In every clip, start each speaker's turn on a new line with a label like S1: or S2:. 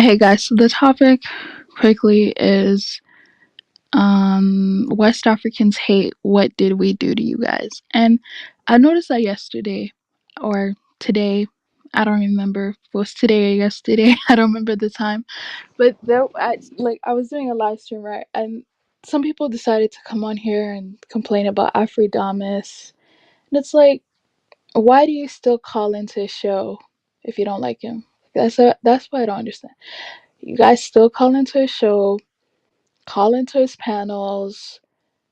S1: Hey guys, so the topic quickly is West Africans hate what did we do to you guys? And I noticed that yesterday or today, I don't remember if it was today or yesterday, I don't remember the time. But I was doing a live stream, right? And some people decided to come on here and complain about Afrodamus. And it's like, why do you still call into a show if you don't like him? That's what I don't understand. You guys still call into his show, call into his panels,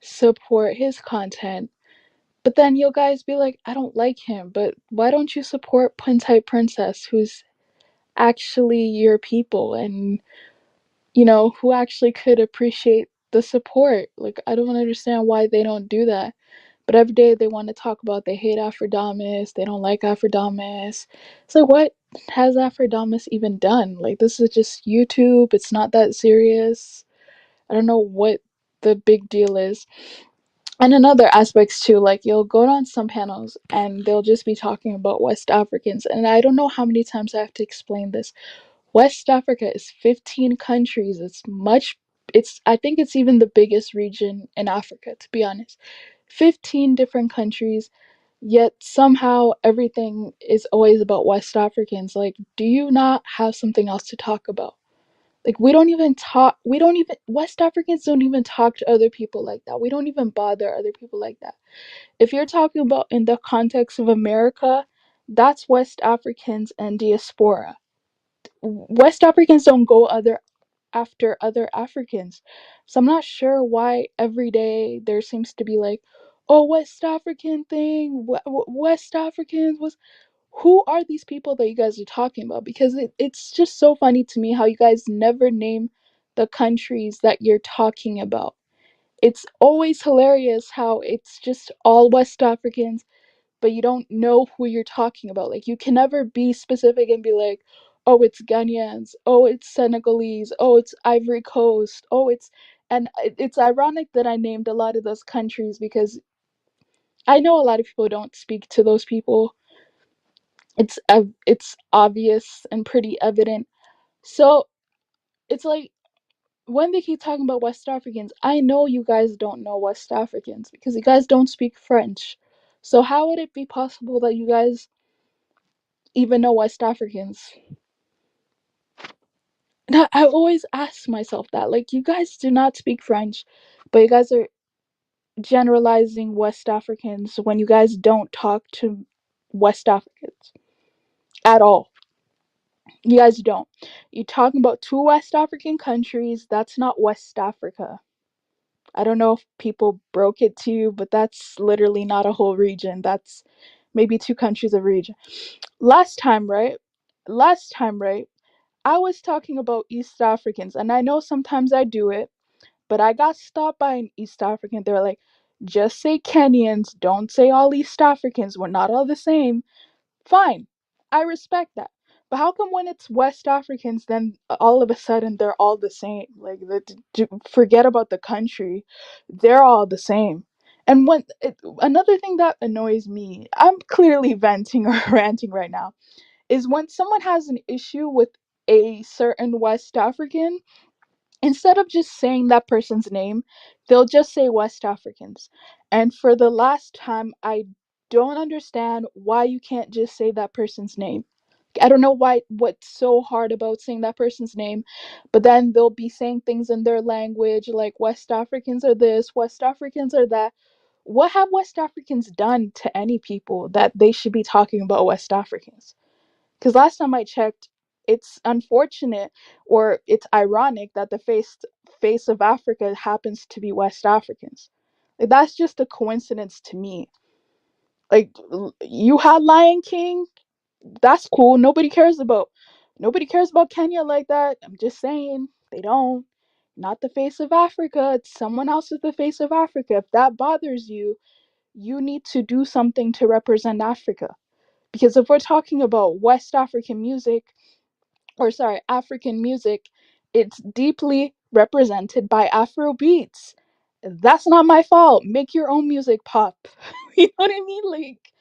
S1: support his content, but then you guys be like, I don't like him, but why don't you support Puntai Princess, who's actually your people and, who actually could appreciate the support? Like, I don't understand why they don't do that. But every day they want to talk about they hate Afrodamus, they don't like Afrodamus. It's like, what has Afrodamus even done? Like, this is just YouTube, it's not that serious. I don't know what the big deal is. And another aspects too, like you'll go on some panels and they'll just be talking about West Africans. And I don't know how many times I have to explain this. West Africa is 15 countries. I think it's even the biggest region in Africa, to be honest. 15 different countries, yet somehow everything is always about West Africans. Like, do you not have something else to talk about? Like, West Africans don't even talk to other people like that. We don't even bother other people like that. If you're talking about in the context of America, that's West Africans and Diaspora. West Africans don't go after other Africans. So I'm not sure why every day there seems to be like, oh, West African thing, West Africans was. Who are these people that you guys are talking about? Because it's just so funny to me how you guys never name the countries that you're talking about. It's always hilarious how it's just all West Africans, but you don't know who you're talking about. Like, you can never be specific and be like, oh, it's Ghanaians, oh, it's Senegalese, oh, it's Ivory Coast, oh, it's ironic that I named a lot of those countries because I know a lot of people don't speak to those people. It's obvious and pretty evident. So it's like when they keep talking about West Africans, I know you guys don't know West Africans because you guys don't speak French. So how would it be possible that you guys even know West Africans? And I always ask myself that. Like, you guys do not speak French, but you guys are generalizing West Africans when you guys don't talk to West Africans at all. You guys don't. You're talking about two West African countries. That's not West Africa. I don't know if people broke it to you, but that's literally not a whole region. That's maybe two countries of region. Last time, right? Last time, right? I was talking about East Africans, and I know sometimes I do it, but I got stopped by an East African. They were like, just say Kenyans, don't say all East Africans. We're not all the same. Fine, I respect that. But how come when it's West Africans, then all of a sudden they're all the same? Like, forget about the country, they're all the same. And another thing that annoys me, I'm clearly venting or ranting right now, is when someone has an issue with a certain West African, instead of just saying that person's name, they'll just say West Africans. And for the last time, I don't understand why you can't just say that person's name. I don't know what's so hard about saying that person's name, but then they'll be saying things in their language like West Africans are this, West Africans are that. What have West Africans done to any people that they should be talking about West Africans? Because last time I checked, it's unfortunate or it's ironic that the face of Africa happens to be West Africans. Like, that's just a coincidence to me. Like, you had Lion King, that's cool. Nobody cares about Kenya like that. I'm just saying, they don't. Not the face of Africa. It's someone else is the face of Africa. If that bothers you, you need to do something to represent Africa. Because if we're talking about West African music, or sorry, African music, it's deeply represented by Afro beats. That's not my fault. Make your own music pop. You know what I mean? Like,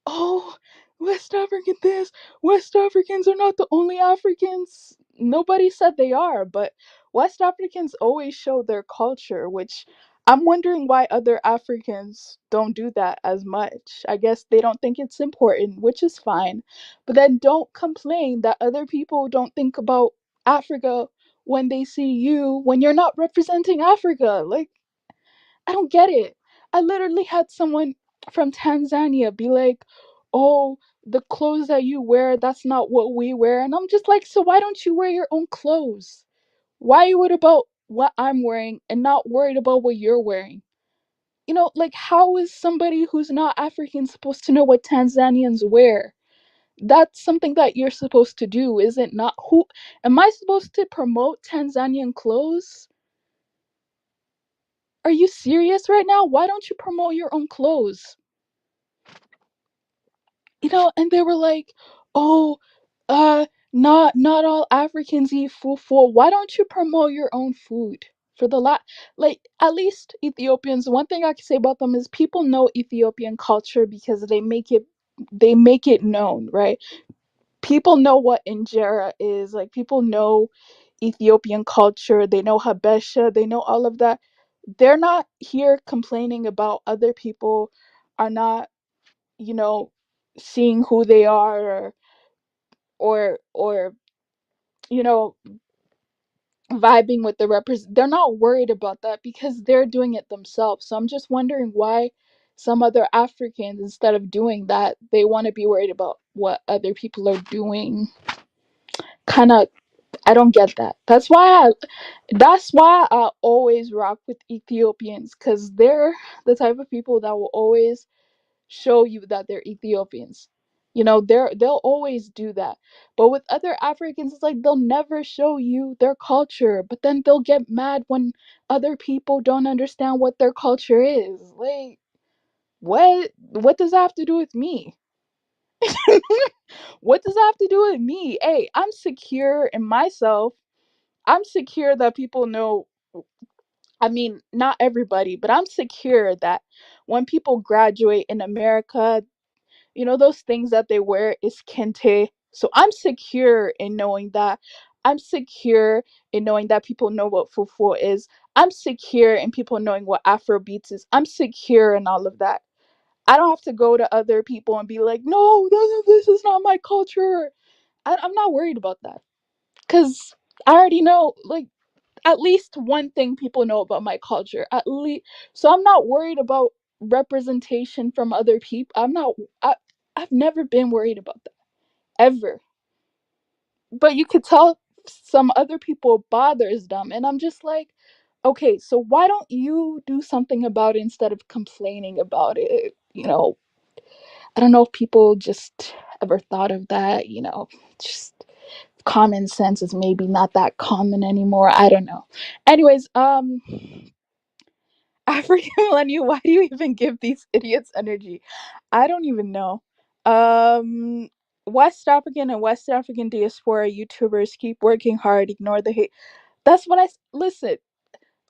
S1: oh, West African this, West Africans are not the only Africans. nobody said they are, but West Africans always show their culture, which I'm wondering why other Africans don't do that as much. I guess they don't think it's important, which is fine. But then don't complain that other people don't think about Africa when they see you when you're not representing Africa. Like, I don't get it. I literally had someone from Tanzania be like, "Oh, the clothes that you wear, that's not what we wear." And I'm just like, "So why don't you wear your own clothes? Why are you worried about what I'm wearing and not worried about what you're wearing?" Like, how is somebody who's not African supposed to know what Tanzanians wear? That's something that you're supposed to do, is it not? Who am I supposed to promote Tanzanian clothes? Are you serious right now? Why don't you promote your own clothes? And they were like, "Oh, not all Africans eat fufu. Why don't you promote your own food?" For the like, at least Ethiopians, one thing I can say about them is people know Ethiopian culture because they make it known, right? People know what injera is. Like, people know Ethiopian culture, they know Habesha, they know all of that. They're not here complaining about other people are not, you know, seeing who they are, or you know vibing with the they're not worried about that because they're doing it themselves. So I'm just wondering why some other Africans, instead of doing that, they want to be worried about what other people are doing. Kind of, I don't get that. That's why I always rock with Ethiopians, because they're the type of people that will always show you that they're Ethiopians. They'll always do that. But with other Africans, it's like they'll never show you their culture, but then they'll get mad when other people don't understand what their culture is. Like, what does that have to do with me? What does that have to do with me? Hey, I'm secure in myself. I'm secure that people know. I mean, not everybody, but I'm secure that when people graduate in America, those things that they wear is kente. So I'm secure in knowing that. I'm secure in knowing that people know what fufu is. I'm secure in people knowing what Afrobeats is. I'm secure in all of that. I don't have to go to other people and be like, "No, no, no, this is not my culture." I'm not worried about that, because I already know, like, at least one thing people know about my culture. At least, so I'm not worried about representation from other people. I've never been worried about that, ever. But you could tell some other people bothers them, and I'm just like, okay, so why don't you do something about it instead of complaining about it? I don't know if people just ever thought of that. Just common sense is maybe not that common anymore. I don't know. Anyways, African millennial, why do you even give these idiots energy? I don't even know. Um, West African and West African diaspora YouTubers keep working hard, ignore the hate. That's what listen.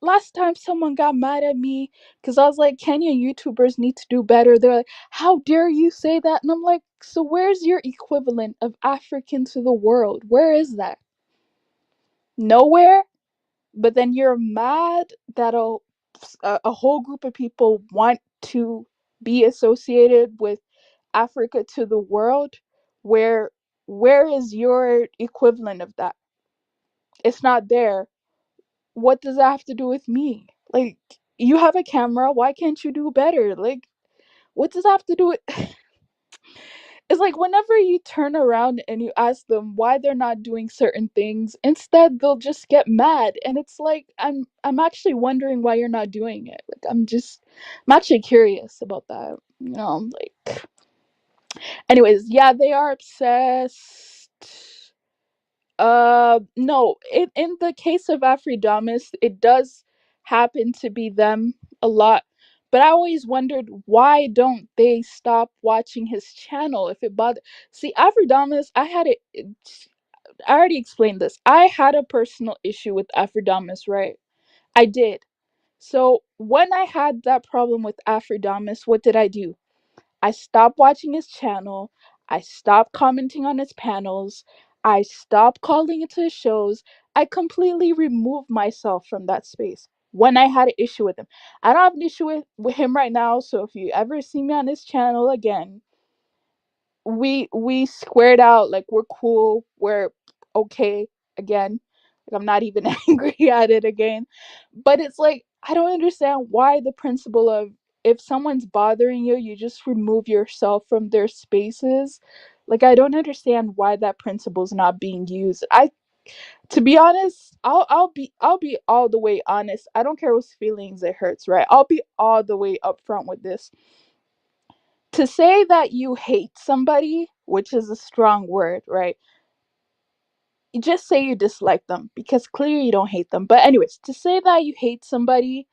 S1: Last time someone got mad at me because I was like, Kenyan YouTubers need to do better. They're like, "How dare you say that?" And I'm like, so where's your equivalent of African to the world? Where is that? Nowhere. But then you're mad that a whole group of people want to be associated with Africa to the world. Where is your equivalent of that? It's not there. What does that have to do with me? Like, you have a camera, why can't you do better? Like, what does that have to do with It's like whenever you turn around and you ask them why they're not doing certain things, instead they'll just get mad. And it's like, I'm actually wondering why you're not doing it. Like, I'm actually curious about that. Like, anyways, yeah, they are obsessed. No, in the case of Afridamus, it does happen to be them a lot. But I always wondered, why don't they stop watching his channel if it bothered? See, Afridamus, I already explained this. I had a personal issue with Afridamus, right? I did. So when I had that problem with Afridamus, what did I do? I stopped watching his channel. I stopped commenting on his panels. I stop calling into shows. I completely remove myself from that space when I had an issue with him. I don't have an issue with him right now. So if you ever see me on this channel again, we squared out. Like, we're cool. We're okay again. Like, I'm not even angry at it again. But it's like, I don't understand why the principle of, if someone's bothering you, you just remove yourself from their spaces. Like, I don't understand why that principle is not being used. To be honest, I'll be all the way honest. I don't care whose feelings it hurts, right? I'll be all the way upfront with this. To say that you hate somebody, which is a strong word, right? You just say you dislike them, because clearly you don't hate them. But anyways, to say that you hate somebody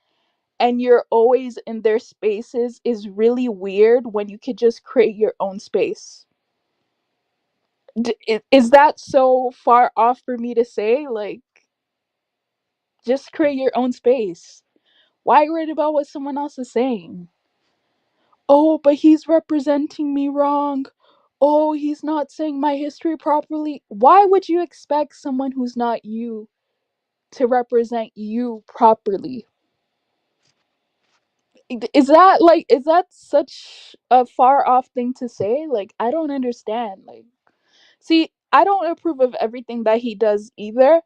S1: and you're always in their spaces is really weird when you could just create your own space. Is that so far off for me to say? Like, just create your own space. Why worried about what someone else is saying? Oh, but he's representing me wrong. Oh, he's not saying my history properly. Why would you expect someone who's not you to represent you properly? Is that such a far off thing to say? Like, I don't understand. Like, see, I don't approve of everything that he does either.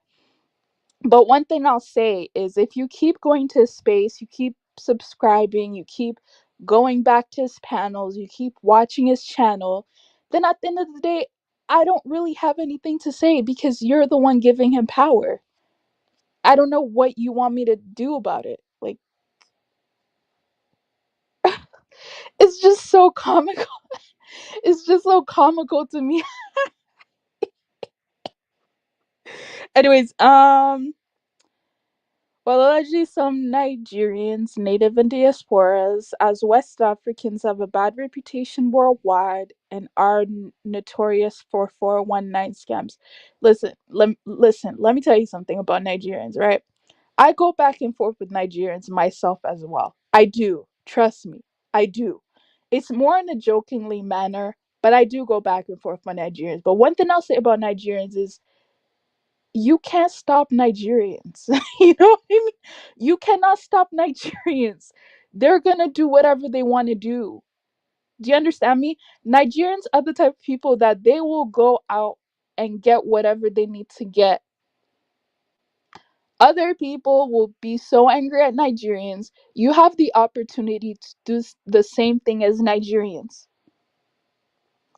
S1: But one thing I'll say is, if you keep going to his space, you keep subscribing, you keep going back to his panels, you keep watching his channel, then at the end of the day, I don't really have anything to say, because you're the one giving him power. I don't know what you want me to do about it. Like, it's just so comical. It's just so comical to me. Anyways, well, allegedly, some Nigerians, native and diasporas, as West Africans, have a bad reputation worldwide and are notorious for 419 scams. Listen, let me tell you something about Nigerians, right? I go back and forth with Nigerians myself as well. I do. Trust me. I do. It's more in a jokingly manner, but I do go back and forth with Nigerians. But one thing I'll say about Nigerians is, you can't stop Nigerians. You know what I mean? You cannot stop Nigerians. They're gonna do whatever they want to do. Do you understand me? Nigerians are the type of people that they will go out and get whatever they need to get. Other people will be so angry at Nigerians. You have the opportunity to do the same thing as Nigerians.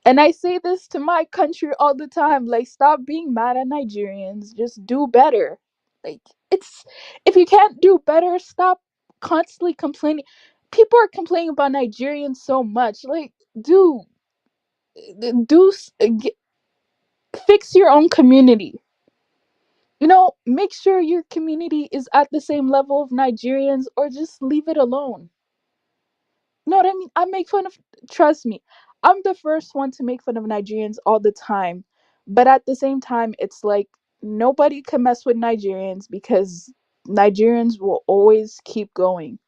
S1: And I say this to my country all the time. Like, stop being mad at Nigerians. Just do better. Like, it's if you can't do better, stop constantly complaining. People are complaining about Nigerians so much. Like, do do fix your own community. Make sure your community is at the same level of Nigerians, or just leave it alone. You know what I mean? I make fun of, trust me, I'm the first one to make fun of Nigerians all the time. But at the same time, it's like, nobody can mess with Nigerians, because Nigerians will always keep going.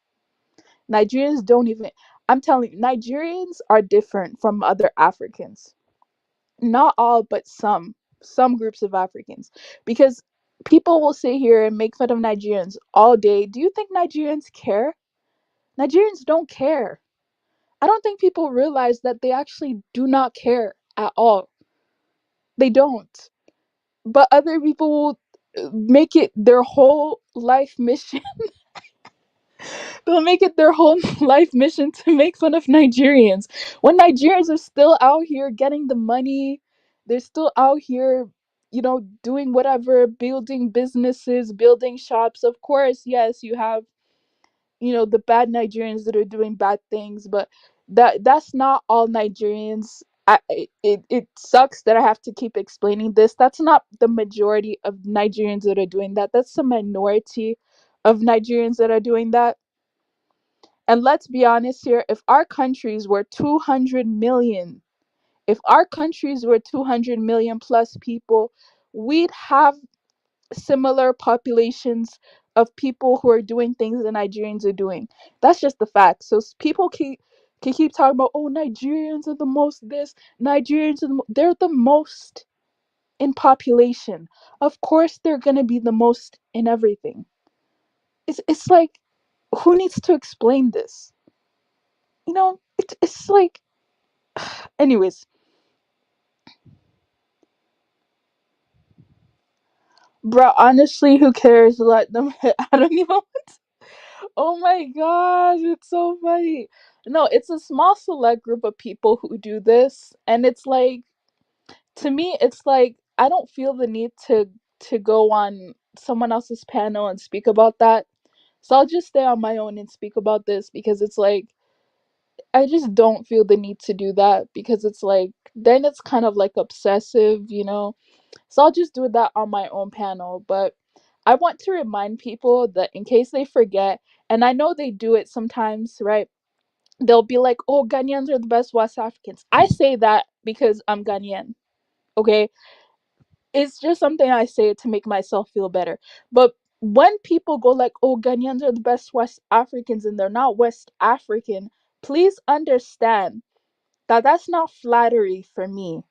S1: Nigerians don't even, I'm telling you, Nigerians are different from other Africans. Not all, but some groups of Africans. Because people will sit here and make fun of Nigerians all day. Do you think Nigerians care? Nigerians don't care. I don't think people realize that they actually do not care at all. They don't. But other people will make it their whole life mission. They'll make it their whole life mission to make fun of Nigerians. When Nigerians are still out here getting the money, they're still out here, doing whatever, building businesses, building shops. Of course, yes, you have the bad Nigerians that are doing bad things, but that's not all Nigerians. It sucks that I have to keep explaining this. That's not the majority of Nigerians that are doing that. That's the minority of Nigerians that are doing that. And let's be honest here, if our countries were 200 million, if our countries were 200 million plus people, we'd have similar populations of people who are doing things that Nigerians are doing. That's just the fact. So people can keep talking about, oh, Nigerians are the most this, Nigerians are they're the most in population. Of course they're going to be the most in everything. It's like, who needs to explain this? It's like, anyways, bro, honestly, who cares? Let them hit. I don't even. Oh my gosh, it's so funny. No, it's a small select group of people who do this, and it's like, to me, it's like I don't feel the need to go on someone else's panel and speak about that. So I'll just stay on my own and speak about this, because it's like I just don't feel the need to do that, because it's like then it's kind of like obsessive. So I'll just do that on my own panel. But I want to remind people that in case they forget, and I know they do it sometimes, right? They'll be like, "Oh, Ghanaians are the best West Africans." I say that because I'm Ghanaian. Okay, it's just something I say to make myself feel better. But when people go like, "Oh, Ghanaians are the best West Africans," and they're not West African, please understand that that's not flattery for me.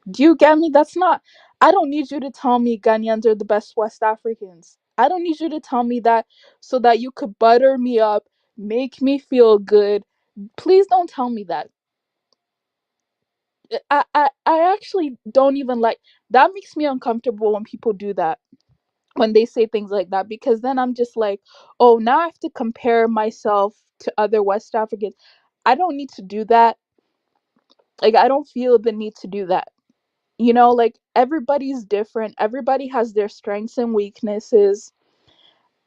S1: Do you get me? That's not. I don't need you to tell me Ghanaians are the best West Africans. I don't need you to tell me that so that you could butter me up, make me feel good. Please don't tell me that. I actually don't even like that. Makes me uncomfortable when people do that, when they say things like that, because then I'm just like, oh, now I have to compare myself to other West Africans. I don't need to do that. Like, I don't feel the need to do that. Like, everybody's different. Everybody has their strengths and weaknesses.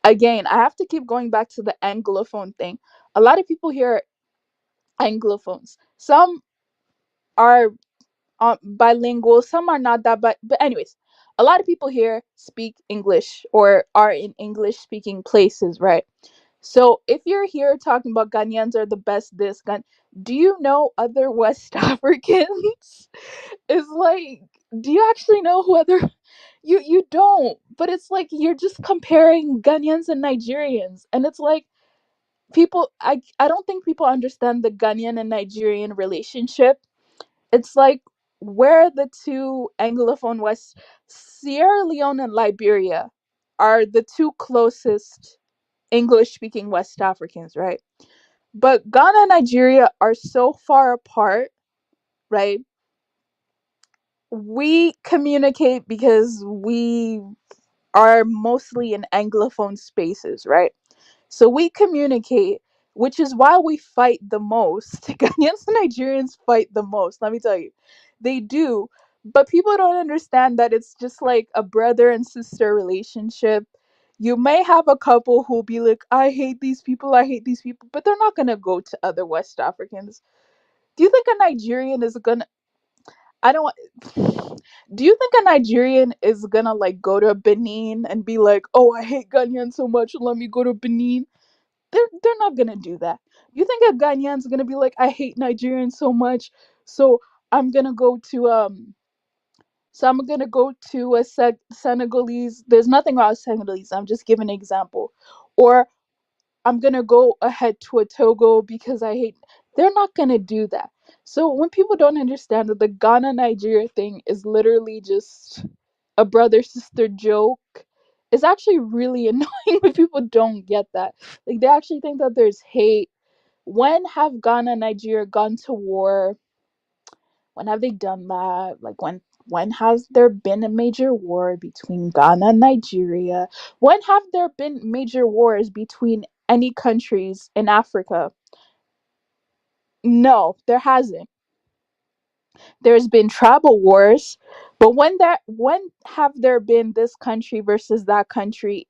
S1: Again, I have to keep going back to the Anglophone thing. A lot of people here are Anglophones. Some are bilingual, some are not that, but anyways, a lot of people here speak English or are in English speaking places, right? So if you're here talking about Ghanaians are the best this Ghan, do you know other West Africans? It's like, do you actually know who other you don't, but it's like you're just comparing Ghanaians and Nigerians, and it's like I don't think people understand the Ghanaian and Nigerian relationship. It's like, where the two Anglophone West, Sierra Leone and Liberia, are the two closest English speaking West Africans, right? But Ghana and Nigeria are so far apart, right? We communicate because we are mostly in Anglophone spaces, right? So we communicate, which is why we fight the most. Ghanaians and Nigerians fight the most, let me tell you. They do. But people don't understand that it's just like a brother and sister relationship. You may have a couple who'll be like, I hate these people, I hate these people, but they're not going to go to other West Africans. Do you think a Nigerian is going to. I don't want. Do you think a Nigerian is gonna like go to Benin and be like, "Oh, I hate Ghanaian so much, let me go to Benin"? They're not gonna do that. You think a Ghanaian's gonna be like, I hate Nigerians so much, so I'm gonna go to a Senegalese. There's nothing wrong with Senegalese. I'm just giving an example. Or I'm gonna go ahead to a Togo because I hate. They're not gonna do that. So when people don't understand that the Ghana Nigeria thing is literally just a brother sister joke, it's actually really annoying when people don't get that. Like, they actually think that there's hate. When have Ghana and Nigeria gone to war? When have they done that? Like, when has there been a major war between Ghana and Nigeria? When have there been major wars between any countries in Africa? No, there hasn't. There's been tribal wars, but when have there been this country versus that country?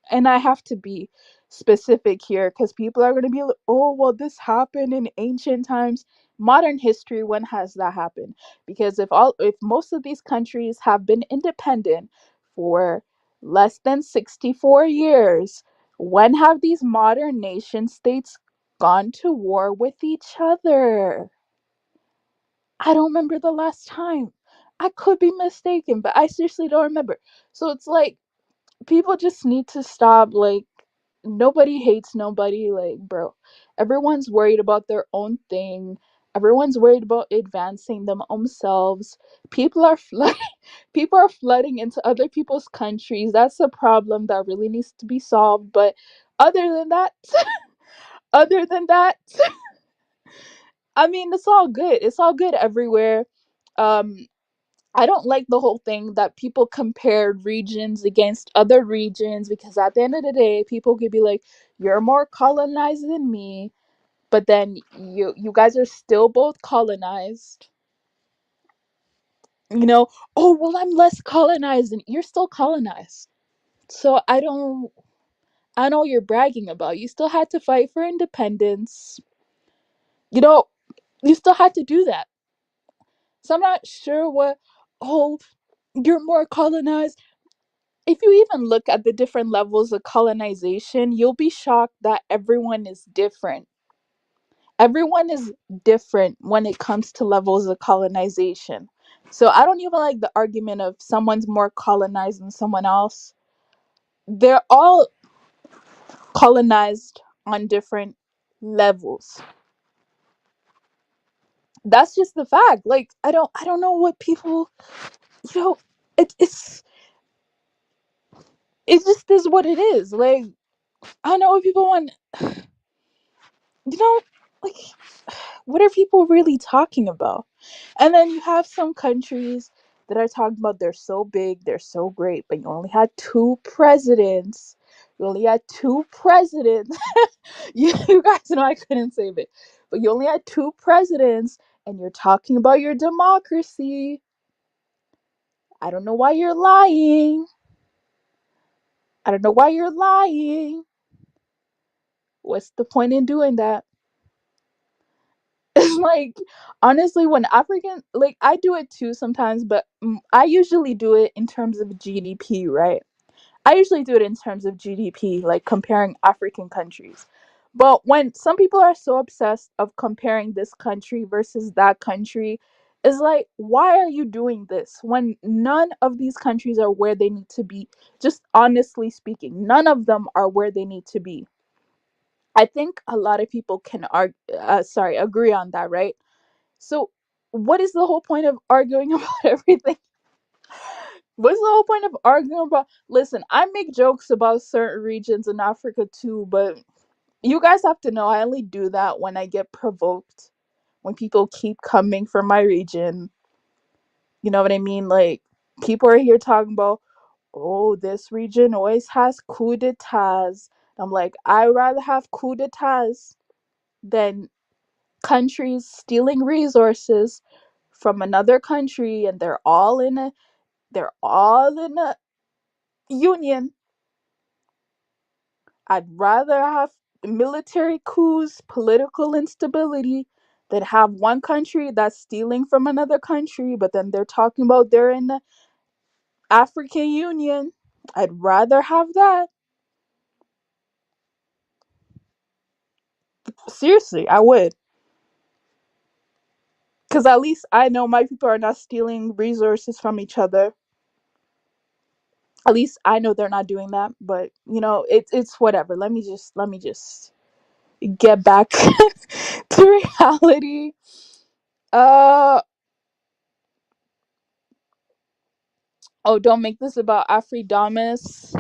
S1: And I have to be specific here because people are going to be like, oh, well, this happened in ancient times. Modern history, when has that happened? Because if most of these countries have been independent for less than 64 years, when have these modern nation states gone to war with each other? I don't remember the last time. I could be mistaken, but I seriously don't remember. So it's like, people just need to stop. Like, nobody hates nobody. Like, bro, everyone's worried about their own thing. Everyone's worried about advancing themselves. People are people are flooding into other people's countries. That's a problem that really needs to be solved. But other than that, other than that, I mean, it's all good. It's all good everywhere. Um, I don't like the whole thing that people compare regions against other regions, because at the end of the day, people could be like, "You're more colonized than me," but then you guys are still both colonized. You know, oh well, I'm less colonized, and you're still colonized. So I know you're bragging about. You still had to fight for independence. You know, you still had to do that. So I'm not sure what. Oh, you're more colonized. If you even look at the different levels of colonization, you'll be shocked that everyone is different. Everyone is different when it comes to levels of colonization. So I don't even like the argument of someone's more colonized than someone else. They're all colonized on different levels. That's just the fact. Like I don't know what people, you know, it, it's it just is what it is. Like I don't know what people want, you know, like what are people really talking about? And then you have some countries that are talking about they're so big, they're so great, but you only had two presidents. You only had two presidents. You guys know I couldn't save it. But you only had two presidents, and you're talking about your democracy. I don't know why you're lying. I don't know why you're lying. What's the point in doing that? It's like, honestly, when African, like, I do it too sometimes, but I usually do it in terms of GDP, right? I usually do it in terms of GDP, like comparing African countries. But when some people are so obsessed of comparing this country versus that country, it's like, why are you doing this when none of these countries are where they need to be? Just honestly speaking, none of them are where they need to be. I think a lot of people can agree on that, right? So, what is the whole point of arguing about everything? What's the whole point of arguing about? Listen, I make jokes about certain regions in Africa too, but you guys have to know I only do that when I get provoked. When people keep coming for my region, you know what I mean? Like, people are here talking about, oh, this region always has coup d'etats. I'm like, I'd rather have coup d'etats than countries stealing resources from another country, and they're all in a union. I'd rather have military coups, political instability, than have one country that's stealing from another country, but then they're talking about they're in the African Union. I'd rather have that. Seriously, I would. Because at least I know my people are not stealing resources from each other. At least I know they're not doing that. But it's whatever. Let me just get back to reality. Uh oh, don't make this about Afri-Damas.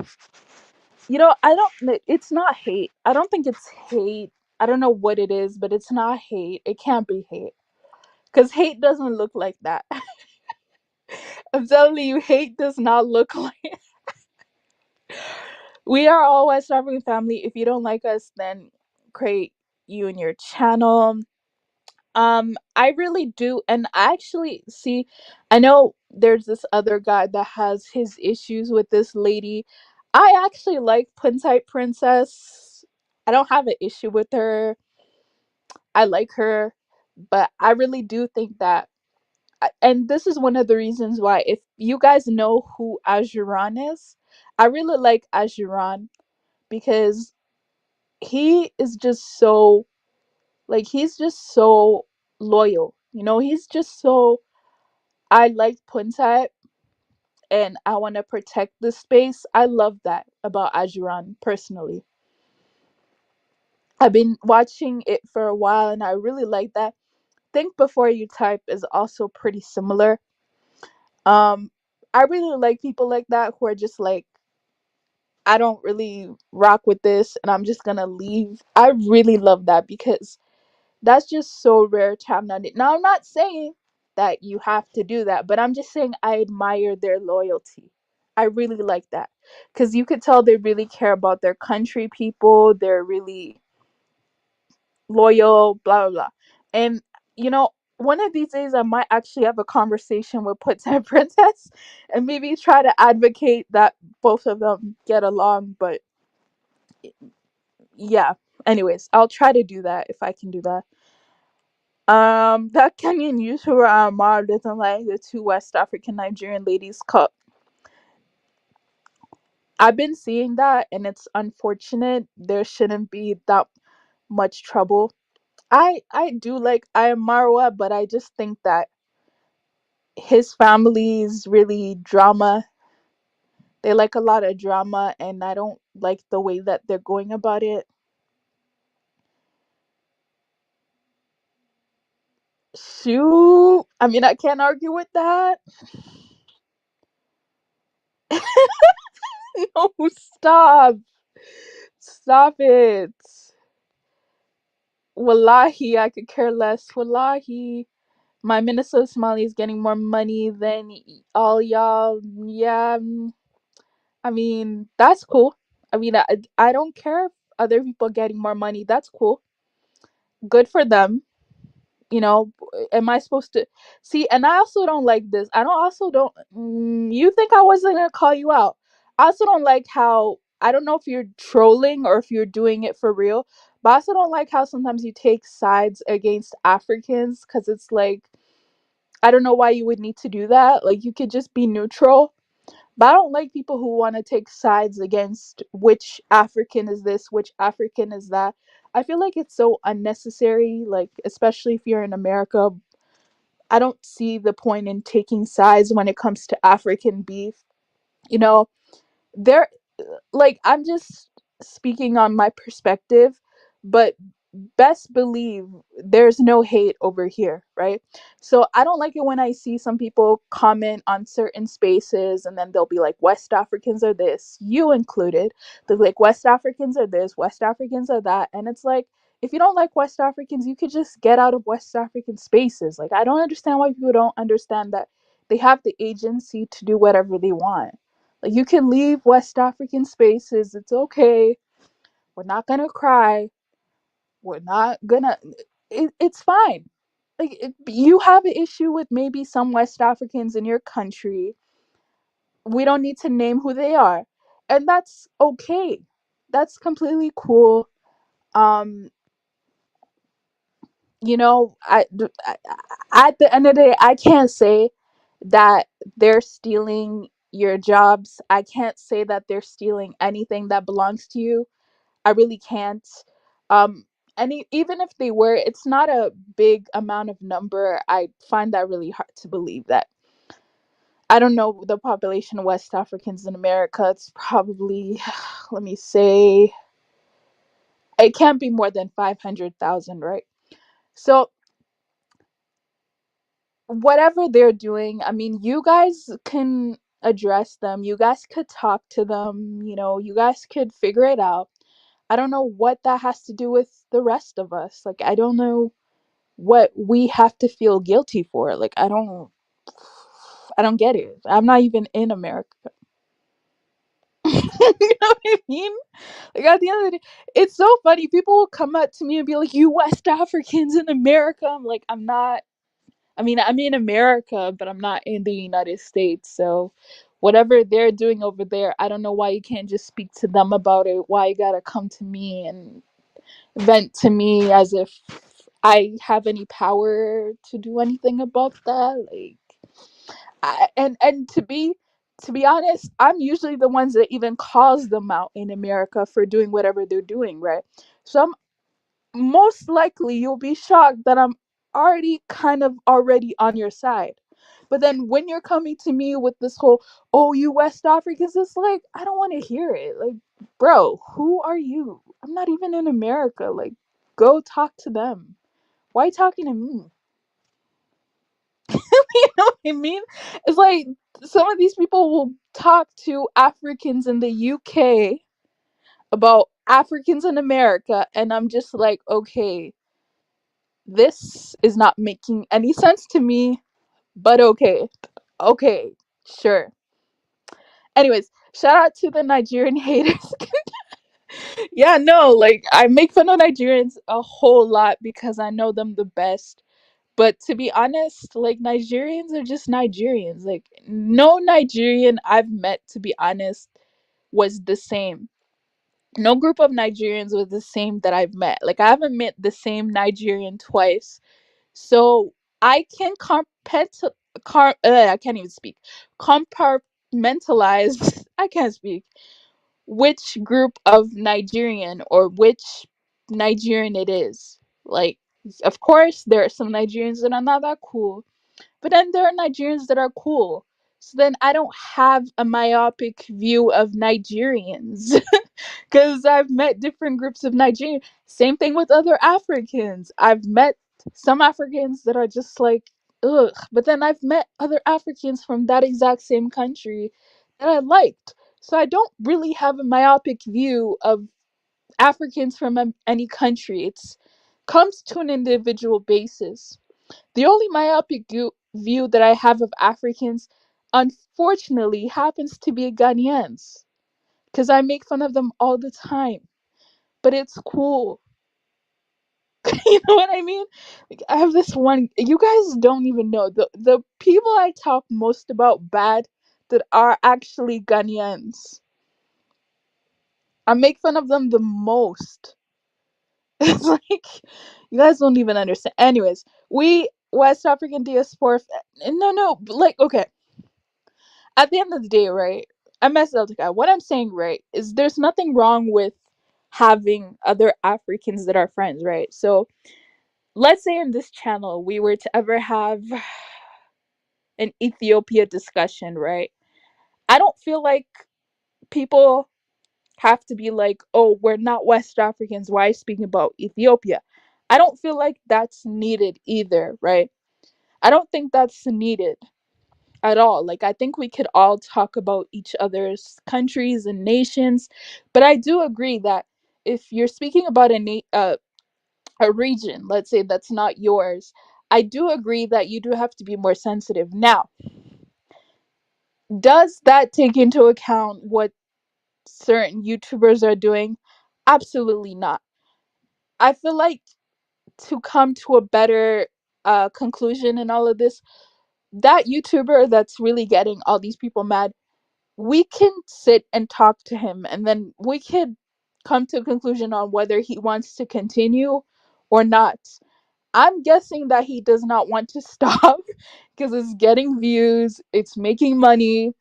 S1: I don't. It's not hate. I don't think it's hate. I don't know what it is, but it's not hate. It can't be hate, because hate doesn't look like that. I'm telling you, hate does not look like. We are all West African family. If you don't like us, then create you and your channel. I really do, and I actually see. I know there's this other guy that has his issues with this lady. I actually like Puntai Princess. I don't have an issue with her. I like her, but I really do think that, and this is one of the reasons why, if you guys know who Ajuran is, I really like Ajuran, because he is just so, like, he's just so loyal. He's just so, I like Punta, and I want to protect the space. I love that about Ajuran personally. I've been watching it for a while, and I really like that. think before you type is also pretty similar. Um, I really like people like that who are just like, I don't really rock with this and I'm just gonna leave. I really love that because that's just so rare to have none. Now, I'm not saying that you have to do that, but I'm just saying I admire their loyalty. I really like that because you could tell they really care about their country, people. They're really loyal, blah, blah, blah. And, you know, one of these days I might actually have a conversation with Puts and Princess and maybe try to advocate that both of them get along. But yeah, anyways, I'll try to do that if I can do that. That Kenyan YouTuber Amar doesn't like the two West African Nigerian ladies cup. I've been seeing that, and it's unfortunate. There shouldn't be that much trouble. I do like I am Marwa, but I just think that his family is really drama. They like a lot of drama, and I don't like the way that they're going about it. Shoot, I mean, I can't argue with that. No, stop it. Wallahi, I could care less. Wallahi, my Minnesota Somali is getting more money than all y'all. Yeah, I mean, that's cool. I mean, I don't care if other people getting more money. That's cool. Good for them. You know, am I supposed to see? And I also don't like this. I don't also don't. You think I wasn't gonna call you out? I also don't like how, I don't know if you're trolling or if you're doing it for real, but I also don't like how sometimes you take sides against Africans because it's like, I don't know why you would need to do that. Like, you could just be neutral. But I don't like people who want to take sides against which African is this, which African is that. I feel like it's so unnecessary, like, especially if you're in America. I don't see the point in taking sides when it comes to African beef. You know, there, like, I'm just speaking on my perspective, but best believe there's no hate over here, right? So I don't like it when I see some people comment on certain spaces and then they'll be like, West Africans are this, you included. They're like, West Africans are this, West Africans are that. And it's like, if you don't like West Africans, you could just get out of West African spaces. Like, I don't understand why people don't understand that they have the agency to do whatever they want. Like, you can leave West African spaces. It's okay. We're not gonna cry. We're not gonna. It's fine. Like, you have an issue with maybe some West Africans in your country. We don't need to name who they are, and that's okay. That's completely cool. Um, at the end of the day, I can't say that they're stealing your jobs. I can't say that they're stealing anything that belongs to you. I really can't. Um, and even if they were, it's not a big amount of number. I find that really hard to believe that. I don't know the population of West Africans in America. It's probably, let me say, it can't be more than 500,000, right? So, whatever they're doing, I mean, you guys can address them. You guys could talk to them. You guys could figure it out. I don't know what that has to do with the rest of us. Like, I don't know what we have to feel guilty for. Like, I don't get it. I'm not even in America. You know what I mean? Like, at the end of the day, it's so funny. People will come up to me and be like, "You West Africans in America." I'm like, I'm not. I mean, I'm in America, but I'm not in the United States. So, whatever they're doing over there, I don't know why you can't just speak to them about it. Why you gotta come to me and vent to me as if I have any power to do anything about that. Like, and to be honest, I'm usually the ones that even calls them out in America for doing whatever they're doing, right? So I'm most likely, you'll be shocked that I'm already on your side. But then when you're coming to me with this whole, oh, you West Africans, it's like, I don't want to hear it. Like, bro, who are you? I'm not even in America. Like, go talk to them. Why are you talking to me? You know what I mean? It's like some of these people will talk to Africans in the UK about Africans in America, and I'm just like, okay, this is not making any sense to me, but okay. Okay, sure. Anyways, shout out to the Nigerian haters. Yeah, no, like I make fun of Nigerians a whole lot because I know them the best. But to be honest, like Nigerians are just Nigerians. Like no Nigerian I've met, to be honest, was the same. No group of Nigerians was the same that I've met. Like I haven't met the same Nigerian twice. So I can I can't even speak. Compartmentalize. I can't speak which group of Nigerian or which Nigerian it is. Like, of course, there are some Nigerians that are not that cool, but then there are Nigerians that are cool. So then I don't have a myopic view of Nigerians because I've met different groups of Nigerians. Same thing with other Africans. I've met some Africans that are just like, ugh. But then I've met other Africans from that exact same country that I liked. So I don't really have a myopic view of Africans from any country. It's comes to an individual basis. The only myopic view that I have of Africans, unfortunately, happens to be Ghanaians because I make fun of them all the time. But it's cool. You know what I mean? Like, I have this one. You guys don't even know the people I talk most about bad that are actually Ghanaians. I make fun of them the most. It's like you guys don't even understand. Anyways, we West African diaspora. No, like okay. At the end of the day, right? I'm a Celtic guy. What I'm saying, right, is there's nothing wrong with having other Africans that are friends, right? So let's say in this channel we were to ever have an Ethiopia discussion, right? I don't feel like people have to be like, oh, we're not West Africans. Why are you speaking about Ethiopia? I don't feel like that's needed either, right? I don't think that's needed at all. Like, I think we could all talk about each other's countries and nations, but I do agree that if you're speaking about a region, let's say that's not yours, I do agree that you do have to be more sensitive. Now, does that take into account what certain YouTubers are doing? Absolutely not. I feel like to come to a better conclusion in all of this, that YouTuber that's really getting all these people mad, we can sit and talk to him and then we could come to a conclusion on whether he wants to continue or not. I'm guessing that he does not want to stop because it's getting views, it's making money,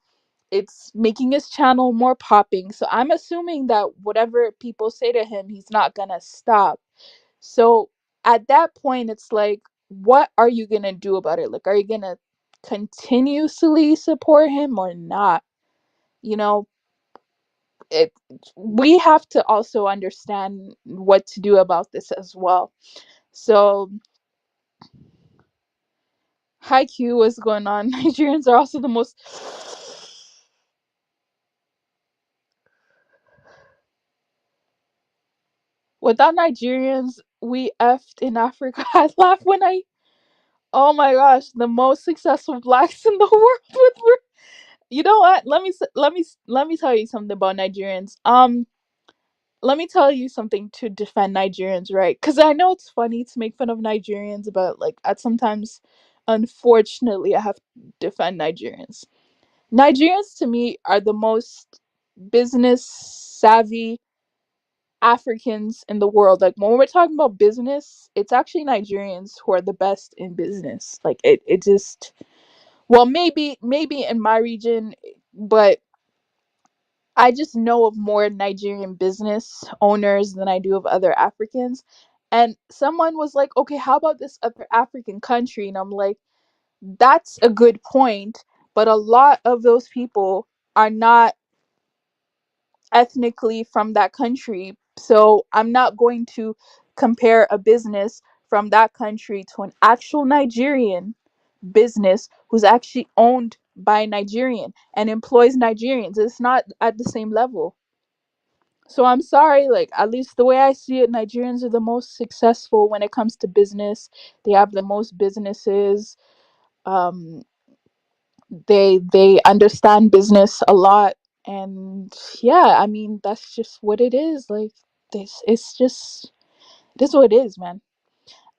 S1: it's making his channel more popping. So I'm assuming that whatever people say to him, he's not gonna stop. So at that point, it's like, what are you gonna do about it? Like, are you gonna continuously support him or not? You know, it. We have to also understand what to do about this as well. So, hi Q, what's going on? Nigerians are also the most. Without Nigerians, we effed in Africa. I laugh when I. Oh my gosh, the most successful blacks in the world with. You know what? Let me tell you something about Nigerians. Let me tell you something to defend Nigerians, right? Because I know it's funny to make fun of Nigerians, but like at sometimes, unfortunately, I have to defend Nigerians. Nigerians to me are the most business savvy Africans in the world. Like when we're talking about business, it's actually Nigerians who are the best in business. Like it just well maybe in my region, but I just know of more Nigerian business owners than I do of other Africans. And someone was like, okay, how about this other African country? And I'm like, that's a good point. But a lot of those people are not ethnically from that country. So I'm not going to compare a business from that country to an actual Nigerian business who's actually owned by a Nigerian and employs Nigerians. It's not at the same level. So I'm sorry, like, at least the way I see it, Nigerians are the most successful when it comes to business. They have the most businesses. Um, they understand business a lot, and yeah, I mean that's just what it is. Like, this, it's just, it is what it is, man.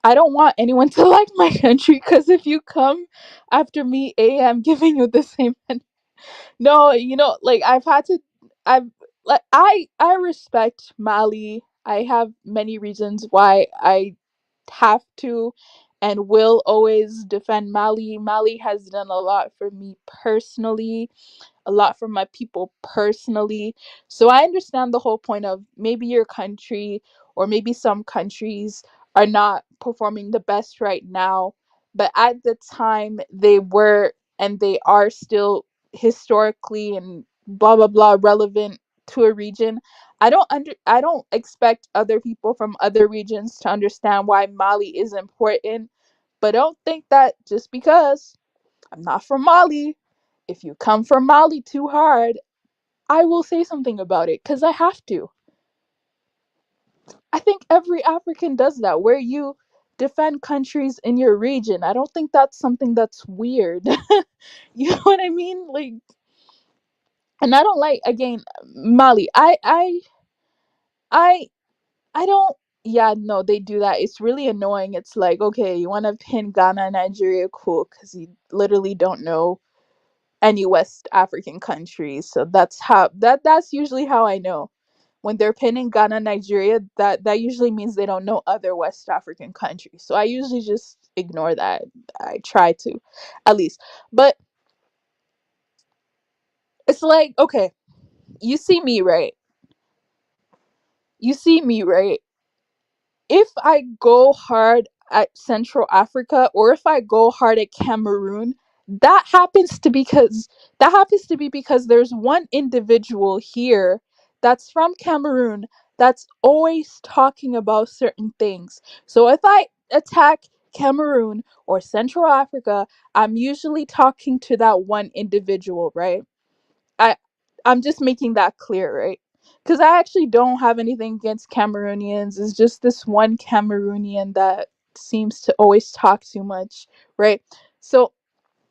S1: I don't want anyone to like my country, because if you come after me, I'm giving you the same. No, like, I've like, I respect Mali. I have many reasons why I have to and will always defend Mali. Mali has done a lot for me personally, a lot for my people personally. So I understand the whole point of maybe your country, or maybe some countries, are not performing the best right now, but at the time they were, and they are still historically and blah blah blah relevant to a region. I don't expect other people from other regions to understand why Mali is important, but don't think that just because I'm not from Mali, if you come from Mali too hard, I will say something about it, because I have to. I think every African does that, where you defend countries in your region. I don't think that's something that's weird. You know what I mean? Like, and I don't like, again, Mali. I I don't. Yeah, no, they do that. It's really annoying. It's like, okay, you want to pin Ghana and Nigeria, cool, because you literally don't know any West African countries. So that's usually how I know. When they're pinning Ghana, Nigeria, that usually means they don't know other West African countries. So I usually just ignore that. I try to, at least. But it's like, okay, you see me, right? You see me, right? If I go hard at Central Africa, or if I go hard at Cameroon, that happens to because that happens to be because there's one individual here that's from Cameroon that's always talking about certain things. So if I attack Cameroon or Central Africa, I'm usually talking to that one individual, right? I I'm just making that clear, right? Because I actually don't have anything against Cameroonians. It's just this one Cameroonian that seems to always talk too much, right? So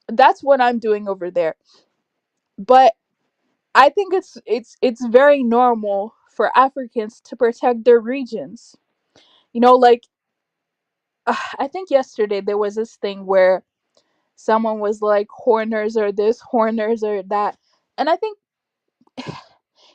S1: that's what I'm doing over there. But I think it's very normal for Africans to protect their regions. Like, I think yesterday there was this thing where someone was like, "Horners are this, horners are that," and I think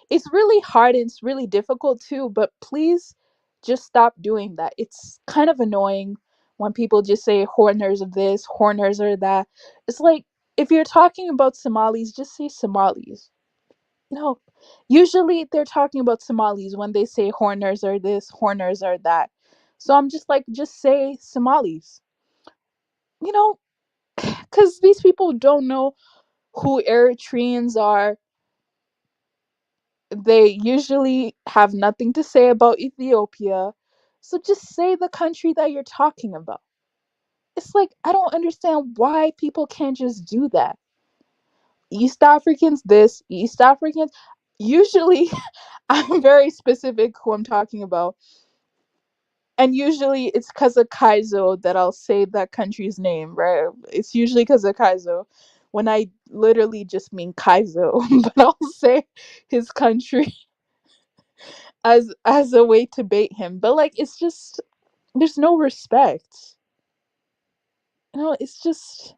S1: it's really hard and it's really difficult too, but please just stop doing that. It's kind of annoying when people just say horners of this, horners or that. It's like, if you're talking about Somalis, just say Somalis. No, usually they're talking about Somalis when they say horners are this, horners are that. So I'm just like, just say Somalis. You know, because these people don't know who Eritreans are. They usually have nothing to say about Ethiopia. So just say the country that you're talking about. It's like, I don't understand why people can't just do that. East Africans, this, East Africans. Usually, I'm very specific who I'm talking about. And usually it's because of Kaizo that I'll say that country's name, right? It's usually because of Kaizo. When I literally just mean Kaizo, but I'll say his country as a way to bait him. But like, it's just, there's no respect. It's just,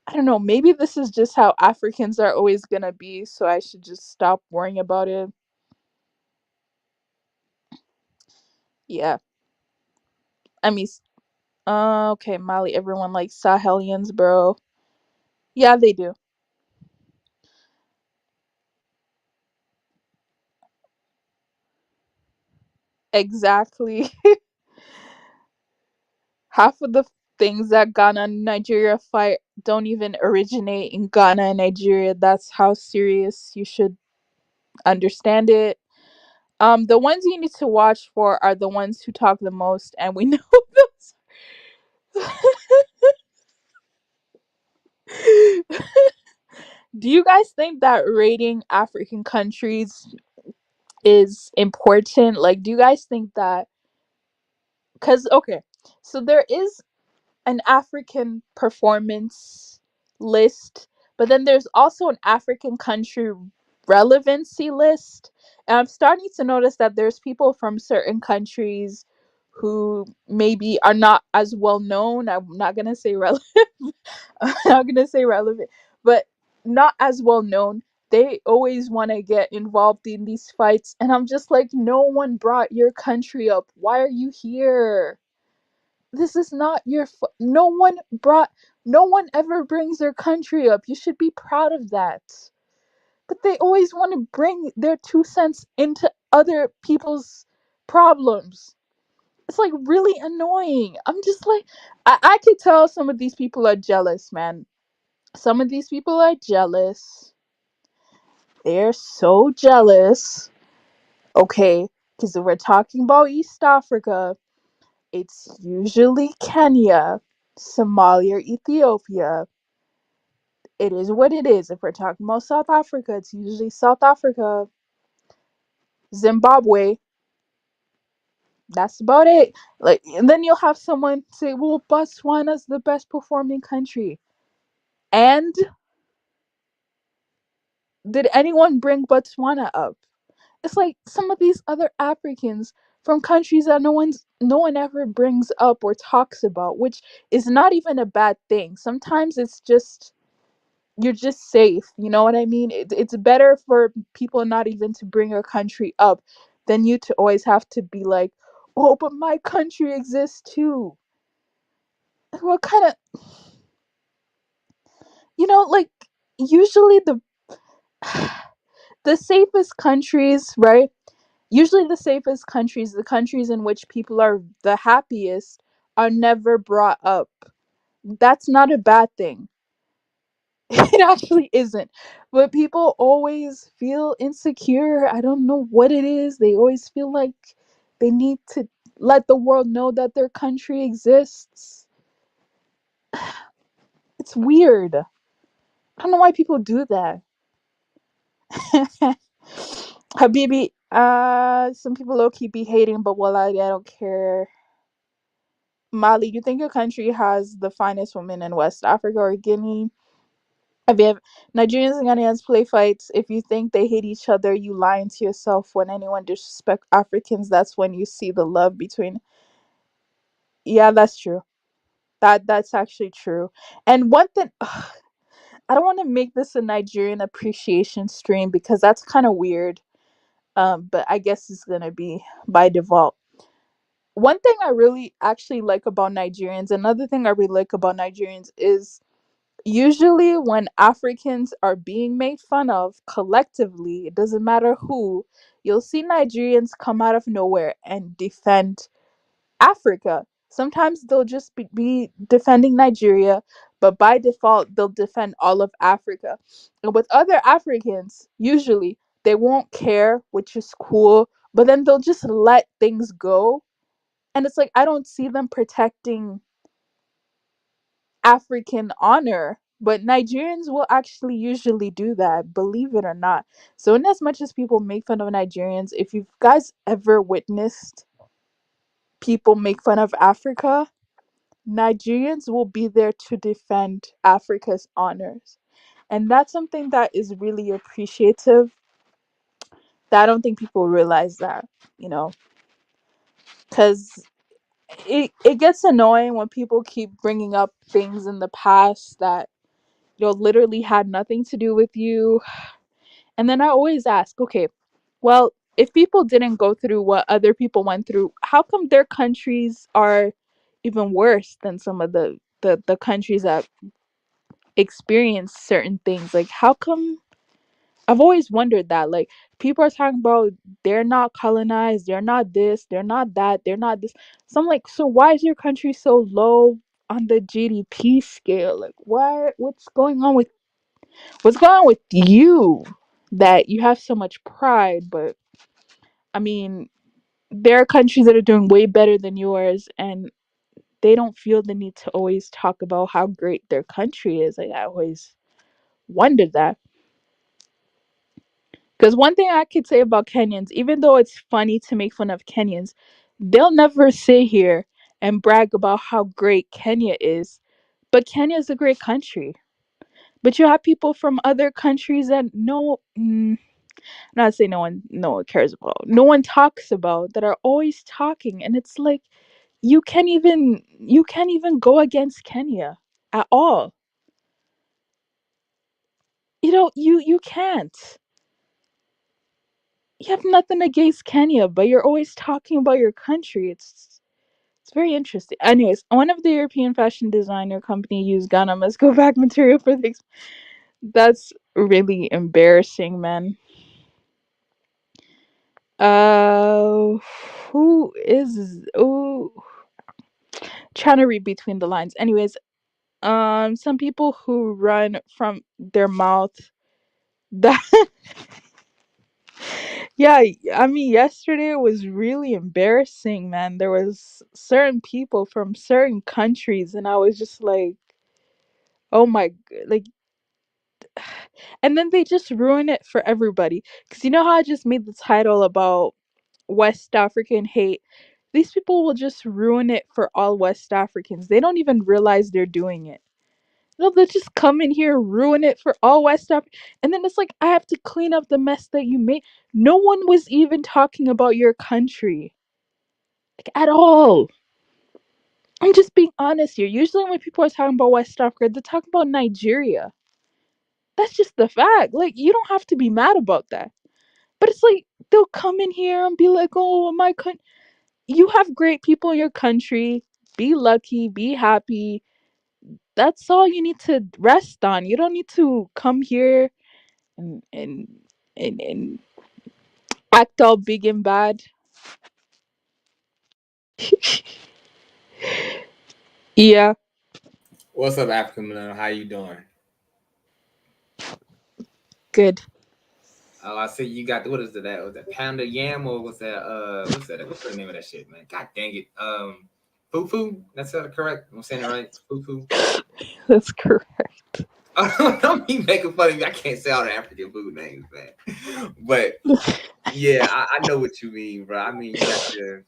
S1: I don't know, maybe this is just how Africans are always gonna be, so I should just stop worrying about it. Yeah. I mean, okay, Mali, everyone likes Sahelians, bro. Yeah, they do. Exactly. Half of the things that Ghana and Nigeria fight don't even originate in Ghana and Nigeria. That's how serious you should understand it. The ones you need to watch for are the ones who talk the most, and we know those. Do you guys think that rating African countries is important? Like, do you guys think that? Because, okay, so there is an African performance list, but then there's also an African country relevancy list. And I'm starting to notice that there's people from certain countries who maybe are not as well known. I'm not gonna say relevant. I'm not gonna say relevant, but not as well known. They always want to get involved in these fights, and I'm just like, no one brought your country up. Why are you here? This is not your no one ever brings their country up. You should be proud of that. But they always want to bring their 2 cents into other people's problems. It's like really annoying. I'm just like, I could tell some of these people are jealous, man. Some of these people are jealous. They're so jealous. Okay, because if we're talking about East Africa, it's usually Kenya, Somalia, or Ethiopia. It is what it is. If we're talking about South Africa, it's usually South Africa, Zimbabwe. That's about it. Like, and then you'll have someone say, "Well, Botswana's the best performing country." And did anyone bring Botswana up? It's like some of these other Africans from countries that no one ever brings up or talks about, which is not even a bad thing. Sometimes it's just you're just safe. You know what I mean? It's better for people not even to bring your country up than you to always have to be like, oh, but my country exists too. What kind of, like, usually the safest countries, right? Usually the safest countries, the countries in which people are the happiest, are never brought up. That's not a bad thing. It actually isn't. But people always feel insecure. I don't know what it is. They always feel like they need to let the world know that their country exists. It's weird. I don't know why people do that. Habibi, some people low key be hating, but well, I don't care. Mali, you think your country has the finest women in West Africa or Guinea? Have you ever, Nigerians and Ghanaians play fights. If you think they hate each other, you lying to yourself. When anyone disrespect Africans, that's when you see the love between. Yeah, that's true. That's actually true. And one thing, I don't want to make this a Nigerian appreciation stream because that's kind of weird. But I guess it's gonna be by default. One thing I really actually like about Nigerians, another thing I really like about Nigerians is usually when Africans are being made fun of collectively, it doesn't matter who, you'll see Nigerians come out of nowhere and defend Africa. Sometimes they'll just be defending Nigeria, but by default, they'll defend all of Africa. And with other Africans, usually they won't care, which is cool, but then they'll just let things go. And it's like, I don't see them protecting African honor, but Nigerians will actually usually do that, believe it or not. So, in as much as people make fun of Nigerians, if you guys ever witnessed people make fun of Africa, Nigerians will be there to defend Africa's honors. And that's something that is really appreciative that I don't think people realize that, you know, because it gets annoying when people keep bringing up things in the past that literally had nothing to do with you. And then I always ask, okay, well, if people didn't go through what other people went through, how come their countries are even worse than some of the countries that experience certain things? Like, how come? I've always wondered that. Like, people are talking about they're not colonized, they're not this, they're not that, they're not this. So I'm like, so why is your country so low on the GDP scale? Like, why? What's going on with you that you have so much pride? But I mean, there are countries that are doing way better than yours, and they don't feel the need to always talk about how great their country is. Like, I always wondered that. Because one thing I could say about Kenyans, even though it's funny to make fun of Kenyans, they'll never sit here and brag about how great Kenya is. But Kenya is a great country. But you have people from other countries that not say no one cares about, no one talks about, that are always talking, and it's like you can't even go against Kenya at all. You can't. You have nothing against Kenya, but you're always talking about your country. It's very interesting. Anyways, one of the European fashion designer company used Ghana must go back material for the. That's really embarrassing, man. Uh, who is? Oh, trying to read between the lines. Anyways, some people who run from their mouth. That yeah, I mean, yesterday was really embarrassing, man. There was certain people from certain countries, and I was just like, oh my, like, and then they just ruin it for everybody. Because you know how I just made the title about West African hate? These people will just ruin it for all West Africans. They don't even realize they're doing it. No, they just come in here, ruin it for all West Africa. And then it's like, I have to clean up the mess that you made. No one was even talking about your country, like, at all. I'm just being honest here. Usually, when people are talking about West Africa, they're talking about Nigeria. That's just the fact. Like, you don't have to be mad about that. But it's like, they'll come in here and be like, oh, my country. You have great people in your country. Be lucky, be happy. That's all you need to rest on. You don't need to come here and and act all big and bad. Yeah,
S2: What's up, African Millennial? How you doing?
S1: good.
S2: Oh, I see you got what is it? That was that pound of yam or what's that? What's that? What's the name of that shit, man? God dang it. Fufu. That's correct. I'm saying it right. Fufu.
S1: That's correct.
S2: Don't be making fun of me. I can't say all the African food names, man. But yeah, I know what you mean, bro. I mean, you got to.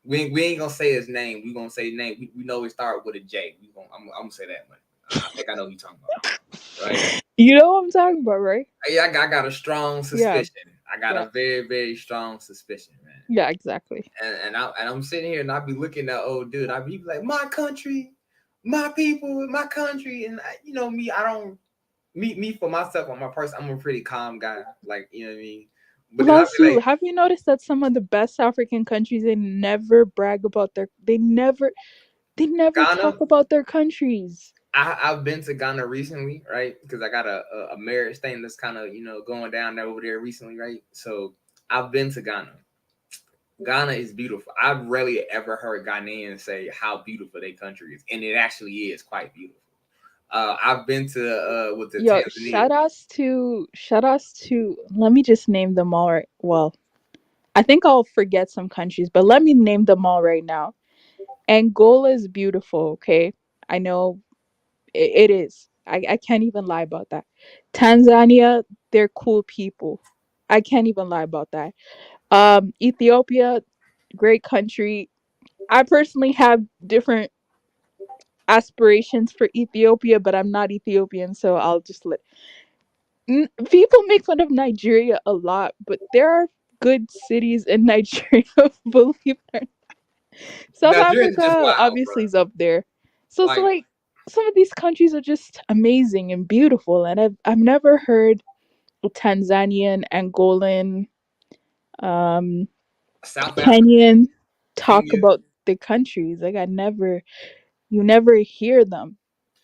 S2: We ain't gonna say his name. We gonna say his name. We know it start with a J. I'm gonna say that one. I think I know who you're talking about, right?
S1: You know what I'm talking about, right?
S2: Yeah, I got a strong
S1: Yeah,
S2: suspicion. I got
S1: yeah,
S2: a very, very strong suspicion, man.
S1: yeah, exactly.
S2: And I'm sitting here and I be looking at old dude. I be like, my country, my people, my country, and you know me. I don't me for myself. I'm a person. I'm a pretty calm guy. Like you know what I mean. But then I be
S1: Lasu,
S2: like,
S1: have you noticed that some of the best African countries, they never brag about they never
S2: Ghana.
S1: talk about their countries.
S2: I've been to Ghana recently, right? Because I got a marriage thing that's kind of going down there over there recently, right? So I've been to Ghana. Ghana is beautiful. I've rarely ever heard Ghanaians say how beautiful their country is, and it actually is quite beautiful. I've been to with the
S1: Yo,
S2: Tanzania.
S1: shout outs to let me just name them all right. Well, I think I'll forget some countries, but let me name them all right now. Angola is beautiful, okay? I know it is. I can't even lie about that. Tanzania, they're cool people. I can't even lie about that. Ethiopia, great country. I personally have different aspirations for Ethiopia, but I'm not Ethiopian, so I'll just let. People make fun of Nigeria a lot, but there are good cities in Nigeria. Believe it or not. South
S2: Nigerians are just
S1: Africa
S2: wild, bro.
S1: obviously is up there. So it's
S2: Like
S1: like some of these countries are just amazing and beautiful, and I've never heard a Tanzanian, Angolan, um,
S2: South Africa,
S1: Kenyan talk
S2: Kenya.
S1: about the countries. Like you never hear them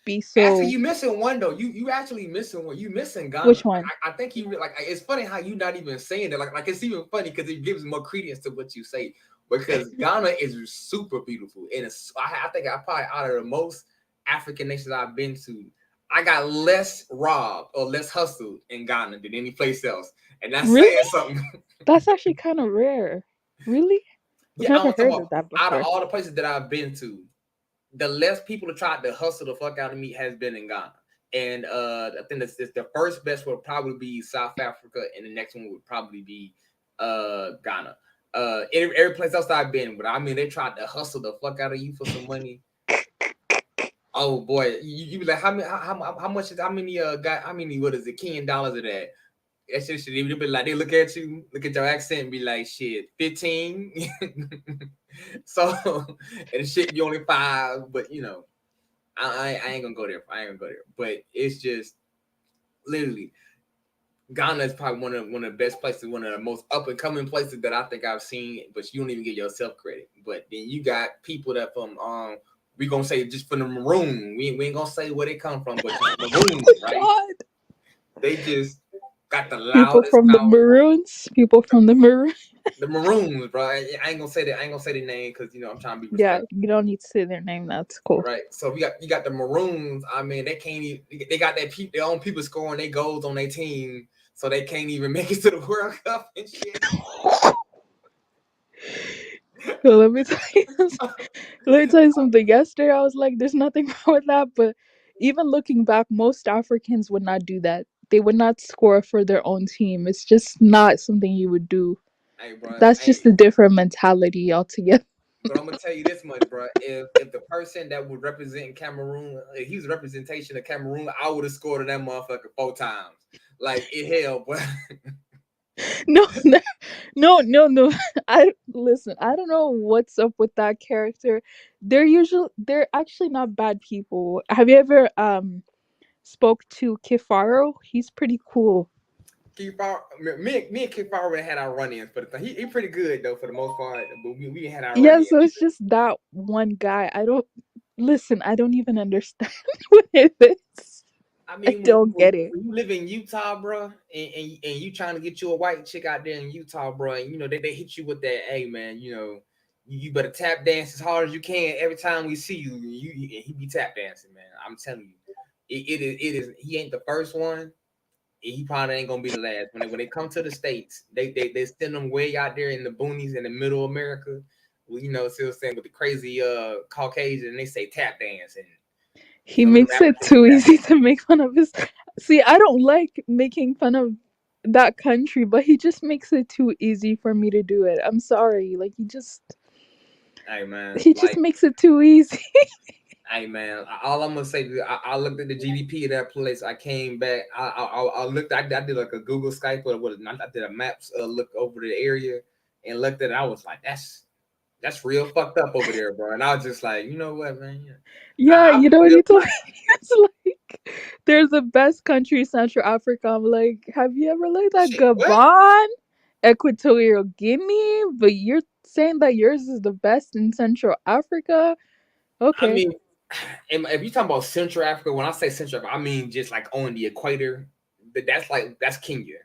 S1: be
S2: Actually,
S1: so.
S2: you missing one though. You actually missing one. You missing Ghana.
S1: Which
S2: Like
S1: one?
S2: I think like it's funny how you not even saying that. Like it's even funny because it gives more credence to what you say. Because Ghana is super beautiful, and I think I probably out of the most African nations I've been to, I got less robbed or less hustled in Ghana than any place else, and that's saying
S1: Really?
S2: something.
S1: That's actually kind of rare. Really? I've
S2: Yeah, I'm
S1: never
S2: talking
S1: heard
S2: about
S1: of that
S2: out of
S1: before.
S2: all the places that I've been to, the less people have tried to hustle the fuck out of me has been in Ghana. And I think that's the first best would probably be South Africa, and the next one would probably be Ghana. Every place else I've been, but I mean they tried to hustle the fuck out of you for some money. Oh boy, you be like how much is how many got how many what is it Kenyan dollars of that? That's just shit. They be like they look at you, look at your accent, and be like shit 15. So and the shit be only 5, but you know I ain't gonna go there. I ain't gonna go there. But it's just literally Ghana is probably one of the best places, one of the most up and coming places that I think I've seen. But you don't even give yourself credit. But then you got people that from we gonna say just from the maroon. We ain't gonna say where they come from, but just maroon, right?
S1: God.
S2: They just got the
S1: People
S2: loudest
S1: from the
S2: mouth.
S1: Maroons. People from the Maroons.
S2: The maroons, bro. I ain't gonna say that. I ain't gonna say the name because you know I'm trying to be
S1: Yeah,
S2: respectful.
S1: you don't need to say their name. That's cool.
S2: Right. So you got the Maroons. I mean, they can't even they got their own people scoring their goals on their team, so they can't even make it to the World Cup and shit.
S1: So let me tell you. Let me tell you something. Yesterday, I was like, "There's nothing wrong with that," but even looking back, most Africans would not do that. They would not score for their own team. It's just not something you would do.
S2: Hey, bro.
S1: That's
S2: Hey,
S1: just a different mentality altogether.
S2: but I'm gonna tell you this much, bro. If the person that would represent Cameroon, if he was a representation of Cameroon, I would have scored on that motherfucker 4 times. Like it hell, but
S1: No, no, no, no, no. I listen. I don't know what's up with that character. They're actually not bad people. Have you ever spoke to Kifaro? He's pretty cool.
S2: Kefar, me and Kefar already had our run-ins for the thing. He pretty good though for the most part, but we had our
S1: Yeah,
S2: run-ins.
S1: so it's just that one guy. I don't listen. I don't even understand what it is.
S2: I
S1: I
S2: mean,
S1: don't get it.
S2: when you live in Utah, bro, and you trying to get you a white chick out there in Utah, bro, and you know they hit you with that, hey man, you know, you better tap dance as hard as you can every time we see you. He be tap dancing, man. I'm telling you, it is. He ain't the first one. And he probably ain't gonna be the last. When they come to the states, they send them way out there in the boonies in the middle of America. Well, you know, still saying with the crazy Caucasian, and they say tap dance, and
S1: He
S2: some of them
S1: makes it
S2: Africans
S1: too
S2: tap
S1: easy to make fun of his. See, I don't like making fun of that country, but he just makes it too easy for me to do it. I'm sorry. Like
S2: hey man,
S1: he just
S2: like
S1: makes it too easy.
S2: hey man, all I'm gonna say is I looked at the GDP of that place. I came back. I looked. I did like a Google Skype or what? I did a maps look over the area and looked at it. I was like, that's real fucked up over there, bro. And I was just like, you know what, man? Yeah.
S1: Yeah,
S2: I
S1: you know what
S2: feel
S1: he told me? It's like there's the best country, Central Africa. I'm like, have you ever looked at
S2: shit. What?
S1: Gabon, Equatorial Guinea? But you're saying that yours is the best in Central Africa?
S2: I
S1: Okay.
S2: mean, if you talking about Central Africa, when I say Central Africa, I mean just like on the equator. That's Kenya.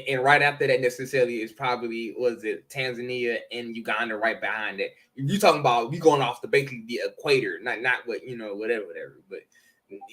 S2: And right after that necessarily is probably was it Tanzania and Uganda right behind it. If you talking about we going off the basically the equator, not what you know whatever. But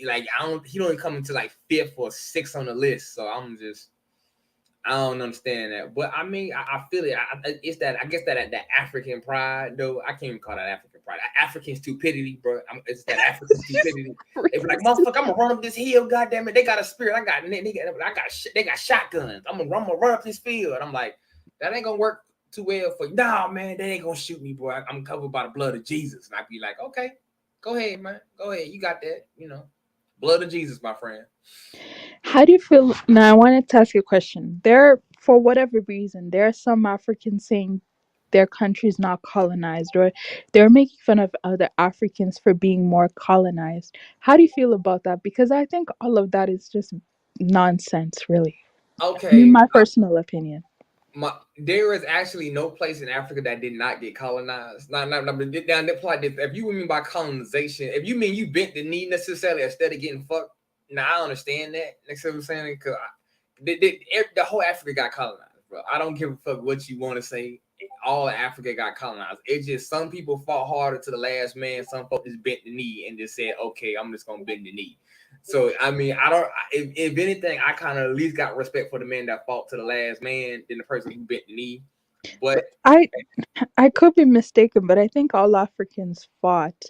S2: like I don't he don't come into like fifth or sixth on the list. So I don't understand that. But I mean I feel it. It's that I guess that African pride though. I can't even call that African pride. African stupidity, bro. It's that African stupidity. They be like, motherfucker, I'm gonna run up this hill. Goddamn it, they got a spirit. They got shotguns. I'm gonna run up this field. I'm like, that ain't gonna work too well for you. Nah, man, they ain't gonna shoot me, boy. I'm covered by the blood of Jesus. And I be like, okay, go ahead, man. Go ahead. You got that. You know, blood of Jesus, my friend.
S1: How do you feel? Now, I wanted to ask you a question. There, for whatever reason, there are some Africans saying their country is not colonized, or they're making fun of other Africans for being more colonized. How do you feel about that? Because I think all of that is just nonsense, really. I mean,
S2: Okay,
S1: my personal opinion.
S2: there is actually no place in Africa that did not get colonized. But down that plot. If you mean by colonization, if you mean you bent the knee necessarily instead of getting fucked, now I understand that. You know what I'm saying? Because the whole Africa got colonized, bro. I don't give a fuck what you want to say. All Africa got colonized. It's just some people fought harder to the last man. Some folks just bent the knee and just said, "Okay, I'm just gonna bend the knee." So I mean, I don't. If anything, I kind of at least got respect for the man that fought to the last man than the person who bent the knee. But
S1: But I could be mistaken, but I think all Africans fought.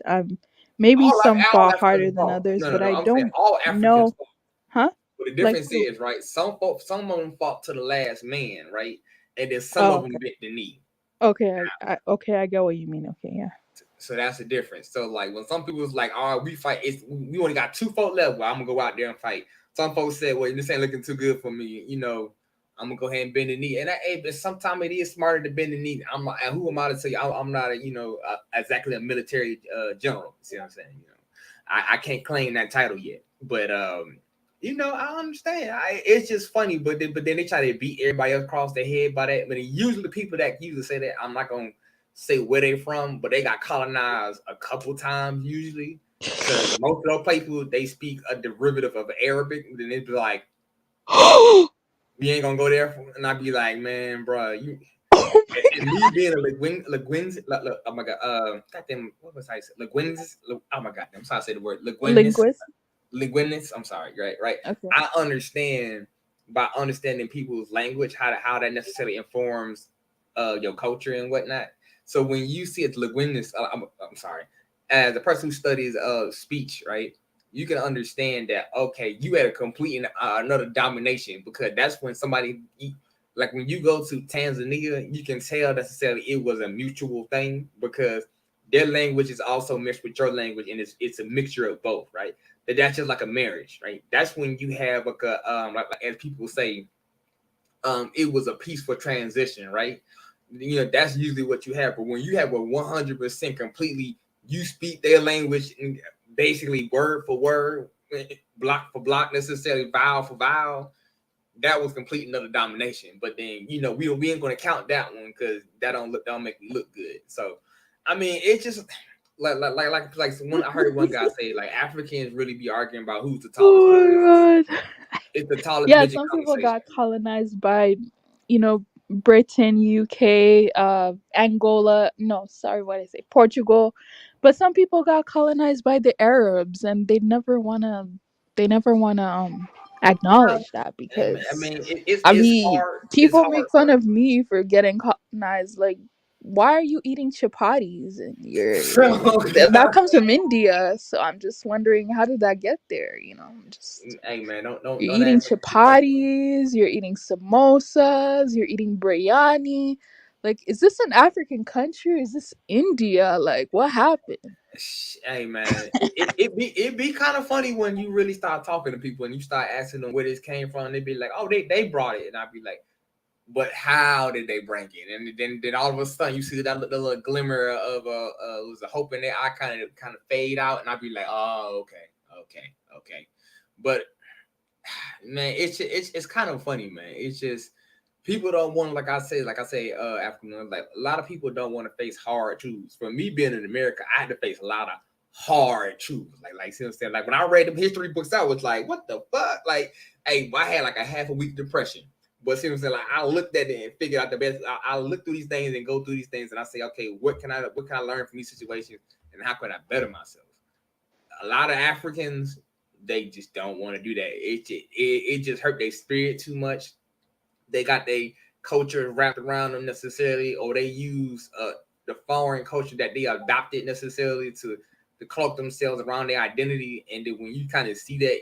S1: Maybe
S2: all
S1: some
S2: all
S1: fall harder
S2: Africans
S1: than
S2: fought.
S1: others,
S2: No, no,
S1: but
S2: no.
S1: I
S2: I'm saying
S1: don't
S2: all Africans
S1: know.
S2: fought.
S1: Huh?
S2: But the
S1: Like
S2: difference
S1: who?
S2: is, right? Some of them fought to the last man, right? And then some
S1: Oh,
S2: of them
S1: okay.
S2: bent the knee.
S1: Okay, okay, I get what you mean. Okay, yeah.
S2: So that's the difference. So like when some people was like, "All right, we fight. We only got 2 folk left. Well, I'm gonna go out there and fight." Some folks said, "Well, this ain't looking too good for me. You know, I'm gonna go ahead and bend the knee." And but sometimes it is smarter to bend the knee. I'm like, and who am I to tell you? I'm not a exactly a military general. See what I'm saying? You know, I can't claim that title yet, but I understand. It's just funny, but then they try to beat everybody else across their head by that. But usually the people that usually say that, I'm not gonna say where they from, but they got colonized a couple times usually. Because most of those people, they speak a derivative of Arabic. Then they'd be like, "We ain't gonna go there," and I'd be like, "Man, bro, you."
S1: Oh my
S2: And me being a linguist, oh my god, goddamn, what was I say? Linguist, oh my god, I'm sorry to say the word linguist,
S1: linguist.
S2: linguist. I'm sorry, right.
S1: Okay.
S2: I understand by understanding people's language how that necessarily informs your culture and whatnot. So when you see a linguist, I'm sorry, as a person who studies speech, right, you can understand that okay, you had a complete another domination because that's when somebody like when you go to Tanzania, you can tell necessarily it was a mutual thing because their language is also mixed with your language and it's a mixture of both, right? That's just like a marriage, right? That's when you have like as people say, it was a peaceful transition, right? That's usually what you have. But when you have a 100% completely, you speak their language and basically word for word, block for block, necessarily vowel for vowel, that was complete another domination. But then we ain't gonna count that one because that don't make me look good. So I mean, it's just like one I heard one guy say like Africans really be arguing about who's the tallest midget.
S1: Oh my god.
S2: It's the tallest
S1: Yeah,
S2: midget
S1: some people
S2: conversation.
S1: got colonized by, Britain, UK, Angola. No, sorry, what I say, Portugal. But some people got colonized by the Arabs, and they never wanna
S2: Well,
S1: acknowledge that
S2: I
S1: because,
S2: mean,
S1: I
S2: it's
S1: mean,
S2: hard. It's
S1: people
S2: hard,
S1: make fun
S2: bro.
S1: of me for getting colonized. Like, why are you eating chapatis? And
S2: Oh
S1: that
S2: God.
S1: comes from India. So I'm just wondering, how did that get there? Just
S2: Hey man, don't don't
S1: you're
S2: don't
S1: eating
S2: ask me too questions.
S1: chapatis, you're eating samosas, you're eating biryani. Like, is this an African country? Is this India? Like, what happened?
S2: Hey man, it be kind of funny when you really start talking to people and you start asking them where this came from. They be like, "Oh, they brought it," and I'd be like, "But how did they bring it?" And then all of a sudden you see that the little glimmer of was a hope in their eye kind of fade out, and I'd be like, "Oh, okay." But man, it's kind of funny, man. It's just people don't want, like I say, African. Like a lot of people don't want to face hard truths. For me being in America, I had to face a lot of hard truths. See what I'm saying? Like when I read the history books, I was like, what the fuck? Like, hey, I had like a half a week depression. But see what I'm saying? Like I looked at it and figured out the best. I look through these things and go through these things and I say, okay, what can I learn from these situations and how can I better myself? A lot of Africans, they just don't want to do that. It just hurt their spirit too much. They got their culture wrapped around them necessarily, or they use the foreign culture that they adopted necessarily to cloak themselves around their identity. And then when you kind of see that,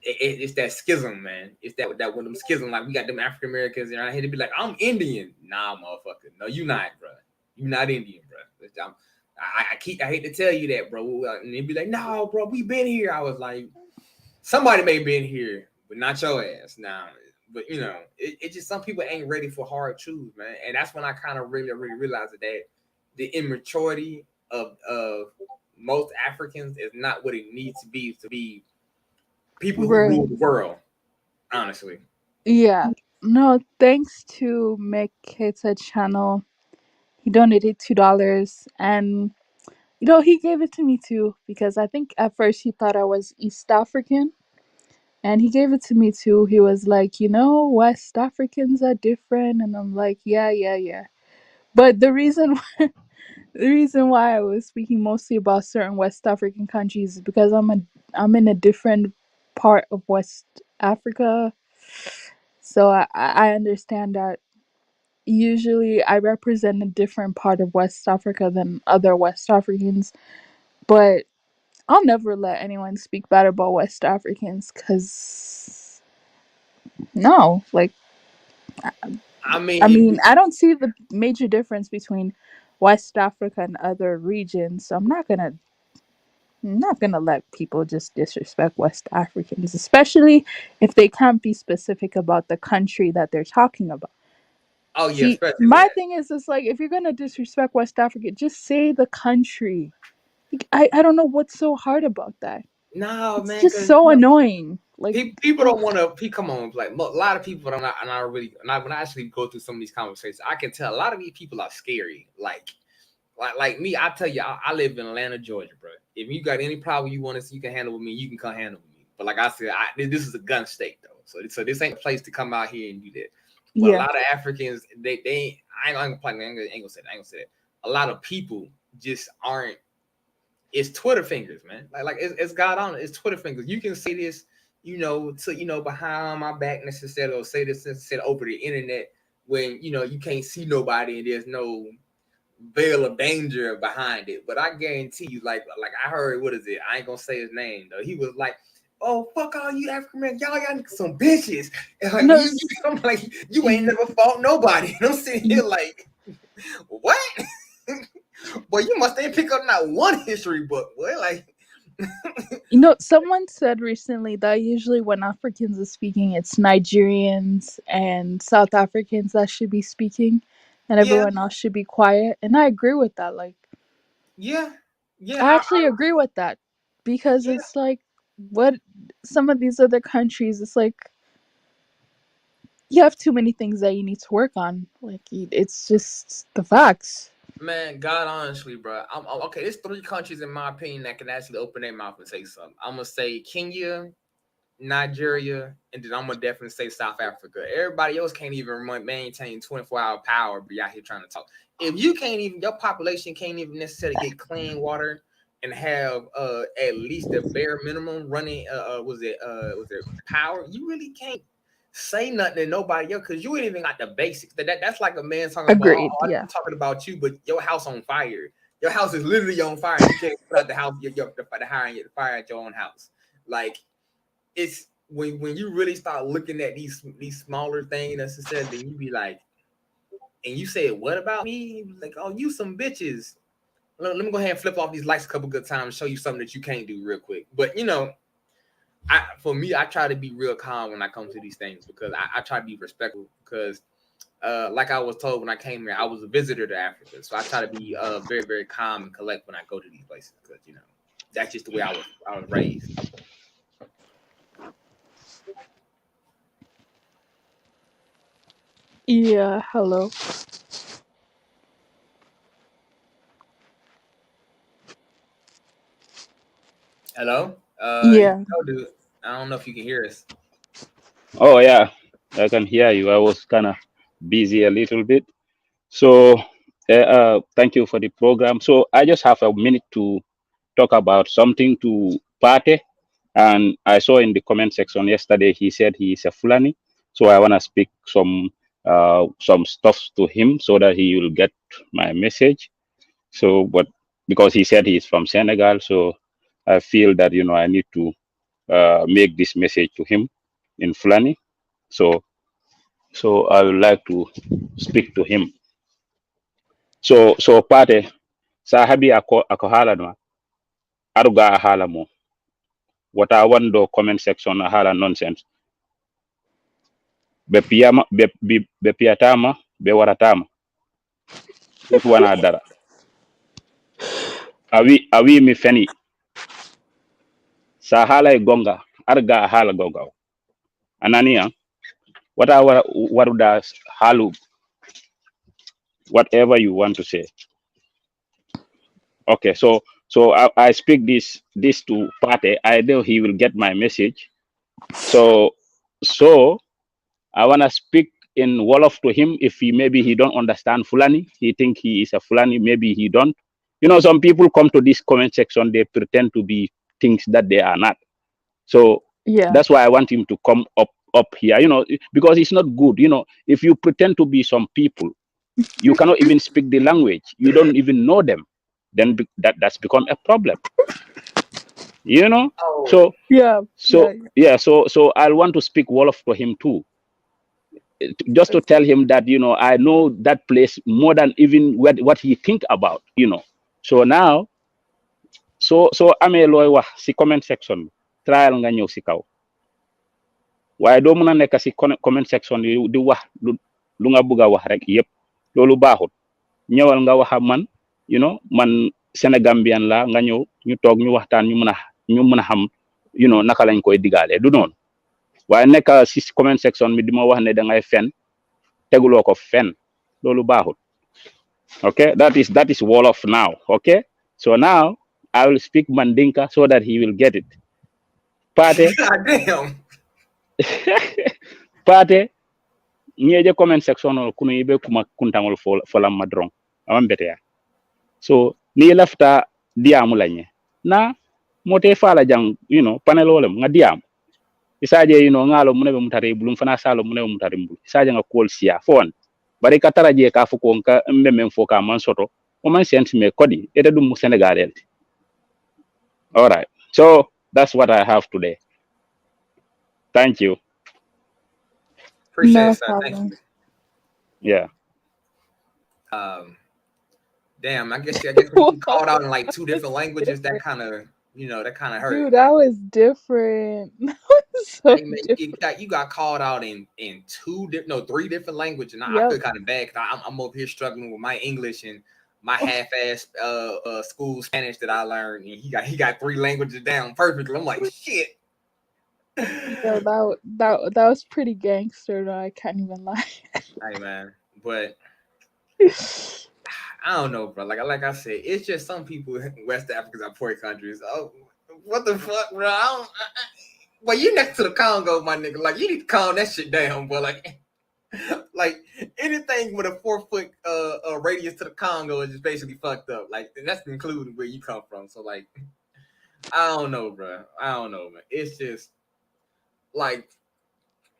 S2: it's that schism, man. It's that one of them schism. Like we got them African Americans and I had to be like, I'm Indian. Nah, motherfucker. No, you not, bro. You not Indian, bro. I hate to tell you that, bro. And they'd be like, no, bro, we been here. I was like, somebody may have been here, but not your ass. Now, but it just some people ain't ready for hard truths, man. And that's when I kind of really, really realized that the immaturity of most Africans is not what it needs to be people who rule
S1: Right.
S2: the world, honestly.
S1: Yeah. No, thanks to Meketa channel. He donated $2, and he gave it to me too because I think at first he thought I was East African. And he gave it to me too. He was like, West Africans are different, and I'm like, yeah, yeah, yeah. But the reason why I was speaking mostly about certain West African countries is because I'm in a different part of West Africa, so I understand that usually I represent a different part of West Africa than other West Africans. But I'll never let anyone speak bad about West Africans, because no, like,
S2: I mean,
S1: I mean, I don't see the major difference between West Africa and other regions, so I'm not gonna let people just disrespect West Africans, especially if they can't be specific about the country that they're talking about.
S2: oh yeah,
S1: See,
S2: especially
S1: my
S2: that.
S1: thing is, it's like, if you're gonna disrespect West Africa, just say the country. Like, I don't know what's so hard about that.
S2: No,
S1: It's
S2: man,
S1: just
S2: because
S1: so annoying. Like,
S2: people
S1: ugh.
S2: don't want to. Come on, like a lot of people don't. And I really, when I actually go through some of these conversations, I can tell a lot of these people are scary. Like me, I tell you, I live in Atlanta, Georgia, bro. If you got any problem you want to see, you can handle with me. You can come handle with me. But like I said, this is a gun state though, so this ain't a place to come out here and do that. But a
S1: Yeah,
S2: lot of Africans, they ain't. I ain't gonna say that. I ain't gonna say that. A lot of people just aren't. It's Twitter fingers, man. Like it's God on it. It's Twitter fingers. You can say this, to behind my back necessarily, or say this necessarily over the internet when you can't see nobody and there's no veil of danger behind it. But I guarantee you, like I heard, what is it? I ain't gonna say his name though. He was like, "Oh, fuck all you African men, y'all some bitches." And like
S1: no,
S2: I'm like, you ain't never fought nobody. And I'm sitting here like, what? Boy, you must ain't pick up not one history book, boy. Like,
S1: someone said recently that usually when Africans are speaking, it's Nigerians and South Africans that should be speaking, and
S2: yeah,
S1: everyone else should be quiet. And I agree with that. Like,
S2: yeah, yeah,
S1: I actually agree with that, because
S2: yeah,
S1: it's like, what some of these other countries, it's like, you have too many things that you need to work on. Like, it's just the facts.
S2: man. God, honestly, bro, I'm okay. There's three countries in my opinion that can actually open their mouth and say something. I'm gonna say Kenya, Nigeria, and then I'm gonna definitely say South Africa. Everybody else can't even maintain 24-hour power, be out here trying to talk. If you can't even, your population can't even necessarily get clean water and have at least the bare minimum running was it power, you really can't say nothing to nobody else because you ain't even got the basics. That's like a man talking about, oh,
S1: Agreed.
S2: I'm
S1: Yeah.
S2: talking about you, but your house on fire. Your house is literally on fire. And you can't put out the house, the fire at your own house. Like, it's when you really start looking at these smaller things necessarily, then you be like, and you say, what about me? Like, oh, you some bitches. Let me go ahead and flip off these lights a couple good times, show you something that you can't do real quick. But for me, I try to be real calm when I come to these things because I try to be respectful because like I was told when I came here, I was a visitor to Africa. So I try to be very, very calm and collect when I go to these places because that's just the way I was raised.
S1: Yeah. Hello.
S2: Hello?
S1: Yeah.
S2: Dude. I don't know if you can hear us.
S3: Oh yeah, I can hear you. I was kind of busy a little bit. So thank you for the program. So I just have a minute to talk about something to Pate. And I saw in the comment section yesterday he said he is a Fulani. So I want to speak some stuff to him so that he will get my message. So, but because he said he is from Senegal, so I feel that I need to make this message to him in Fulani. So I would like to speak to him. So Pate sahabi ako hala no aruga hala mo wata wando comment section na hala nonsense be piyama be piyatama be waratama def wana dara awi mi feni sa hala e gonga arga hala gonga anania wata waruda halu whatever you want to say. Okay, so I speak this to Pate. I know he will get my message. So I wanna speak in Wolof to him. If maybe he don't understand Fulani, he think he is a Fulani. Maybe he don't. Some people come to this comment section. They pretend to be things that they are not. So
S1: Yeah.
S3: that's why I want him to come up here. Because it's not good. If you pretend to be some people, you cannot even speak the language. You don't even know them. then that's become a problem, you know.
S2: Oh,
S3: So
S1: Yeah,
S3: so I'll want to speak Wolof to him too, just to tell him that, you know, I know that place more than even what he think about, you know. So now so amee looy wax si comment section bi trial nga ñëw si kaw, waaye doo mën a nekk si comment section yi di wax lu nga bëgg a wax rek yëpp, loolu baaxut. ñëwal nga wax ak man, you know, man Sénégambien la, nga ñëw ñu toog ñu waxtaan, ñu mën a xam, you know, naka lañ koy digaalee, du noonu. waaye nekk si comment section bi di ma wax ne da ngay fen, teguloo ko fen, loolu baaxut. Okay, that is Wolof now. Okay, so now I will speak Mandinka so that he will get it. Pate
S2: goddamn.
S3: pate ñeje comment section o kuno yibe kuma kuntangol fola madron amam betea. So ni lafta diamu lañe na mote fala jang, you know, panel wolem nga diam isaje, you know, ngalo munebe mutare bulum fana salo munebe mutare mbul isaje nga call sia fon bari ka taraje ka fuko nka mbemem foka man soto o man sense me kodi ete dum mu Senegal elti. All right, so that's what I have today. Thank you.
S2: Appreciate
S1: no
S2: it, sir. Thank
S1: problem.
S2: you.
S3: Yeah.
S2: Damn, I guess when you called out in like two different languages, that kind of, you know, that kind of hurt.
S1: Dude, that was different. That was so
S2: Hey, man,
S1: different.
S2: you got called out in three different languages, and I
S1: Yep.
S2: feel kind of bad because I'm over here struggling with my English and my half-ass school Spanish that I learned, and he got three languages down perfectly. I'm like, shit.
S1: Yo, that was pretty gangster though, I can't even lie.
S2: Hey, man, but I don't know, bro. Like I said, it's just some people in West Africans are poor countries. Oh, what the fuck, bro? Well, you next to the Congo, my nigga. Like, you need to calm that shit down, bro. Like anything with a 4-foot radius to the Congo is just basically fucked up. Like, and that's including where you come from. So, like, I don't know, bro. I don't know, man. It's just like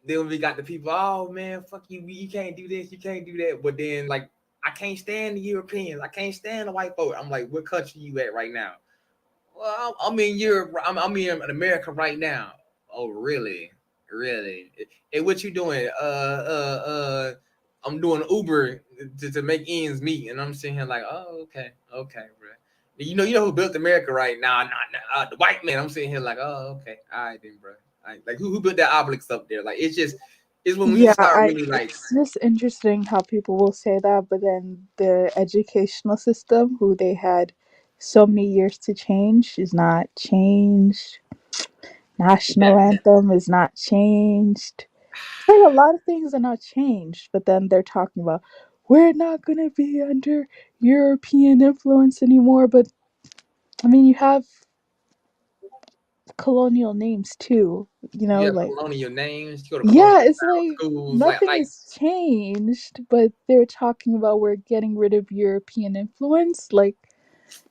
S2: then we got the people. Oh man, fuck you. You can't do this. You can't do that. But then, like, I can't stand the Europeans. I can't stand the white folk. I'm like, what country you at right now? Well, I'm in Europe. I'm in America right now. Oh, really? Really? Hey, what you doing? I'm doing Uber to make ends meet, and I'm sitting here like, oh, okay, bro. You know who built America right now? The white man. I'm sitting here like, oh, okay, all right then, bro. Like who built that obelisk up there? Like it's when we start really like.
S1: It's just interesting how people will say that, but then the educational system, who they had so many years to change, is not changed. National anthem is not changed. It's like a lot of things are not changed, but then they're talking about we're not gonna be under European influence anymore. But I mean, you have colonial names too. You know,
S2: You have
S1: like
S2: colonial names. You go to colonial
S1: yeah, it's like
S2: schools.
S1: nothing
S2: Like
S1: has changed, but they're talking about we're getting rid of European influence. Like,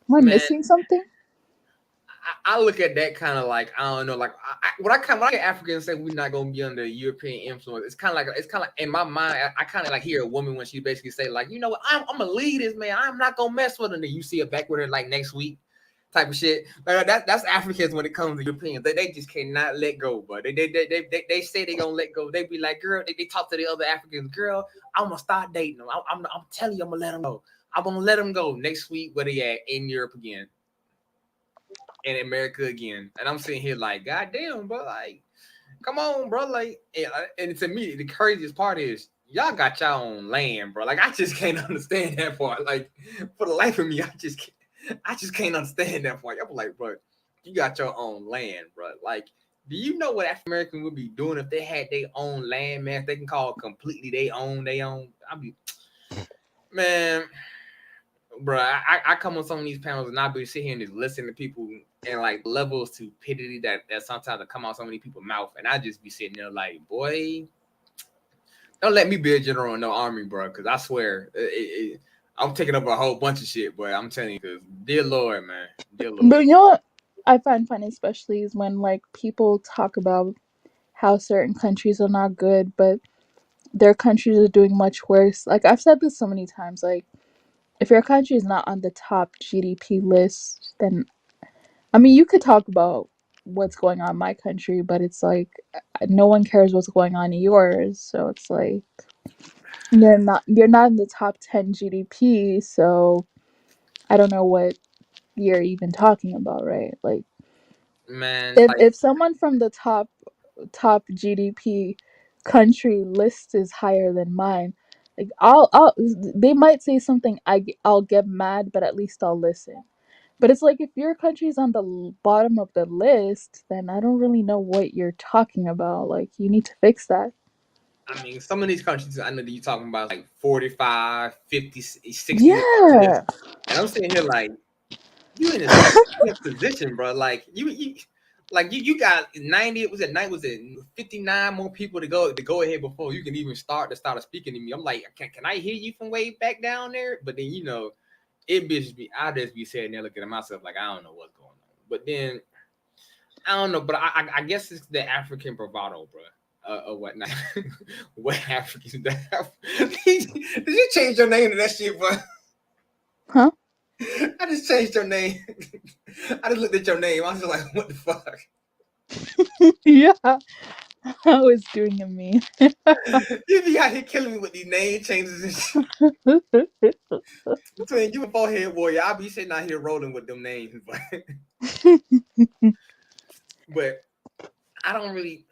S1: am I
S2: man.
S1: missing something?
S2: I look at that kind of like I don't know, like when I get Africans say we're not gonna be under European influence, it's kind of like in my mind. I kind of like hear a woman when she basically say like, you know what, I'm gonna lead this man. I'm not gonna mess with her. And then you see her back with her like next week, type of shit. Like that's Africans when it comes to Europeans. They just cannot let go, but they say they gonna let go. They be like, girl, they talk to the other Africans, girl, I'm gonna start dating them. I'm telling you, I'm gonna let them go. I'm gonna let them go next week. Where they at in Europe again? In America again, and I'm sitting here like, God damn, bro, like, come on, bro, like, and to me, the craziest part is y'all got y'all own land, bro. Like, I just can't understand that part. Like, for the life of me, I just can't understand that part. I'm like, bro, you got your own land, bro. Like, do you know what African American would be doing if they had their own land, man? If they can call it completely their own. I'd be, man. Bro, I come on some of these panels and I be sitting here and just listen to people and like level of stupidity that sometimes come out so many people's mouth, and I just be sitting there like, boy, don't let me be a general in no army, bro, because I swear I'm taking up a whole bunch of shit, boy. I'm telling you, because dear Lord, man, dear Lord.
S1: But you know what I find funny, especially, is when like people talk about how certain countries are not good, but their countries are doing much worse. Like I've said this so many times, like if your country is not on the top GDP list, then I mean, you could talk about what's going on in my country, but it's like no one cares what's going on in yours. So it's like you're not in the top 10 GDP, so I don't know what you're even talking about, right? Like
S2: Man,
S1: if someone from the top GDP country list is higher than mine, like I'll they might say something I'll get mad, but at least I'll listen. But it's like if your country's on the bottom of the list, then I don't really know what you're talking about. Like you need to fix that.
S2: I mean, some of these countries I know that you're talking about like 45, 50, 60 list.
S1: Yeah.
S2: And I'm sitting here like, you in a suspect position, bro. Like you got 90, was it 59 more people to go ahead before you can even start speaking to me. I'm like, can I hear you from way back down there? But then I just be sitting there looking at myself like I don't know what's going on. But then I don't know, but I guess it's the African bravado, bro. Or whatnot. What Africans that did you change your name to that shit, bro?
S1: Huh?
S2: I just changed your name. I just looked at your name. I was just like, what the fuck?
S1: Yeah. I was doing a meme.
S2: You be out here killing me with these name changes and shit. Between you and Forehead Warrior, I'll be sitting out here rolling with them names. But I don't really,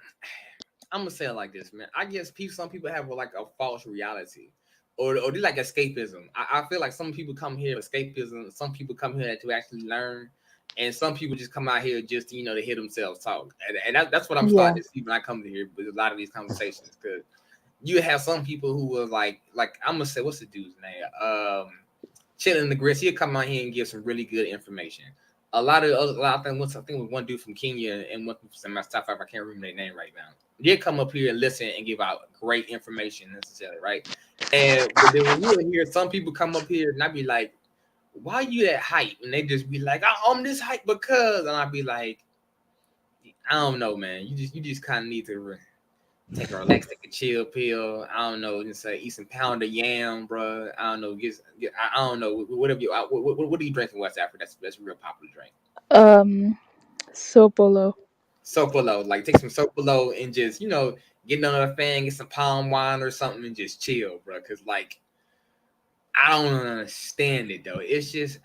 S2: I'm gonna say it like this, man. I guess some people have like a false reality. Or they like escapism. I feel like some people come here escapism. Some people come here to actually learn, and some people just come out here just to hear themselves talk. And that's what I'm
S1: Yeah.
S2: starting to see when I come to here with a lot of these conversations. Because you have some people who were like I'm gonna say, what's the dude's name? Chilling in the grits. He'll come out here and give some really good information. A lot of I think with one dude from Kenya and one from my top 5. I can't remember their name right now. They come up here and listen and give out great information necessarily, right? But then when you hear some people come up here and I be like, why you that hype? And they just be like, I'm this hype because, and I be like, I don't know, man. You just kind of need to take a relax, take a chill pill. I don't know, just say eat some pound of yam, bro. I don't know, I don't know, whatever you. What do you drink in West Africa? That's a real popular drink.
S1: Um Sopolo.
S2: Sopolo, like take some Sopolo and just get under the fan, get some palm wine or something, and just chill, bro. Because like I don't understand it though. It's just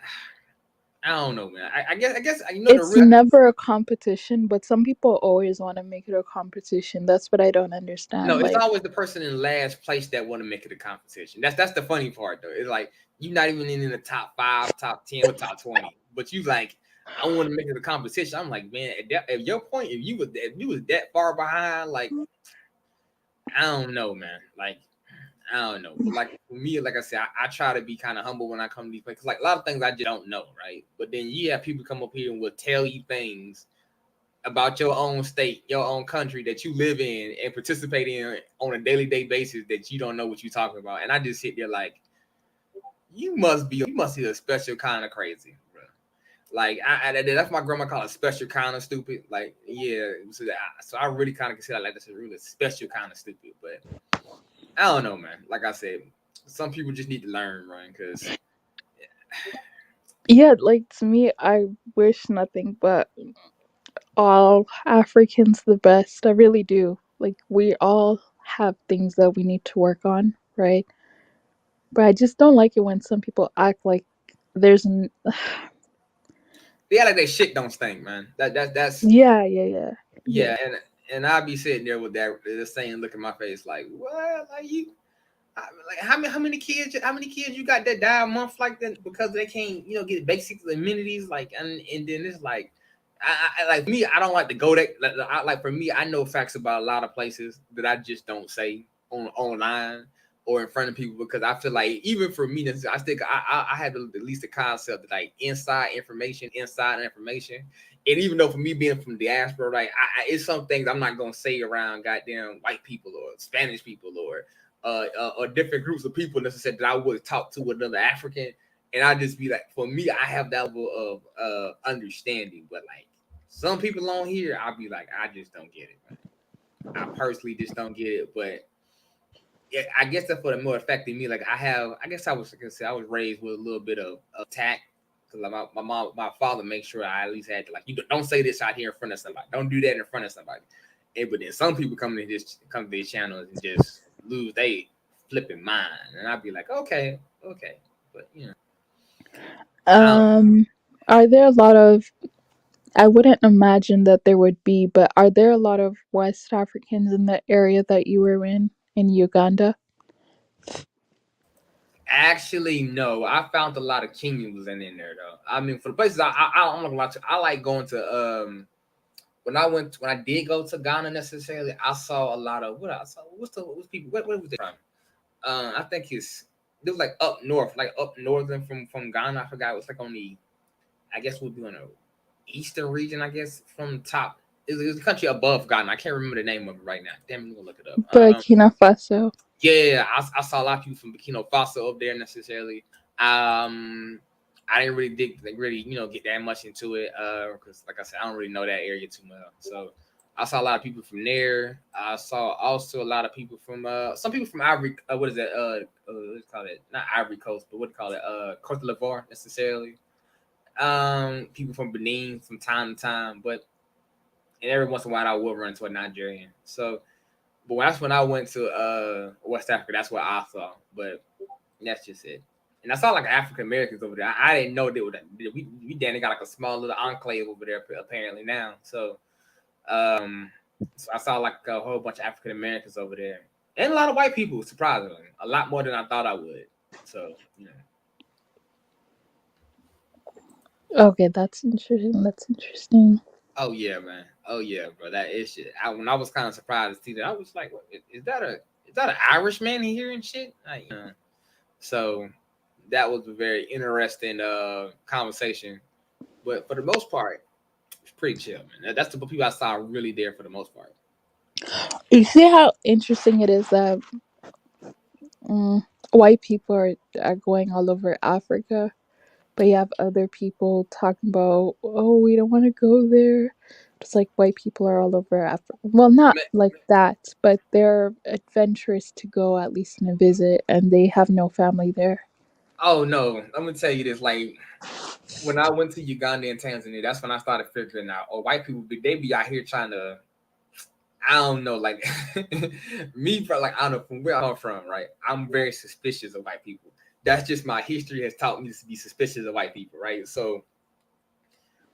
S2: I don't know, man. I guess the
S1: It's
S2: real.
S1: never a competition, but some people always want to make it a competition. That's what I don't
S2: No,
S1: understand.
S2: it's
S1: Like,
S2: always the person in last place that want to make it a competition. That's the funny part though. It's like you're not even in the top 5, top 10, or top 20, but you like I want to make it a competition. I'm like, man, at your point, if you was that far behind, like I don't know, man. Like I don't know, but like for me, like I said, I try to be kind of humble when I come to these places. Like a lot of things I just don't know, right? But then you have people come up here and will tell you things about your own state, your own country that you live in and participate in on a daily day basis that you don't know what you're talking about. And I just sit there like, you must be a special kind of crazy, bro. Like that's my grandma call it special kind of stupid. Like, yeah, so I really kind of consider like that's a really special kind of stupid. But I don't know, man. Like I said, some people just need to learn, right? Because
S1: yeah, like to me, I wish nothing but all Africans the best. I really do. Like, we all have things that we need to work on, right? But I just don't like it when some people act like there's
S2: yeah, like that shit don't stink, man. That's
S1: yeah, yeah, yeah, yeah.
S2: yeah, and I'll be sitting there with that saying look at my face like, what? Like you like how many kids you got that die a month like that because they can't get basic amenities like and then it's like I like me I don't like to go that like for me I know facts about a lot of places that I just don't say online or in front of people because I feel like even for me I think I have at least a concept that like inside information and even though for me being from diaspora like it's some things I'm not gonna say around goddamn white people or Spanish people or different groups of people necessarily that I would talk to another African, and I just be like, for me, I have that level of understanding, but like some people on here, I'll be like, I just don't get it, man. I personally just don't get it, but yeah, I guess that's what more affected me. Like I guess I was raised with a little bit of tact. Cause like my father makes sure I at least had to, like, you don't say this out here in front of somebody. Don't do that in front of somebody. But then some people come to these channels and just lose they flipping mind, and I'd be like, okay, but
S1: Are there a lot of, I wouldn't imagine that there would be, but are there a lot of West Africans in the area that you were in Uganda?
S2: actually, no. I found a lot of Kenyans in there though. I mean, for the places I'm not gonna lie to, I like going to when I did go to Ghana necessarily, I saw a lot of what's people what was they from? I think it was like up north, like up northern from Ghana. I forgot, it was like on the, I guess we'll be on the eastern region, I guess, from top. It was a country above Ghana. I can't remember the name of it right now. Damn, I'm gonna look it up.
S1: Burkina Faso.
S2: Yeah, I saw a lot of people from Burkina Faso up there necessarily. I didn't really really get that much into it because, like I said, I don't really know that area too well. So I saw a lot of people from there. I saw also a lot of people from some people from Ivory. What is that? Let's call it not Ivory Coast, but what do you call it? Cote d'Ivoire necessarily. People from Benin from time to time, and every once in a while I will run into a Nigerian. So, but that's when I went to West Africa. That's what I saw. But that's just it. And I saw like African Americans over there. I didn't know they were. We then got like a small little enclave over there apparently now. So I saw like a whole bunch of African Americans over there, and a lot of white people. Surprisingly, a lot more than I thought I would. So
S1: Okay, that's interesting.
S2: Oh yeah, man. Oh yeah, bro. That is shit. When I was kind of surprised to see that, I was like, what, is that an Irishman here and shit? Like, so that was a very interesting conversation. But for the most part, it's pretty chill, man. That's the people I saw really there for the most part.
S1: You see how interesting it is that white people are going all over Africa, but you have other people talking about, oh, we don't want to go there. Just like white people are all over Africa. Well, not like that, but they're adventurous to go at least on a visit, and they have no family there.
S2: Oh no, I'm gonna tell you this. Like when I went to Uganda and Tanzania, that's when I started figuring out, oh, white people they be out here trying to, I don't know, like me, like I don't know from where I come from, right? I'm very suspicious of white people. That's just my history has taught me to be suspicious of white people, right? So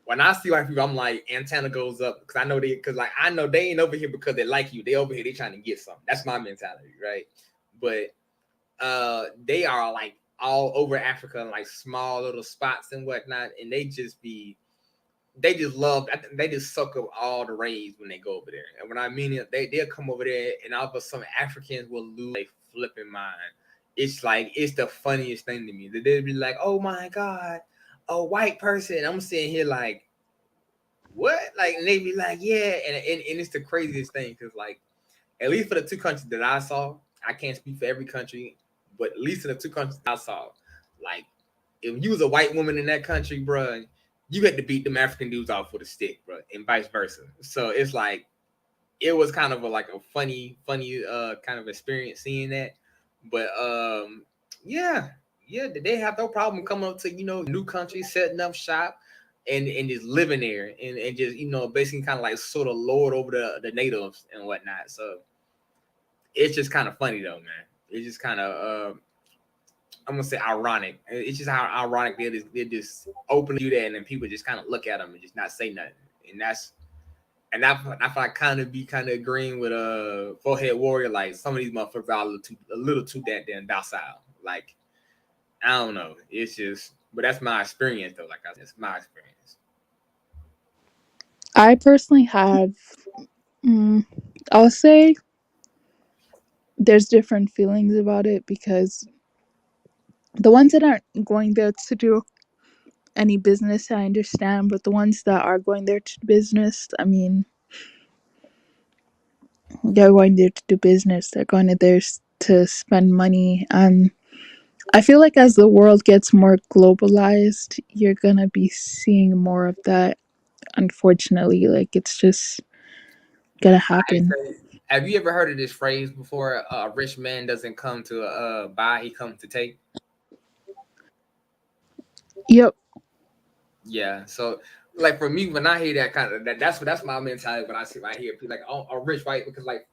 S2: when I see white people, I'm like, antenna goes up because I know they ain't over here because they like you. They over here, they trying to get something. That's my mentality, right? But they are like all over Africa, like small little spots and whatnot, and they just love, they just suck up all the rays when they go over there. And when I mean it, they'll come over there and all of a sudden Africans will lose their flipping mind. It's like, it's the funniest thing to me. They'll be like, oh my God, a white person. I'm sitting here like, what? Like, and they be like, yeah. And it's the craziest thing because, like, at least for the two countries that I saw, I can't speak for every country, but at least in the two countries I saw, like, if you was a white woman in that country, bro, you had to beat them African dudes off with a stick, bro, and vice versa. So it's like, it was kind of a funny kind of experience seeing that. But yeah, they have no problem coming up to new country, setting up shop, and just living there, and just basically kind of like sort of lord over the natives and whatnot. So it's just kind of funny though, man. It's just kind of I'm gonna say ironic. It's just how ironic they just openly do that, and then people just kind of look at them and just not say nothing. And I feel like kind of agreeing with Forehead Warrior. Like, some of these motherfuckers are a little too that damn docile. Like, I don't know. It's just, but that's my experience though. Like I said, it's my experience.
S1: I personally have, I'll say there's different feelings about it because the ones that aren't going there to do any business, I understand, but the ones that are going there to business, I mean, they're going there to do business. They're going there to spend money. And I feel like as the world gets more globalized, you're going to be seeing more of that. Unfortunately, like, it's just going to happen.
S2: Have you ever heard of this phrase before? A rich man doesn't come to buy, he comes to take.
S1: Yep.
S2: Yeah. So like for me, when I hear that kind of that's my mentality when I hear people like, oh, a rich, right? Because like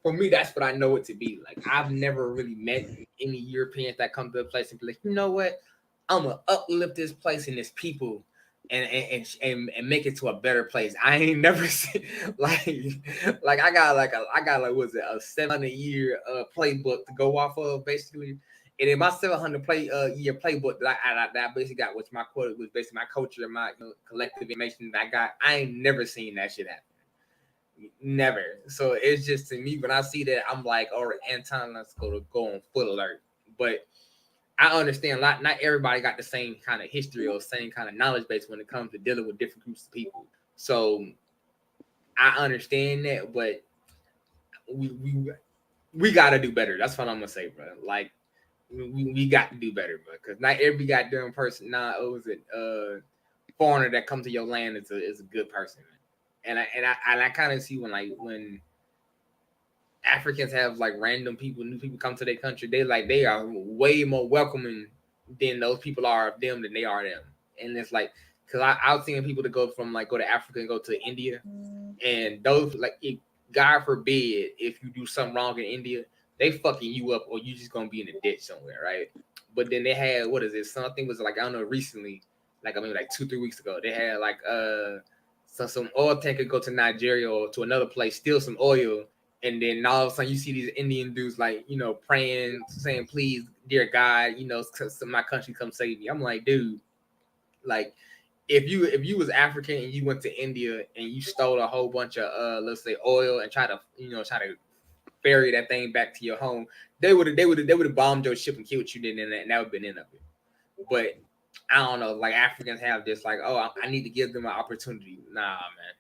S2: for me, that's what I know it to be. Like I've never really met any Europeans that come to a place and be like, you know what? I'm gonna uplift this place and its people and make it to a better place. I ain't never seen like I got like was it a 700-year playbook to go off of basically. And in my 700 year playbook that I basically got, which my quote was basically my culture and my collective information that I got, I ain't never seen that shit happen. Never. So it's just to me when I see that I'm like, all right, Anton, let's go on full alert. But I understand not everybody got the same kind of history or same kind of knowledge base when it comes to dealing with different groups of people. So I understand that, but we gotta do better. That's what I'm gonna say, bro. Like we got to do better, bro. Because not every goddamn person, foreigner that comes to your land is a good person. And I kind of see when Africans have like random people, new people come to their country, they are way more welcoming than those people are of them than they are them. And it's like, cause I've seen people that go to Africa and go to India, and those like, God forbid if you do something wrong in India, they fucking you up or you just gonna be in a ditch somewhere, right? But then they had what is it? Something was like I don't know recently, like I mean like 2-3 weeks ago, they had like some oil tanker go to Nigeria or to another place, steal some oil, and then all of a sudden you see these Indian dudes like praying, saying, "Please, dear God, my country come save me." I'm like, dude, like if you was African and you went to India and you stole a whole bunch of let's say oil and try to ferry that thing back to your home, they would have bombed your ship and killed you. Then and that would have been end of it. But I don't know, like Africans have this like, oh, I need to give them an opportunity. Nah, man,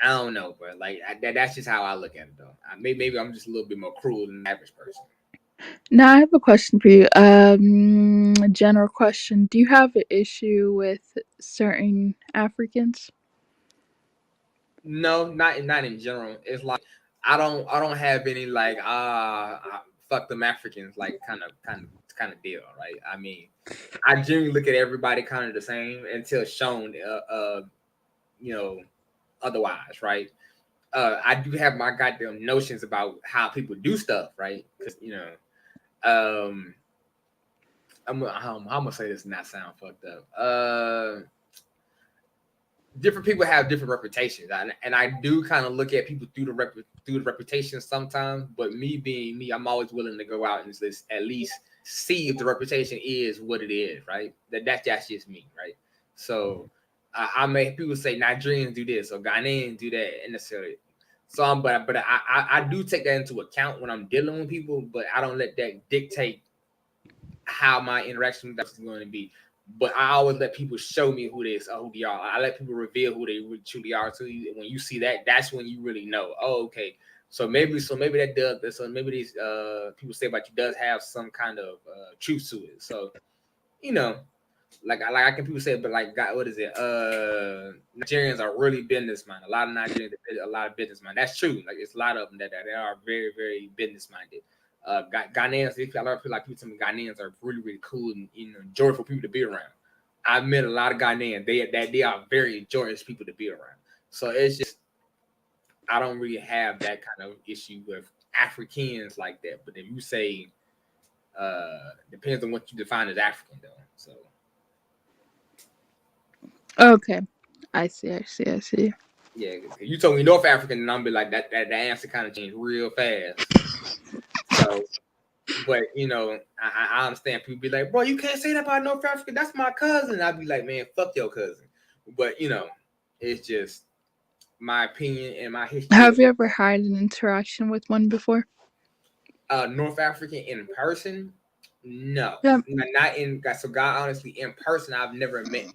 S2: I don't know, bro. Like that's just how I look at it, though. Maybe I'm just a little bit more cruel than the average person.
S1: Now I have a question for you. A general question. Do you have an issue with certain Africans?
S2: No, not in general. It's like I don't have any like fuck them Africans like kind of deal, right? I mean, I generally look at everybody kind of the same until shown otherwise, right? I do have my goddamn notions about how people do stuff, right? Because I'm gonna say this and not sound fucked up. Different people have different reputations, and I do kind of look at people through the reputation sometimes. But me being me, I'm always willing to go out and just at least see if the reputation is what it is, right? That's just me, right? So I may people say Nigerians do this or Ghanaians do that, and necessarily. So but I do take that into account when I'm dealing with people, but I don't let that dictate how my interaction with that is going to be. But I always let people show me who they are. I let people reveal who they really truly are to you. And when you see that, that's when you really know. Oh, okay. So maybe that does. So maybe these people say about you does have some kind of truth to it. So like I can people say, but like God, what is it? Nigerians are really businessmen. A lot of Nigerians, a lot of businessmen. That's true. Like it's a lot of them that they are very, very business minded. Ghanaians, a lot of people tell me Ghanaians are really, really cool and joyful people to be around. I've met a lot of Ghanaians. They are very joyous people to be around. So it's just I don't really have that kind of issue with Africans like that. But if you say depends on what you define as African though. So
S1: Okay, I see.
S2: yeah, you told me North African, and I'm be like that. That answer kind of changed real fast. So, but I understand people be like, bro, you can't say that about North Africa. That's my cousin. I'd be like, man, fuck your cousin. But it's just my opinion and my history.
S1: Have you ever had an interaction with one before?
S2: North African in person? No,
S1: Yeah.
S2: not in. So God, honestly, in person, I've never met.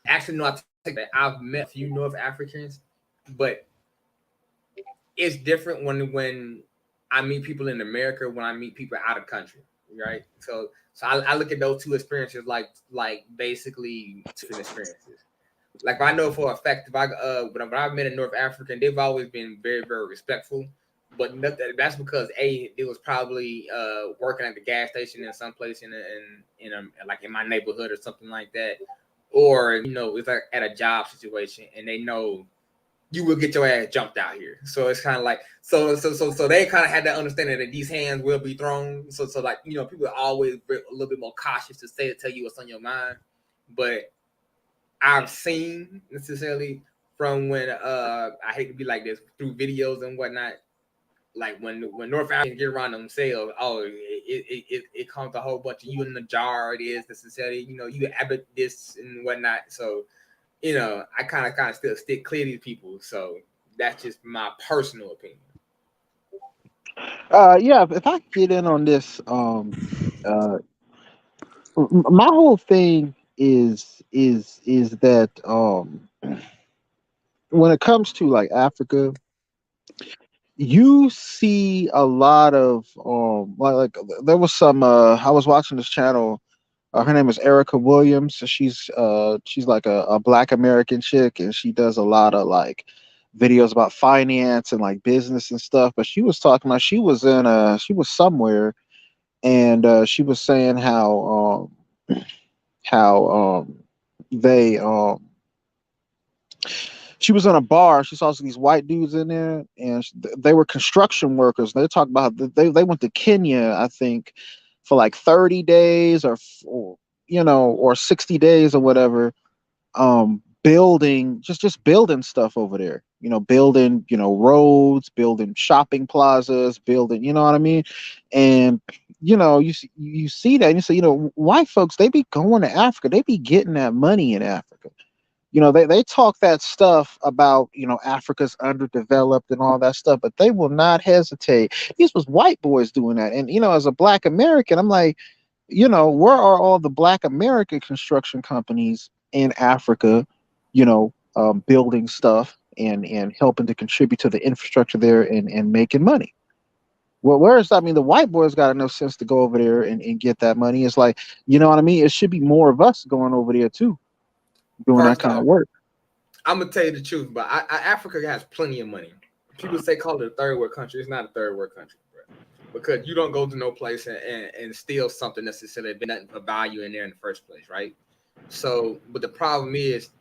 S2: Actually, no, I take that. I've met a few North Africans, but it's different when I meet people in America when I meet people out of country, right? So I look at those two experiences like basically different experiences. Like I know for a fact, if I when I've met a North African, they've always been very, very respectful. But that's because it was probably working at the gas station in some place in like in my neighborhood or something like that, or it's like at a job situation, and they know you will get your ass jumped out here. So it's kind of like so they kind of had that understanding that these hands will be thrown. So like people are always a little bit more cautious to tell you what's on your mind, but I've seen necessarily from when I hate to be like this through videos and whatnot. Like when North Africans get around themselves, it comes a whole bunch of you in the jar. It is necessarily you abbot this and whatnot. So I kind of still stick clear to these people. So that's just my personal opinion.
S4: Yeah, if I get in on this, uh, my whole thing is that when it comes to like Africa, you see a lot of like there was some I was watching this channel. Her name is Erica Williams. So she's like a Black American chick, and she does a lot of like videos about finance and like business and stuff. But she was talking about she was somewhere, and she was saying how they she was in a bar. She saw these white dudes in there, and they were construction workers. They talked about they went to Kenya, I think, for like 30 days or 60 days or whatever, building just building stuff over there. Building roads, building shopping plazas, building. You know what I mean? And you see that, and you say white folks, they be going to Africa, they be getting that money in Africa. They talk that stuff about Africa's underdeveloped and all that stuff, but they will not hesitate. These was white boys doing that. And as a Black American, I'm like, where are all the Black American construction companies in Africa, building stuff and helping to contribute to the infrastructure there and making money? Well, where is that? I mean, the white boys got enough sense to go over there and get that money. It's like, you know what I mean? It should be more of us going over there too, doing that
S2: First
S4: kind
S2: off,
S4: of work.
S2: I'm gonna tell you the truth, but Africa has plenty of money. People say call it a third world country. It's not a third world country, bro. Because you don't go to no place and steal something necessarily, been nothing for value in there in the first place, right? So, but the problem is,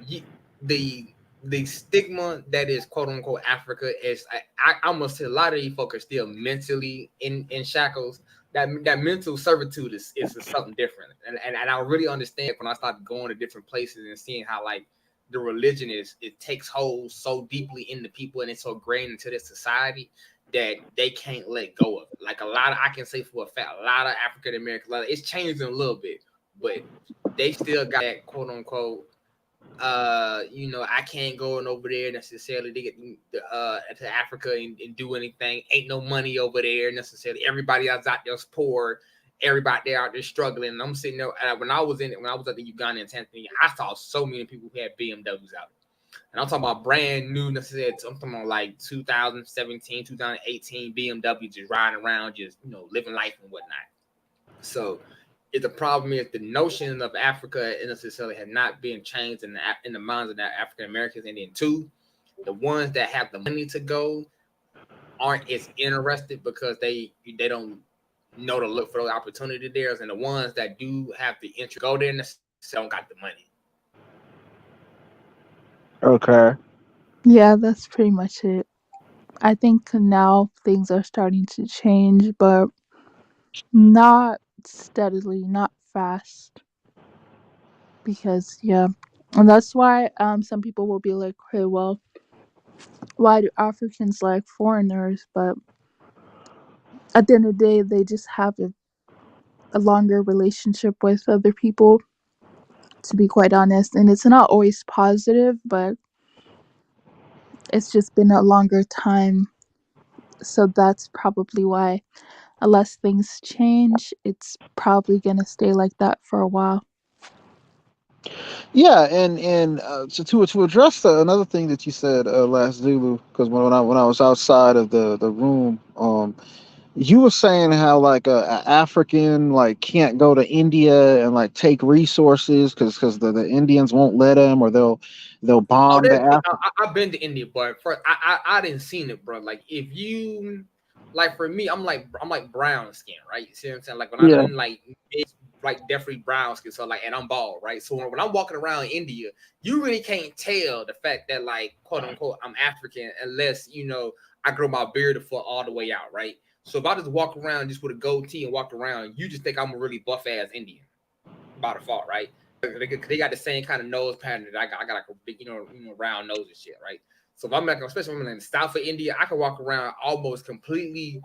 S2: you, the the stigma that is quote unquote Africa is I almost say a lot of these folks are still mentally in shackles. That mental servitude is something different, and I really understand when I started going to different places and seeing how like the religion it takes hold so deeply in the people and it's so grained into their society that they can't let go of it. Like a lot of I can say for a fact, a lot of African Americans, it's changed a little bit, but they still got that quote unquote I can't go over there necessarily to get to Africa and do anything. Ain't no money over there necessarily. Everybody else out there's poor. Everybody there out there struggling. And I'm sitting there when I was at the Uganda and Tanzania, I saw so many people who had BMWs out. And I'm talking about brand new necessarily. I'm talking about like 2017, 2018 BMW just riding around, just living life and whatnot. So the problem is the notion of Africa necessarily has not been changed in the minds of the African Americans. And then two, the ones that have the money to go aren't as interested because they don't know to look for those opportunity there. And the ones that do have the interest to go there don't got the money.
S4: Okay.
S1: Yeah, that's pretty much it. I think now things are starting to change, but not steadily, not fast. Because yeah, and that's why some people will be like, "Hey, well, why do Africans like foreigners?" But at the end of the day, they just have a longer relationship with other people. To be quite honest, and it's not always positive, but it's just been a longer time. So that's probably why, unless things change, it's probably gonna stay like that for a while.
S4: Yeah, and so to address another thing that you said, last Zulu, because when I was outside of the room, you were saying how like a African like can't go to India and like take resources because the Indians won't let him, or they'll
S2: Oh,
S4: bomb the African.
S2: I've been to India, but first I didn't seen it, bro. Like if you like for me, I'm like brown skin, right? You see what I'm saying? Like when I'm
S4: Yeah,
S2: in like definitely brown skin, so like and I'm bald, right? So when I'm walking around India, you really can't tell the fact that like quote unquote I'm African unless I grow my beard all the way out, right? So if I just walk around just with a goatee and walk around, you just think I'm a really buff ass Indian by default, right? They got the same kind of nose pattern that I got. I got like a big, round nose and shit, right? So if I'm like, especially when I'm in the south of India, I can walk around almost completely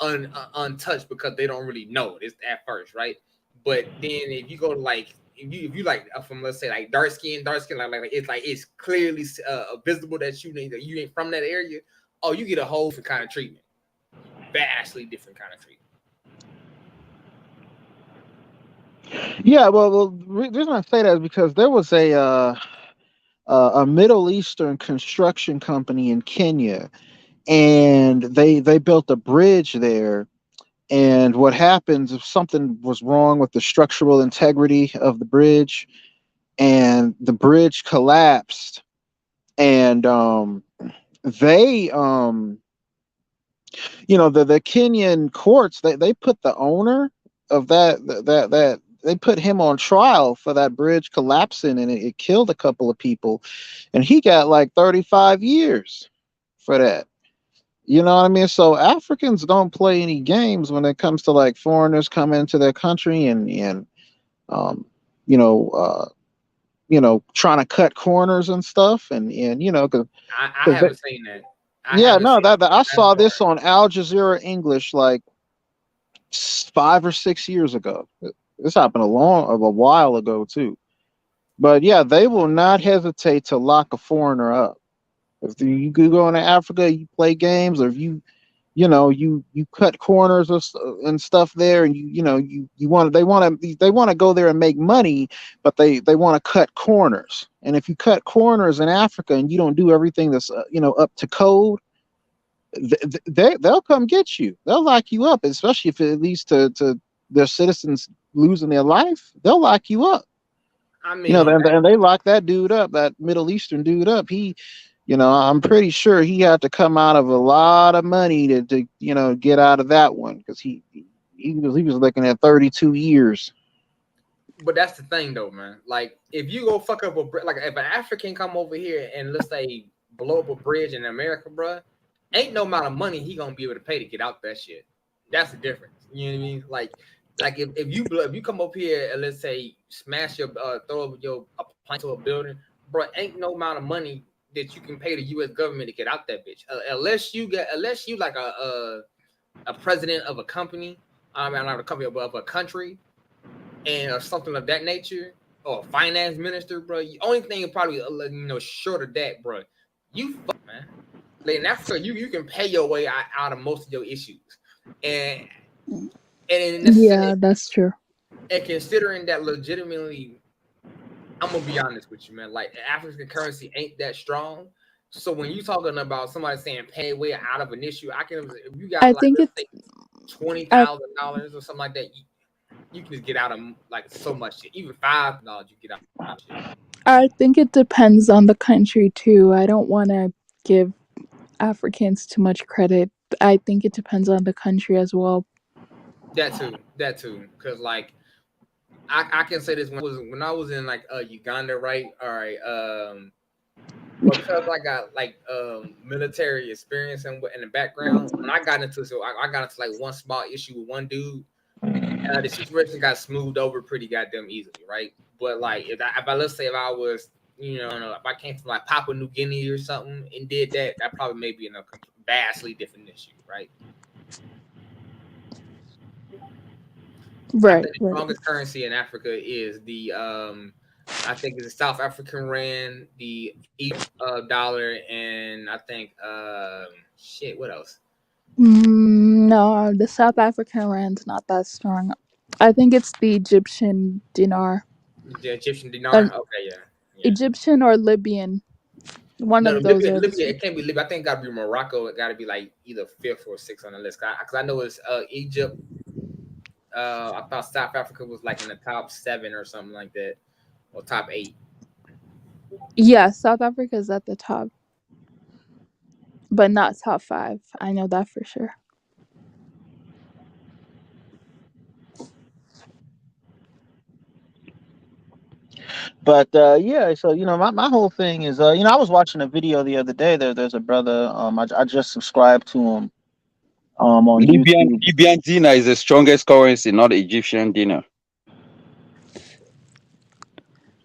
S2: untouched because they don't really know it at first, right? But then if you go to like if you like from let's say like dark skin, like it's clearly visible that you ain't from that area. Oh, you get a whole different kind of treatment, vastly different kind of treatment.
S4: yeah. Well, the reason I say that is because there was a Middle Eastern construction company in Kenya, and they built a bridge there. And what happens if something was wrong with the structural integrity of the bridge, and the bridge collapsed, and they the Kenyan courts, they put the owner of that they put him on trial for that bridge collapsing, and it killed a couple of people, and he got like 35 years for that. You know what I mean? So Africans don't play any games when it comes to like foreigners coming into their country and um, you know uh, trying to cut corners and stuff, and because
S2: I haven't seen that. I
S4: yeah,
S2: haven't
S4: no,
S2: seen
S4: that I
S2: that
S4: saw
S2: part.
S4: this on Al Jazeera English like 5 or 6 years ago. This happened a while ago too. But yeah, they will not hesitate to lock a foreigner up. If you go into Africa, you play games, or if you cut corners and stuff there, and you want they want to go there and make money, but they want to cut corners. And if you cut corners in Africa and you don't do everything that's up to code, they'll come get you. They'll lock you up, especially if it leads to their citizens losing their life. They'll lock you up.
S2: I mean,
S4: And they locked that dude up, that Middle Eastern dude up. I'm pretty sure he had to come out of a lot of money to get out of that one, because he was looking at 32 years.
S2: but that's the thing though, man. Like if you go fuck up like if an African come over here and let's say blow up a bridge in America, bro, ain't no amount of money he gonna be able to pay to get out that shit. That's the difference. You know what I mean? Like if you come up here and let's say smash your throw up your a plank to a building, bro, ain't no amount of money that you can pay the U.S. government to get out that bitch, unless you like a president of a company. I mean, not a company of a country and or something of that nature, or a finance minister, bro. The only thing probably short of that, bro. You fuck, man. Like in Africa, you can pay your way out of most of your issues, and
S1: Yeah, that's true.
S2: and considering that legitimately, I'm gonna be honest with you, man. Like African currency ain't that strong. So when you talking about somebody saying pay way out of an issue, if you got
S1: I
S2: like
S1: think
S2: let's
S1: it's
S2: say
S1: I
S2: $20,000 or something like that, you can just get out of like so much shit. Even $5 you get out of shit.
S1: I think it depends on the country too. I don't want to give Africans too much credit. I think it depends on the country as well.
S2: That too. Because like I can say this when I was in like Uganda, right? All right. Because I got like military experience in the background. When I got into I got into like one small issue with one dude. The situation got smoothed over pretty goddamn easily, right? But like if I let's say if I was if I came from like Papua New Guinea or something and did that probably may be in a vastly different issue, right? I
S1: Right,
S2: think the
S1: right.
S2: strongest currency in Africa is the I think it's the South African rand, the dollar, and I think shit. What else?
S1: No, the South African rand's not that strong. I think it's the Egyptian dinar.
S2: The Egyptian
S1: An
S2: dinar. Okay, yeah, yeah.
S1: Egyptian or Libyan. One
S2: No,
S1: of those
S2: Libya,
S1: are the
S2: Libya.
S1: two.
S2: It can't be Libya. I think it got to be Morocco. It got to be like either fifth or sixth on the list. Because I know it's Egypt. I thought South Africa was like in the top 7 or something like that, or top 8.
S1: Yeah, South Africa is at the top, but not top 5. I know that for sure.
S4: But yeah, so my whole thing is I was watching a video the other day. There's a brother, I just subscribed to him on YouTube.
S3: Libyan dinar is the strongest currency, not Egyptian dinar.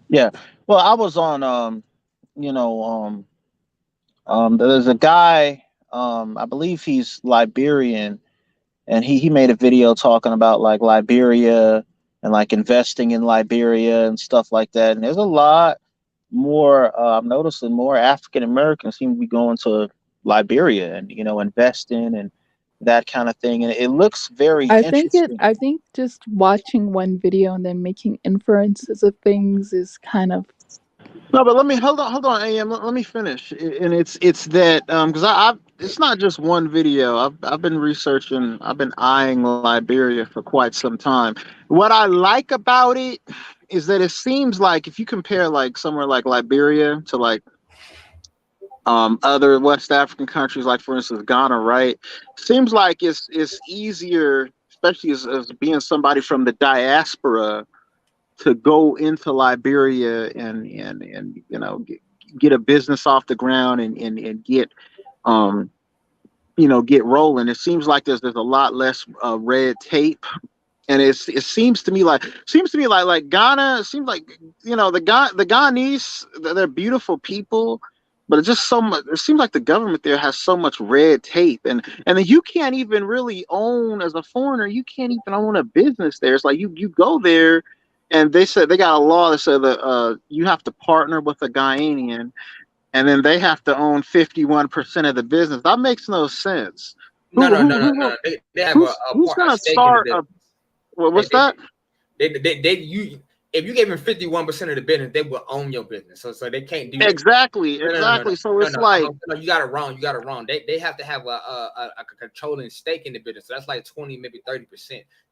S4: Yeah. Well, I was on you know there's a guy, I believe he's Liberian, and he made a video talking about like Liberia and like investing in Liberia and stuff like that. And there's a lot more. I'm noticing more African Americans seem to be going to Liberia and investing and that kind of thing. And it looks very interesting.
S1: I think just watching one video and then making inferences of things is kind of.
S4: No, but let me hold on, Am. Let me finish. And it's that because I it's not just one video. I've been researching. I've been eyeing Liberia for quite some time. What I like about it is that it seems like if you compare like somewhere like Liberia to like other West African countries, like for instance Ghana, right? Seems like it's easier, especially as being somebody from the diaspora, to go into Liberia and get a business off the ground and get get rolling. It seems like there's a lot less red tape, and it seems to me like Ghana seems like the Ghanese, they're beautiful people, but it's just so much. It seems like the government there has so much red tape, and then you can't even really own as a foreigner. You can't even own a business there. It's like you go there, and they said they got a law that said that you have to partner with a Ghanaian, and then they have to own 51% of the business. That makes no sense.
S2: No, no, no, no, no. They have
S4: Who's
S2: a
S4: gonna
S2: stake in the
S4: start
S2: business.
S4: what's that?
S2: You if you gave them 51% of the business, they will own your business. So they can't do that.
S4: Exactly. So it's like
S2: no, you got it wrong. You got it wrong. They have to have a controlling stake in the business. So that's like 20, maybe 30%.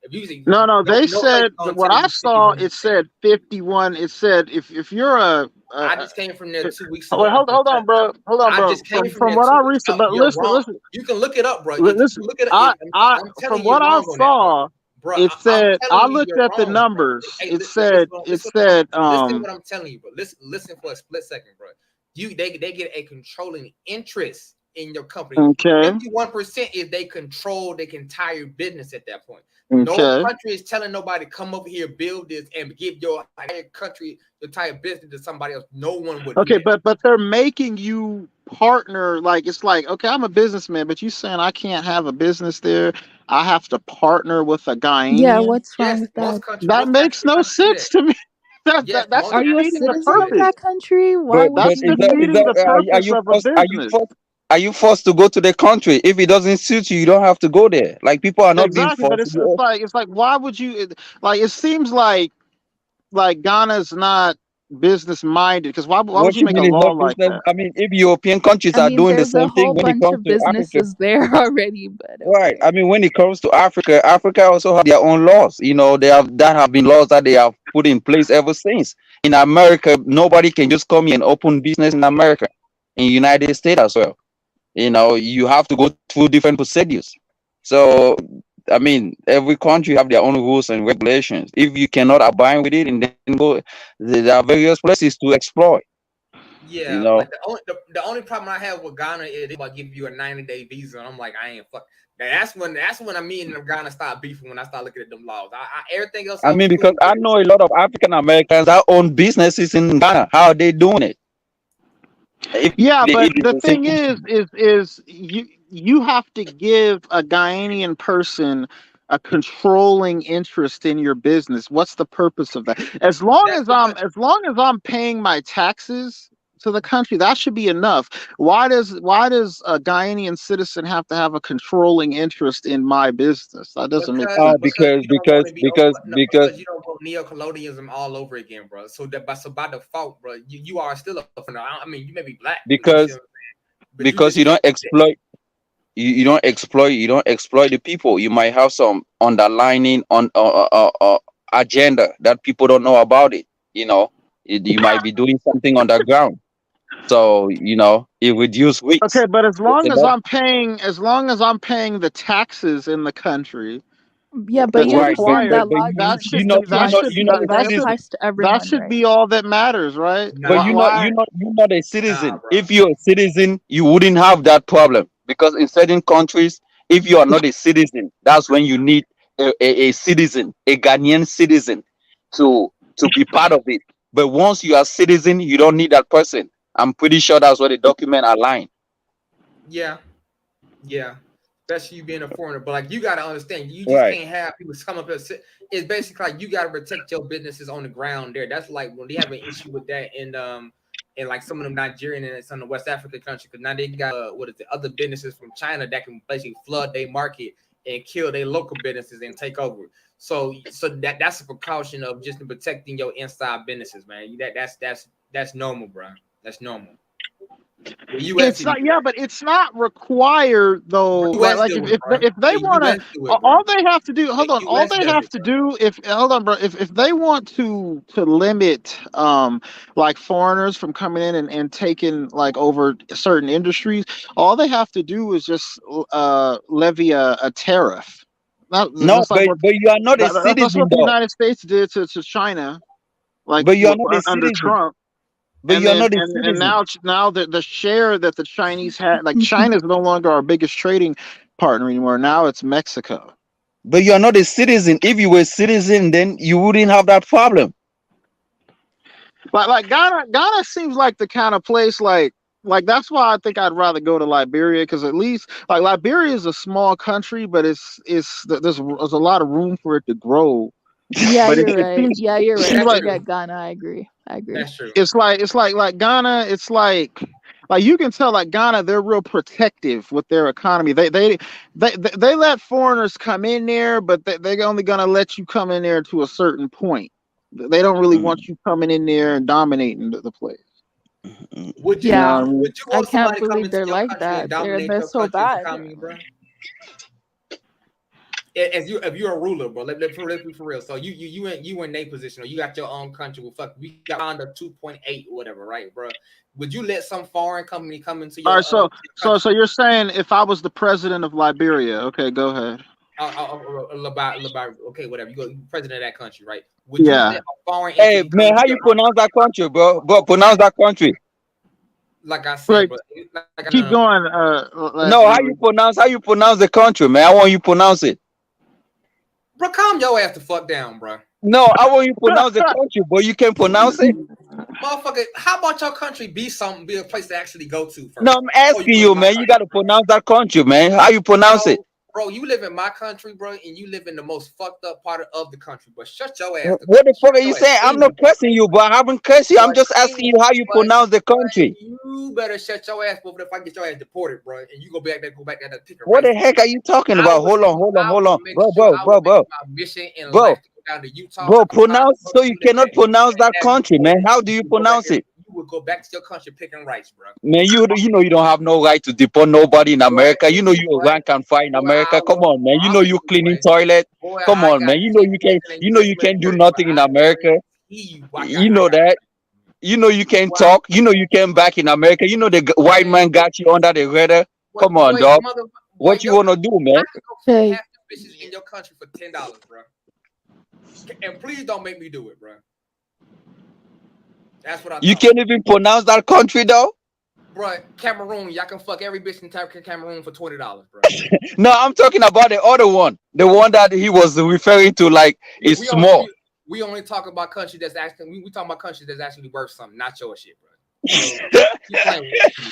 S2: If you
S4: no, they said what I saw. It said 51. It said if you're
S2: I just came from there 2 weeks ago.
S4: Hold on, bro.
S2: I just came
S4: from
S2: there
S4: what I
S2: 2 weeks
S4: researched,
S2: ago.
S4: but
S2: You're
S4: listen,
S2: wrong. You can look it up, bro.
S4: Listen,
S2: Look it up. I'm telling
S4: from
S2: you,
S4: what I
S2: wrong on that,
S4: saw,
S2: bro.
S4: it said I
S2: you
S4: looked
S2: you're
S4: at the
S2: wrong,
S4: numbers.
S2: Hey,
S4: It
S2: listen
S4: said
S2: what I'm telling you, bro. Listen for a split second, bro. They get a controlling interest in your company.
S4: okay.
S2: 51% if they control the entire business at that point.
S4: Okay.
S2: No country is telling nobody come over here, build this, and give your entire country, your entire business to somebody else. No one would.
S4: Okay, but they're making you partner. Like it's like, okay, I'm a businessman, but you saying I can't have a business there. I have to partner with a Ghanaian.
S1: Yeah, what's wrong
S2: Yes,
S1: with
S2: most
S1: that?
S2: countries.
S4: That makes no sense to me.
S2: Yes,
S4: That's
S1: Are you a
S4: defeating the
S1: citizen of
S4: purpose.
S1: that country? Why
S3: But
S1: would
S3: but
S4: That's
S1: you
S3: is that
S1: need
S4: defeating the
S3: are
S4: purpose
S3: you
S4: of a
S3: forced
S4: business.
S3: are you forced to go to the country? If it doesn't suit you, you don't have to go there. Like people are not being
S4: Exactly, but
S3: forced to go.
S4: it's like why would you like it seems like Ghana's not business minded because why
S3: What
S4: would you
S3: you
S4: make a
S3: mean is
S4: law
S3: not
S4: like
S3: business?
S4: that?
S3: I mean, if European countries
S1: I
S3: are
S1: mean,
S3: doing the
S1: there's a
S3: same thing
S1: whole
S3: when it
S1: bunch
S3: comes
S1: of
S3: to Africa,
S1: businesses there already, but
S3: right?
S1: okay.
S3: I mean, when it comes to Africa, Africa also have their own laws. They have been laws that they have put in place ever since. In America, nobody can just come here and open business in America, in United States as well. You have to go through different procedures. So, I mean, every country have their own rules and regulations. If you cannot abide with it, and then go, there are various places to exploit.
S2: Yeah, like the only problem I have with Ghana is they about to give you a 90-day visa, and I'm like, I ain't fuck. That's when I mean Ghana start beefing when I start looking at them laws. Everything else
S3: I
S2: I was
S3: mean,
S2: cool
S3: because I
S2: with.
S3: know a lot of African Americans that own businesses in Ghana. How are they doing it?
S4: Yeah, but
S3: If it's
S4: the
S3: the same
S4: thing
S3: issue.
S4: is you have to give a Ghanaian person a controlling interest in your business. What's the purpose of that?
S2: That's because
S4: As long as I'm paying my taxes, to the country. That should be enough. Why does a Ghanaian citizen have to have a controlling interest in my business? That doesn't make
S2: Because
S4: sense.
S2: because you don't want to be over, no, because you don't want neo-colonialism all over again, bro. So that by default, bro, you are still a foreigner. I mean, you may be black, but you see what I'm saying? But you just
S5: you don't exploit. You don't exploit the people. You might have some underlining on agenda that people don't know about it. You might be doing something underground. So it reduce
S4: Okay,
S5: risks.
S4: but as
S5: It's
S4: long
S5: a
S4: as
S5: lot.
S4: I'm paying, the taxes in the country
S1: Yeah, but
S4: that's
S1: you
S5: Right,
S1: understand
S4: required,
S1: that law
S4: that
S1: doesn't
S4: should
S1: just
S4: be
S1: apply to you.
S5: a
S1: That
S5: citizen.
S1: applies to
S4: that
S1: everyone,
S4: should
S1: right?
S4: be all that matters, right?
S5: But
S2: nah,
S4: Why?
S5: you're not a
S2: nah,
S5: citizen.
S2: bro.
S5: If you're a citizen, you wouldn't have that problem, because in certain countries, if you are not a citizen, that's when you need a citizen, a Ghanaian citizen, to be part of it. But once you are citizen, you don't need that person. I'm pretty sure that's what the document outlined.
S2: Yeah, yeah. Especially you being a foreigner, but like you gotta understand, you just
S5: Right.
S2: can't have people come up here. It's basically like you gotta protect your businesses on the ground there. That's like when they have an issue with that in like some of them Nigerian and some of the West African countries, because now they got what is it, other businesses from China that can basically flood their market and kill their local businesses and take over. So that's a precaution of just protecting your inside businesses, man. That's normal, bro. That's normal. The U.S.
S4: It's not, yeah, but it's not required though.
S2: U.S.
S4: Like
S2: do it, bro.
S4: if they
S2: The
S4: want to,
S2: U.S. do it, bro.
S4: all they have to do.
S2: The
S4: Hold on, all
S2: U.S.
S4: they
S2: does
S4: have
S2: it,
S4: to
S2: bro.
S4: do, if hold on, bro. If they want to limit like foreigners from coming in and taking like over certain industries, all they have to do is just levy a tariff. Not
S5: No,
S4: just like what
S5: but you are not a
S4: that's
S5: citizen
S4: what the
S5: though.
S4: United States did to China, like
S5: But you are not a
S4: under
S5: citizen.
S4: Trump.
S5: But you are not a
S4: And
S5: citizen.
S4: now the share that the Chinese had, like China is no longer our biggest trading partner anymore. Now it's Mexico.
S5: But you are not a citizen. If you were a citizen, then you wouldn't have that problem.
S4: Like Ghana seems like the kind of place like that's why I think I'd rather go to Liberia, because at least like Liberia is a small country, but there's a lot of room for it to grow.
S1: Yeah,
S4: But
S1: you're
S4: it
S1: right.
S4: seems
S1: Yeah, you're
S4: it
S1: right.
S4: seems
S1: I
S2: That's
S4: like
S2: true.
S1: forget Ghana. I agree. I agree.
S2: That's true.
S4: it's like Ghana. It's like you can tell like Ghana, they're real protective with their economy. They let foreigners come in there, but they're only gonna let you come in there to a certain point. They don't really
S5: Mm,
S4: want you coming in there and dominating the place.
S5: mm.
S2: Would
S4: You know
S2: you
S1: Yeah,
S4: what I mean?
S2: would you
S1: I
S2: want
S1: can't
S2: somebody to come
S1: believe
S2: into
S1: they're
S2: your
S1: like
S2: country and
S1: that.
S2: dominate
S1: They're
S2: your
S1: so
S2: country for
S1: bad.
S2: coming, bro? As you, if you're a ruler, bro, let's be for real. So you in a position, or you got your own country. Well, fuck, we got under 2.8 or whatever, right, bro? Would you let some foreign company come into
S4: All
S2: your
S4: right, so
S2: country?
S4: you're saying if I was the president of Liberia, okay, go ahead.
S2: Okay, whatever. You go, you president of that country, right? Would you let
S4: Yeah.
S2: a foreign
S5: Hey
S2: entity come
S5: man,
S2: into
S5: how
S2: your
S5: you pronounce that country, bro? Bro, pronounce that country.
S2: like I said,
S4: Like,
S2: bro? Like
S4: keep
S2: no,
S4: going.
S5: No, how you pronounce the country, man? I want you to pronounce it.
S2: bro, calm your ass the fuck down, bro.
S5: No, I want you to pronounce the country, but you can pronounce it.
S2: Motherfucker, how about your country be a place to actually go to
S5: No,
S2: first
S5: I'm
S2: before you
S5: asking
S2: go to
S5: you,
S2: my
S5: man. You
S2: country,
S5: gotta
S2: bro?
S5: pronounce that country, man. How you pronounce it?
S2: Bro, you live in my country, bro, and you live in the most fucked up part of the country. But shut your ass.
S5: What the fuck are you
S2: Your ass
S5: saying? I'm
S2: clean,
S5: not cursing you, but I haven't cursed you. I'm
S2: but
S5: just asking you how you pronounce the country.
S2: you better shut your ass up if I get your ass deported, bro, and you go back there to pick a
S5: What
S2: race.
S5: the heck are you talking
S2: I
S5: about?
S2: would I
S5: Hold
S2: would
S5: on,
S2: make
S5: bro,
S2: sure I would make it my mission in
S5: bro,
S2: life to go down to Utah,
S5: bro.
S2: Colorado,
S5: Pronounce so you cannot
S2: and
S5: pronounce that
S2: have you
S5: country, man.
S2: voted.
S5: How do you
S2: You go back
S5: pronounce
S2: there.
S5: it?
S2: You would go back to your country picking rights, bro.
S5: Man, you know you don't have no right to deport nobody in America. You know you
S2: Boy,
S5: rank and file in
S2: boy, I
S5: America. Come
S2: will
S5: on, man. You know
S2: promise
S5: you
S2: you,
S5: cleaning
S2: boy.
S5: toilet.
S2: Boy,
S5: Come
S2: I
S5: on,
S2: got
S5: man. You know
S2: 10
S5: you can
S2: years in the U.S.
S5: you can't do
S2: military, bro.
S5: nothing in
S2: I
S5: America.
S2: guarantee you,
S5: You know
S2: I got.
S5: that. You know you can
S2: Boy,
S5: talk. You know you can back in America. You know the white
S2: boy,
S5: man got you under the radar.
S2: boy,
S5: Come on,
S2: boy,
S5: dog.
S2: mother, boy,
S5: What you wanna do,
S2: I
S5: man?
S2: can go feed
S1: Okay.
S2: half the bitches in your country for $10, bro. And please don't make me do it, bro. That's what I
S5: You
S2: thought.
S5: can't even pronounce that country, though.
S2: Bro, Cameroon, y'all can fuck every bitch in Cameroon for $20, bro.
S5: No, I'm talking about the other one, the one that he was referring to. Like it's
S2: We only
S5: small.
S2: we only talk about country that's actually we talk about country that's actually worth something, not your shit, bro. So you playing with me.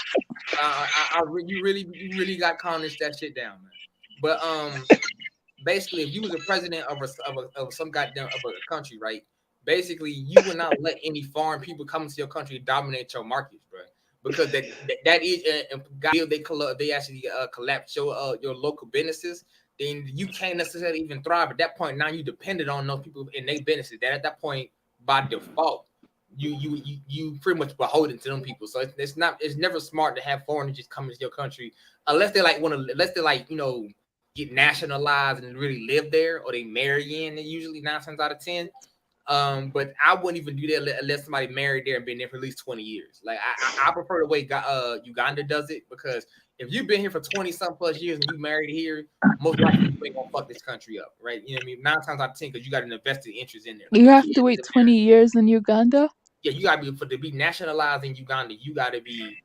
S2: You really got carnage that shit down, man. But basically, if you was a president of some goddamn of a country, right? Basically, you would not let any foreign people come into your country and dominate your markets, bro. because that is they actually collapse your local businesses, then you can't necessarily even thrive at that point. Now you depended on those people in their businesses. That at that point, by default, you pretty much beholden to them people. So it's never smart to have foreigners just come into your country unless they get nationalized and really live there, or they marry in. Usually 9 times out of 10. But I wouldn't even do that unless somebody married there and been there for at least 20 years. Like I prefer the way Uganda does it, because if you've been here for 20 some plus years and you married here, most likely you ain't gonna fuck this country up, right? You know what I mean? 9 times out of 10, because you got an invested interest in there.
S1: You have to wait 20 years in Uganda?
S2: Yeah, you gotta to be nationalized in Uganda, you gotta be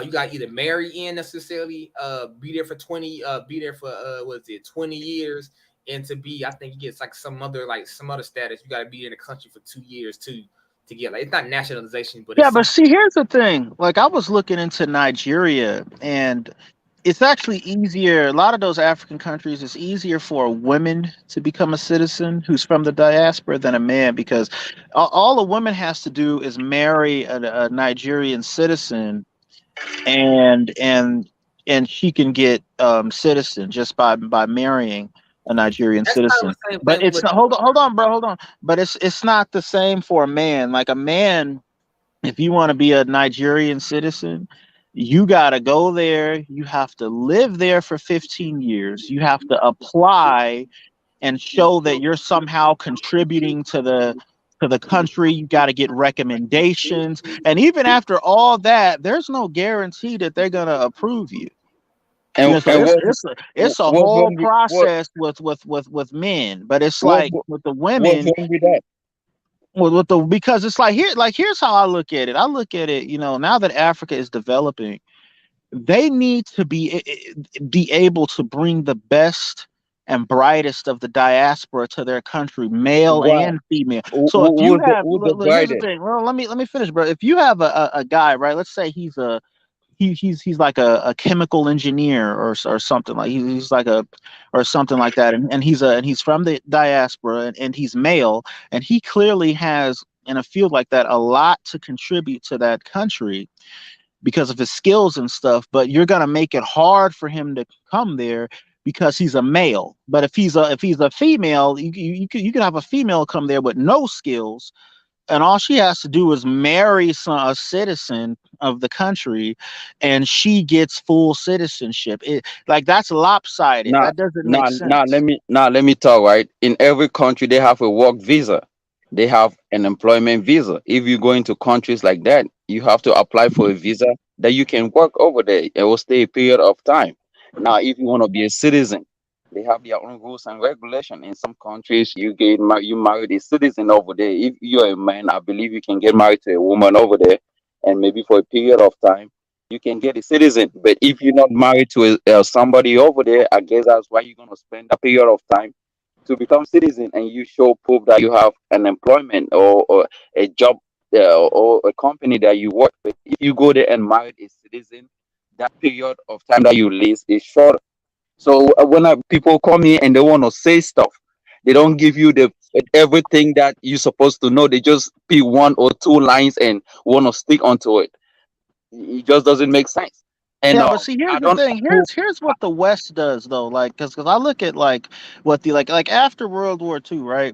S2: you gotta either marry in necessarily, be there for 20 20 years, and to be, I think you get like some other status. You got to be in the country for 2 years to get, like, it's not nationalization, but
S4: yeah. But see, here's the thing. Like, I was looking into Nigeria, and it's actually easier. A lot of those African countries, it's easier for a woman to become a citizen who's from the diaspora than a man, because all a woman has to do is marry a Nigerian citizen, and she can get citizen just by marrying a Nigerian citizen. But it's not, hold on, bro, hold on. But it's not the same for a man. Like, a man, if you want to be a Nigerian citizen, you got to go there. You have to live there for 15 years. You have to apply and show that you're somehow contributing to the country. You got to get recommendations. And even after all that, there's no guarantee that they're going to approve you.
S5: And,
S4: so it's a whole process with men, but it's like with the women. Because it's here's how I look at it. I look at it, now that Africa is developing, they need to be able to bring the best and brightest of the diaspora to their country, male and female. So if you have, here's the thing. Well, let me finish, bro. If you have a guy, right? Let's say he's like a chemical engineer or something, like he's like or something like that, and he's from the diaspora, and he's male, and he clearly has, in a field like that, a lot to contribute to that country because of his skills and stuff. But you're gonna make it hard for him to come there because he's a male. But if he's a female, you can have a female come there with no skills, and all she has to do is marry a citizen of the country, and she gets full citizenship. That's lopsided. That doesn't make sense.
S5: Let me talk, right? In every country, they have a work visa. They have an employment visa. If you go into countries like that, you have to apply for a visa that you can work over there. It will stay a period of time. Now, if you want to be a citizen, they have their own rules and regulations. In some countries, you marry a citizen over there. If you're a man, I believe you can get married to a woman over there, and maybe for a period of time, you can get a citizen. But if you're not married to somebody over there, I guess that's why you're going to spend a period of time to become citizen, and you show proof that you have an employment or a job or a company that you work with. If you go there and marry a citizen, that period of time that you live is short. So when people come here and they want to say stuff, they don't give you everything that you're supposed to know. They just pick 1 or 2 lines and want to stick onto it. It just doesn't make sense. And
S4: yeah, but see, here's the thing. Here's what the West does, though. Like, because I look at what like after World War II, right?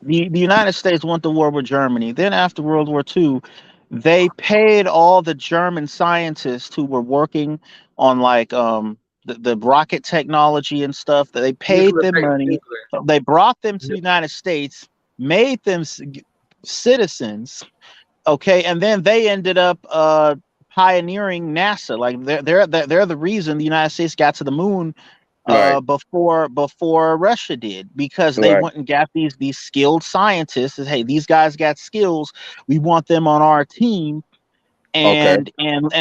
S4: The United States went to war with Germany. Then after World War II, they paid all the German scientists who were working on the rocket technology and stuff. That they paid them money. They brought them to the United States, made them citizens. Okay, and then they ended up pioneering NASA. Like they're the reason the United States got to the moon before Russia did, because they went and got these skilled scientists. Says, hey, these guys got skills. We want them on our team. And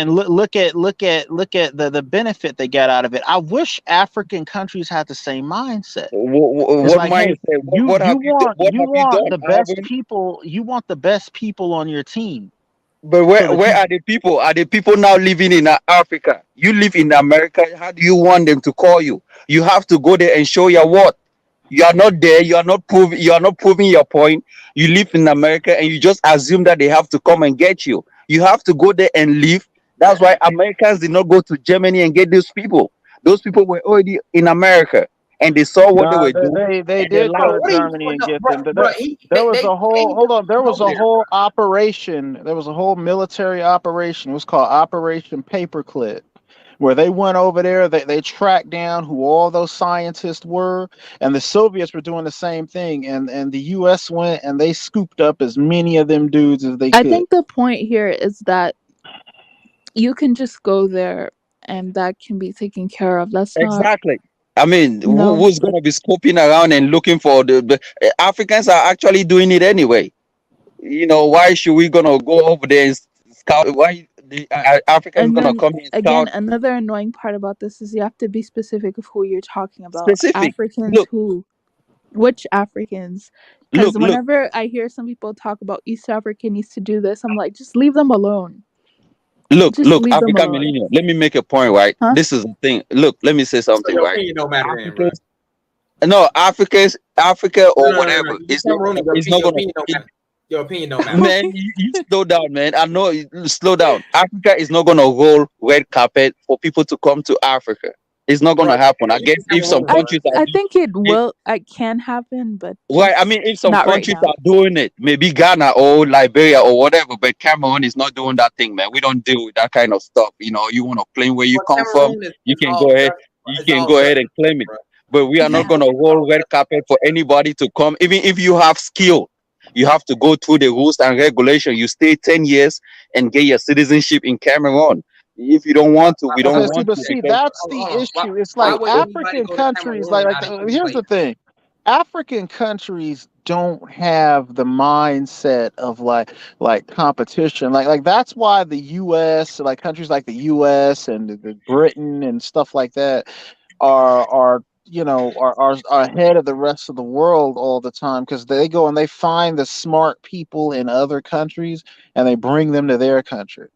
S4: look at the benefit they get out of it. I wish African countries had the same mindset.
S5: What mindset?
S4: Hey, you want the best people. You want the best people on your team.
S5: But where are the people? Are the people now living in Africa? You live in America. How do you want them to call you? You have to go there and show your worth. You are not there. You are not proving your point. You live in America and you just assume that they have to come and get you. You have to go there and live That's why Americans did not go to Germany and get those people. Those people were already in America and they saw what they
S4: No,
S5: were doing
S4: they
S5: and they
S4: did
S5: like,
S4: go to
S2: What are you
S4: Germany
S2: doing
S4: and
S2: up,
S4: get
S2: bro?
S4: them.
S2: Bro,
S4: There was a whole
S2: they
S4: hold on. There was
S2: over
S4: a
S2: there,
S4: whole operation. There was a whole military operation. It was called Operation Paperclip, where they went over there. They tracked down who all those scientists were, and the Soviets were doing the same thing. And the U.S. went and they scooped up as many of them dudes as they
S1: I
S4: could.
S1: think the point here is that you can just go there and that can be taken care of. That's not,
S5: exactly. I mean,
S1: no.
S5: who's gonna be scoping around and looking for the Africans are actually doing it anyway. Why should we gonna go over there and scout? Why the Africans
S1: And
S5: gonna
S1: then
S5: come and
S1: again,
S5: scout
S1: another annoying part about this is you have to be specific of who you're talking about.
S5: specific?
S1: Africans
S5: Look,
S1: who? Which Africans?
S5: look,
S1: Because
S5: look,
S1: whenever I hear some people talk about East Africa needs to do this, I'm like, just leave them alone. Just
S5: look,
S1: leave them
S5: African
S1: alone.
S5: millennial. Let me make a point, right?
S1: Huh?
S5: This is the thing. Look, let me say
S2: So
S5: something,
S2: your
S5: right?
S2: opinion don't matter then, bro.
S5: Africans, no, Africa
S2: No,
S5: or
S2: no, no, no.
S5: whatever.
S2: You Cameroon,
S5: It's not
S2: your
S5: gonna.
S2: opinion don't matter. Your opinion don't matter.
S5: Man, you slow down, man. I know. Slow down. Africa is not gonna roll red carpet for people to come to Africa. It's not
S2: Bro,
S5: gonna happen. I
S2: you
S5: guess
S2: from
S5: if some
S2: Cameroon, bro.
S5: countries are
S1: I
S5: doing
S1: think it
S5: it,
S1: will. It can happen, but
S5: right? I
S1: just
S5: mean, if some
S1: not right
S5: countries
S1: now.
S5: are doing it, maybe Ghana or Liberia or whatever, but Cameroon is not doing that thing, man. We don't deal with that kind of stuff. You want to claim where you
S2: But
S5: come from,
S2: Cameroon
S5: you
S2: is
S5: can
S2: all
S5: go ahead.
S2: dust, bro.
S5: You
S2: It's
S5: can
S2: all
S5: go
S2: dust,
S5: ahead and claim it.
S2: bro.
S5: But we are not
S1: Yeah.
S5: gonna roll red carpet for anybody to come, even if you have skill. You have to go through the rules and regulation. You stay 10 years and get your citizenship in Cameroon. If you don't want to, we don't
S4: But see,
S5: want
S4: but
S5: to
S4: see,
S5: because
S4: that's
S2: Hold on,
S4: the
S2: hold on.
S4: issue. It's
S2: Why
S4: like
S2: would anybody
S4: African
S2: go to
S4: countries,
S2: Cameroon
S4: like
S2: out of any
S4: here's the
S2: place?
S4: thing. African countries don't have the mindset of like competition. Like that's why the US, like countries like the US and the Britain and stuff like that are are ahead of the rest of the world all the time because they go and they find the smart people in other countries and they bring them to their country.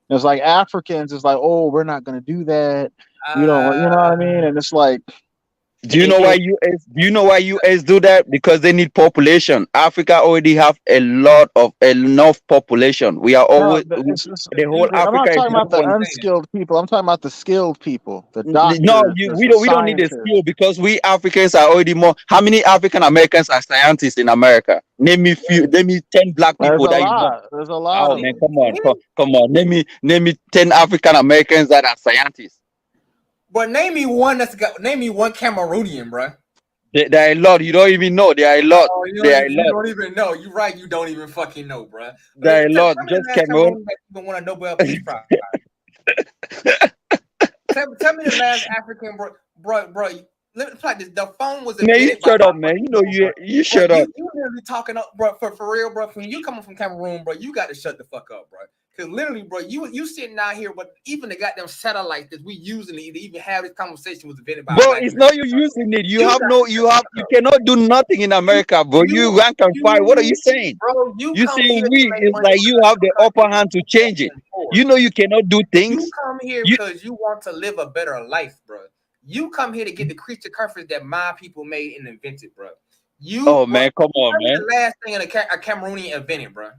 S4: It's like Africans is like, oh, we're not going to do that. We don't, you know what I mean? And it's like,
S5: do you know why US do that? Because they need population. Africa already have a lot of enough population. We are
S4: no,
S5: always the whole
S4: I'm not
S5: Africa is
S4: talking about the
S5: 1.0.
S4: unskilled people. I'm talking about the skilled people, the
S5: No,
S4: doctors,
S5: we
S4: the
S5: don't need a
S4: scientists.
S5: skill because we Africans are already more. How many African Americans are scientists in America? Name me few. Name me 10 black
S4: There's
S5: people
S4: a
S5: that you know.
S4: lot. There's a lot
S5: Oh
S4: of
S5: man,
S4: them.
S5: come on, come on. Name me 10 African Americans that are scientists.
S2: But name me one name me one Cameroonian, bro.
S5: There are a lot. You don't even know. There are a lot.
S2: Oh,
S5: There are a
S2: you
S5: lot.
S2: don't even know. You're right. You don't even fucking know, bro.
S5: There are a
S2: Tell
S5: lot.
S2: me the
S5: Just
S2: last
S5: Cameroon.
S2: Cameroonian that even won a Nobel Peace Prize. tell me the last African, bro. Let me play this. The phone was
S5: Man, you
S2: invented by
S5: shut up, man.
S2: white
S5: You know
S2: people,
S5: you
S2: bro.
S5: shut up.
S2: You literally talking up, bro. For real, bro. When you coming from Cameroon, bro, you got to shut the fuck up, bro. Because literally, bro, you sitting out here, but even the goddamn satellite that we using to even have this conversation was invented by a
S5: Bro,
S2: black
S5: it's
S2: man.
S5: not you using it. You
S2: You
S5: cannot do nothing in America, bro. You rank and file. What are you saying?
S2: bro, you
S5: You
S2: come
S5: saying
S2: here to
S5: we
S2: make
S5: is
S2: money
S5: like you
S2: because
S5: have
S2: your
S5: the
S2: country
S5: upper hand to
S2: is
S5: change it.
S2: fucking poor.
S5: You know you cannot do
S2: You
S5: things.
S2: come here
S5: You
S2: because you want to live a better life, bro. You come here to get the creature comforts that my people made and invented, bro.
S5: oh
S2: Bro,
S5: man, come on,
S2: tell me
S5: man.
S2: the last thing a Cameroonian invented, bro.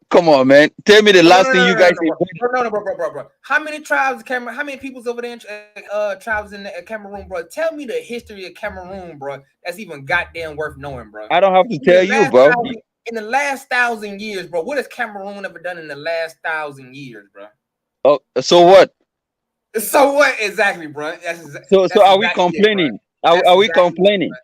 S5: Come on, man. Tell me the
S2: No,
S5: last thing you guys invented.
S2: bro. How many tribes How many peoples over there tribes in Cameroon, bro? Tell me the history of Cameroon, bro. That's even goddamn worth knowing, bro.
S5: I don't have to
S2: In
S5: tell
S2: the
S5: you,
S2: last
S5: bro.
S2: last 1,000 years, bro, what has Cameroon ever done in the last 1,000 years, bro?
S5: Oh, so what?
S2: So what exactly, bro? That's
S5: So are we
S2: exactly it, bro.
S5: complaining?
S2: That's
S5: Are we
S2: exactly it,
S5: complaining?
S2: bro.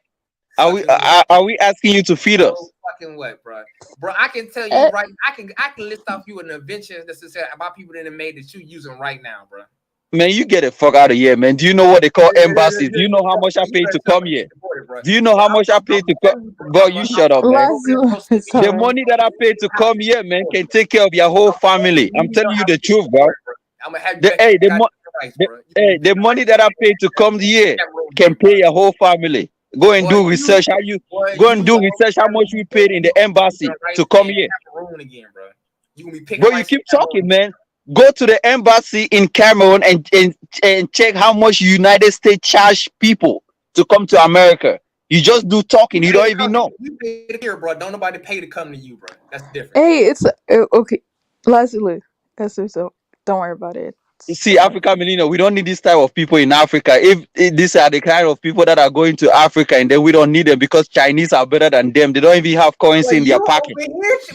S5: Are
S2: Fucking what?
S5: are we asking you to feed
S2: So
S5: us?
S2: fucking what, bro? Bro, I can tell you right. I can list off you an invention that's about people that have made that you using right now, bro.
S5: Man, you get the fuck out of here, man. Do you know what they call embassies? Do you know how much I paid to come here? Do you know how much I paid to come? Bro, you shut up, man.
S1: It's
S5: The
S1: alright.
S5: money that I paid to come here, man, can take care of your whole family. I'm telling you the truth, bro.
S2: I'm gonna have you
S5: The,
S2: back
S5: hey,
S2: in rice, bro.
S5: the money that I paid to come here can pay your whole family. Go and do research. Go and do research how much we paid in the embassy to come here.
S2: Cameroon again, bro. You gonna be picking
S5: Bro, you
S2: rice
S5: keep
S2: in
S5: talking,
S2: Cameroon.
S5: man. Go to the embassy in Cameroon and check how much United States charge people to come to America. You just do talking. You don't even know.
S2: You pay to here, bro. Don't nobody pay to come to you, bro. That's different.
S1: Hey, it's okay. Leslie, so Don't worry about it.
S5: See, Africa, Melina, we don't need this type of people in Africa. If these are the kind of people that are going to Africa, and then we don't need them because Chinese are better than them. They don't even have currency in their pocket.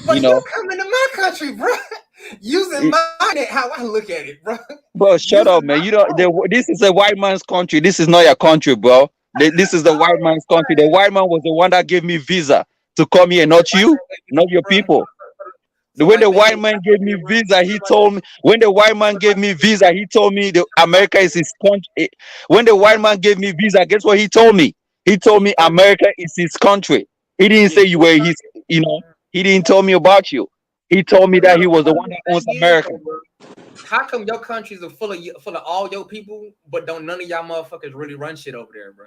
S2: But
S5: You
S2: you
S5: know,
S2: coming to my country, bro. Using my how I look at it, bro.
S5: bro, shut up, man. You don't. This is a white man's country. This is not your country, bro. This is the white man's country. The white man was the one that gave me visa to come here, not you, not your people. When the white man gave me visa, he told me. When the white man gave me visa, he told me the America is his country. When the white man gave me visa, guess what he told me? He told me America is his country. He didn't say you were his. You know, he didn't tell me about you. He told me that he was the one that owns America.
S2: How come your countries are full of all your people, but don't none of y'all motherfuckers really run shit over there, bro?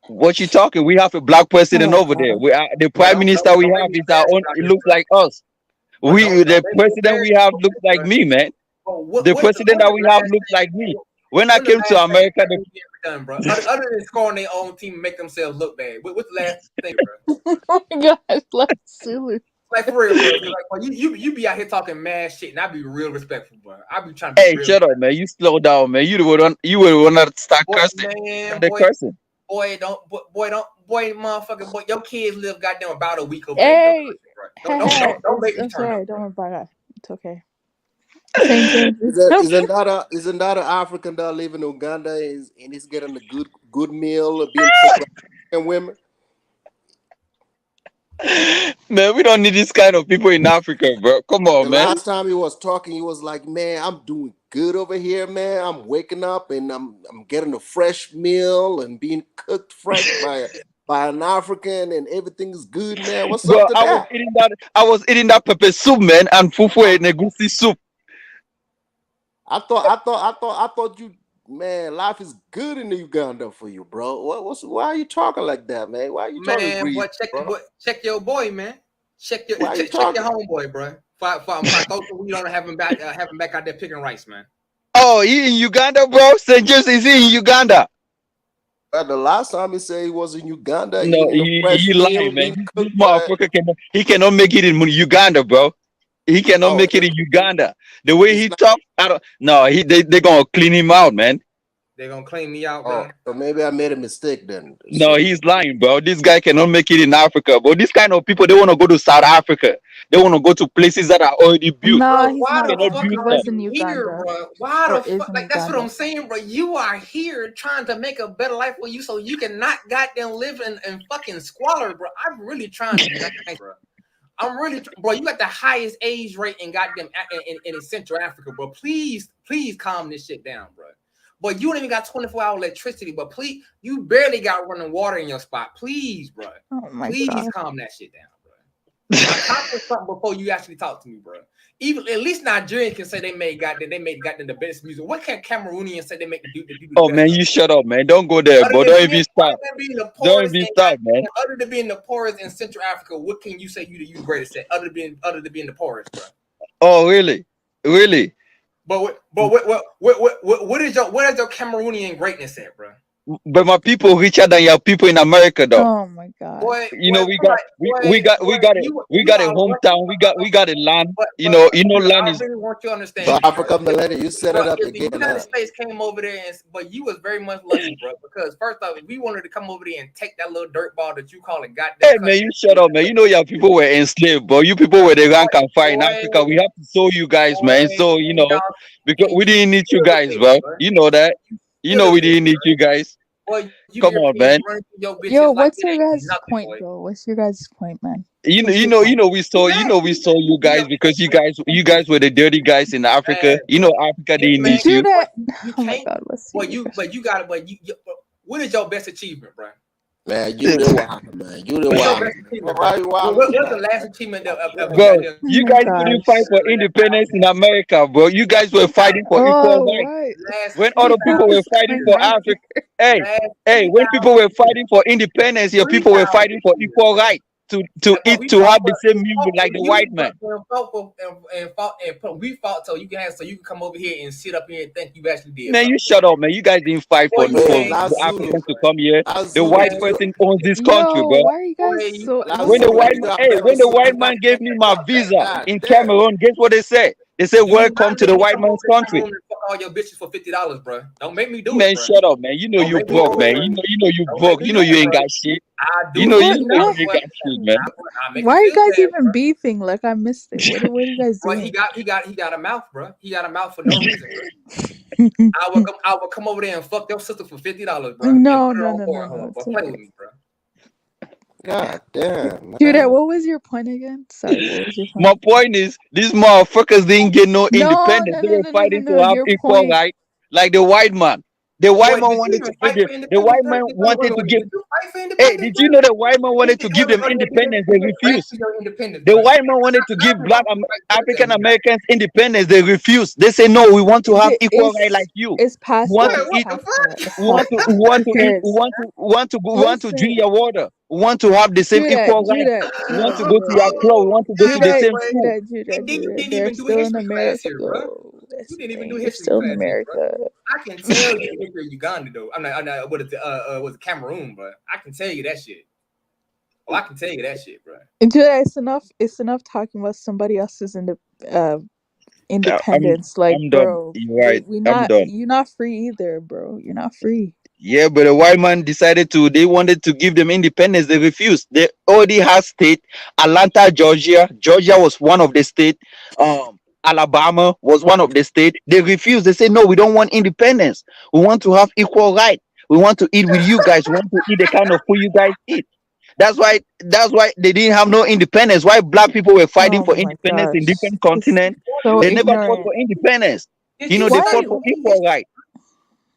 S5: What you talking? We have a black president over there. We are, the prime minister we have is our own. It looks like us. The president we have looks like me, man. The president that we have looks like me. When I came to America,
S2: done, bro. Other than scoring their own team and make themselves look bad. What's the last thing, bro?
S1: Oh my God, Black Zulu.
S2: Like for real, bro. Like, bro, you be out here talking mad shit, and I be real respectful, bro. I be trying to.
S5: Hey, shut up, man. You slow down, man. You would want to start cursing.
S2: Man,
S5: cursing.
S2: Boy, motherfucker, boy, your kids live goddamn about a week over
S1: Hey,
S2: there. Don't make me turn up.
S1: Don't worry about that. It's okay.
S6: Isn't that an African that live in Uganda and he's getting a good meal being cooked by women?
S5: Man, we don't need this kind of people in Africa, bro. Come on, man.
S6: Last time he was talking, he was like, "Man, I'm doing good over here, man. I'm waking up and I'm getting a fresh meal and being cooked fresh by an African, and everything is good, man." What's up to that?
S5: I was eating that pepper soup, man, and fufu and egusi soup.
S6: I thought you, man, life is good in Uganda for you, bro. Why are you talking like that, man? Why are you talking?
S2: Man, boy, check your boy, man. Check your homeboy, bro. We don't have him back out there picking rice, man.
S5: Oh, he in Uganda, bro? St. James is he in Uganda?
S6: But the last time he said he was in Uganda,
S5: no, he lying, man. This motherfucker cannot make it in Uganda, bro. He cannot make it in Uganda. The way he talk, they're gonna clean him out, man.
S2: They're gonna clean me out, man.
S6: So maybe I made a mistake then.
S5: No, he's lying, bro. This guy cannot make it in Africa, but this kind of people, they want to go to South Africa. They want to go to places that are already built.
S1: No,
S2: he's
S1: not.
S2: He was in Uganda. Here, bro. Why the fuck? Like, that's what I'm saying, bro. You are here trying to make a better life for you, so you can not goddamn live in fucking squalor, bro. I'm really trying to be nice, bro. Bro, you got the highest age rate in goddamn in Central Africa, bro. Please calm this shit down, bro. But you don't even got 24-hour electricity, but please, you barely got running water in your spot. Please, bro.
S1: Oh my
S2: please
S1: God.
S2: calm that shit down, bro. Accomplish something before you actually talk to me, bro. Even at least Nigerians can say they made goddamn the best music. What can Cameroonians say they make the best?
S5: Oh man, you shut up, man. Don't go there, bro. Don't even start. Don't even start, man.
S2: Other than being the poorest in Central Africa, what can you say you greatest at? Other than being the poorest, bro.
S5: Oh really? Really?
S2: But what is your Cameroonian greatness at, bro?
S5: But my people richer than your people in America, though.
S1: Oh my God!
S2: Boy,
S5: we got a hometown. We got a land. You know, land is.
S2: I really want you to understand.
S6: So Africa, millennial, you set it up again.
S2: The United States came over there, but you was very much lucky, bro. Because first off, we wanted to come over there and take that little dirt ball that you call a goddamn.
S5: Hey man, you shut up, man. You know your people were enslaved, bro. You people were the rank and file in Africa. We have to show you guys, man. So because we didn't need you guys, bro. You know that. You know we didn't need you guys.
S2: Boy,
S5: come on, man.
S1: Yo, what's your guys' point, bro? What's your guys' point, man?
S5: We saw you guys because you guys were the dirty guys in Africa. Africa didn't need you.
S1: Oh my God,
S2: what is your best achievement, bro?
S6: Man, you the wild, man. You the wild.
S2: What's the last achievement
S5: bro? You guys didn't fight for independence in America, bro. You guys were fighting for equal rights. When other people were fighting for Africa, hey, when people were fighting for independence, your people were fighting for equal rights to have the same music like the white man.
S2: We fought so you can come over here and sit up here and think you actually did.
S5: Man, you shut up, man. You guys didn't fight for the Africans to come here. The white person owns this country, bro.
S1: Why are you guys
S5: when the white man gave me my visa in Cameroon, guess what they said? They say
S2: Do you
S5: welcome
S2: not
S5: to
S2: let
S5: the
S2: me
S5: white
S2: come over
S5: man's
S2: to
S5: country.
S2: Cameroon and fuck all your bitches for $50, bro? Don't make me do it,
S5: Man,
S2: bro.
S5: shut up, man. You know
S2: Don't
S5: you
S2: make me do
S5: broke,
S2: it,
S5: man.
S2: bro.
S5: You
S2: Don't
S5: broke.
S2: make me
S5: You
S2: do
S5: know you
S2: it,
S5: ain't
S2: bro.
S5: got shit.
S2: I do
S5: You know
S2: $50,
S5: you
S1: What?
S5: ain't
S2: bro.
S5: got shit, man.
S2: I make
S1: Why
S2: you
S1: are you
S2: feel
S1: guys
S2: bad,
S1: even
S2: bro.
S1: beefing? Like I missed it. What are you guys
S2: Bro,
S1: doing?
S2: he got a mouth, bro. He got a mouth for no reason, bro. I would come over there and fuck your sister for $50, bro, and
S1: No,
S2: put it
S1: no,
S2: on
S1: no, no,
S2: Pornhub,
S1: no.
S2: bro.
S1: It's
S2: Play
S1: okay.
S2: with me, bro.
S6: God damn,
S1: Judah,
S6: man.
S1: what was your point again? Sorry, what was your point?
S5: My point is, these motherfuckers didn't get no
S1: No,
S5: independence.
S1: no,
S5: They
S1: no,
S5: were
S1: no, no, no,
S5: fighting
S1: no.
S5: to have
S1: Your
S5: equal
S1: point.
S5: right, like the white man. The white
S2: Wait,
S5: man
S2: did you
S5: wanted
S2: even
S5: to give
S2: fight
S5: them.
S2: for
S5: The
S2: independence,
S5: white
S2: bro?
S5: man wanted to give.
S2: Did you fight for
S5: Hey,
S2: independence,
S5: did
S2: bro?
S5: you know the white man wanted to give
S2: Wait,
S5: them
S2: hold on,
S5: independence? They
S2: did you fight
S5: refused.
S2: for your independence,
S5: The
S2: bro?
S5: white man wanted to give
S2: How
S5: black
S2: you fight for
S5: African
S2: independence, bro?
S5: Americans independence. They refused. They say no. We want to have equal right like you.
S1: It's
S5: We
S1: past
S5: want
S1: that.
S5: to
S1: It's
S2: What
S5: eat.
S2: the
S1: past
S2: fuck?
S1: that. It's
S5: We want to.
S1: past
S5: We
S1: that.
S5: want
S1: Who
S5: to eat.
S1: cares?
S5: We want to drink
S1: Listen,
S5: your water. We want to have the same
S1: Judah,
S5: equal right.
S1: Judah,
S5: We want
S1: Judah,
S5: to go to
S1: Judah,
S5: your club. We want to go to the
S1: Judah,
S5: same
S2: Wait,
S5: school.
S1: Judah,
S2: you
S1: Judah.
S2: didn't
S1: They're
S2: even do
S1: still in
S2: history class
S1: America,
S2: here, bro.
S1: though. That's
S2: You
S1: the
S2: didn't even do
S1: thing. They're
S2: history
S1: still in
S2: class here, bro.
S1: America.
S2: I can tell you the history of Uganda, though. I'm not what was it Cameroon, bro? I can tell you that shit. Oh, I can tell you that shit, bro.
S1: And Judah, it's enough. It's enough talking about somebody else's independence. Like,
S5: I'm done.
S1: bro,
S5: You're right.
S1: we
S5: I'm
S1: not.
S5: done.
S1: You're not free either, bro. You're not free.
S5: Yeah, but the white man decided to. They wanted to give them independence. They refused. They already had state. Atlanta, Georgia. Georgia was one of the state. Alabama was one of the state. They refused. They said no. We don't want independence. We want to have equal right. We want to eat with you guys. We want to eat the kind of food you guys eat. That's why. That's why they didn't have no independence. Why black people were fighting
S1: Oh
S5: for
S1: my
S5: independence in
S1: gosh,
S5: different
S1: this is
S5: continents.
S1: so
S5: They never fought
S1: ignorant.
S5: for independence.
S2: Did
S5: You
S2: you
S5: know, they
S1: Why?
S5: fought
S2: study
S5: for
S2: any
S5: equal
S2: history?
S5: right.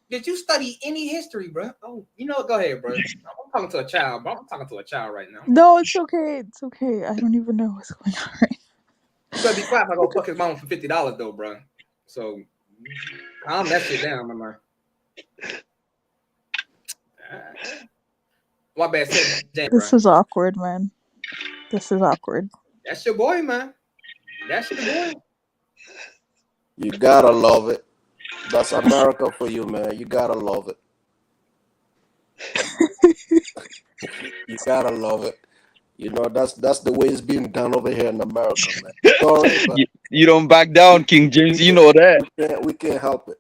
S2: Did you study any history, bro? Oh, you know what? Go ahead, bro. I'm talking to a child, bro. I'm talking to a child right now.
S1: No, it's okay. It's okay. I don't even know what's going on right
S2: You better be quiet if I go fuck his mama for $50 though, bro. So calm that shit down, my man. My bad, said Jane,
S1: This
S2: bro.
S1: is awkward, man. This is awkward.
S2: That's your boy, man. That's your boy.
S6: You gotta love it. That's America for you, man. You gotta love it. You gotta love it. You know, that's the way it's being done over here in America, man. Sorry, but
S5: You don't back down, King James. You know that.
S6: we can't help it.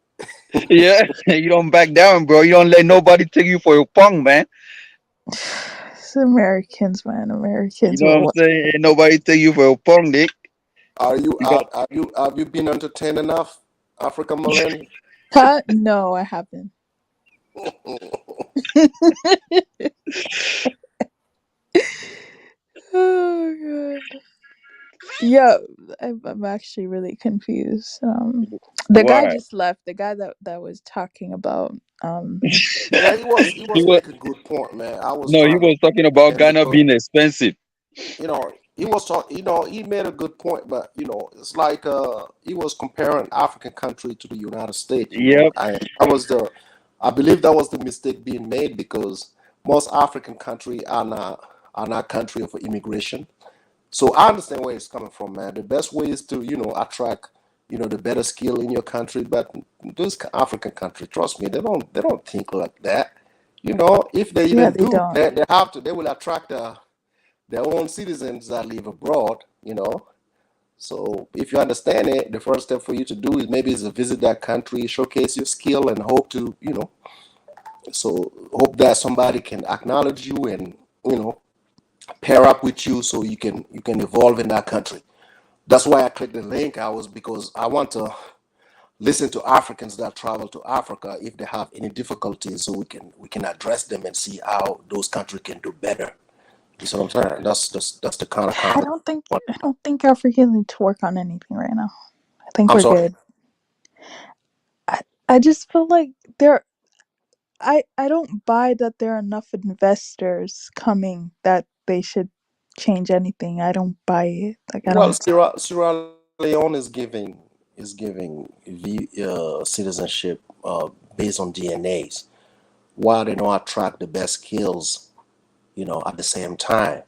S5: Yeah, you don't back down, bro. You don't let nobody take you for your punk, man.
S1: It's Americans, man.
S5: You
S1: Americans.
S5: know what I'm saying? Ain't nobody take you for your punk, Nick.
S6: Are you
S5: You got
S6: have you been entertained enough, African millennium?
S1: Huh? No, I haven't. Oh god. Yeah, I'm actually really confused. The guy
S5: why?
S1: just left. The guy that was talking about
S6: Yeah, he was
S5: He was
S6: making good point, man. I was
S5: no, he
S6: trying to
S5: was talking about
S6: understand
S5: Ghana
S6: because
S5: being expensive.
S6: he was talking, he made a good point, but it's like he was comparing African country to the United States,
S5: Yep.
S6: I believe that was the mistake being made because most African country are not country for immigration. So I understand where it's coming from, man. The best way is to, attract, the better skill in your country. But this African country, trust me, they don't think like that. If they
S1: yeah,
S6: even
S1: they
S6: do,
S1: don't.
S6: they will attract their own citizens that live abroad. So if you understand it, the first step for you to do is to visit that country, showcase your skill, and hope that somebody can acknowledge you and pair up with you so you can evolve in that country. That's why I clicked the link. Because I want to listen to Africans that travel to Africa if they have any difficulties, so we can address them and see how those countries can do better. You see what I'm saying? That's the kind of
S1: I
S6: content.
S1: don't think I don't think Africans need to work on anything right now. I think
S6: I'm
S1: we're
S6: sorry.
S1: good. I just feel like I don't buy that there are enough investors coming that they should change anything. I don't buy it. Like I
S6: Well,
S1: don't.
S6: Sierra Leone is giving citizenship based on DNAs. Why they don't attract the best skills, at the same time.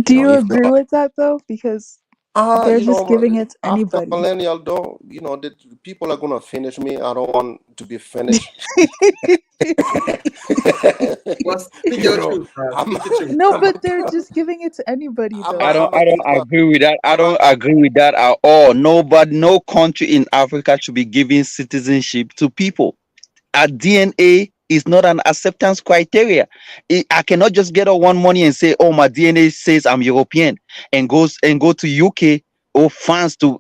S1: Do you
S6: If
S1: agree with that though? Because They're
S6: You
S1: just
S6: know,
S1: giving it to
S6: after
S1: anybody.
S6: millennial, though, you know, the people are gonna finish me. I don't want to be finished.
S2: Well, speak
S6: You
S2: your
S6: know,
S2: truth, bro.
S6: I'm,
S2: Speak your truth,
S1: No,
S2: bro.
S6: I'm,
S1: but they're just giving it to anybody,
S5: I
S1: though.
S5: don't
S6: I'm a
S5: I don't
S6: keep up.
S5: agree with that. I don't agree with that at all. Nobody, no country in Africa should be giving citizenship to people. Our DNA is not an acceptance criteria. I cannot just get on one money and say, "Oh, my DNA says I'm European," and go to UK or France to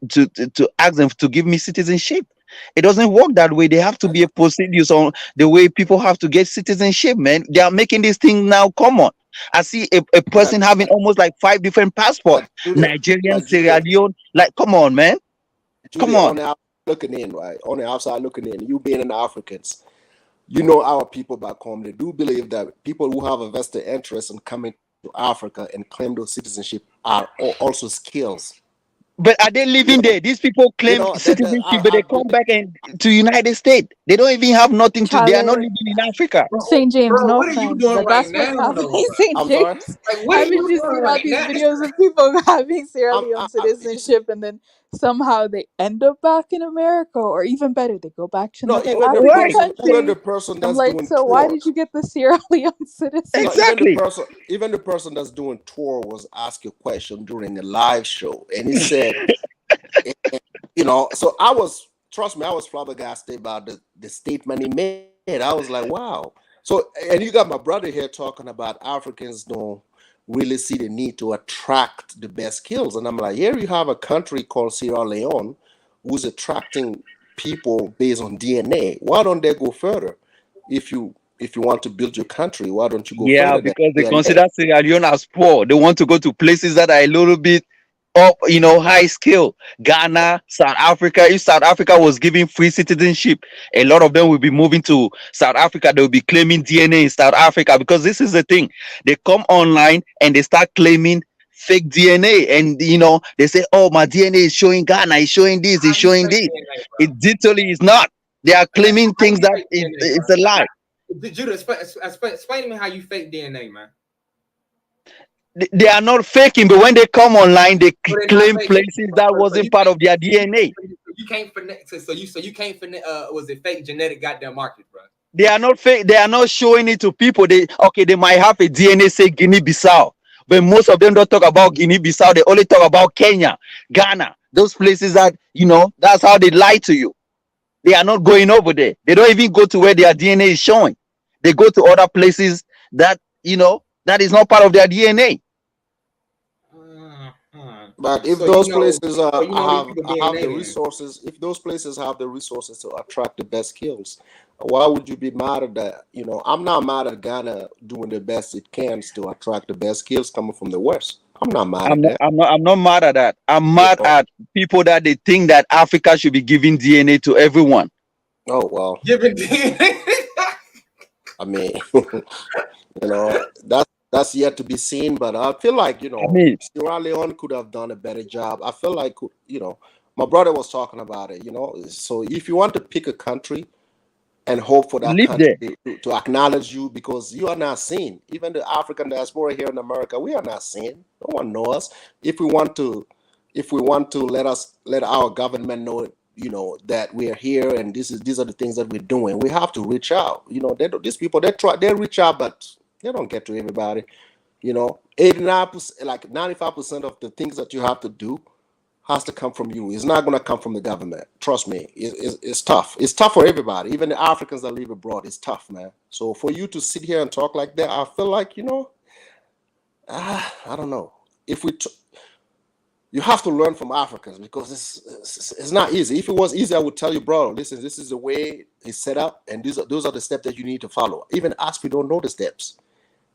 S5: ask them to give me citizenship. It doesn't work that way. They have to be a procedure on the way people have to get citizenship, man. They are making this thing now common. I see a
S6: But
S5: person having almost like 5 different passports.
S6: Juliet,
S5: Nigerian,
S6: but
S5: Sierra
S6: Juliet,
S5: Leone. Like, come on, man. Come
S6: Juliet,
S5: on.
S6: on the outside looking in, right? On the outside looking in, you being an Africans, you know our people back home. They do believe that people who have a vested interest in coming to Africa and claim those citizenship are also skills.
S5: But are they
S6: You
S5: living
S6: know,
S5: there? These people
S6: you
S5: claim
S6: know that
S5: citizenship, but they come back and to United States. They don't even have nothing to. They are not
S1: Charlie,
S5: living in Africa.
S1: St. James,
S2: Bro,
S1: no
S2: what are you
S1: offense,
S2: doing
S1: but
S2: right
S1: that's what's
S2: now,
S1: happening,
S2: though, bro?
S1: St.
S6: I'm sorry.
S1: James.
S2: Like, what are
S1: Haven't
S2: you
S1: you
S2: doing
S1: seen all
S2: right
S1: these
S2: now?
S1: videos of people having Sierra Leone
S6: I,
S1: citizenship and then somehow they end up back in America, or even better, they go back to
S6: no,
S1: another
S6: even the
S1: African
S5: Right.
S6: person, even the
S1: country?
S6: person
S1: I'm
S6: that's
S1: like,
S6: doing
S1: so why did
S6: tours.
S1: you get the Sierra Leone
S6: No,
S1: citizenship?
S5: Exactly.
S6: even the person that's doing tour was asked a question during the live show, and he said, you know, so I was, trust me, I was flabbergasted about the statement he made. I was like, wow. So, and you got my brother here talking about Africans don't really see the need to attract the best skills. And I'm like, here you have a country called Sierra Leone who's attracting people based on DNA. Why don't they go further? If you want to build your country, why don't you go
S5: Yeah,
S6: further than
S5: because they
S6: DNA?
S5: consider Sierra Leone as poor. They want to go to places that are a little bit up, high skill. Ghana, South Africa. If South Africa was giving free citizenship, a lot of them will be moving to South Africa. They'll be claiming DNA in South Africa because this is the thing. They come online and they start claiming fake DNA, and they say, "Oh, my DNA is showing Ghana, it's showing this,
S2: How
S5: it's
S2: do you
S5: showing
S2: fake
S5: this."
S2: DNA, bro?
S5: It literally is not. They are
S2: Like,
S5: claiming
S2: how do
S5: things
S2: you
S5: that
S2: fake
S5: is
S2: DNA,
S5: it's
S2: bro?
S5: a lie.
S2: Judah, explain to me how you fake DNA, man.
S5: They are not faking, but when they come online, they
S2: So they're not
S5: claim
S2: faking.
S5: places that
S2: So
S5: wasn't part of their DNA.
S2: you can't finesse. So you can't finesse. Was it fake genetic goddamn market, bro?
S5: They are not fake. They are not showing it to people. They might have a DNA say Guinea-Bissau, but most of them don't talk about Guinea-Bissau. They only talk about Kenya, Ghana, those places that that's how they lie to you. They are not going over there. They don't even go to where their DNA is showing. They go to other places that that is not part of their DNA.
S6: But if
S2: So
S6: those places
S2: these people
S6: have
S2: DNA
S6: the
S2: then.
S6: resources, if those places have the resources to attract the best skills, why would you be mad at that? I'm not mad at Ghana doing the best it can to attract the best skills coming from the West. I'm not mad at that.
S5: I'm not mad at that. I'm
S6: You
S5: mad
S6: know?
S5: at people that they think that Africa should be giving DNA to everyone.
S6: Oh well,
S2: Giving DNA.
S6: I mean, that's yet to be seen. But I feel like
S5: I mean,
S6: Sierra Leone could have done a better job. I feel like my brother was talking about it. So if you want to pick a country and hope for that
S5: live
S6: country
S5: there.
S6: to acknowledge you, because you are not seen. Even the African diaspora here in America, we are not seen. No one knows us. If we want to let our government know, that we are here and these are the things that we're doing, we have to reach out. These people, they reach out, but they don't get to everybody. 89%, like 95% of the things that you have to do has to come from you. It's not going to come from the government. Trust me, it's tough. It's tough for everybody. Even the Africans that live abroad, it's tough, man. So for you to sit here and talk like that, I feel like, I don't know. You have to learn from Africans, because it's not easy. If it was easy, I would tell you, bro, listen, this is the way it's set up, and those are the steps that you need to follow. Even us, we don't know the steps.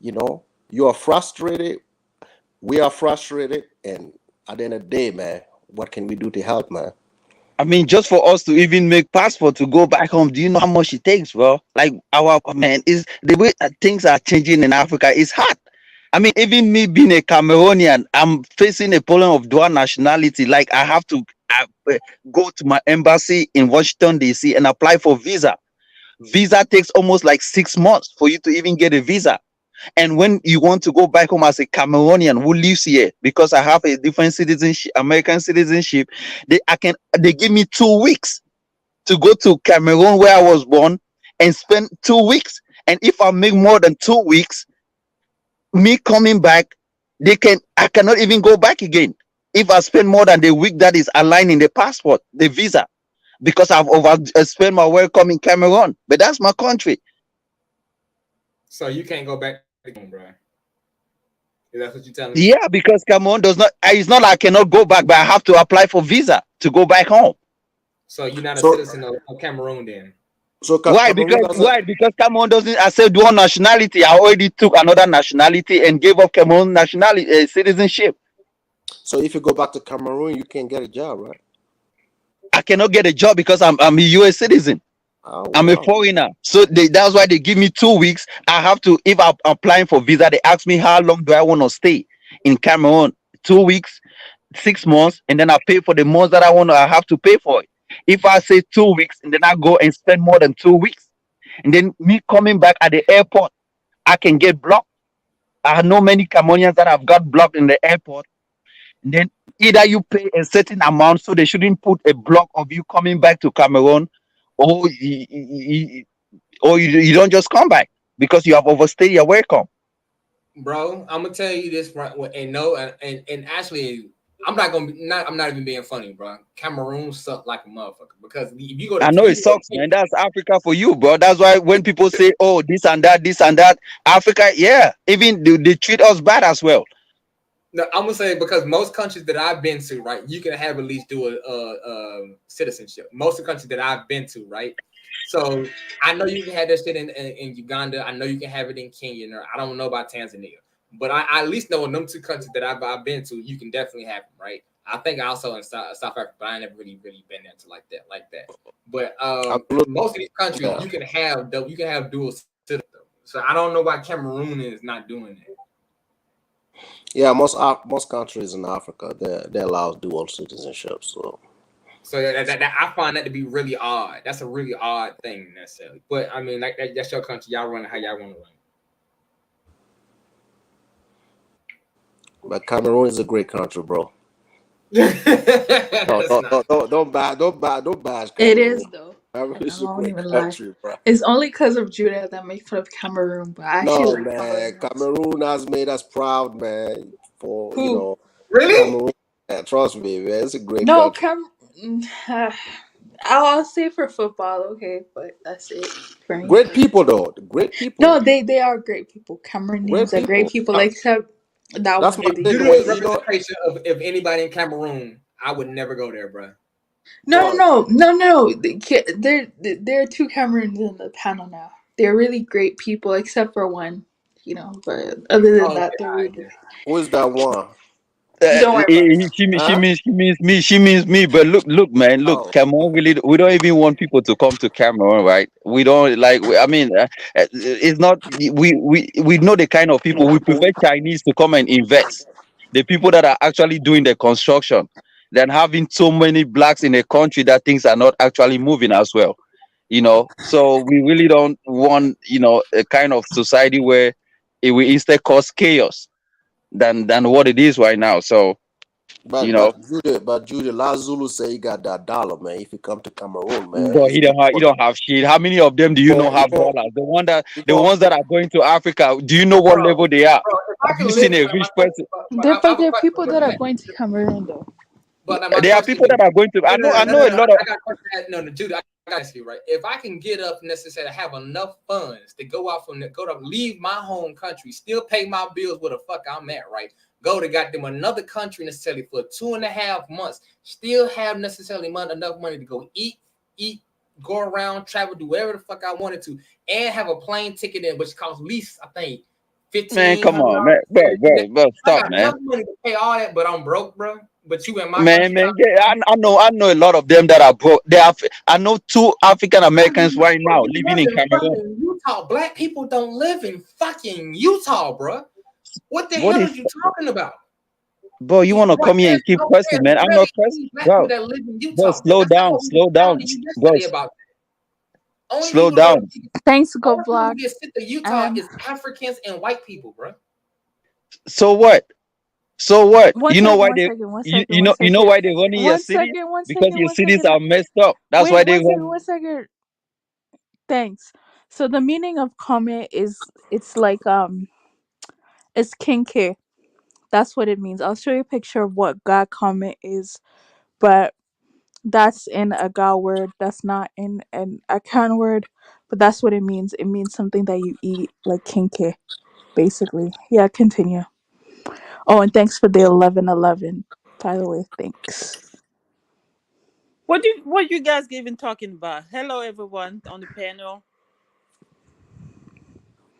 S6: You are frustrated. We are frustrated, and at the end of the day, man, what can we do to help, man?
S5: I mean, just for us to even make passport to go back home, do you know how much it takes, bro? Like our man is the way things are changing in Africa is hard. I mean, even me being a Cameroonian, I'm facing a problem of dual nationality. Like I have to go to my embassy in Washington DC and apply for visa. Visa takes almost like 6 months for you to even get a visa. And when you want to go back home as a Cameroonian who lives here, because I have a different citizenship, American citizenship, they give me 2 weeks to go to Cameroon where I was born and spend 2 weeks. And if I make more than 2 weeks, me coming back, I cannot even go back again. If I spend more than the week that is aligned in the passport, the visa, because I've spent my welcome in Cameroon. But that's my country.
S2: So you can't go back home, bro. That's what you're telling me?
S5: Yeah, because Cameroon does not. It's not like I cannot go back, but I have to apply for visa to go back home.
S2: So you're not a citizen of Cameroon then?
S6: So
S5: Why? Because Cameroon doesn't accept one nationality. I already took another nationality and gave up Cameroon nationality citizenship.
S6: So if you go back to Cameroon, you can't get a job, right?
S5: I cannot get a job because I'm a U.S. citizen.
S6: Oh,
S5: I'm a foreigner. So that's why they give me 2 weeks. I have to, if I'm applying for visa, they ask me how long do I want to stay in Cameroon. 2 weeks, 6 months, and then I pay for the months that I have to pay for it. If I say 2 weeks and then I go and spend more than 2 weeks, and then me coming back at the airport, I can get blocked. I know many Cameroonians that have got blocked in the airport. And then either you pay a certain amount, so they shouldn't put a block of you coming back to Cameroon, or you don't just come back because you have overstayed your welcome.
S2: Bro, I'm gonna tell you this right, and actually, I'm not even being funny, bro. Cameroon suck like a motherfucker because if you go to,
S5: I know it sucks, man. That's Africa for you, bro. That's why when people say, "Oh, this and that," Africa, yeah, even they treat us bad as well.
S2: No, I'm gonna say because most countries that I've been to, right, you can have at least do a citizenship. Most of the countries that I've been to, right. So I know you can have that shit in Uganda. I know you can have it in Kenya. Or I don't know about Tanzania, but I at least know in them 2 countries that I've been to, you can definitely have them, right? I think also in South Africa, but I never really been there to like that. But most of these countries, you can have dual citizenship. So I don't know why Cameroon is not doing that.
S6: Yeah, most countries in Africa they allow dual citizenship. So
S2: that I find that to be really odd. That's a really odd thing necessarily. But I mean, like that's your country. Y'all run it how y'all want to run it.
S6: But Cameroon is a great country, bro. Don't bash Cameroon.
S1: It is though.
S6: It's
S1: I
S6: a
S1: won't
S6: great
S1: even
S6: country,
S1: lie.
S6: bro.
S1: It's only because of Judah that makes fun of Cameroon, but I actually like
S6: man, Cameroon has made us proud, man. For
S1: Who?
S2: Really?
S6: Cameroon, yeah, trust me, man. It's a great country.
S1: I'll say for football, okay, but that's it for me.
S6: Great people, though. Great people.
S1: No, they are great people. Cameroonians are great people, except that
S6: that's
S1: one.
S6: my
S2: If Judah was representation of anybody in Cameroon, I would never go there, bro.
S1: No. There are 2 Cameroons in the panel now. They're really great people, except for one, but other than that, they're really.
S6: Who is that one?
S1: Don't worry about it.
S5: She means me. But look, man, Cameroon really. We don't even want people to come to Cameroon, right? We don't like. I mean, it's not. We know the kind of people. We prefer Chinese to come and invest. The people that are actually doing the construction, than having so many blacks in a country that things are not actually moving as well. So we really don't want a kind of society where it will instead cause chaos than what it is right now. So
S6: But Judah, last Zulu say he got that dollar, man. If you come to Cameroon, man.
S5: But he don't have shit. How many of them do you know have dollars? The ones that are going to Africa, do you know what level they are? Have you seen a rich person?
S1: There are people that are going to Cameroon though.
S2: But
S5: there are people that are going to. I know a lot of.
S2: Judah, I gotta ask you, right? If I can get up necessarily have enough funds to go to leave my home country, still pay my bills where the fuck I'm at, right? Go to goddamn another country necessarily for 2.5 months, still have necessarily enough money to go eat, go around, travel, do whatever the fuck I wanted to, and have a plane ticket in, which costs at least I think $1,500.
S5: Man, come on, man, bro, stop, man.
S2: I got enough money to pay all that, but I'm broke, bro. But you in my
S5: man, yeah, I know a lot of them that are broke. I know 2 African Americans right now living in Cameroon.
S2: Utah. Black people don't live in fucking Utah, bro. What the hell are you talking about?
S5: Bro, you want to come here and keep pressing, man? I'm not pressing, bro. Bro, slow down, bro.
S2: Only
S5: Slow
S2: people to go
S5: down.
S2: to
S1: Thanks, Go
S2: only people to
S1: Block.
S2: get sent to Utah
S1: And
S2: is Africans and white people, bro.
S5: So what? So what?
S1: one
S5: You know
S1: second,
S5: why
S1: one
S5: they
S1: second, one
S5: you,
S1: second,
S5: you
S1: one
S5: know you know
S1: second.
S5: why they're running your
S1: One
S5: cities?
S1: second, one
S5: Because
S1: second,
S5: your
S1: one
S5: cities
S1: second.
S5: are messed up. That's
S1: Wait,
S5: why they
S1: one second,
S5: run.
S1: one second. Thanks. So the meaning of comment is it's like it's kinky. That's what it means. I'll show you a picture of what God comment is, but that's in a God word. That's not in an Akan word, but that's what it means. It means something that you eat, like kinky, basically. Yeah, continue. Oh, and thanks for the 1111. By the way, thanks.
S7: What you guys even talking about? Hello everyone on the panel.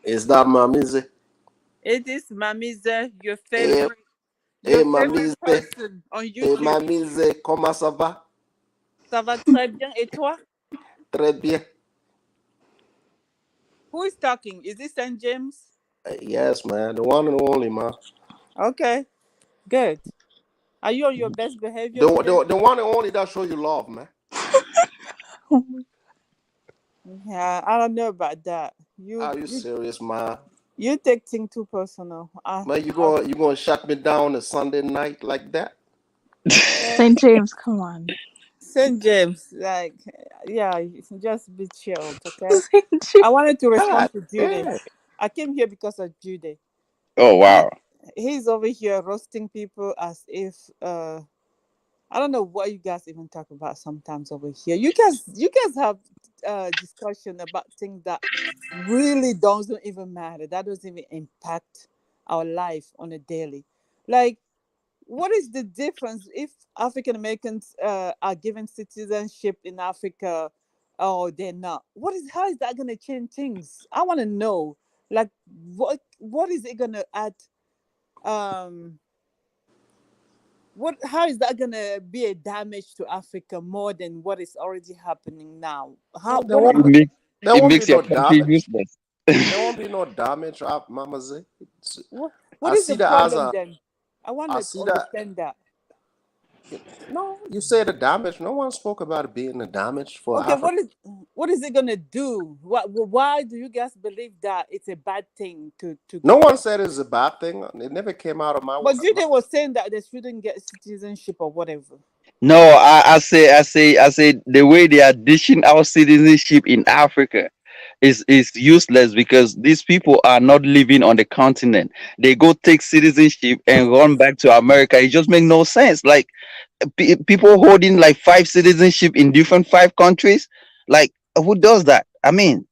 S6: Is that Mamize?
S7: It is Mamize,
S6: Hey,
S7: your
S6: hey
S7: favorite
S6: Mamize.
S7: person on
S6: Hey
S7: YouTube.
S6: Mamize, comment ça va?
S7: Ça va très bien. Et toi?
S6: Très bien.
S7: Who is talking? Is this St. James?
S6: Yes, man. The one and only, man.
S7: Okay, good. Are you on your best behavior
S6: The,
S7: today?
S6: the one and only that show you love, man.
S7: Yeah, I don't know about that.
S6: Are you serious, man?
S7: You take things too personal.
S6: Man, you gonna shut me down a Sunday night like that?
S7: Okay.
S1: St. James, come on.
S7: St. James, like, yeah, just be chilled, okay?
S1: St.
S7: I
S1: James.
S7: wanted to
S6: God
S7: respond to Judy.
S6: damn.
S7: I came here because of Judy.
S5: Oh
S7: He
S5: wow.
S7: he's over here roasting people as if I don't know what you guys even talk about sometimes over here. You guys have discussion about things that really doesn't even matter. That doesn't even impact our life on a daily. Like, what is the difference if African Americans are given citizenship in Africa or they're not? How is that gonna change things? I wanna know. Like, what is it gonna add? Um how is that gonna be a damage to Africa more than what is already happening now? How
S6: There
S7: what is
S6: won't
S5: It
S6: be,
S5: makes
S6: there
S5: it
S6: won't be
S5: makes your
S6: no
S5: country
S6: damage.
S5: useless.
S6: There won't be no damage, Mama Z.
S7: what
S6: I
S7: is
S6: see
S7: the
S6: that as
S7: problem
S6: a.
S7: then? I want
S6: I
S7: to
S6: see that.
S7: understand that.
S6: No, you said the damage. No one spoke about it being a damage for
S7: Okay,
S6: Africa.
S7: what is it gonna do? Why do you guys believe that it's a bad thing to
S6: No
S7: get?
S6: one said it's a bad thing. It never came out of my.
S7: But Jude was saying that they shouldn't get citizenship or whatever.
S5: No, I say the way they are dishing out citizenship in Africa is useless because these people are not living on the continent. They go take citizenship and run back to America. It just makes no sense. Like people holding like five citizenship in different five countries. Like who does that? I mean,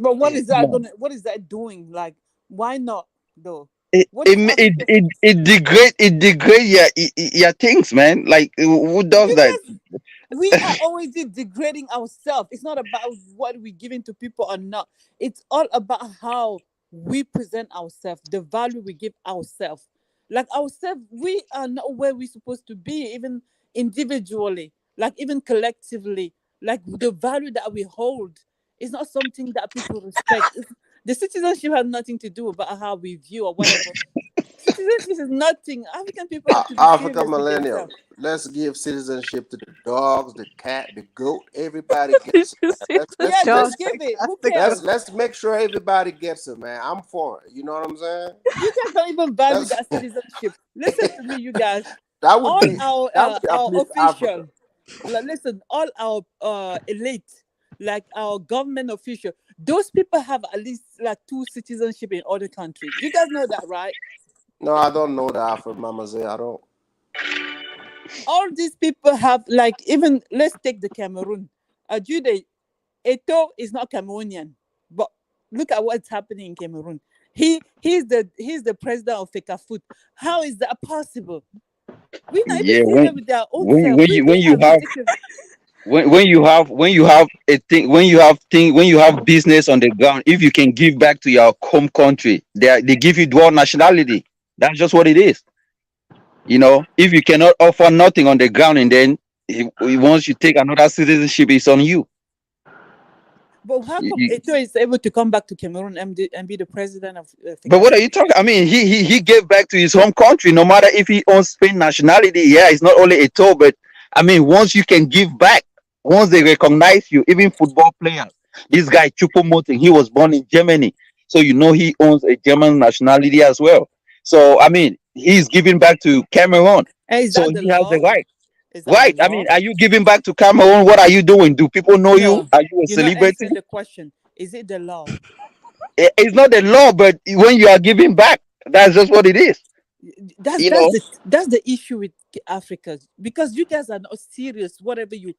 S7: But
S5: come on.
S7: what is that doing? Like, why not though?
S5: It
S7: What
S5: it
S7: is
S5: it
S7: Africa?
S5: it, it degrade your things, man. Like who does
S7: You
S5: that?
S7: guys, we are already degrading ourselves. It's not about what we're giving to people or not. It's all about how we present ourselves, the value we give ourselves. Like ourselves, we are not where we're supposed to be, even individually, like even collectively. Like the value that we hold is not something that people respect. The citizenship has nothing to do about how we view or whatever. Citizenship is nothing. African people have to be
S6: Africa
S7: serious with
S6: millennial.
S7: themselves.
S6: Let's give citizenship to the dogs, the cat, the goat. Everybody gets it, man. Let's let's
S7: Yeah,
S6: let's
S7: just
S1: Dogs
S7: give
S1: like
S7: it. Who
S1: Africa.
S6: let's
S7: cares?
S6: let's make sure everybody gets it, man. I'm for it. You know what I'm saying?
S7: You guys don't even value
S6: That's
S7: that citizenship. Listen to me, you guys.
S6: that would
S7: All
S6: be that would
S7: our
S6: uplift Africa.
S7: official, like, listen, all our elite, like our government official, those people have at least like two citizenship in other countries. You guys know that, right?
S6: No, I don't know that for Mama Zay. I don't.
S7: All these people have like even let's take the Cameroon. Jude Eto is not Cameroonian, but look at what's happening in Cameroon. He's the president of Fecafoot. How is that possible? We're not even
S5: Yeah,
S7: serious with our own
S5: when
S7: self.
S5: when you
S7: We
S5: when you
S7: are
S5: have
S7: ridiculous.
S5: when you have a thing when you have business on the ground, if you can give back to your home country, they give you dual nationality. That's just what it is. If you cannot offer nothing on the ground, and then once you take another citizenship, it's on you.
S7: But how
S5: You-
S7: come
S5: you-
S7: Eto is able to come back to Cameroon and be the president of
S5: but what are
S7: Fecafoot?
S5: you talking? I mean, he gave back to his home country, no matter if he owns Spain nationality. Yeah, it's not only a toll, but I mean, once you can give back, once they recognize you, even football players. This guy Chupomoting, he was born in Germany, so you know he owns a German nationality as well. So I mean, he's giving back to Cameroon,
S7: Is
S5: so
S7: that the
S5: he has the
S7: law?
S5: right.
S7: Is that the
S5: Right. I
S7: law?
S5: mean, are you giving back to Cameroon? What are you doing? Do people know you?
S7: No,
S5: Are you a
S7: you're not
S5: celebrity?
S7: answering the question. Is it the law?
S5: It's not the law, but when you are giving back, that's just what it is.
S7: That's
S5: You know.
S7: that's the issue with Africa, because you guys are not serious. Whatever you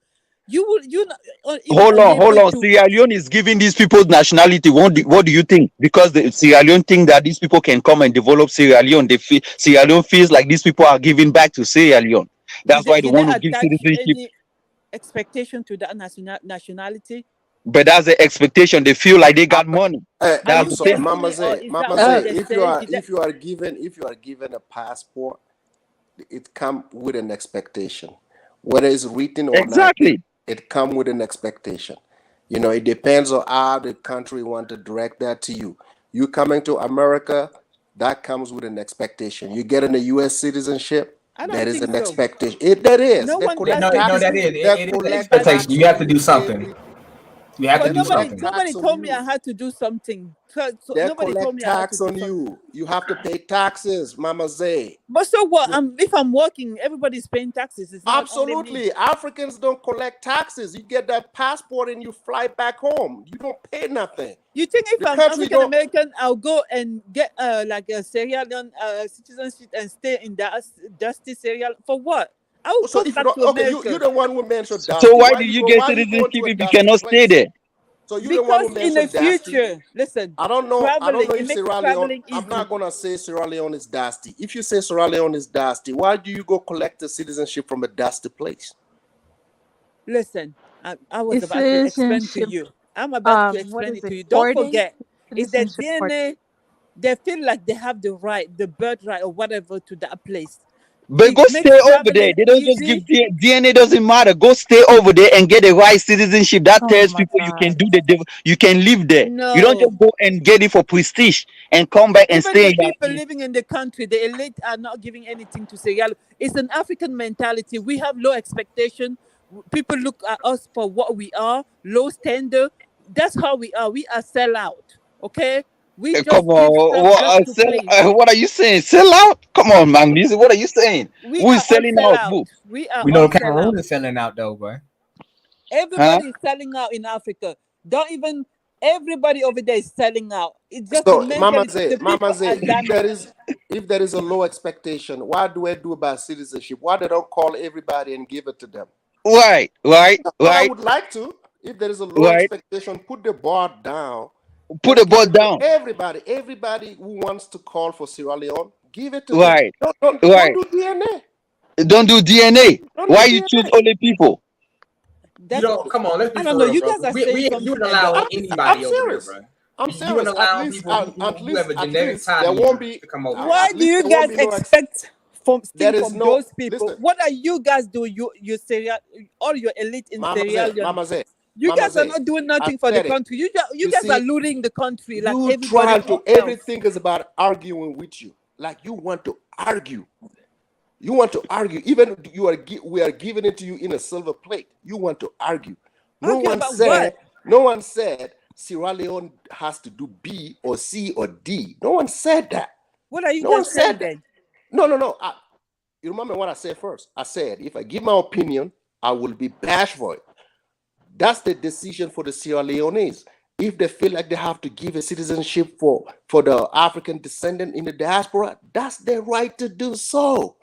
S7: not even
S5: Hold
S7: unable
S5: on.
S7: to.
S5: Sierra Leone is giving these people nationality. What do you think? Because the Sierra Leone think that these people can come and develop Sierra Leone. Sierra Leone feels like these people are giving back to Sierra Leone. That's why they
S7: Did they
S5: want to give
S7: attach
S5: citizenship.
S7: any expectation to that nationality?
S5: But that's the expectation. They feel like they got money.
S6: Are
S5: That's
S7: you
S5: the
S6: so,
S5: thing.
S7: guessing
S6: Mama
S7: it, or
S6: say,
S7: is that
S6: Mama
S7: what
S6: say,
S7: they
S6: if
S7: say?
S6: you are given a passport, it come with an expectation, whether it's written or not.
S5: Exactly.
S6: It come with an expectation. You know, it depends on how the country want to direct that to you. You coming to America, that comes with an expectation. You getting a U.S. citizenship,
S7: I don't
S6: that is
S7: think
S6: an
S7: so.
S6: expectation. That is.
S7: No
S6: They
S7: one
S6: collect
S7: does
S2: No,
S7: anything.
S6: tax.
S2: that is.
S6: They
S2: It is an
S6: collect
S2: expectation.
S6: tax
S2: You have
S6: on
S2: to
S6: you
S2: do something.
S6: every.
S2: You have
S6: They
S2: to do
S6: collect
S2: something.
S7: Nobody
S6: tax on
S7: told me
S6: you.
S7: I had to do something. So
S6: They
S7: nobody told
S6: collect
S7: me I had to
S6: tax
S7: do
S6: on
S7: something.
S6: you. You have to pay taxes, Mama Zay.
S7: But so what? If I'm working, everybody's paying taxes. It's not only me.
S6: Absolutely. Africans don't collect taxes. You get that passport and you fly back home. You don't pay nothing.
S7: You think if
S6: The
S7: I'm
S6: country
S7: African
S6: don't.
S7: American, I'll go and get like a Sierra Leone citizenship and stay in that dusty Sierra Leone for what? I will
S6: So
S7: come
S6: if you
S7: back
S6: don't,
S7: to
S6: okay, you
S7: America
S6: the one who mentioned
S5: So
S6: Dusty.
S5: why do you get
S6: Why you
S5: citizenship
S6: going to a
S5: if you
S6: Dusty
S5: cannot stay
S6: place?
S5: there?
S6: So you the one who
S7: because in the
S6: mentioned Dusty.
S7: future, listen,
S6: I don't know
S7: traveling, it
S6: if
S7: makes
S6: Sierra Leone.
S7: traveling
S6: I'm
S7: easy.
S6: not gonna say Sierra Leone is Dusty. If you say Sierra Leone is Dusty, why do you go collect the citizenship from a Dusty place?
S7: Listen, I was
S1: It's
S7: about to explain to
S1: citizenship.
S7: you. I'm about to
S1: What
S7: explain
S1: is
S7: it to
S1: it?
S7: you. Don't
S1: Hoarding?
S7: forget, it's the
S1: Citizenship hoarding.
S7: DNA. They feel like they have the right, the birthright or whatever to that place.
S5: But
S7: It
S5: go stay
S7: makes
S5: over there.
S7: traveling
S5: They don't just give
S7: easy.
S5: DNA. Doesn't matter. Go stay over there and get the right citizenship. That
S1: Oh
S5: tells
S1: my
S5: people you can
S1: god.
S5: do you can live there. You don't
S7: No.
S5: just go and get it for prestige and come back and
S7: Even
S5: stay
S7: the
S5: in
S7: people living in the country, the elite are not giving anything to Sierra Leone. It's an African mentality. We have low expectation. People look at us for what we are, low standard. That's how we are. We are sellout. Okay? We
S5: Come
S7: just give
S5: on,
S7: stuff just to please.
S5: what are you saying? Sell out? Come on, man. What are you saying?
S7: We
S5: Who
S7: are
S5: is
S7: all
S5: selling out?
S7: sellout.
S5: Who?
S7: We are
S2: We
S7: all
S2: know Cameroon
S7: sellout.
S2: is selling out though, boy.
S5: Huh?
S7: Everybody is selling out in Africa. Don't even everybody over there is selling out. It's just the
S6: So Mama
S7: mentality.
S6: say,
S7: The people are
S6: if
S7: damaged.
S6: there is a low expectation, what do I do about citizenship? Why they don't call everybody and give it to them?
S5: Right,
S6: That's what I would like to. If there is a low
S5: right.
S6: expectation, put the bar down
S5: Put
S6: and
S5: the
S6: give
S5: ball
S6: it to
S5: down.
S6: everybody. Everybody who wants to call for Sierra Leone, give it to them.
S5: Right,
S6: Don't
S5: right.
S6: do DNA.
S5: Don't do DNA.
S6: Don't
S5: Why
S6: do
S5: you choose
S6: DNA.
S5: only people?
S2: You
S7: That's
S2: don't come on. Let's be
S7: I don't
S2: for
S7: know.
S2: real,
S7: You
S2: bro.
S7: guys are saying
S2: We you
S7: something
S2: wouldn't
S7: and
S2: allow
S7: the
S6: I'm
S2: anybody over there,
S6: serious.
S2: bro.
S6: I'm
S2: You wouldn't
S6: serious.
S2: allow people
S6: At
S2: who have
S6: least,
S2: a genetic
S6: there
S2: title
S6: won't be.
S2: to come over there.
S7: why
S6: At
S7: do
S6: least
S7: you
S6: there won't
S7: guys
S6: be no.
S7: expect from
S6: There
S7: things
S6: is
S7: from
S6: no.
S7: those people?
S6: Listen,
S7: What are you guys doing? You Sierra, all your elite in Sierra Leone. You
S6: Mama
S7: guys are
S6: say,
S7: not doing
S6: I
S7: nothing for the
S6: said it.
S7: country. You
S6: You
S7: guys are
S6: see,
S7: looting the country like
S6: you
S7: everybody
S6: trying to.
S7: else.
S6: Everything is about arguing with you. Like you want to argue. You want to argue. Even we are giving it to you in a silver plate. You want to argue. No
S7: Argue
S6: one
S7: about what?
S6: said Sierra Leone has to do B or C or D. No one said that.
S7: What are you
S6: No one
S7: guys saying
S6: said that.
S7: then?
S6: No. You remember what I said first? I said if I give my opinion, I will be bashed for it. That's the decision for the Sierra Leoneans. If they feel like they have to give a citizenship for the African descendant in the diaspora, that's their right to do so.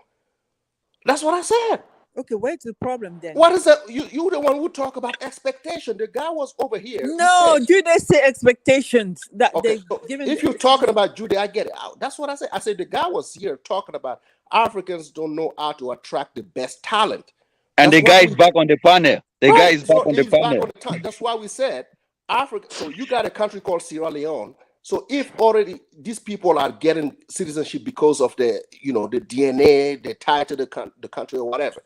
S6: That's what I said.
S7: Okay, where's the problem then?
S6: What is that? You the one who talk about expectation. The guy was over here.
S7: No, do they say expectations that
S6: Okay,
S7: they
S6: so
S7: given?
S6: if you're talking about Judy, I get it. That's what I said. I said the guy was here talking about Africans don't know how to attract the best talent.
S5: And the guy is back on the panel. The guy is back
S6: So
S5: on the
S6: he's back
S5: panel.
S6: on the time. That's why we said Africa. So you got a country called Sierra Leone. So if already these people are getting citizenship because of the the DNA, they're tied to the country or whatever,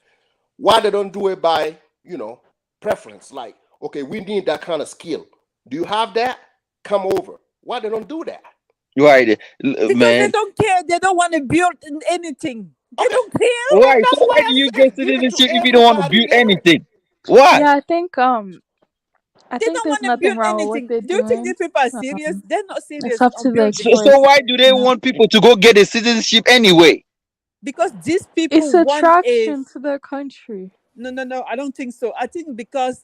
S6: why they don't do it by preference? Like, okay, we need that kind of skill. Do you have that? Come over. Why they don't do that?
S5: Right,
S7: Because
S5: man.
S7: they don't care. They don't want to build anything. They don't care.
S5: Right.
S6: That's
S5: So
S6: why
S5: why do
S6: I
S5: you
S6: said
S5: get
S6: give it to
S5: citizenship if you don't want to
S6: everybody
S5: build
S6: there.
S5: anything? Why?
S1: Yeah, I think I
S7: They
S1: think
S7: don't
S1: there's
S7: want to
S1: nothing
S7: build
S1: wrong with what
S7: anything.
S1: they're
S7: Do you think
S1: doing.
S7: these people are serious? They're not
S1: It's
S7: serious
S1: up
S7: on
S1: to their
S7: building.
S5: So
S1: choice.
S5: why do they want people to go get a citizenship anyway?
S7: Because these
S1: It's
S7: people want a
S1: attraction to their country.
S7: no. I don't think so. I think because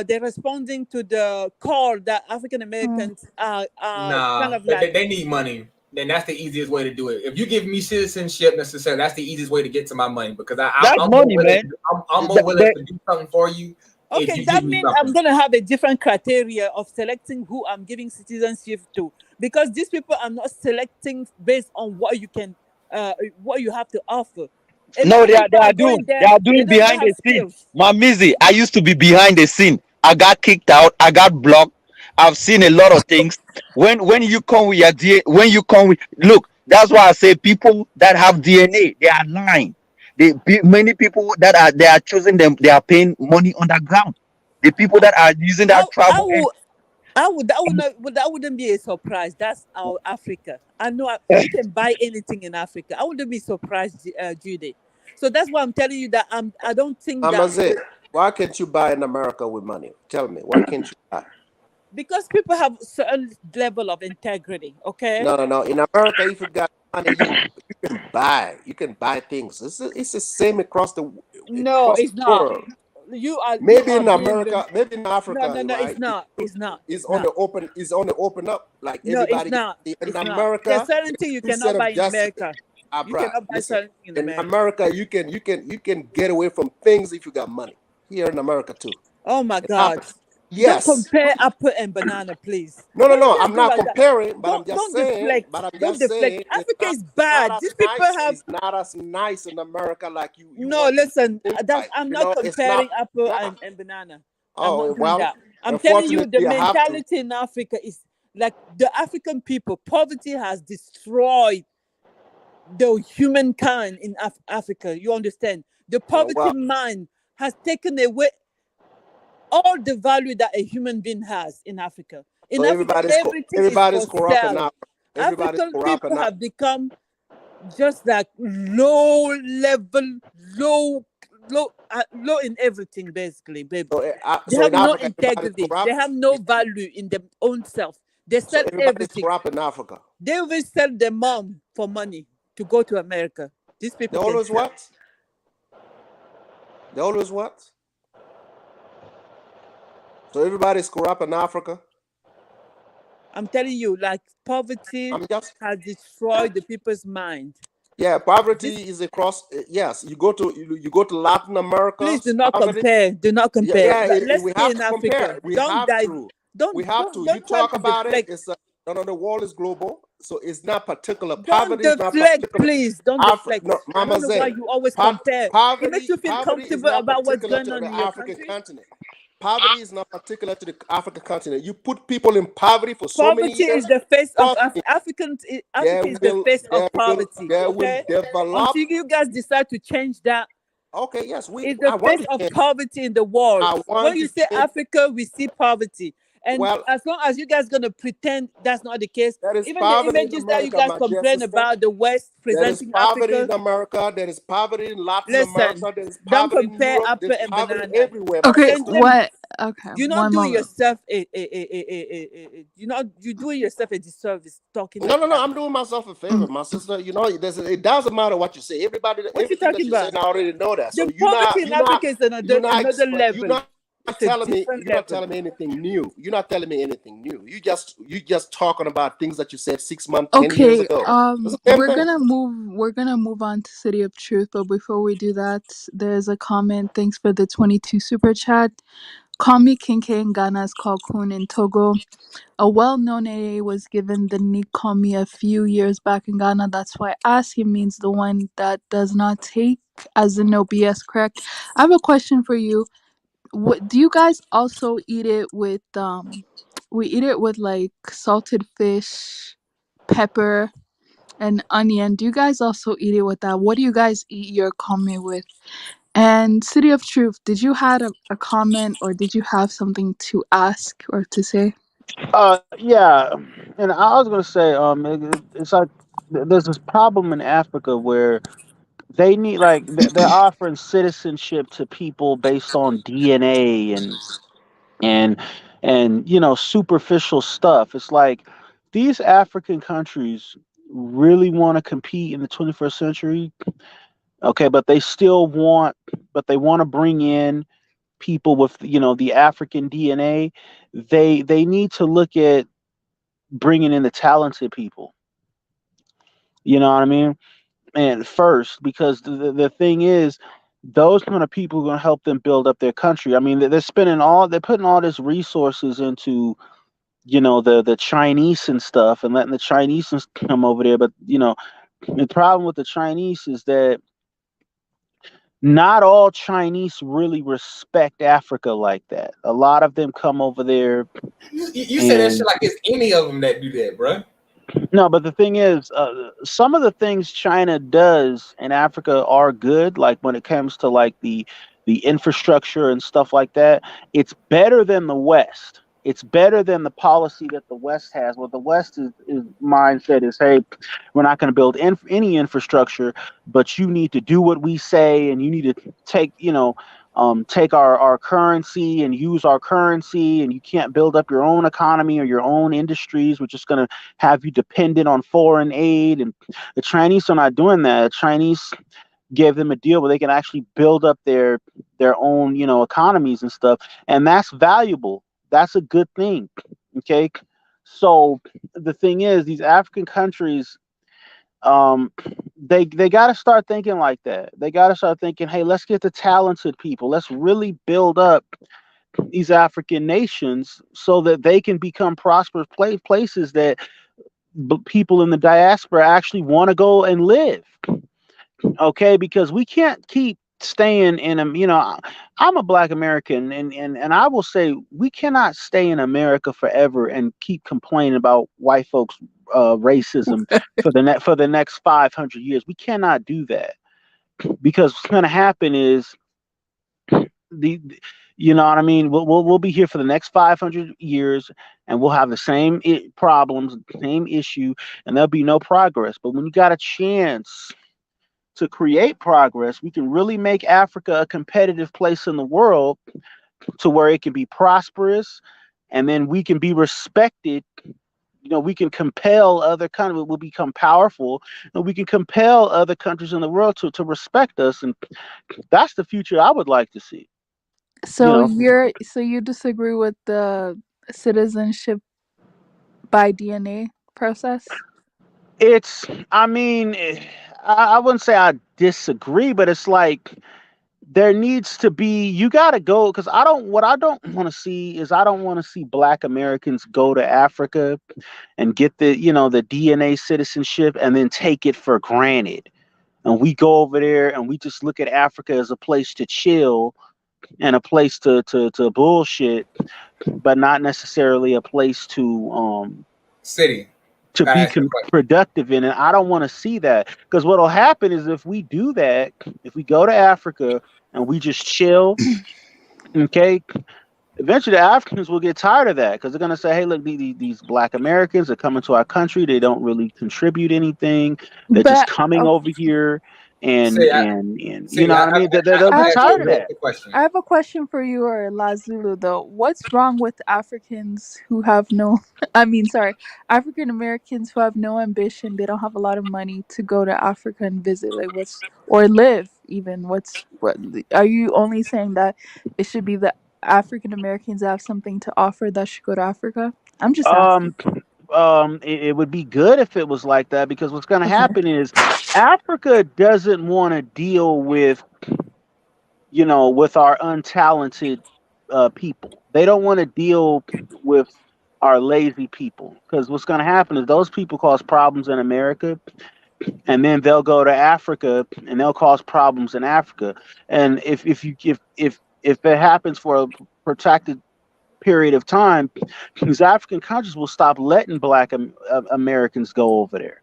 S7: they're responding to the call that African Americans are kind
S2: Nah,
S7: of like.
S2: they need money. Then that's the easiest way to do it. If you give me citizenship, necessarily, that's the easiest way to get to my money because
S5: That's
S2: I'm more
S5: money,
S2: willing.
S5: man.
S2: I'm more
S5: That,
S2: willing
S5: that,
S2: to do something for you if
S7: Okay,
S2: you
S7: that
S2: give me
S7: means I'm
S2: something.
S7: gonna have a different criteria of selecting who I'm giving citizenship to, because these people are not selecting based on what you have to offer. A lot
S5: no,
S7: of people are going
S5: they
S7: there,
S5: are
S7: they
S5: doing
S7: don't even
S5: behind
S7: have
S5: the scene.
S7: skills.
S5: Mamizi, I used to be behind the scene. I got kicked out. I got blocked. I've seen a lot of things. When you come with your DNA, when you come with look, that's why I say people that have DNA, they are lying. Many people that are they are choosing them, they are paying money underground. The people that are using
S7: I,
S5: that
S7: I
S5: travel and
S7: would that wouldn't be a surprise. That's our Africa. I know you can buy anything in Africa. I wouldn't be surprised, Judy. So that's why I'm telling you that I don't think that
S6: Amaze, why can't you buy in America with money? Tell me, why can't you buy?
S7: because people have certain level of integrity. Okay.
S6: No. In America, if you got money, you can buy. You can buy things. It's the same
S7: No,
S6: across the
S7: it's not.
S6: world.
S7: You
S6: Maybe
S7: are
S6: in
S7: being
S6: America, maybe in Africa,
S7: no. It's
S6: right?
S7: not. It's not.
S6: It's
S7: It's
S6: on
S7: not.
S6: the open. It's on the open up. Like
S7: No, it's
S6: everybody.
S7: not.
S6: In
S7: It's not. There's
S6: America,
S7: certain things you
S6: instead
S7: cannot buy
S6: of
S7: in
S6: just
S7: America. You
S6: bruh,
S7: cannot buy
S6: listen.
S7: certain things in
S6: In
S7: America.
S6: America, you can get away from things if you got money. Here in America too,
S7: Oh my
S6: it
S7: God.
S6: happens.
S7: Don't
S6: Yes.
S7: compare apple and banana, please.
S6: No.
S7: Don't
S6: I'm
S7: do
S6: not
S7: like that.
S6: comparing, but I'm just
S7: Don't
S6: saying.
S7: deflect. Don't deflect. Africa is bad. These people have
S6: It's not as nice in America like you
S7: no.
S6: want to
S7: Listen,
S6: think
S7: that's
S6: like.
S7: I'm not
S6: It's not.
S7: comparing apple
S6: Nah.
S7: and banana. I'm
S6: Oh
S7: not doing
S6: well.
S7: that. I'm telling you the
S6: Unfortunately, I have to.
S7: mentality in Africa is like the African people. Poverty has destroyed the humankind in Africa. You understand? The poverty
S6: Well,
S7: mind has taken away all the value that a human being has in Africa.
S6: so
S7: In Africa, everything is for
S6: everybody's corrupt
S7: sale.
S6: now. Everybody's
S7: African
S6: corrupt
S7: people
S6: now.
S7: have become just like low level, low in everything, basically, baby. They
S6: So
S7: have
S6: in
S7: no
S6: Africa, everybody's
S7: integrity. They
S6: corrupt.
S7: have no value in their own self. They
S6: So
S7: sell
S6: everybody's
S7: everything.
S6: corrupt in Africa.
S7: They will sell their mom for money to go to America. These
S6: They
S7: people can
S6: always
S7: sell.
S6: what? They always what? So everybody's corrupt in Africa.
S7: I'm telling you, like poverty
S6: I'm just
S7: has destroyed the people's mind.
S6: yeah.
S7: This,
S6: Poverty is across. Yes, you go to Latin America.
S7: please do not
S6: Poverty.
S7: compare. Do not compare. Let's
S6: We
S7: stay
S6: have
S7: in
S6: to compare.
S7: Africa.
S6: We
S7: Don't
S6: have
S7: dive.
S6: to. We have to. You
S7: Don't try
S6: talk
S7: to
S6: about it.
S7: deflect.
S6: It's no. The world is global, so it's not particular.
S7: Don't
S6: Poverty is not
S7: deflect,
S6: particular.
S7: please. Don't
S6: Africa.
S7: deflect.
S6: No,
S7: I don't
S6: Mama
S7: know why
S6: Zay.
S7: you always compare. It makes you feel
S6: Poverty is
S7: comfortable
S6: not
S7: about what's
S6: particular
S7: going
S6: to
S7: on
S6: the
S7: in your
S6: African
S7: country.
S6: continent. Poverty is not particular to the African continent. You put people in poverty for so many
S7: Poverty
S6: years.
S7: is the face of
S6: Trust me,
S7: African.
S6: they
S7: Africa is the face of poverty.
S6: will
S7: Okay,
S6: develop.
S7: until you guys decide to change that,
S6: Okay, yes,
S7: it's the
S6: I want
S7: face
S6: to
S7: of
S6: change.
S7: poverty in the world.
S6: I
S7: When
S6: want
S7: you
S6: to
S7: say
S6: change.
S7: Africa, we see poverty. And
S6: Well,
S7: as long as you guys gonna pretend that's not the case,
S6: there is
S7: even the
S6: poverty in
S7: images that you
S6: America,
S7: guys
S6: my dear
S7: complain
S6: sister.
S7: about the West
S6: There is
S7: presenting
S6: poverty in
S7: Africa,
S6: America. There is poverty in Latin
S7: listen,
S6: America. There is
S7: don't
S6: poverty in
S7: compare
S6: Europe.
S7: apple
S6: There's
S7: and
S6: poverty
S7: banana.
S6: everywhere, my
S1: Okay,
S6: sister.
S1: what? Okay,
S7: You're not
S1: one
S7: doing
S1: moment.
S7: yourself you're doing yourself a disservice talking like that.
S6: I'm doing myself a favor, my sister. It doesn't matter what you say.
S7: What you
S6: Everything that
S7: talking
S6: you say,
S7: about?
S6: I already know that. So
S7: The poverty in Africa is
S6: you're not
S7: another level. It's a
S6: telling me
S7: different
S6: you're not
S7: level.
S6: telling me anything new. You're not telling me anything new. You just talking about things that you said 6 months, 10 years
S1: Okay,
S6: ago. That's the same
S1: we're
S6: thing.
S1: gonna move on to City of Truth, but before we do that, there's a comment. Thanks for the 22 super chat. Kwame Kinke Ghana is called Kun in Togo. A well-known AA was given the nick Kwame a few years back in Ghana. That's why ask him means the one that does not take, as in no BS, correct? I have a question for you. What do you guys also eat it with? We eat it with like salted fish, pepper, and onion. Do you guys also eat it with that? What do you guys eat your Kwame with? And City of Truth, did you had a comment or did you have something to ask or to say?
S4: Yeah, and I was gonna say, it's like there's this problem in Africa where they need like they're offering citizenship to people based on DNA and and superficial stuff. It's like these African countries really want to compete in the 21st century. Okay, but they want to bring in people with the African DNA. They need to look at bringing in the talented people. You know what I mean? And first, because the thing is, those kind of people are going to help them build up their country. I mean, they're putting all this resources into the Chinese and stuff, and letting the Chinese come over there. But the problem with the Chinese is that not all Chinese really respect Africa like that. A lot of them come over there
S2: You say that shit
S4: and
S2: like it's any of them that do that, bro.
S4: no, but the thing is, some of the things China does in Africa are good. Like when it comes to like the infrastructure and stuff like that, it's better than the West. It's better than the policy that the West has. What the West is mindset is, hey, we're not going to build any infrastructure, but you need to do what we say, and you need to take, take our currency and use our currency, and you can't build up your own economy or your own industries. We're just going to have you dependent on foreign aid. And the Chinese are not doing that. The Chinese gave them a deal where they can actually build up their own economies and stuff, and that's valuable. That's a good thing. Okay, so the thing is, these African countries, um they got to start thinking like that. They got to start thinking, hey, let's get the talented people, let's really build up these African nations so that they can become prosperous places that people in the diaspora actually want to go and live. Okay, because we can't keep staying in a I'm a black American, and I will say we cannot stay in America forever and keep complaining about white folks racism for the next 500 years. We cannot do that, because what's going to happen is the you know what I mean, we'll be here for the next 500 years, and we'll have the same problems, same issue, and there'll be no progress. But when you got a chance to create progress, we can really make Africa a competitive place in the world, to where it can be prosperous, and then we can be respected. We can compel other countries, we'll become powerful, and we can compel other countries in the world to respect us. And that's the future I would like to see.
S1: So you disagree with the citizenship by DNA process?
S4: It's, I mean, I wouldn't say I disagree, but it's like there needs to be, you got to go, because what I don't want to see is, I don't want to see black Americans go to Africa and get the DNA citizenship and then take it for granted. And we go over there and we just look at Africa as a place to chill and a place to bullshit, but not necessarily a place
S2: City.
S4: to
S2: Gotta
S4: be
S2: ask you a question.
S4: productive in. And I don't want to see that, because what'll happen is, if we do that, if we go to Africa and we just chill, okay, eventually the Africans will get tired of that, because they're going to say, hey, look, these black Americans are coming to our country, they don't really contribute anything, they're just
S1: But
S4: coming over here, and
S2: See,
S4: you know what I mean, they'll
S2: I'm
S4: get
S2: gonna ask you
S4: tired
S2: a
S4: of
S2: real
S4: that.
S2: quick question.
S1: I have a question for you, or Lazulu, though. What's wrong with Africans who have no, I mean, sorry, African Americans who have no ambition, they don't have a lot of money to go to Africa and visit, like or live even? What are you only saying that it should be the African Americans that have something to offer that should go to Africa? I'm just asking.
S4: um it would be good if it was like that, because what's going to
S1: Okay.
S4: happen is, Africa doesn't want to deal with with our untalented people. They don't want to deal with our lazy people, because what's going to happen is, those people cause problems in America, and then they'll go to Africa and they'll cause problems in Africa. And if it happens for a protracted period of time, these African countries will stop letting black Americans go over there.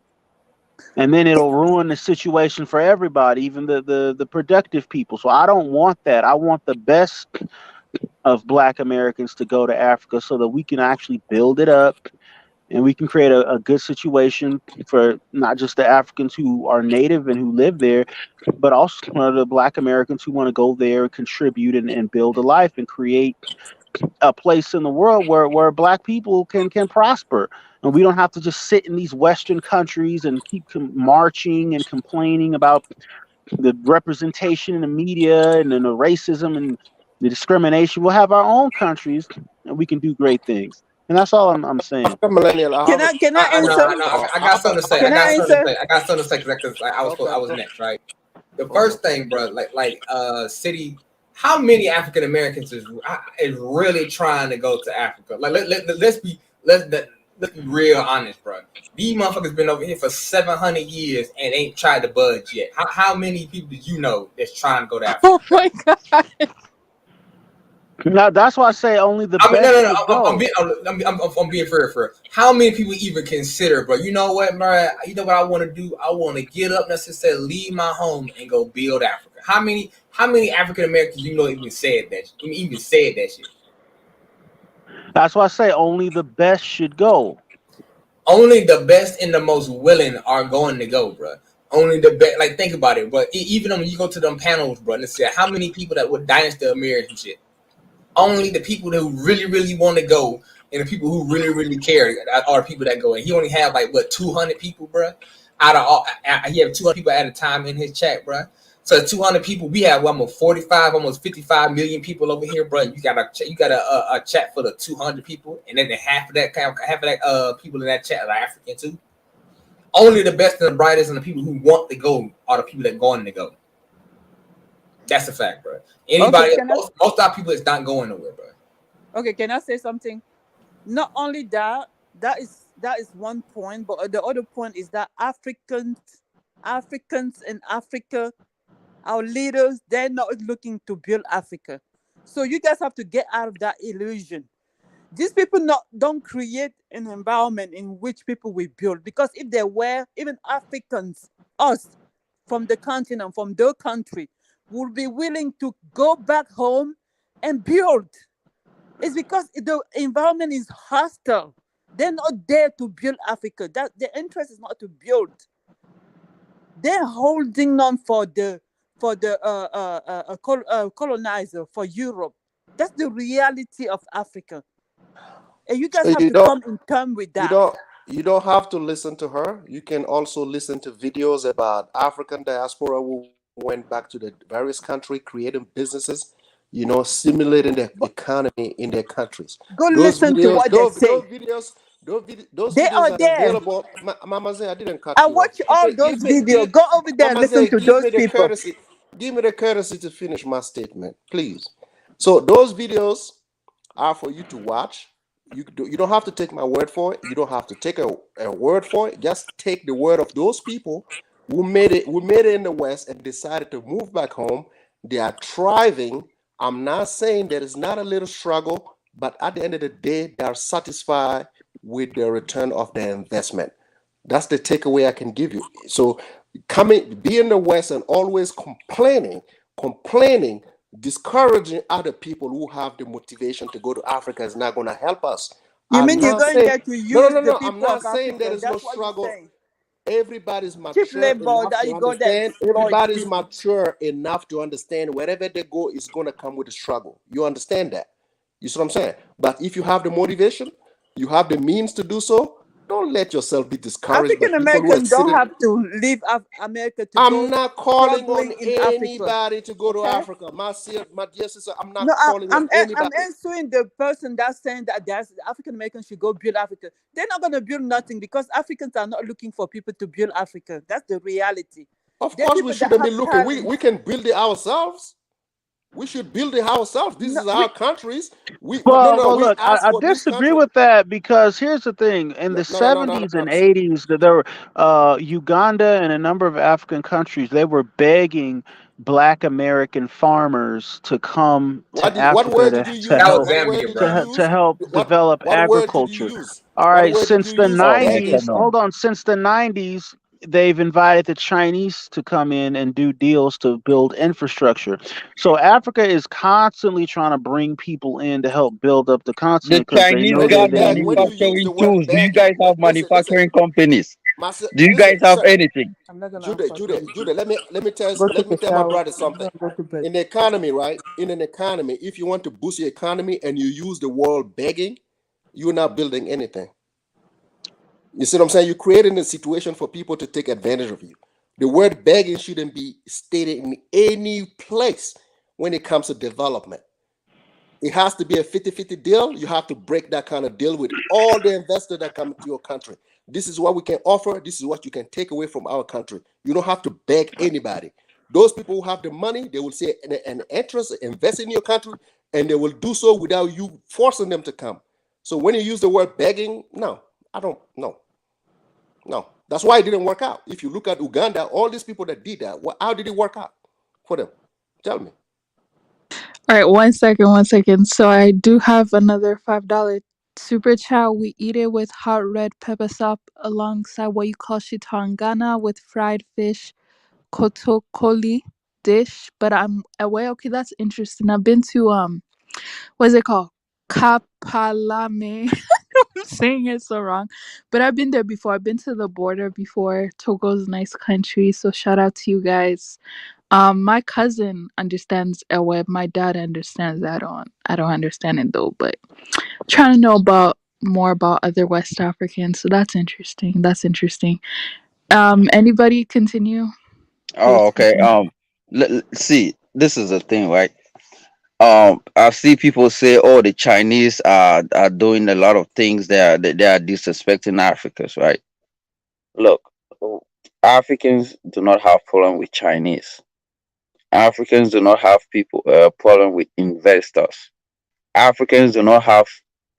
S4: And then it'll ruin the situation for everybody, even the productive people. So I don't want that. I want the best of black Americans to go to Africa, so that we can actually build it up, and we can create a good situation for not just the Africans who are native and who live there, but also the black Americans who want to go there and contribute, and build a life and create a place in the world where black people can prosper, and we don't have to just sit in these Western countries and keep marching and complaining about the representation in the media and then the racism and the discrimination. We'll have our own countries, and we can do great things. And that's all I'm saying.
S6: African millennial,
S7: Can I answer?
S2: I got something to say.
S7: Can I answer?
S2: I got something to say because I was next, right? The first thing, bro, City. How many African Americans is really trying to go to Africa? Like let's be real honest, bro. These motherfuckers been over here for 700 years and ain't tried to budge yet. How many people do you know that's trying to go to Africa?
S1: Oh my god.
S4: Now that's why I say only the best.
S2: I'm being fair. How many people even consider, bro? You know what, man? You know what I want to do? I want to get up, necessarily leave my home and go build Africa. How many African Americans you know even said that shit?
S4: That's why I say only the best should go.
S2: Only the best and the most willing are going to go, bro. Only the best. Like, think about it, bro. Even when you go to them panels, bro, let's say how many people that would Dynasty American shit. Only the people who really, really want to go and the people who really, really care are people that go. And he only have 200 people, bro. Out of all, he have 200 people at a time in his chat, bro. So 200 people, we have almost 45, almost 55 million people over here, bro. You got a chat for the 200 people, and then half of that people in that chat are African too. Only the best and the brightest and the people who want to go are the people that are going to go. That's a fact, bro. Anybody, most of our people is not going nowhere, bro.
S7: Okay, can I say something? Not only that is one point, but the other point is that Africans in Africa, our leaders, they're not looking to build Africa. So you guys have to get out of that illusion. These people don't create an environment in which people will build. Because if they were, even Africans, us, from the continent, from their country, would be willing to go back home and build. It's because the environment is hostile. They're not there to build Africa. That their interest is not to build. They're holding on for the colonizer, for Europe. That's the reality of Africa. And you guys have to come in terms with that.
S6: You don't have to listen to her. You can also listen to videos about African diaspora who went back to the various countries, creating businesses, stimulating the economy in their countries.
S7: Go listen to what they say.
S6: Those
S7: they
S6: videos
S7: are there.
S6: Available. Mama Zay, I didn't cut
S7: I
S6: you
S7: watch
S6: off.
S7: all those videos. Go over there and listen to those people.
S6: Give me the courtesy to finish my statement, please. So those videos are for you to watch. You don't have to take my word for it. You don't have to take a word for it. Just take the word of those people who made it in the West and decided to move back home. They are thriving. I'm not saying there is not a little struggle, but at the end of the day, they are satisfied with the return of their investment. That's the takeaway I can give you. So be in the West and always complaining, discouraging other people who have the motivation to go to Africa is not going to help us.
S7: You mean you're going there to use the people
S6: I'm not
S7: of
S6: saying
S7: Africa.
S6: there is no struggle. Everybody's mature enough to understand. Everybody's mature enough to understand wherever they go is going to come with a struggle. You understand that? You see what I'm saying? But if you have the motivation, you have the means to do so, don't let yourself be discouraged.
S7: African Americans don't have to leave America to
S6: I'm not calling on anybody to go to Africa. My dear sister, I'm not calling on anybody.
S7: I'm answering the person that's saying that African Americans should go build Africa. They're not going to build nothing because Africans are not looking for people to build Africa. That's the reality.
S6: Of course, we shouldn't be looking. We can build it ourselves. We should build it ourselves. This is our countries.
S4: Look, I disagree with that because here's the thing: in the 70s and 80s, there were Uganda and a number of African countries. They were begging Black American farmers to come to Africa to help develop agriculture. All right, since the 90s, hold on, since the 90s. They've invited the Chinese to come in and do deals to build infrastructure. So Africa is constantly trying to bring people in to help build up the continent.
S5: The Chinese got manufacturing tools. Do you guys have manufacturing companies? Do you
S6: Listen,
S5: guys have
S6: sir,
S5: anything?
S7: I'm not gonna
S6: Judah,
S7: afford
S6: Judah,
S7: to
S6: Judah.
S7: go
S6: Let
S7: take
S6: me
S7: a
S6: tell my
S7: shower.
S6: brother
S7: I'm
S6: something.
S7: gonna go to bed.
S6: In the economy, right? In an economy, if you want to boost your economy and you use the word begging, you're not building anything. You see what I'm saying? You're creating a situation for people to take advantage of you. The word begging shouldn't be stated in any place when it comes to development. It has to be a 50-50 deal. You have to break that kind of deal with all the investors that come into your country. This is what we can offer. This is what you can take away from our country. You don't have to beg anybody. Those people who have the money, they will say an interest, invest in your country, and they will do so without you forcing them to come. So when you use the word begging, no, I don't, no, no. That's why it didn't work out. If you look at Uganda, all these people that did that, how did it work out for them? Tell me.
S1: All right, 1 second, 1 second. So I do have another $5 super chat. We eat it with hot red pepper soup alongside what you call shitangana with fried fish, kotokoli dish. But I'm away. Okay, that's interesting. I've been to what is it called? Kapalame. I'm saying it so wrong, but I've been there before. I've been to the border before. Togo's a nice country, so shout out to you guys. My cousin understands Ewe. My dad understands. I don't understand it though, but trying to know about more about other West Africans. So that's interesting. That's interesting. Anybody continue? Who was
S5: Oh, okay.
S1: speaking?
S5: See, this is the thing, right? I see people say, "Oh, the Chinese are doing a lot of things. They are disrespecting Africans," right? Look, Africans do not have problem with Chinese. Africans do not have people problem with investors. Africans do not have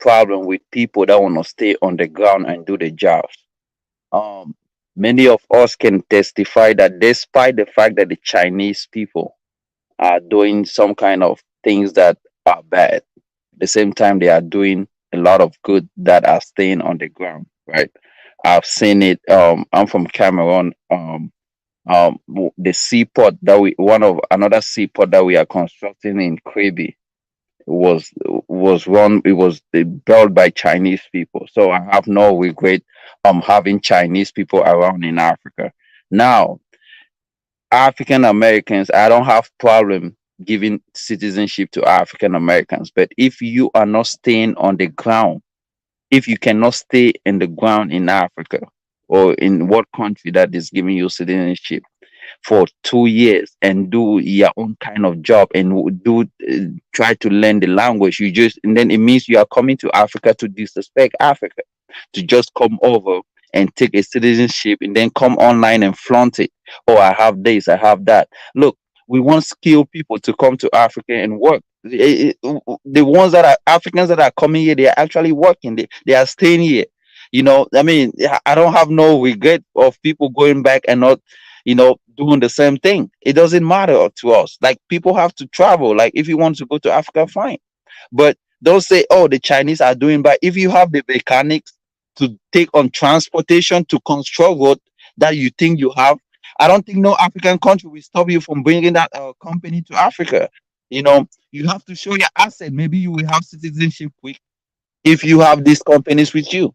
S5: problem with people that want to stay on the ground and do the jobs. Um, Many of us can testify that despite the fact that the Chinese people are doing some kind of things that are bad, at the same time they are doing a lot of good that are staying on the ground, right? I've seen it. I'm from Cameroon. The seaport that we one of another seaport that we are constructing in Krabi was run. It was built by Chinese people. So I have no regret having Chinese people around in Africa. Now, African Americans, I don't have problem giving citizenship to African Americans, but if you are not staying on the ground, if you cannot stay in the ground in Africa or in what country that is giving you citizenship for 2 years and do your own kind of job and try to learn the language, you just and then it means you are coming to Africa to disrespect Africa, to just come over and take a citizenship and then come online and flaunt it. Oh, I have this, I have that. Look, we want skilled people to come to Africa and work. The ones that are Africans that are coming here, they are actually working. They are staying here. I mean, I don't have no regret of people going back and not, doing the same thing. It doesn't matter to us. Like, people have to travel. Like, if you want to go to Africa, fine. But don't say, oh, the Chinese are doing bad. If you have the mechanics to take on transportation to construct road that you think you have, I don't think no African country will stop you from bringing that company to Africa. You have to show your asset. Maybe you will have citizenship quick if you have these companies with you.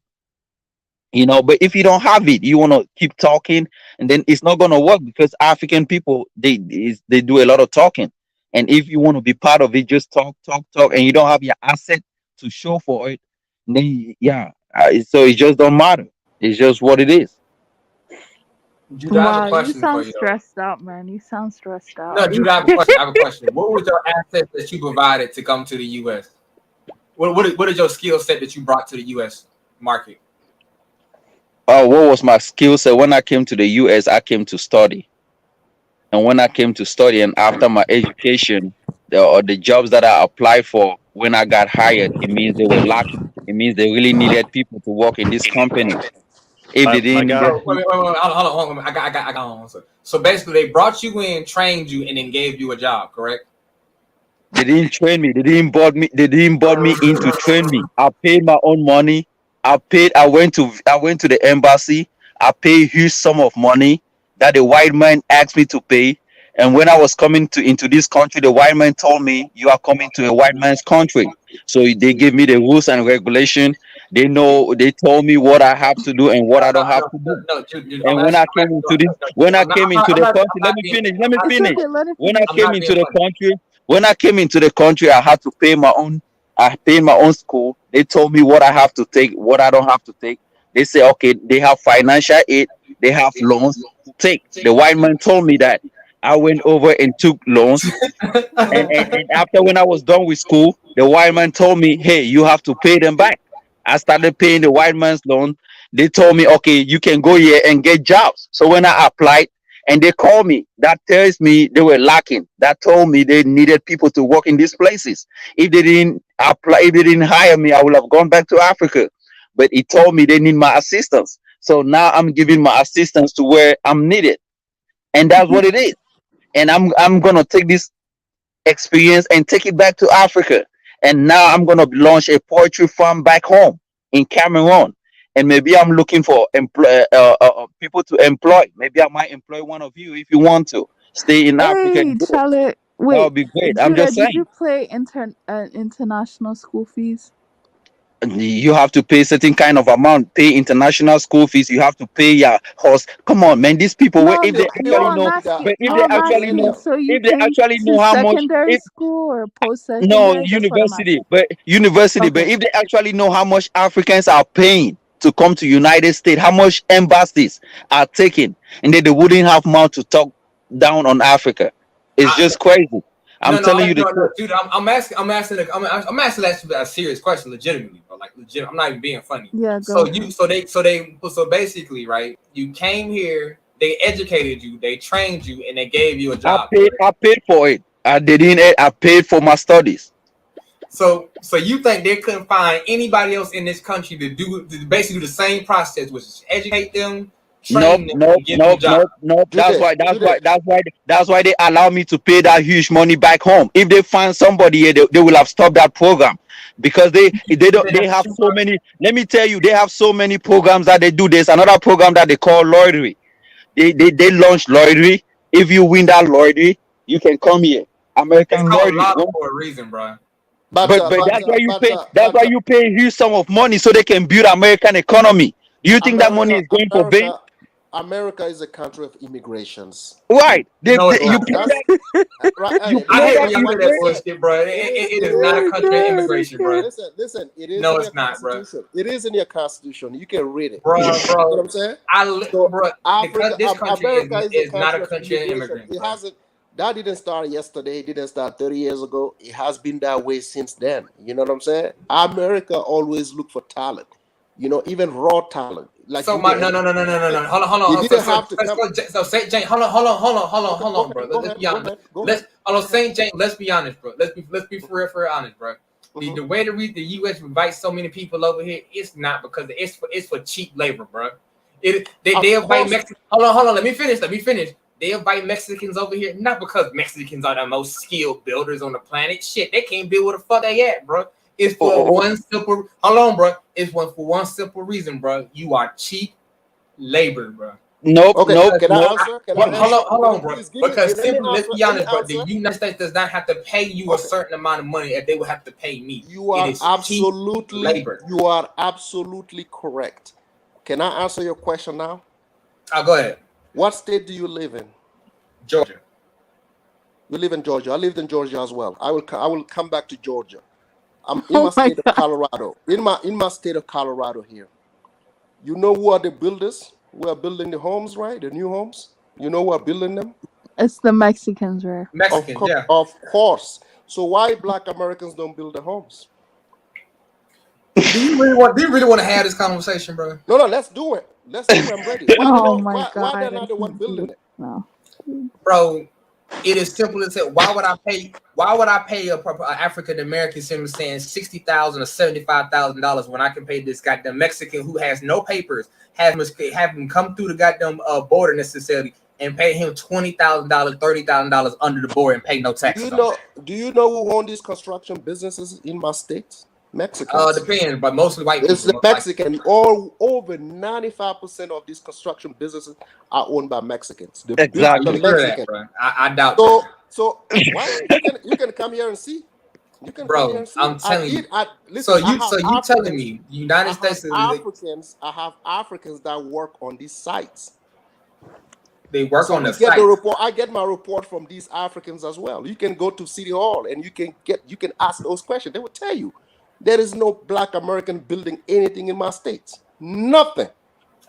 S5: But if you don't have it, you want to keep talking, and then it's not going to work because African people, they do a lot of talking. And if you want to be part of it, just talk, talk, talk, and you don't have your asset to show for it, then yeah, so it just don't matter. It's just what it is.
S2: Judah, I have a
S1: Wow, you
S2: question for
S1: sound
S2: you though.
S1: stressed out, man. You sound stressed
S2: No,
S1: out.
S2: Judah, I have a question. I have a question. What was your assets that you provided to come to the U.S.? What is your skill set that you brought to the U.S. market?
S5: What was my skill set? When I came to the US, I came to study. And when I came to study and after my education, the jobs that I applied for, when I got hired, it means they were lacking. It means they really needed people to work in these companies. If they
S8: My
S5: didn't need
S8: God.
S2: So wait, hold on. I got on. So basically, they brought you in, trained you, and then gave you a job, correct?
S5: they didn't train me. They didn't board me. They didn't board me in to train me. I paid my own money. I went to the embassy. I paid huge sum of money that the white man asked me to pay. And when I was coming into this country, the white man told me, "You are coming to a white man's country." So they gave me the rules and regulation. They know. They told me what I have to do and what
S2: No,
S5: I
S2: no,
S5: don't have
S2: no,
S5: to
S2: no,
S5: do.
S2: no, dude,
S5: And when I came into the country, let me finish. Let me
S1: It's
S5: finish.
S1: okay. Let it
S5: When I
S1: finish.
S2: I'm
S5: came
S2: not
S5: into
S2: being
S5: the
S2: funny.
S5: country, I had to pay my own. I paid my own school. They told me what I have to take, what I don't have to take. They say, okay, they have financial aid, they have loans. Take. The white man told me that. I went over and took loans. And after when I was done with school, the white man told me, hey, you have to pay them back. I started paying the white man's loan. They told me, okay, you can go here and get jobs. So when I applied and they called me, that tells me they were lacking. That told me they needed people to work in these places. If they didn't apply, if they didn't hire me, I would have gone back to Africa. But it told me they need my assistance. So now I'm giving my assistance to where I'm needed. And that's what it is. And I'm gonna take this experience and take it back to Africa. And now I'm gonna launch a poetry farm back home in Cameroon. And maybe I'm looking for people to employ. Maybe I might employ one of you if you want to stay in Africa
S1: Hey,
S5: and do it.
S1: Charlotte.
S5: That
S1: Wait,
S5: would be great. I'm
S1: Judah,
S5: just
S1: did you
S5: saying.
S1: play international school fees?
S5: You have to pay certain kind of amount, pay international school fees. You have to pay your host. Come on, man. These people,
S1: No,
S5: if
S1: I'm
S5: they
S6: They
S1: no,
S5: actually
S1: I'm
S5: know,
S6: don't need that.
S1: asking.
S5: but if
S1: No,
S5: they
S1: I'm
S5: actually
S1: asking.
S5: know,
S1: So you
S5: if they
S1: came
S5: actually
S1: to
S5: know how much,
S1: secondary
S5: if
S1: school or
S5: no
S1: post-secondary? That's what I'm
S5: university,
S1: asking.
S5: but university, but
S1: Okay.
S5: if they actually know how much Africans are paying to come to United States, how much embassies are taking, and then they wouldn't have mouth to talk down on Africa. It's
S2: I,
S5: just crazy. I'm
S2: no,
S5: telling you the
S2: no,
S5: truth.
S2: dude. I'm asking actually a serious question, legitimately, bro. Like legit. I'm not even being funny.
S1: Yeah,
S2: So
S1: go.
S2: so basically, right? You came here, they educated you, they trained you, and they gave you a job. Correct?
S5: I paid for it. I didn't. I paid for my studies.
S2: So you think they couldn't find anybody else in this country to basically do the same process, which is educate them,
S5: Nope,
S2: train them,
S5: nope,
S2: and give them
S5: nope,
S2: jobs?
S5: nope, nope.
S6: Jude, Jude,
S5: That's why they allow me to pay that huge money back home. If they find somebody here, they will have stopped that program because they
S2: You
S5: don't
S2: think
S5: they
S2: that's
S5: have
S2: true,
S5: so
S2: bro?
S5: many. Let me tell you, they have so many programs that they do. There's another program that they call lottery. They launch lottery. If you win that lottery, you can come here.
S2: It's
S5: American
S2: called
S5: lottery.
S2: lotto for a reason, bro.
S6: but
S5: But that's why you pay. That's why you pay a huge sum of money so they can build American economy. Do you think that money is going for bank?
S6: America is a country of immigrations.
S5: Right.
S2: No, it's
S5: You
S2: not,
S6: So
S5: pay
S2: bro.
S6: that's
S5: that.
S6: right.
S5: You
S6: Hey,
S2: I
S5: pay
S2: hate
S5: that.
S2: when
S6: listen,
S2: y'all
S5: You
S2: hear
S6: what
S2: that
S5: pay
S6: listen.
S2: bullshit, bro.
S6: It
S2: It is
S6: is
S2: not a
S1: Oh
S2: country of
S1: God,
S2: immigration, bro.
S1: okay.
S6: listen. It is
S2: No,
S6: in your
S2: it's not, bro.
S6: constitution. It is in your constitution. You can read it.
S2: Bro,
S6: You know what
S2: bro.
S6: I'm saying? So
S2: Bro. This country
S6: America is a
S2: is not a
S6: country of
S2: country of
S6: immigration.
S2: immigrants,
S6: It
S2: bro.
S6: hasn't. That didn't start yesterday. It didn't start 30 years ago. It has been that way since then. You know what I'm saying? America always look for talent. You know, even raw talent. Like
S2: So
S6: you
S2: my
S6: did.
S2: no. Hold
S6: You
S2: on.
S6: didn't have to come.
S2: So Saint James, hold
S6: Okay,
S2: on, bro.
S6: go
S2: Let's
S6: ahead.
S2: be
S6: Go
S2: honest.
S6: ahead. Go ahead.
S2: Hold on, Saint James. Let's be honest, bro. Let's be for real honest, bro.
S6: Mhm.
S2: The way the U.S. invites so many people over here, it's not because it's for cheap labor, bro. They
S6: Of
S2: invite
S6: course,
S2: Mexicans. Hold on. Let me finish. They invite Mexicans over here not because Mexicans are the most skilled builders on the planet. Shit, they can't build where the fuck they at, bro. It's
S5: Oh,
S2: for
S5: oh, oh.
S2: one simple. Hold on, bro. For one simple reason, bro. You are cheap labor, bro.
S5: Nope,
S6: okay.
S5: nope,
S6: Can I
S5: nope.
S6: answer? Can I answer?
S2: Hold on, bro.
S6: Please give me.
S2: Because
S6: Let me
S2: simply, let's
S6: answer.
S2: be
S6: Let me
S2: honest, bro. The
S6: answer.
S2: United States does not have to pay you a
S6: Okay.
S2: certain amount of money if they would have to pay me.
S6: You
S2: It
S6: are
S2: is cheap
S6: absolutely.
S2: labor.
S6: You are absolutely correct. Can I answer your question now?
S2: I'll go ahead.
S6: What state do you live in?
S2: Georgia.
S6: You live in Georgia. I lived in Georgia as well. I will come back to Georgia. I'm in
S1: Oh
S6: my
S1: my
S6: state of
S1: God.
S6: Colorado. In my state of Colorado here. You know who are the builders? Who are building the homes, right? The new homes. You know who are building them?
S1: It's the Mexicans, right?
S2: Mexicans, yeah.
S6: Of course. So why Black Americans don't build the homes?
S2: Do you really want to have this conversation, bro?
S6: No, let's do it. Let's do it. I'm ready. Why they
S1: Oh
S6: don't?
S1: my
S6: Why they're
S1: God,
S6: not
S1: I
S6: the one
S1: can't
S6: building
S1: do
S6: it?
S1: no.
S2: Bro, it is simple as that. Why would I pay a African American saying $60,000 or $75,000 when I can pay this goddamn Mexican who has no papers, have him come through the goddamn border necessarily and pay him $20,000, $30,000 under the board and pay no taxes on that?
S6: Do you know who own these construction businesses in my state? Mexicans.
S2: Depends, but mostly white
S6: It's
S2: people.
S6: the Mexican. All over 95% of these construction businesses are owned by Mexicans. The
S2: Are you
S6: the
S5: Exactly.
S2: sure of that,
S6: Mexican.
S2: bro? I doubt that.
S6: So why you can come here and see? You can come here
S2: bro.
S6: and see.
S2: I'm telling you.
S6: Listen,
S2: So you telling me the United States
S6: I have Africans that work on these sites.
S2: they work
S6: So
S2: on
S6: we
S2: the
S6: get
S2: site.
S6: the report. I get my report from these Africans as well. You can go to City Hall and you can ask those questions. They will tell you there is no Black American building anything in my states. Nothing.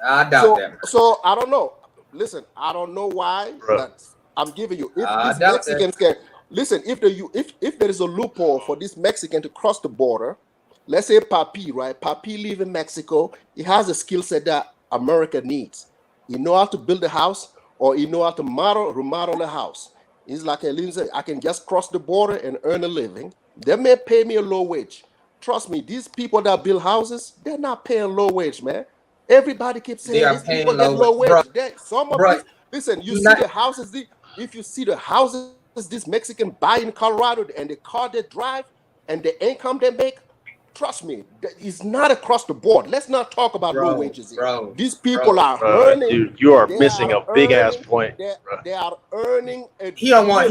S2: I doubt that.
S6: So I don't know. Listen, I don't know why,
S5: Bruh.
S6: but I'm giving you. If
S2: I
S6: these
S2: doubt
S6: Mexicans can listen, if there is a loophole for this Mexican to cross the border, let's say Papi, right? Papi live in Mexico. He has a skill set that America needs. He know how to build a house, or he know how to remodel a house. He's like, I can just cross the border and earn a living. They may pay me a low wage. Trust me, these people that build houses, they're not paying low wage, man. Everybody keeps saying these people get low wage. Some of these, listen, you see the houses. If you see the houses this Mexican buy in Colorado and the car they drive and the income they make, trust me, it's not across the board. Let's not talk about low wages here. These people are earning.
S8: Dude, you are missing a big ass point.
S6: They are earning a
S2: He don't want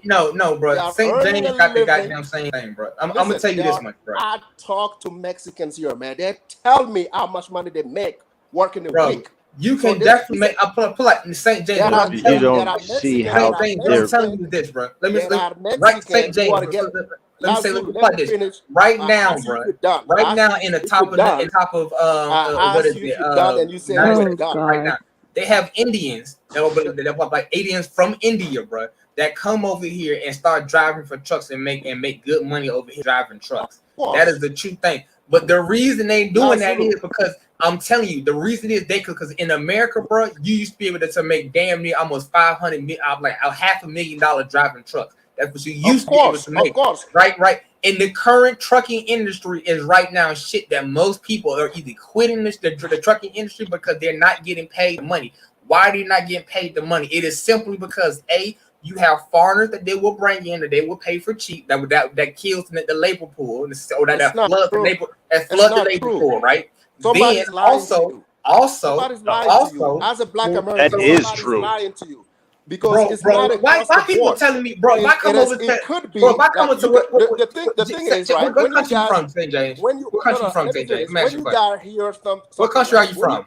S6: no,
S2: bro. St. James got the goddamn same thing, bro. I'm gonna tell you this much, bro.
S6: I talk to Mexicans here, man. They tell me how much money they make working a week.
S2: You can definitely make. I pull out in St. James.
S8: You don't see how
S2: I'm telling you this, bro. Let me right St. James. Let me say this right now, bro. Right now, in the top of what is it?
S6: And you say
S2: right now, they have Indians that are like Indians from India, bro, that come over here and start driving for trucks and make good money over here driving trucks. That is the true thing. But the reason they doing that is because I'm telling you, the reason is because in America, bro, you used to be able to make damn near almost like $500,000 driving trucks. That's what you used to be able to make. Of course. Right. And the current trucking industry is right now shit that most people are either quitting the trucking industry because they're not getting paid the money. Why are they not getting paid the money? It is simply because you have foreigners that they will bring in that they will pay for cheap that kills the labor pool or that floods the labor pool, right?
S6: Somebody's
S2: then
S6: also as a Black American,
S8: that is true.
S6: Lying to you. Because it's
S2: why people telling me, bro? If I come over to the thing is, right? What country you from, St. James? What country you from, St. James?
S6: When you guys hear something,
S2: what country are you from?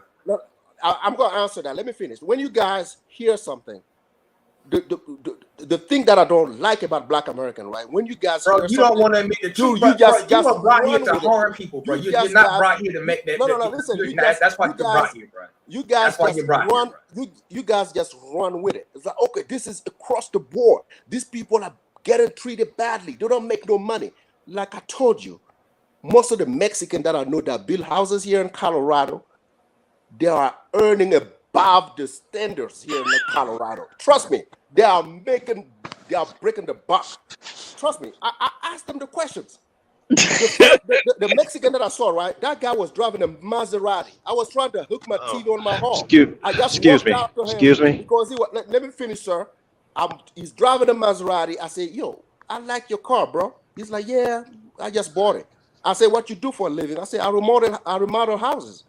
S6: I'm gonna answer that. Let me finish. When you guys hear something, the thing that I don't like about Black American, right? When you guys,
S2: bro, you don't want to admit the truth. You are brought here to harm people, bro. You're not brought here to make that.
S6: No. Listen,
S2: that's why you're brought here, bro.
S6: You guys just run. You guys just run with it. It's like, okay, this is across the board. These people are getting treated badly. They don't make no money. Like I told you, most of the Mexicans that I know that build houses here in Colorado, they are earning above the standards here in Colorado. Trust me, they are breaking the buck. Trust me, I asked them the questions. The Mexican that I saw, right? That guy was driving a Maserati. I was trying to hook my TV on my horn. Excuse me. Because let me finish, sir. He's driving a Maserati. I said, yo, I like your car, bro. He's like, yeah, I just bought it. I said, what you do for a living? I said, I remodel houses.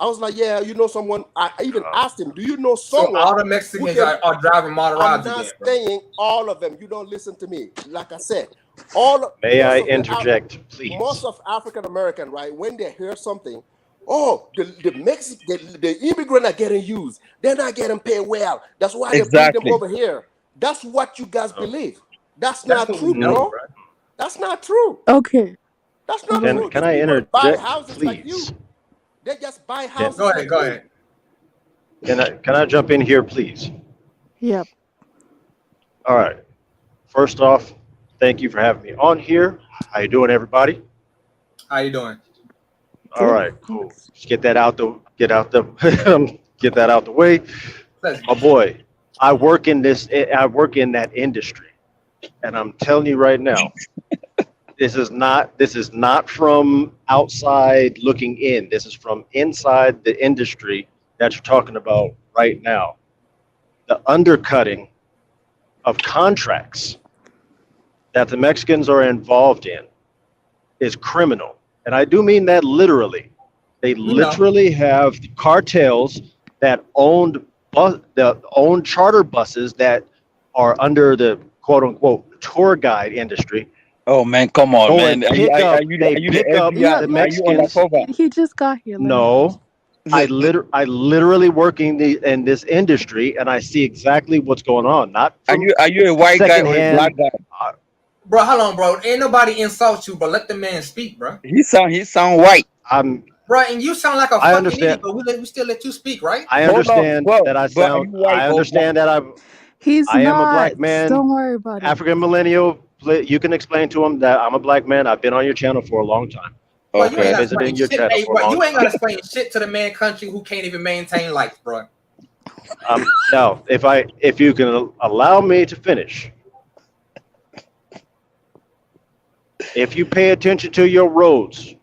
S6: I was like, yeah, you know someone. I even asked him, do you know someone?
S2: So all the Mexicans are driving Maseratis.
S6: I'm not saying all of them. You don't listen to me. Like I said,
S8: May I interject, please?
S6: Most of African American, right, when they hear something, the immigrant are getting used. They're not getting paid well. That's why they bring them over here. That's what you guys believe. That's not true, bro. That's not true.
S1: Okay.
S6: That's not true.
S8: Can I interject, please?
S6: Like you. They just buy houses.
S2: Go ahead.
S8: Can I jump in here, please?
S1: Yep.
S8: All right. First off, thank you for having me on here. How you doing, everybody?
S2: How you doing?
S8: All right, cool. Just get that out the way. My boy, I work in that industry, and I'm telling you right now, this is not from outside looking in. This is from inside the industry that you're talking about right now. The undercutting of contracts that the Mexicans are involved in is criminal. And I do mean that literally. They literally have cartels that own charter buses that are under the quote unquote tour guide industry,
S5: Oh man, come on,
S8: Go
S5: man.
S8: and pick up. They
S5: Are you the
S8: pick up
S5: FBI?
S8: the
S5: Are you
S8: Mexicans.
S5: undercover?
S1: He just got here. Let him
S8: No,
S1: finish.
S8: I literally working in this industry, and I see exactly what's going on. Not from
S5: Are you a white guy or a black
S8: secondhand.
S5: guy?
S2: Bro, hold on, bro. Ain't nobody insult you, but let the man speak, bro.
S5: He sound white.
S2: Bro, and you sound like a
S8: I
S2: fucking
S8: understand.
S2: idiot, but we still let you speak, right?
S8: I
S5: Hold on,
S8: understand
S5: bro.
S8: that I
S5: But are you
S8: sound.
S5: white
S8: I
S5: or black?
S8: understand that
S1: He's
S8: I am a
S1: not.
S8: black man.
S1: Don't worry about it.
S8: African millennial. You can explain to him that I'm a black man. I've been on your channel for a long time.
S2: Bro, you ain't
S5: Okay.
S2: gotta
S8: Visiting
S2: explain
S8: your
S2: shit.
S8: channel
S2: Hey,
S8: for a
S2: bro,
S8: long
S2: you ain't
S8: time.
S2: gotta explain shit to the man country who can't even maintain life, bro.
S8: Now, if you can allow me to finish, if you pay attention to your roads,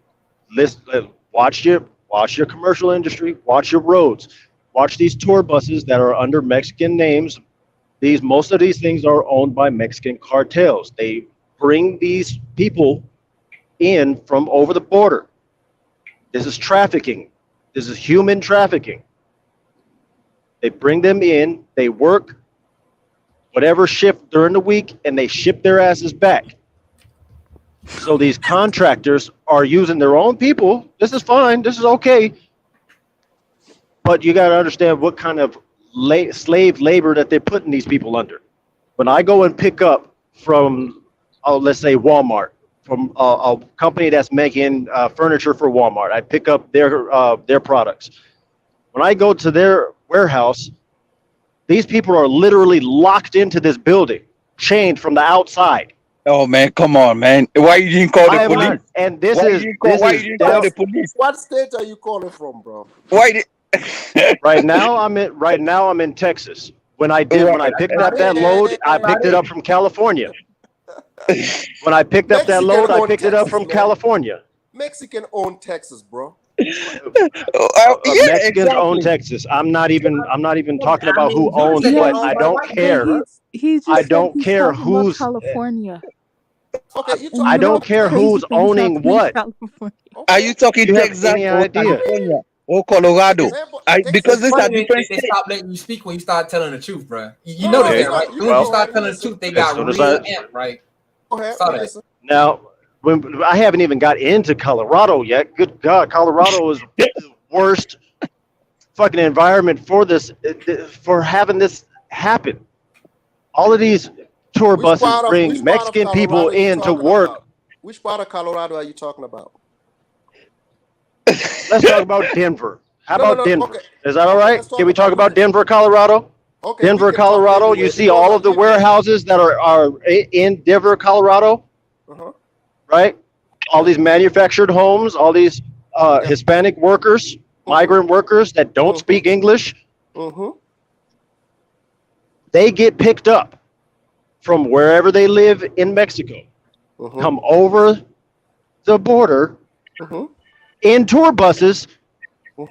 S8: watch your commercial industry, watch your roads, watch these tour buses that are under Mexican names. Most of these things are owned by Mexican cartels. They bring these people in from over the border. This is trafficking. This is human trafficking. They bring them in, they work whatever shift during the week, and they ship their asses back. So these contractors are using their own people. This is fine. This is okay. But you got to understand what kind of slave labor that they're putting these people under. When I go and pick up from, let's say, Walmart, from a company that's making furniture for Walmart, I pick up their products. When I go to their warehouse, these people are literally locked into this building, chained from the outside.
S5: Oh man, come on, man. Why you didn't call the police?
S8: Not, and this
S5: Why
S8: is
S5: you didn't call the police?
S6: What state are you calling from, bro?
S5: Why did
S8: right now I'm in Texas. When I picked up that load, I picked it up from California. When I picked up that load, I picked it up from California.
S6: Mexican owned Texas, bro.
S8: Mexicans own Texas. I'm not even talking about who owns what. I don't care. I don't care who's
S1: California.
S6: Okay,
S8: I don't care who's owning what.
S5: Are you talking Texas
S8: any
S5: or
S8: idea?
S5: California or Colorado? Because these are different
S2: They
S5: states.
S2: stop letting you speak when you start telling the truth, bro. You know that, right? As soon as you start telling the truth, they got real amp, right?
S6: Go ahead.
S8: Now, when I haven't even got into Colorado yet. Good God, Colorado is the worst fucking environment for this, for having this happen. All of these tour buses bring Mexican people in to work.
S6: About? Which part of Colorado are you talking about?
S8: Let's talk about Denver. How about Denver?
S6: Okay.
S8: Is that all right? Can we talk about Denver, Colorado?
S6: Okay,
S8: Denver, Colorado. You see all of the warehouses that are in Denver, Colorado, right? All these manufactured homes, all these Hispanic workers, migrant workers that don't speak English. They get picked up from wherever they live in Mexico, come over the border in tour buses,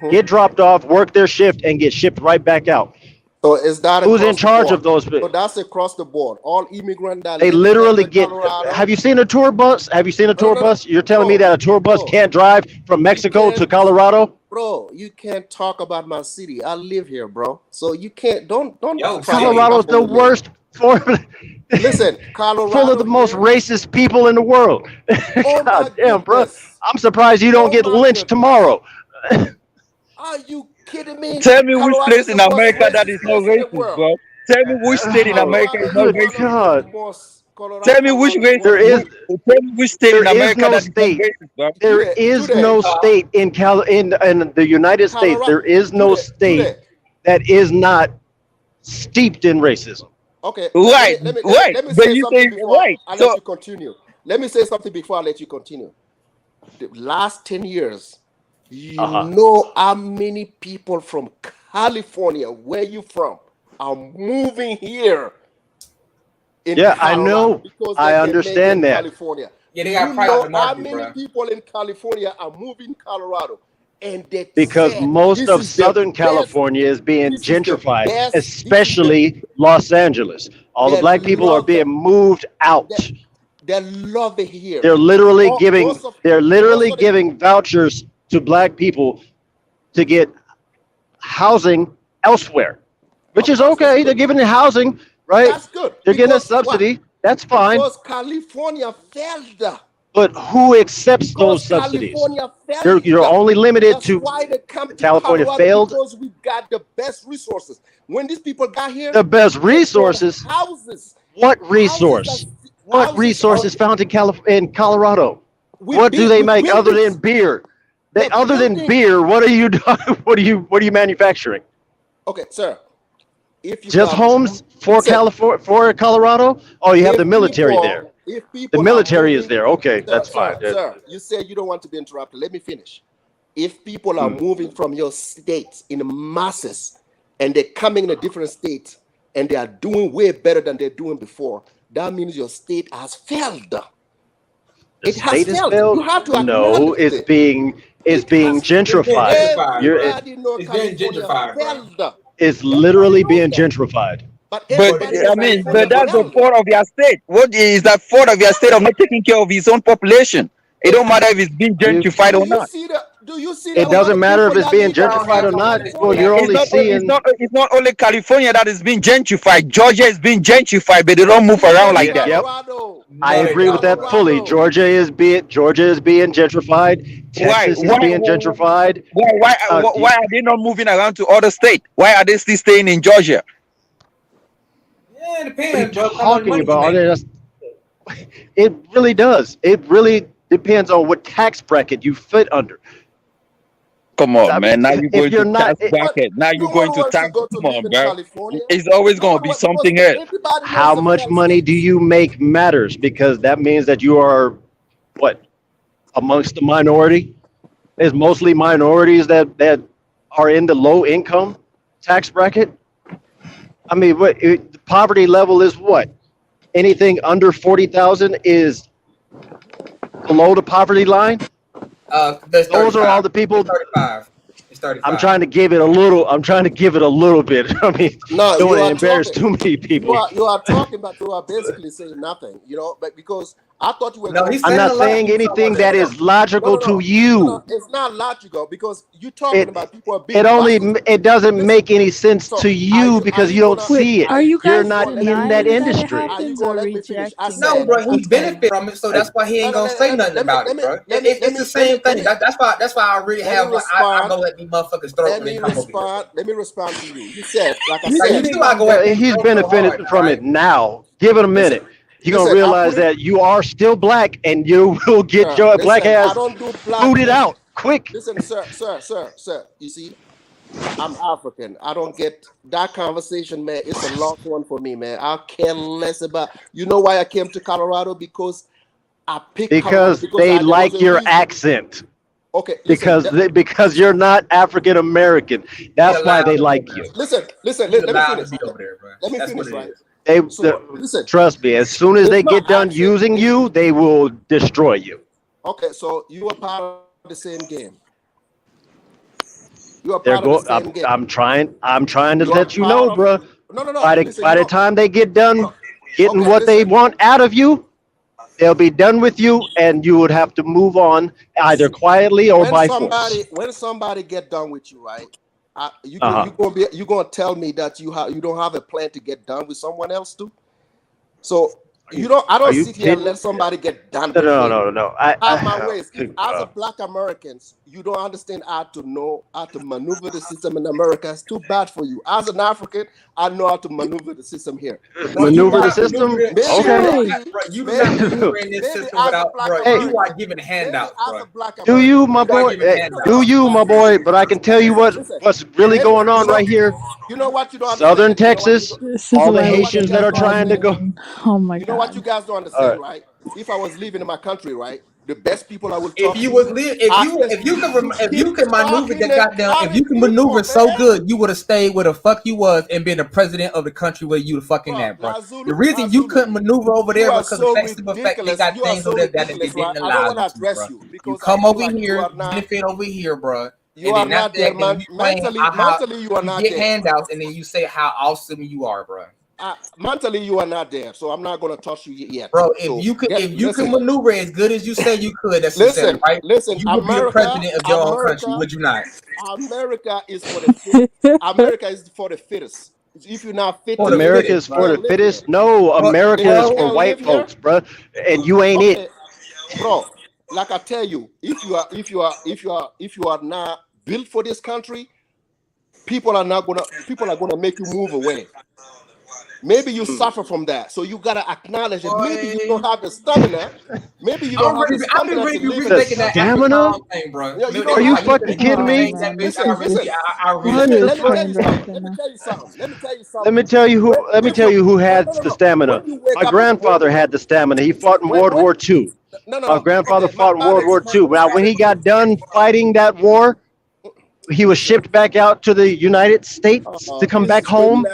S8: get dropped off, work their shift, and get shipped right back out.
S6: So is that
S8: who's in charge of those?
S6: So that's across the board. All immigrants that
S8: they literally get.
S6: Colorado.
S8: Have you seen a tour bus? Have you seen a tour bus? You're telling me that a tour bus can't drive from Mexico to Colorado?
S6: Bro, you can't talk about my city. I live here, bro. So you can't. Don't.
S8: Colorado's the worst.
S6: Listen, Colorado
S8: full of the most racist people in the world. God damn, bro. I'm surprised you don't get lynched tomorrow.
S6: Are you kidding me?
S5: Tell me which place in America that is not racist, bro. Tell me which state in America is not racist.
S8: God.
S5: Tell me which race
S8: there is.
S5: Tell me which state in America that is not racist, bro.
S8: There is no state in the United States. There is no state that is not steeped in racism.
S6: Okay.
S5: Right.
S6: Let me
S5: But
S6: say
S5: you
S6: something
S5: say
S6: before
S5: right.
S6: I let you continue. Let me say something before I let you continue. The last 10 years, you know how many people from California, where you from, are moving here in
S8: I know. I understand that.
S6: California.
S2: Yeah, they got
S6: private market, how many people in California are moving Colorado? And they
S8: because most of Southern California is being gentrified, especially Los Angeles. All the black people are being moved out.
S6: They love it here.
S8: They're literally giving vouchers to black people to get housing elsewhere, which is okay. They're giving the housing, right?
S6: That's good.
S8: They're getting a subsidy. That's fine.
S6: Because California failed.
S8: But who accepts those
S6: Because
S8: subsidies?
S6: California failed.
S8: You're only limited
S6: That's
S8: to
S6: why they come to
S8: California
S6: Colorado,
S8: failed.
S6: because we got the best resources. When these people got here,
S8: The best
S6: they built
S8: resources.
S6: houses.
S8: What resource? What resource is found in Colorado? What do they make other than beer? Other than beer, what are you what are you manufacturing?
S6: Okay, sir. If you
S8: Just homes for California, for Colorado? Oh, you have the military there.
S6: If people
S8: The military is there. Okay, that's fine.
S6: Sir, you said you don't want to be interrupted. Let me finish. If people are moving from your states in masses and they're coming in a different state and they are doing way better than they're doing before, that means your state has failed. It has failed. You have to
S8: no, it's being gentrified.
S2: It's being gentrified. Bro.
S8: It's literally being gentrified.
S5: But I mean, but that's the fault of your state. What is that fault of your state of not taking care of its own population? It don't matter if it's being gentrified or not.
S6: Do you see
S8: it doesn't matter if it's being gentrified or not. Well, you're only seeing.
S5: It's not only California that is being gentrified. Georgia is being gentrified, but they don't move around like that.
S8: Yep. I agree with that fully. Georgia is being gentrified. Texas is being gentrified.
S5: Why are they not moving around to other states? Why are they still staying in Georgia?
S2: Yeah, it depends.
S8: What are you talking about? It really does. It really depends on what tax bracket you fit under.
S5: Come on, man. Now you're going to tax bracket. Now you're going to tax. Come on, bro. It's always going to be something else.
S8: How much money do you make matters, because that means that you are what, amongst the minority. It's mostly minorities that are in the low income tax bracket. I mean, the poverty level is what? Anything under 40,000 is below the poverty line. Those are all the people.
S2: 35. It's 35.
S8: I'm trying to give it a little. bit. I mean, don't want to embarrass too many people.
S6: You are talking, but you are basically saying nothing. You know, but because I thought you were.
S8: No, I'm not saying anything that is logical to you.
S6: No, it's not logical because you're talking about people being.
S8: It doesn't make any sense to you because you don't see it. You're not in that industry.
S6: Are you gonna let me finish?
S2: No, bro, he benefit from it, so that's why he ain't gonna say nothing about it, bro. It's the same thing. That's why I really have. I go let these motherfuckers throw when they come over here.
S6: Let me respond to you. You said, like I said,
S8: he's benefited from it now. Give it a minute. You're going to realize that you are still black and you will get your black ass booted out quick.
S6: Listen, sir. You see, I'm African. I don't get that conversation, man. It's a long one for me, man. I care less about. You know why I came to Colorado? Because I picked
S8: Colorado because they like your accent.
S6: Okay.
S8: Because you're not African American. That's why they like you.
S6: Listen. Let me finish. Let me finish, right?
S8: Trust me, as soon as they get done using you, they will destroy you.
S6: Okay, so you are part of the same game. You are part of the same game.
S8: I'm trying to let you know, bro.
S6: No.
S8: By the time they get done getting what they want out of you, they'll be done with you, and you would have to move on either quietly or by force.
S6: When somebody get done with you, right? You're gonna tell me that you don't have a plan to get done with someone else too. So I don't sit here and let somebody get done with me.
S8: No.
S6: I have my ways. As a black Americans, you don't understand how to maneuver the system in America. It's too bad for you. As an African, I know how to maneuver the system here.
S8: Maneuver the system? Okay.
S2: You not maneuvering this system without, bro. You are giving handouts, bro.
S8: Do you, my boy? Do you, my boy? But I can tell you what's really going on right here.
S6: You know what you don't understand?
S8: Southern Texas, all the Haitians that are trying to go.
S1: Oh my God.
S6: You know what you guys don't understand, right? If I was living in my country, right, the best people I would talk
S2: if you can maneuver the goddamn, if you can maneuver so good, you would have stayed where the fuck you was and been the president of the country where you the fucking at, bro. The reason you couldn't maneuver over there because of the fact they got things over there that they didn't allow you to, bro. You come over here, benefit over here, bro.
S6: You are not there, man. Mentally, you are not there.
S2: Get handouts and then you say how awesome you are, bro.
S6: Mentally, you are not there, so I'm not gonna touch you yet,
S2: bro. If you can maneuver as good as you say you could, that's right.
S6: Listen,
S2: you would be the president of your own country, would you not?
S6: America is for the fittest. If you're not fit
S2: For
S6: to
S2: the
S6: live
S8: America
S6: here,
S8: is
S2: fittest,
S6: you
S8: for
S2: bro.
S8: the
S6: can't live here.
S8: fittest. No, America
S6: If
S8: is
S6: you
S8: for
S6: can't
S8: white
S6: live here,
S8: folks, bro. And you ain't it.
S6: okay, bro. Like I tell you, if you are not built for this country, people are gonna make you move away. Maybe you suffer from that, so you gotta acknowledge it. Maybe you don't
S2: Boy,
S6: have the stamina. Maybe you don't have the
S2: I've been
S6: stamina to
S2: really
S6: live in
S8: The
S6: this
S2: rethinking that
S6: country.
S8: stamina?
S2: Afrikaans thing, bro.
S6: You
S8: Are
S6: don't
S8: you
S6: have
S2: Like, you
S8: fucking
S2: said,
S8: kidding
S1: Oh
S8: me?
S2: that
S1: man,
S2: bitch.
S1: this
S6: listen,
S1: is
S6: listen.
S1: just
S2: I
S8: What
S2: really
S6: Let me
S8: the
S6: let me
S8: fuck?
S6: tell you
S1: turned up
S6: something. Let me
S1: now.
S6: tell you something. Let me tell you
S8: Let me
S6: something.
S8: tell you who. Let me
S6: If
S8: tell
S6: you
S8: you who
S6: no
S8: had
S6: no no
S8: the
S6: no
S8: stamina.
S6: when you wake
S8: My
S6: up in the
S8: grandfather
S6: morning,
S8: had the stamina. He fought in World
S6: when
S8: War II. My
S6: no
S8: grandfather
S6: okay,
S8: fought in
S6: my
S8: World War
S6: next
S8: II. Now, when he got done fighting that war, he was
S6: listen.
S8: shipped back out to the United States to come back home.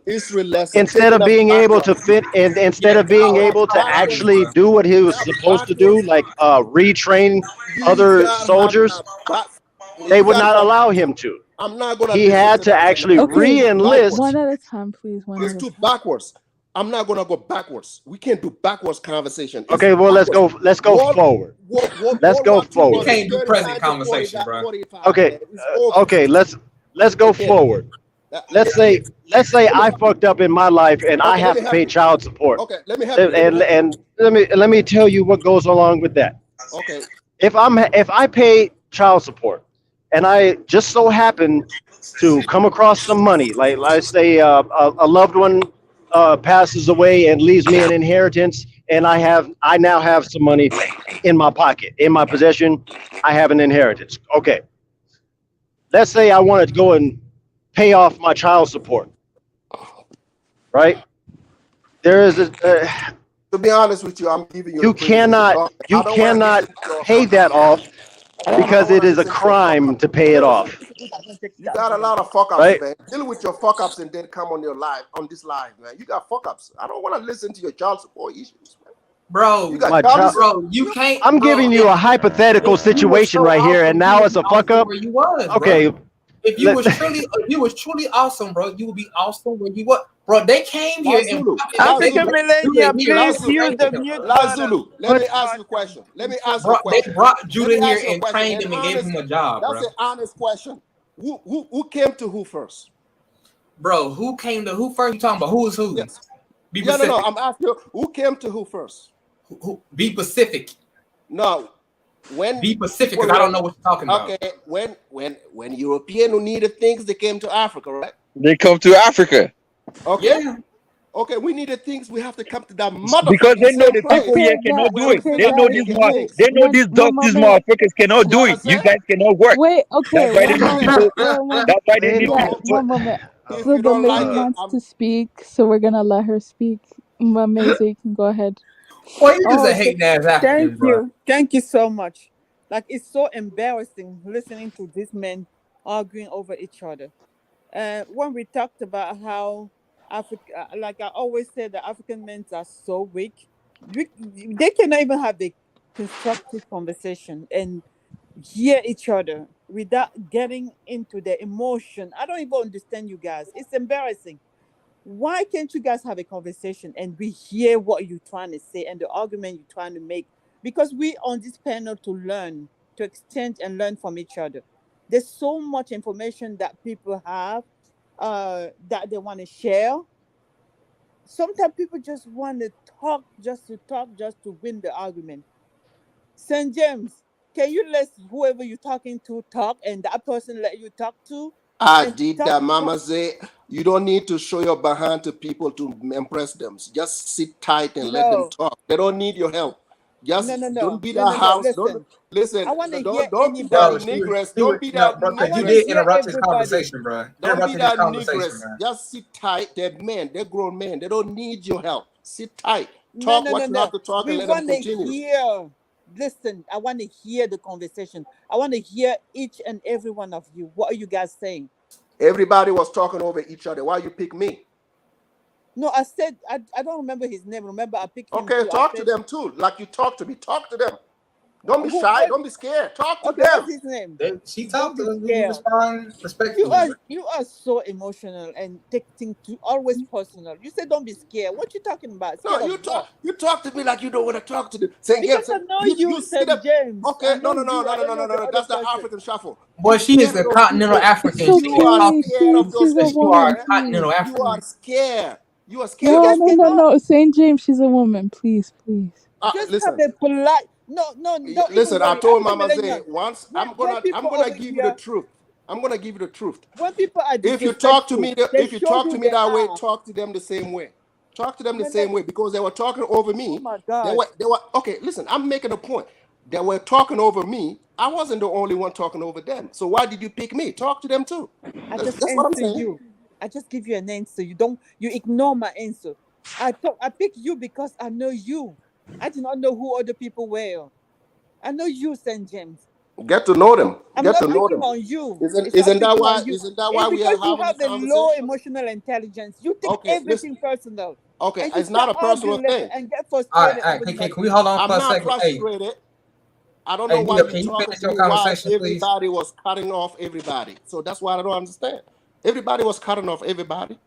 S6: History lesson,
S8: Instead
S6: taking
S8: of
S6: us
S8: being able to
S6: backwards.
S8: fit, and instead
S2: yeah,
S8: of being
S2: coward,
S8: able to
S2: coward,
S8: actually
S2: bro.
S8: do what he was
S6: That
S8: supposed to do,
S6: backwards.
S8: like retrain
S6: You
S8: other
S6: gotta have
S8: soldiers,
S6: that back.
S8: they
S6: You
S8: would
S6: gotta
S8: not
S6: go.
S8: allow him to.
S6: I'm not gonna
S8: He
S6: listen
S8: had
S6: to
S8: to
S6: that, man.
S8: actually
S1: Okay, one
S8: re-enlist.
S6: Backwards.
S1: at a time, please. One
S6: It's
S1: at a
S6: too
S1: time.
S6: backwards. I'm not gonna go backwards. We can't do backwards conversation. It's
S8: Okay, well, let's
S6: backwards.
S8: go. Let's go forward. Let's
S6: World
S8: go
S6: War II
S2: You
S6: was
S8: forward.
S6: in
S2: can't do present
S6: 39 to
S2: conversation, bro.
S6: 45,
S8: Okay,
S6: man. It's over.
S8: okay. Let's go
S6: Okay.
S8: forward. Let's say
S6: Let me
S8: I fucked up in my life and I
S6: okay, let
S8: have
S6: me
S8: to
S6: help
S8: pay
S6: you.
S8: child support.
S6: Okay, let me help you.
S8: And let me tell you what goes along with that.
S6: Okay.
S8: If I pay child support and I just so happen to come across some money, like let's say a loved one passes away and leaves me an inheritance, and I now have some money in my pocket, in my possession, I have an inheritance. Okay, let's say I wanted to go and pay off my child support, right? There is
S6: To be honest with you, I'm giving you the
S8: you
S6: privilege.
S8: cannot
S6: I don't want to
S8: cannot
S6: listen to your
S8: pay
S6: fuck
S8: that
S6: ups.
S8: off
S6: I don't
S8: because
S6: want
S8: it
S6: to
S8: is a
S6: listen to your fuck
S8: crime
S6: ups.
S8: to pay it off,
S6: You got a lot of fuck ups,
S8: right?
S6: man. Deal with your fuck ups and then come on your live on this live, man. You got fuck ups. I don't want to listen to your child support issues, man.
S2: Bro,
S6: You got
S8: My
S6: child
S8: child.
S6: support.
S2: bro, you can't,
S8: I'm
S2: bro.
S8: giving you a hypothetical
S2: If you was
S8: situation
S2: so
S8: right here, and
S2: awesome, you
S8: now
S2: would
S8: it's
S2: be
S8: a fuck
S2: awesome
S8: up.
S2: where you was, bro.
S8: Okay,
S2: If you was truly awesome, bro, you would be awesome where you were. Bro, they came
S6: La
S2: here and
S6: Zulu,
S2: they,
S6: La
S2: they
S7: African
S6: Zulu,
S2: brought
S7: millennium,
S2: Judah here
S6: La
S2: and
S7: please
S6: Zulu,
S7: use
S2: trained
S7: the
S2: him,
S7: mute
S2: bro.
S6: La
S7: button.
S6: Zulu. Let me
S7: Mute
S6: ask you a
S7: button.
S6: question. Let me ask you
S2: Bro,
S6: a
S2: they
S6: question.
S2: brought
S6: Let
S2: Judah
S6: me
S2: here
S6: ask you a
S2: and
S6: question.
S2: trained
S6: An
S2: him and gave
S6: honest,
S2: him a job,
S6: that's
S2: bro.
S6: an honest question. Who came to who first?
S2: Bro, who came to who first? You talking about who is who?
S6: Yes.
S2: Be
S6: Yeah, no.
S2: Pacific.
S6: I'm asking you, who came to who first?
S2: Be Pacific.
S6: No. When
S2: Be Pacific,
S6: people
S2: because I
S6: were
S2: don't know what you're talking about.
S6: okay, when European who needed things, they came to Africa, right?
S5: They come to Africa
S6: Okay.
S2: Yeah.
S6: Okay, we needed things. We have to come to that
S5: because
S6: motherfucking
S5: they know
S6: same
S5: the people
S6: place
S5: here
S1: Okay,
S5: cannot do
S6: where we
S5: it.
S1: okay,
S6: feel
S5: They
S6: like
S5: know
S6: we
S1: guys.
S5: these
S6: can get
S5: more.
S1: Wait,
S6: things.
S5: They know these
S1: one
S5: these
S1: moment.
S5: motherfuckers cannot
S6: You
S5: do it. You
S6: understand?
S5: guys cannot work.
S1: Wait,
S5: That's
S1: okay,
S5: why they
S1: one
S5: need
S1: moment.
S5: people.
S1: One moment.
S5: That's why they
S8: wait,
S5: need
S1: Yeah,
S5: people.
S8: what?
S1: one moment.
S6: If
S1: So
S6: you
S1: the
S6: don't
S1: lady
S6: like it,
S1: wants to speak, so we're gonna let her speak. Mamaze, you can go ahead.
S2: Boy, you just a
S7: Oh,
S2: hating ass
S7: thank
S2: African, bro.
S7: you. Thank you so much. Like, it's so embarrassing listening to these men arguing over each other. When we talked about how Africa, like I always say, the African men are so weak. They cannot even have a constructive conversation and hear each other without getting into the emotion. I don't even understand you guys. It's embarrassing. Why can't you guys have a conversation and we hear what you're trying to say and the argument you're trying to make? Because we on this panel to learn, to exchange and learn from each other. There's so much information that people have that they want to share. Sometimes people just want to talk, just to win the argument. St. James, can you let whoever you're talking to talk and that person let you talk to
S6: I
S7: and
S6: did
S7: talk?
S6: that, Mama say. You don't need to show your behind to people to impress them. Just sit tight and let them
S7: No,
S6: talk. They don't need your help.
S7: no,
S6: Just
S7: no,
S6: don't
S7: no,
S6: be
S7: no,
S6: that
S7: no, no.
S6: house. Don't
S7: Listen,
S6: listen.
S7: I want to hear
S6: Don't be that
S2: Yo,
S7: anybody.
S6: negress.
S2: he was,
S6: Don't be
S2: no,
S6: that
S2: bro,
S7: I
S2: because you
S7: want to
S6: negress.
S2: did
S7: hear
S2: interrupt his
S7: everybody.
S2: conversation, bro. You
S6: Don't be
S2: interrupted his
S6: that
S2: conversation,
S6: negress.
S2: man.
S6: Just sit tight. They're men. They're grown men. They don't need your help. Sit tight.
S7: No,
S6: Talk
S7: no, no,
S6: what you have
S7: no.
S6: to talk
S7: We
S6: and let them
S7: want to
S6: continue.
S7: hear. Listen, I want to hear the conversation. I want to hear each and every one of you. What are you guys saying?
S6: Everybody was talking over each other. Why you pick me?
S7: No, I said, I don't remember his name. Remember, I picked him
S6: Okay,
S7: too. I
S6: talk to
S7: said,
S6: them too. Like you talk to me. Talk to them. Don't be shy. Don't be scared. Talk to
S7: Okay, what's
S6: them.
S7: his name?
S2: She
S7: Don't
S2: talked
S7: be
S2: to us. We
S7: scared.
S2: respond respectfully.
S7: You are so emotional and take things to always personal. You say don't be scared. What you talking about?
S6: No,
S7: Scared of what?
S6: you talk to me like you don't want to talk to them. Saying
S7: Because I know you,
S6: see
S7: St.
S6: them.
S7: James.
S6: Okay,
S7: I
S6: no,
S7: know you. I don't know the other
S6: That's the
S7: person.
S6: African shuffle.
S2: Boy,
S6: You
S2: she is
S6: scared
S2: a
S6: of
S2: continental
S6: people.
S2: African.
S1: It's
S2: She
S6: You
S2: is
S6: are
S1: okay.
S2: talking to
S6: scared of
S2: you.
S6: those
S1: She's a
S2: You
S6: people,
S2: are
S1: woman,
S2: a
S6: man.
S1: please.
S2: continental
S6: You are
S2: African.
S6: scared. You are scared
S7: You
S6: of
S1: No,
S6: those
S7: just
S1: no,
S6: people.
S1: no,
S7: cannot
S1: no. St. James, she's a woman. Please, please.
S7: just have
S6: Listen,
S7: a polite. No, don't even
S6: listen. I
S7: worry.
S6: told
S7: African
S6: Mama Zay
S7: millennials.
S6: once.
S7: When
S6: I'm
S7: people
S6: gonna
S7: over
S6: give you the
S7: here,
S6: truth. I'm gonna give you the truth.
S7: when people are
S6: If you talk to
S7: disrespectful,
S6: me,
S7: they
S6: if you
S7: show
S6: talk
S7: who
S6: to me
S7: they
S6: that way,
S7: are.
S6: talk to them the same way. Talk to them the
S7: When they,
S6: same way because they were talking over
S7: oh
S6: me.
S7: my
S6: They
S7: God,
S6: were okay. Listen, I'm making a point. They were talking over me. I wasn't the only one talking over them. So why did you pick me? Talk to them too.
S7: I just
S6: That's what I'm
S7: answer
S6: saying.
S7: you. I just give you an answer. You ignore my answer. I pick you because I know you. I do not know who other people were. I know you, St. James.
S6: Get to know them.
S7: I'm
S6: Get to
S7: not
S6: know
S7: picking
S6: them.
S7: on you.
S6: Isn't
S7: It's not
S6: isn't that
S7: picking
S6: why?
S7: on you.
S6: Isn't that why
S7: It's
S6: we are
S7: because you
S6: having
S7: have
S6: this
S7: a low
S6: conversation?
S7: emotional intelligence. You take
S6: Okay, listen.
S7: everything personal.
S6: Okay,
S7: And you
S6: it's not
S7: start
S6: a personal
S7: arguing
S6: thing.
S7: and get
S2: All right,
S7: frustrated
S2: all right.
S7: over
S2: Can we
S7: nothing.
S2: hold on
S6: I'm
S2: for a
S6: not
S2: second? Hey,
S6: frustrated. I don't know
S2: hey,
S6: why
S2: Neil,
S6: you're
S2: can you
S6: talking
S2: finish
S6: to
S2: your
S6: me while
S2: conversation, please?
S6: everybody was cutting off everybody. So that's why I don't understand. Everybody was cutting off everybody.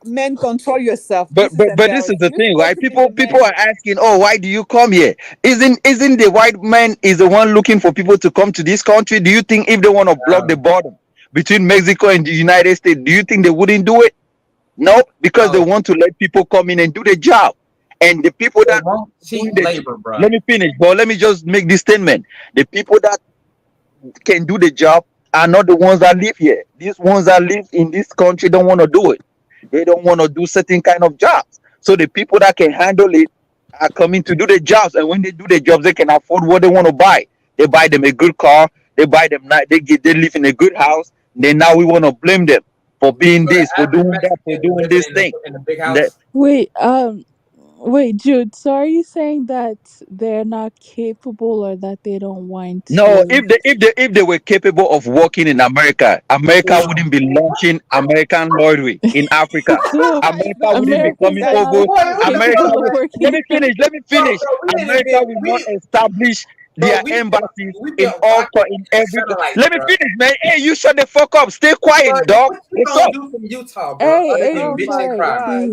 S7: Men, control yourself.
S5: But
S7: This is
S5: this is
S7: embarrassing.
S5: the
S7: You're
S5: thing,
S7: supposed
S5: right?
S7: to be the
S5: People
S7: man.
S5: are asking, oh, why do you come here? Isn't the white man is the one looking for people to come to this country? Do you think if they want to block the
S2: Um,
S5: border between Mexico and the United States, do you think they wouldn't do it? No, because they
S2: no,
S5: want to let people come in and do the job. And the people
S2: they
S5: that
S2: want
S5: doing
S2: cheap
S5: the
S2: labor, bro.
S5: let me finish, but let me just make this statement. The people that can do the job are not the ones that live here. These ones that live in this country don't want to do it. They don't want to do certain kind of jobs. So the people that can handle it are coming to do the jobs. And when they do the jobs, they can afford what they want to buy. They buy them a good car. They buy them they live in a good house. Then now we want to blame them for being
S2: So the
S5: this, for
S2: average
S5: doing that, for
S2: Mexican is
S5: doing
S2: living
S5: this thing.
S2: in a big
S5: That
S2: house.
S1: Wait, Jude. So are you saying that they're not capable or that they don't want
S5: no,
S1: to?
S5: if they were capable of working in America, America
S2: No.
S5: wouldn't be launching American lottery in Africa.
S1: Dude,
S7: That is
S5: America
S7: not
S5: wouldn't be
S7: true.
S1: Americans
S5: coming
S1: are
S7: That is
S1: not
S5: over.
S7: not
S2: Boy,
S7: true.
S2: what the
S5: America
S2: fuck,
S1: capable
S5: will,
S1: of
S2: man?
S5: let
S1: working.
S5: me finish. Let me
S2: Bro,
S5: finish.
S2: we ain't
S5: America
S2: even
S5: will not
S2: we
S5: establish
S2: bro,
S5: their embassies
S2: we
S5: in
S2: built
S5: all
S2: rockets
S5: in
S2: and
S5: every.
S2: satellites,
S5: Let me
S2: bro.
S5: finish, man. Hey, you shut the fuck up. Stay
S2: Bro,
S5: quiet, dog.
S2: what you
S5: What's
S2: gonna
S5: up?
S2: do from Utah, bro?
S1: Hey,
S2: Other
S1: hey,
S2: than
S7: Oh
S2: bitch
S7: my
S2: and
S1: Rhetoric,
S2: cry.
S7: God.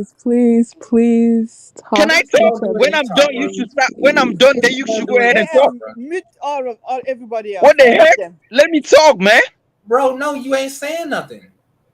S1: please
S5: Can
S1: talk
S5: I
S2: What
S1: to
S2: you
S5: talk?
S1: each
S2: gonna do
S1: other.
S2: in
S5: When I'm
S2: Utah,
S5: done,
S2: bro?
S5: when I'm
S1: Please.
S5: done, then
S2: What
S5: you
S2: you gonna
S5: should
S2: do
S5: go
S2: in
S5: ahead and
S2: Utah,
S5: talk.
S7: AM,
S2: bro?
S7: mute all everybody else.
S5: What the
S7: Mute
S5: heck?
S7: them.
S5: Let me talk, man.
S2: Bro, no, you ain't saying nothing.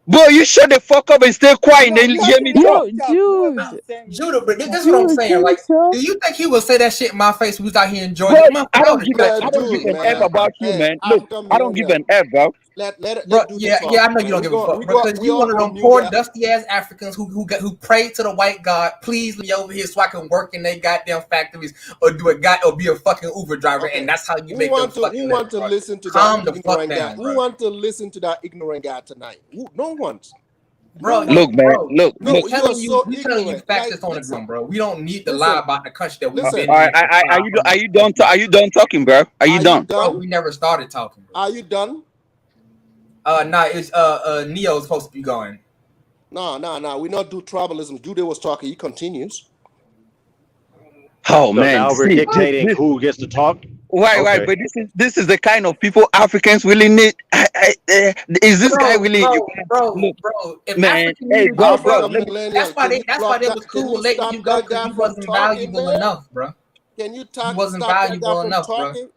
S5: Bro, you shut the fuck up and stay quiet and
S7: No,
S5: then hear
S7: person,
S5: me
S7: let
S5: talk.
S7: him
S1: Yo,
S7: talk. Whoever
S1: Jude,
S7: is saying it.
S2: Judah, but this is what I'm
S1: Jude,
S2: saying.
S1: can you
S2: Like,
S1: talk?
S2: do you think he would say that shit in my face if we was out here in
S5: Bro,
S2: Georgia? Man,
S5: I
S2: I
S5: don't
S2: would
S5: give
S2: expect
S6: Man,
S5: a
S2: some
S5: I don't give
S6: dude,
S2: shit,
S5: an F
S6: man.
S2: bro.
S5: about you,
S6: Hey,
S5: man. Look,
S6: African
S5: I don't give
S6: millennial.
S5: an F, bro.
S6: Let
S2: Bro,
S6: do the
S2: yeah, yeah, I
S6: talking,
S2: know you
S6: man.
S2: don't give a fuck because
S6: We
S2: you
S6: all
S2: one of
S6: go
S2: them
S6: mute
S2: poor,
S6: that.
S2: dusty ass Africans who prayed to the white God, please leave me over here so I can work in their goddamn factories or or be a fucking Uber driver,
S6: Okay.
S2: and that's how you make them fucking
S6: Who
S2: living,
S6: want to
S2: bro.
S6: listen to that
S2: Calm the fuck
S6: ignorant guy?
S2: down,
S6: Who
S2: bro.
S6: want to listen to that ignorant guy tonight? No one. No
S2: Bro,
S6: one.
S5: Look, man.
S2: bro,
S5: Look.
S6: No, you are so
S2: we telling you
S6: ignorant.
S2: facts
S6: Like,
S2: that's on the
S6: listen,
S2: ground, bro. We don't need to lie
S6: listen,
S2: about the country that we've
S6: listen.
S2: been
S5: All right,
S2: in for
S5: are you done?
S2: 150
S5: Are you done talking, bro? Are you
S6: Are you
S5: done?
S2: Bro,
S6: done?
S2: we never started talking, bro.
S6: Are you done?
S2: Nah, it's Neo's supposed to be going.
S6: No. We not do tribalism. Jude was talking. He continues.
S5: Oh
S8: So
S5: man,
S8: now we're
S5: see
S8: dictating
S5: this.
S8: who gets to talk.
S5: Why?
S8: Okay.
S5: But this is the kind of people Africans really need. Is this guy
S2: Bro,
S5: really in
S2: bro,
S5: Uganda?
S2: bro,
S5: Look,
S2: bro. If
S5: man.
S2: African
S5: Hey,
S2: Union
S5: bro,
S2: didn't
S5: bro.
S2: work,
S6: African
S5: Let me.
S6: millennial, can you
S2: that's why
S6: block
S2: they
S6: that?
S2: was
S6: Can
S2: cool
S6: you
S2: with letting you
S6: stop
S2: go
S6: that
S2: because
S6: guy
S2: you
S6: from
S2: wasn't
S6: talking,
S2: valuable
S6: man?
S2: enough, bro.
S6: Can you
S2: You wasn't
S6: stop that guy
S2: valuable
S6: from
S2: enough, bro.
S6: talking?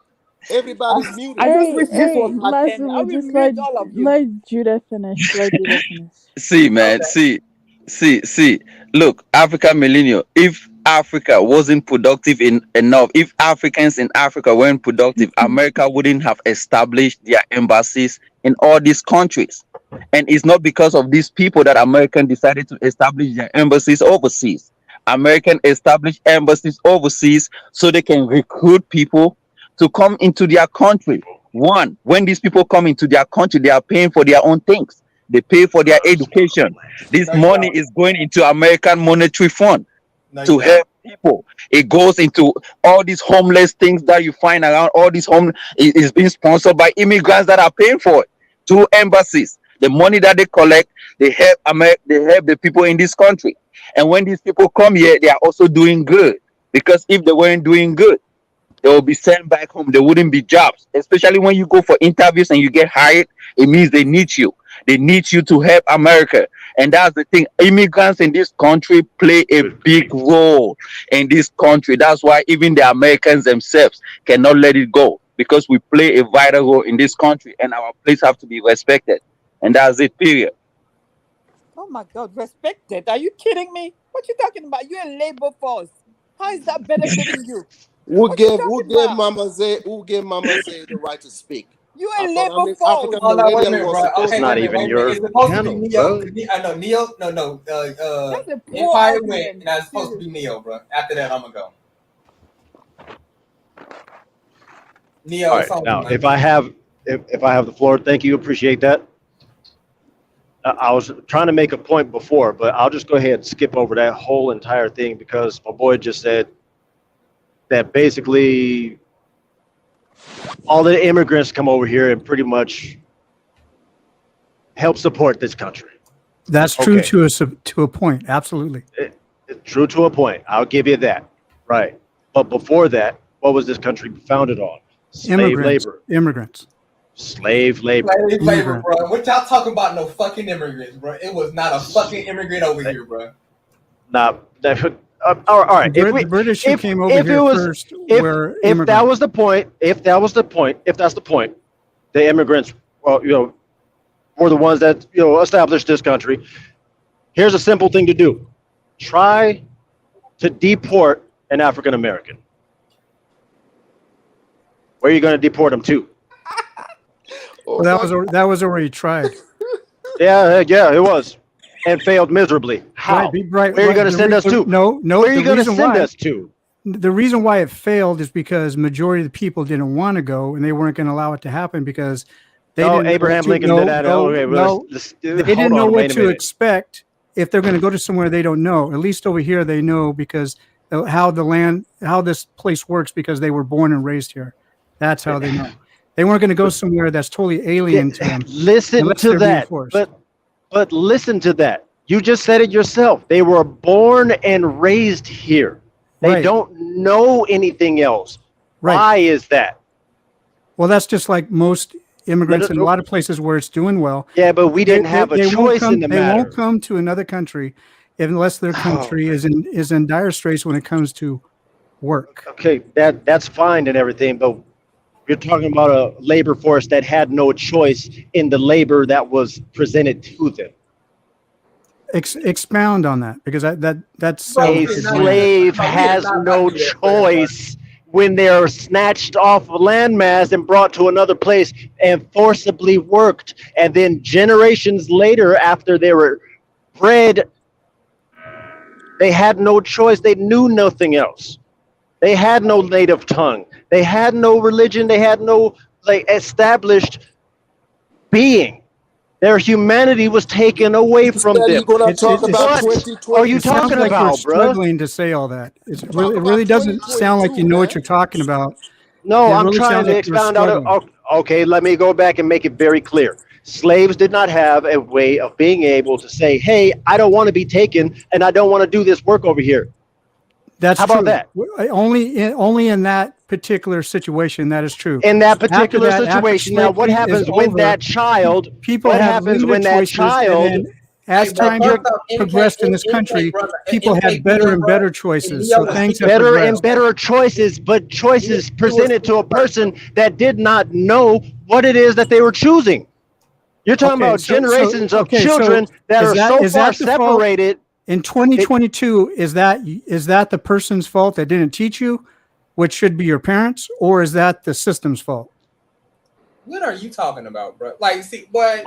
S6: Everybody's
S7: I
S6: muted.
S7: just
S1: Hey,
S7: wish this was
S1: hey,
S7: my turn. I
S1: Lazlo,
S7: will
S1: just
S7: mute all of you.
S1: let Judah finish. Let Judah finish.
S5: See, man.
S2: Okay.
S5: See. Look, Africa millennial. If Africa wasn't productive enough, if Africans in Africa weren't productive, America wouldn't have established their embassies in all these countries. And it's not because of these people that American decided to establish their embassies overseas. American established embassies overseas so they can recruit people to come into their country. One, when these people come into their country, they are paying for their own things. They pay for their education. This
S2: No, you
S5: money
S2: don't.
S5: is going into American Monetary Fund
S2: No, you
S5: to
S2: don't.
S5: help people. It goes into all these homeless things that you find around. All these home is being sponsored by immigrants that are paying for it through embassies. The money that they collect, they help they help the people in this country. And when these people come here, they are also doing good. Because if they weren't doing good, They will be sent back home. There wouldn't be jobs, especially when you go for interviews and you get hired. It means they need you. They need you to help America. And that's the thing. Immigrants in this country play a big role in this country. That's why even the Americans themselves cannot let it go, because we play a vital role in this country and our place have to be respected. And that's it, period.
S7: Oh my God, respected? Are you kidding me? What you talking about? You're a labor force. How is that benefiting you?
S6: Who
S7: What you
S6: gave
S7: talking about?
S6: Mama Zay the right to speak?
S7: You
S6: I
S7: a
S6: thought
S7: labor force.
S6: African
S2: Oh no, wait a
S6: millennial
S2: minute,
S6: was
S2: bro.
S6: supposed
S8: It's
S2: Okay,
S6: to
S8: not
S2: wait a
S8: even
S2: minute.
S8: your
S2: It's supposed to be
S8: channel,
S2: Neo.
S8: bro.
S2: No, Neo. No.
S7: That's a poor
S2: Empire
S7: argument.
S2: went, and that's supposed to be Neo, bro. After that, I'm gonna go. Neo,
S8: All
S2: it's
S8: right,
S2: on
S8: now
S2: you, man.
S8: if I have the floor, thank you, appreciate that. I was trying to make a point before, but I'll just go ahead and skip over that whole entire thing because my boy just said that basically all the immigrants come over here and pretty much help support this country.
S9: That's true
S8: Okay.
S9: to a point. Absolutely.
S8: True to a point. I'll give you that. Right. But before that, what was this country founded on? Slave labor.
S9: Immigrants.
S8: Slave labor.
S2: Slave labor, bro. What y'all talking about? No fucking immigrants, bro. It was not a fucking immigrant over here, bro.
S8: Now, all right.
S9: The British who came over here first were
S8: if that was the point, if that's the point, the immigrants, well, were the ones that established this country. Here's a simple thing to do: try to deport an African American. Where are you going to deport them to?
S9: Well, that was already tried.
S8: Yeah, it was, and failed miserably. How?
S9: Right,
S8: Where are you going to send us to?
S9: No.
S8: Where are you going to send us to?
S9: The reason why it failed is because majority of the people didn't want to go, and they weren't going to allow it to happen because they didn't.
S8: Abraham Lincoln did that. Okay, well,
S9: they didn't know what to expect if they're going to go to somewhere they don't know. At least over here, they know because how this place works because they were born and raised here. That's how they know. They weren't going to go somewhere that's totally alien to them.
S8: Listen to that. But listen to that. You just said it yourself. They were born and raised here. They don't know anything else. Right. Why is that?
S9: Well, that's just like most immigrants in a lot of places where it's doing well.
S8: Yeah, but we didn't have a choice in the matter.
S9: They won't come to another country unless their country is in dire straits when it comes to work.
S8: Okay, that's fine and everything, but you're talking about a labor force that had no choice in the labor that was presented to them.
S9: Expound on that, because that's
S8: a slave has no choice when they're snatched off a landmass and brought to another place and forcibly worked, and then generations later, after they were bred, they had no choice. They knew nothing else. They had no native tongue. They had no religion. They had no established being. Their humanity was taken away from them.
S6: What are
S8: you talking about, bro?
S9: Struggling to say all that. It really doesn't sound like you know what you're talking about.
S8: No, I'm trying to expound out. Okay, let me go back and make it very clear. Slaves did not have a way of being able to say, "Hey, I don't want to be taken, and I don't want to do this work over here."
S9: That's
S8: how about that?
S9: Only in that particular situation that is true.
S8: In that particular situation, now what happens when that child?
S9: What happens when that child? As time progressed in this country, people had better and better choices. So things have
S8: better and better choices, but choices presented to a person that did not know what it is that they were choosing. You're talking about generations of children that are so far separated.
S9: In 2022, is that the person's fault that didn't teach you, which should be your parents, or is that the system's fault?
S2: What are you talking about, bro? Like, see, boy,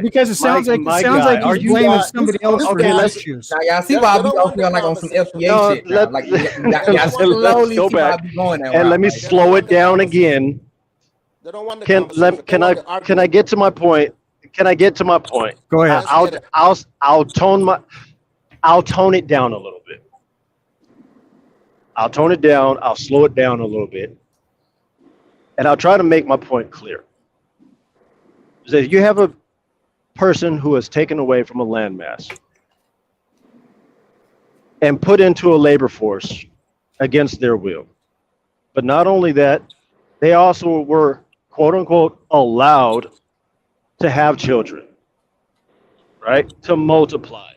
S9: because it sounds like you're blaming somebody else for his issues.
S2: Now, y'all see why I be up here like on some FBA shit now. Like, y'all slowly see why I be going that
S8: and let me slow it down again. Can I get to my point? Can I get to my point?
S9: Go ahead.
S8: I'll tone it down a little bit. I'll tone it down. I'll slow it down a little bit. And I'll try to make my point clear. So if you have a person who is taken away from a landmass and put into a labor force against their will, But not only that, they also were, quote unquote, allowed to have children, right? To multiply.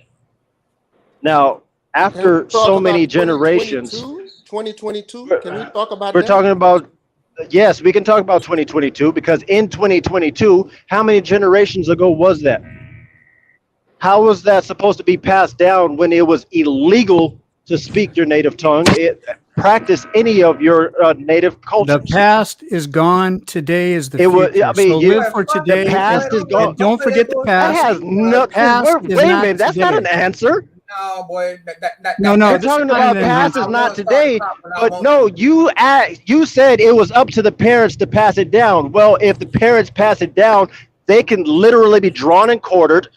S8: Now, after so many generations,
S6: 2022, can we talk about
S8: we're
S6: that?
S8: talking about, yes, we can talk about 2022, because in 2022, how many generations ago was that? How was that supposed to be passed down when it was illegal to speak your native tongue, practice any of your native cultures?
S9: The past is gone. Today is the
S8: It
S9: future.
S8: was, I mean,
S9: so live for today.
S8: the past is gone.
S9: And don't forget the
S8: That
S9: past.
S8: has nothing. Wait a minute, that's not an answer.
S2: No, boy.
S9: No,
S8: You're talking about past is not today, but no, you said it was up to the parents to pass it down. Well, if the parents pass it down, they can literally be drawn and quartered,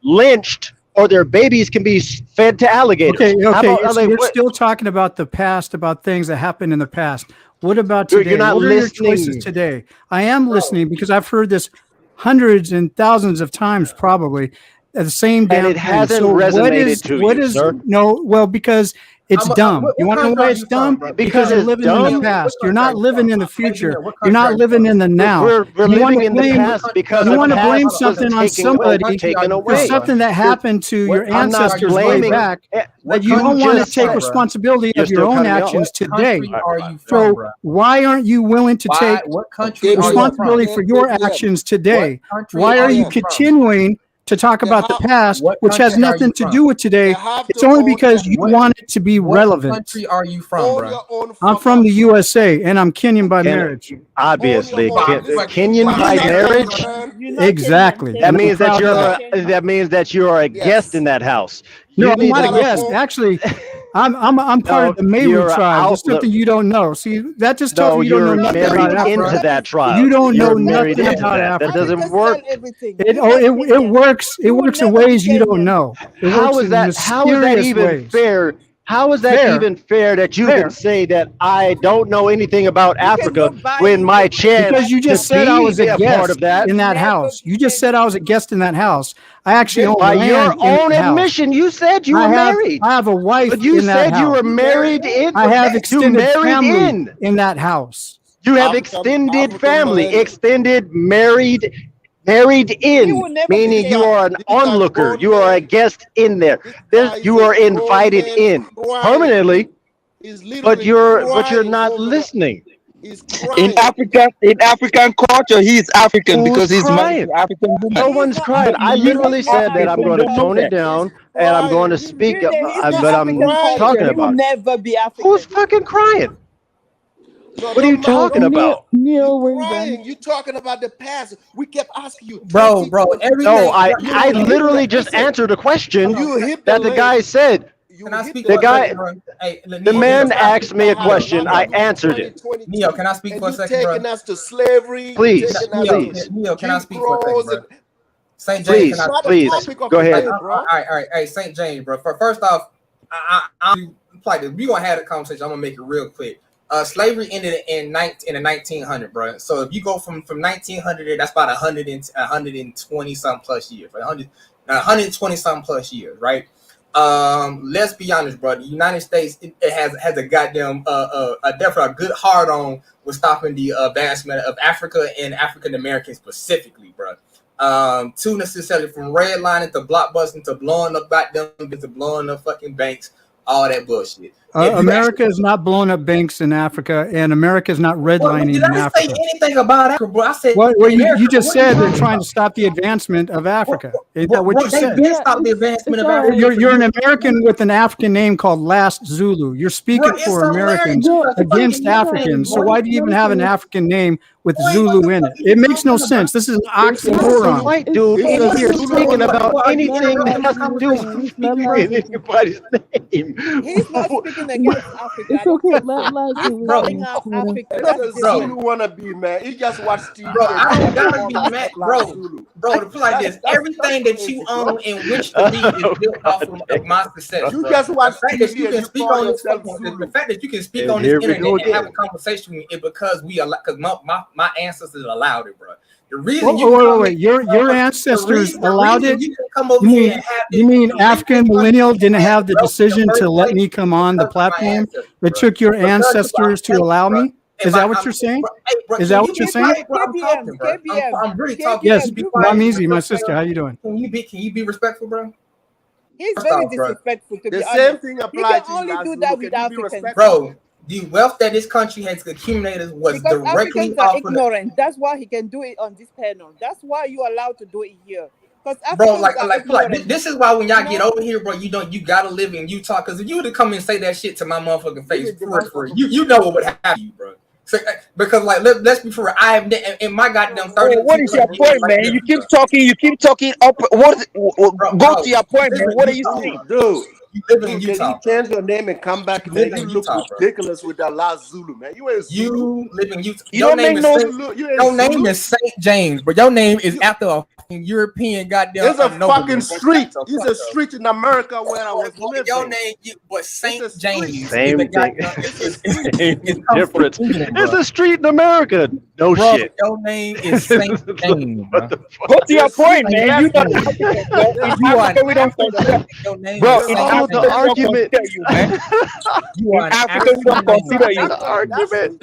S8: lynched, or their babies can be fed to alligators.
S9: Okay. We're still talking about the past, about things that happened in the past. What about today?
S8: You're not
S9: what are your
S8: listening.
S9: choices today? I am listening because I've heard this hundreds and thousands of times, probably. The same damn
S8: and it
S9: thing.
S8: hasn't
S9: So
S8: resonated to you, sir.
S9: No, well, because it's dumb. You want to know why it's dumb? Because you're
S8: it's
S9: living
S8: dumb?
S9: in the past. You're not living in the future. You're not living in the now.
S8: We're living in the past because
S9: you
S8: the
S9: want to
S8: past
S9: blame
S8: was
S9: something on
S8: taken
S9: somebody
S8: away.
S9: for something that happened to your
S8: I'm not
S9: ancestors way
S8: blaming-
S9: back,
S8: Eh,
S9: but you don't want to
S8: just
S9: take
S8: said.
S9: responsibility
S8: You're
S9: of your
S8: still
S9: own
S8: cutting me off.
S9: actions
S8: What
S9: today.
S10: Are you from,
S9: So
S10: bro?
S9: why aren't you willing to take
S10: What country are you
S9: responsibility
S10: from?
S9: for your actions today?
S10: What country
S9: Why are you
S10: you from?
S9: continuing to talk about the past,
S10: What
S9: which has
S10: country are
S9: nothing
S10: you
S9: to
S10: from?
S9: do with today?
S6: You have
S9: It's
S6: to
S9: only
S6: own
S9: because
S6: your-
S9: you
S10: What-
S9: want it to be
S10: What
S9: relevant.
S10: country are you from,
S6: Own
S10: bro?
S6: your own
S9: I'm
S6: fuck
S9: from
S6: up.
S9: the USA, and I'm Kenyan by
S8: Can-
S9: marriage.
S8: Obviously,
S6: Own your own- listen,
S8: Kenyan by
S6: listen,
S8: marriage.
S6: man.
S11: You're not
S9: Exactly.
S11: Kenyan.
S8: That
S9: And I'm
S8: means that
S9: proud of
S8: you're
S9: that.
S8: that means that you are a
S6: Yes.
S8: guest in that house.
S9: No,
S8: You
S9: I'm
S8: need
S9: not
S8: to
S9: a
S8: go-
S9: guest. Actually, I'm part of the Meru
S8: you're
S9: tribe. That's
S8: out-
S9: something you don't know. See, that just tells
S8: No,
S9: me you don't know
S8: you're
S9: nothing about
S8: married
S9: Africa.
S8: into that tribe.
S9: You don't know
S8: You're married
S9: nothing
S8: into
S9: about
S8: that.
S9: Africa.
S8: That doesn't
S7: Africa
S8: work.
S7: sell everything.
S9: It
S7: You're not
S9: it
S7: Kenyan.
S9: works. It
S7: You will
S9: works in
S7: never be
S9: ways you don't
S7: Kenyan.
S9: know. It
S8: How
S9: works
S8: is
S9: in
S8: that? How is that
S9: mysterious
S8: even
S9: ways.
S8: fair? How is that
S9: Fair.
S8: even fair that you
S9: Fair.
S8: can say that I don't know anything about
S7: You can
S8: Africa
S7: go buy
S8: when my chance
S9: Because you just
S8: to
S9: said I was
S8: be
S9: a
S8: a
S9: guest
S8: part of that?
S9: in that
S7: Never
S9: house. You just
S7: been-
S9: said I was a guest in that house. I actually own
S8: By
S9: land
S8: your
S9: in
S8: own
S9: that house.
S8: admission, you said you were married.
S9: I have a wife
S8: But you
S9: in that
S8: said you
S9: house.
S8: were married in.
S9: I have
S8: You
S9: extended
S8: married
S9: family
S8: in.
S9: that house.
S8: You have
S6: African-
S8: extended
S6: African
S8: family,
S6: millennial.
S8: extended married in,
S7: will never be
S8: meaning you
S7: Kenyan.
S8: are an
S6: These are
S8: onlooker.
S6: grown
S8: You are a
S6: men.
S8: guest in there.
S6: This
S8: You
S6: guy
S8: are
S6: is a grown
S8: invited
S6: man
S8: in
S6: crying.
S8: permanently,
S6: He's literally
S8: but you're
S6: crying
S8: not
S6: over the-
S8: listening.
S6: He's
S5: In
S6: crying.
S5: African culture, he is African
S8: Who's
S5: because he's married
S8: crying?
S5: to African
S8: No
S5: woman.
S8: one's
S7: not
S8: crying. I
S7: African.
S8: literally
S7: He's not
S8: said that I'm
S7: African.
S8: going to
S7: Don't
S8: tone
S7: know
S8: it down
S6: He's
S8: and I'm going to
S6: crying.
S8: speak,
S7: He's not
S8: but I'm
S7: African
S6: crying.
S8: talking
S7: culture. He will
S8: about it.
S7: never be African.
S8: Who's fucking crying?
S6: No,
S8: What are you
S6: no,
S8: talking
S6: no,
S8: about?
S11: Neil, we're
S6: crying.
S11: done.
S6: You talking about the past. We kept asking you.
S10: Bro, everything.
S8: No, I
S10: Listen,
S8: literally just answered a question
S6: You hit
S8: that the guy said.
S6: You
S10: Can I
S6: hit
S10: speak
S8: The
S10: for a
S8: guy-
S10: second, bro? Hey,
S8: The man asked me a question. I answered it.
S10: Neo, can I speak
S6: And
S10: for a
S6: you
S10: second, bro?
S6: taking us to slavery.
S8: Please,
S6: taking us
S8: please.
S6: to
S10: Neo, can I
S6: Jim
S10: speak for a
S6: Crows
S10: second, bro?
S6: and-
S10: St. James,
S8: Please,
S10: can I
S8: please,
S6: topic of
S8: go
S6: the
S8: ahead.
S6: day,
S10: All
S6: bro.
S10: right. Hey, St. James, bro. First off, I'm like this. We gonna have a conversation. I'm gonna make it real quick. Slavery ended in the 1900, bro. So if you go from 1900, that's about 120 something plus years, right? 120 something plus years, right? Let's be honest, bro. The United States it has a goddamn definitely a good hard on with stopping the advancement of Africa and African Americans specifically, bro. Too necessarily from redlining to blockbusting to blowing up goddamn to blowing up fucking banks, all that bullshit.
S9: America is not blowing up banks in Africa, and America is not redlining
S10: Did
S9: in
S10: I say
S9: Africa.
S10: anything about Africa, bro? I said
S9: Well,
S10: America,
S9: you just
S10: what
S9: said
S10: you
S9: they're
S10: talking
S9: trying to
S10: about?
S9: stop the advancement of Africa. Is that what
S10: Bro,
S9: you
S10: they've
S9: said?
S10: been stopped the advancement of
S11: it's
S10: Africa.
S11: alright.
S9: You're an American with an African name called Last Zulu. You're speaking
S10: Bro, it's
S9: for Americans
S10: hilarious.
S9: against
S10: Fucking
S9: Africans. So
S10: bro.
S9: why do you even have an African name with
S10: Boy, what
S9: Zulu
S10: the
S9: in
S10: fuck
S9: it?
S10: are you
S9: It makes no
S10: talking
S9: sense. This is an
S8: It's a
S9: oxymoron.
S8: white dude
S11: It's
S8: because you're
S11: Zulu.
S8: speaking about
S10: Well,
S8: anything that has to do
S11: Let
S8: with anybody's name.
S7: He's not speaking against Africa.
S11: It's
S7: I don't
S11: okay.
S7: think so. He's
S11: Zulu
S7: calling
S11: finish.
S7: out
S11: Let him.
S7: Africa.
S6: That's
S7: That's
S6: a
S10: Bro.
S6: Zulu wannabe, man. He just watched TV.
S10: Bro,
S6: and
S10: I don't
S6: came
S10: gotta
S6: on
S10: be
S6: and
S10: mad,
S6: act like
S10: bro.
S6: Zulu.
S10: Bro, to put like this, everything that you own and wish to be is built off of my success.
S6: You
S10: bro.
S6: just watch
S10: the fact that
S6: TV
S10: you
S6: and
S10: can
S6: you
S10: speak
S6: call
S10: on this,
S6: yourself
S10: fucking-
S6: Zulu.
S10: the fact that you can speak
S8: And
S10: on this
S8: here we go
S10: internet and have a
S8: again.
S10: conversation with it because my ancestors allowed it, bro. The reason you
S9: wait. Your ancestors allowed it.
S10: You can come over here and have
S9: You mean African millennial didn't have the decision to let me come on the platform? It took your ancestors to allow me? Is that what you're saying? Is that what you're saying?
S10: I'm really talking.
S9: Yes, I'm easy. My sister, how you doing?
S10: Can you be respectful, bro?
S7: He's very disrespectful. To
S6: The same thing applies to you.
S7: You can only do that with Africans.
S10: Bro, the wealth that this country has accumulated was
S7: because
S10: directly
S7: Africans are
S10: off
S7: ignorant. That's why he can do it on this panel. That's why you are allowed to do it here.
S10: Bro, like this is why when y'all get over here, bro, you gotta live in Utah. Because if you were to come and say that shit to my motherfucking face, you know what would happen to you, bro. So, because let's be for real, I have in my goddamn 30.
S5: What is your point, man? You keep talking up. Go to your point, man. What are you saying,
S6: dude?
S10: You live in Utah.
S6: Can you change your name and come back?
S10: You
S6: Man,
S10: live in
S6: you look
S10: Utah,
S6: ridiculous with that last Zulu, man. You ain't Zulu.
S10: You live in Utah.
S6: Your name is
S10: St. James, but your name is after a European goddamn.
S6: It's a fucking street. It's a street in America where I was living.
S10: Your name, but St. James.
S8: Same thing.
S10: It's
S8: different. It's a street in America. No
S10: bro,
S8: shit.
S10: Your name is St. James.
S5: Go to your point, man. You know, we don't consider your name. Bro, in Africa,
S8: the argument.
S5: You, man.
S10: You are
S5: in Africa, we don't consider you.
S8: The argument.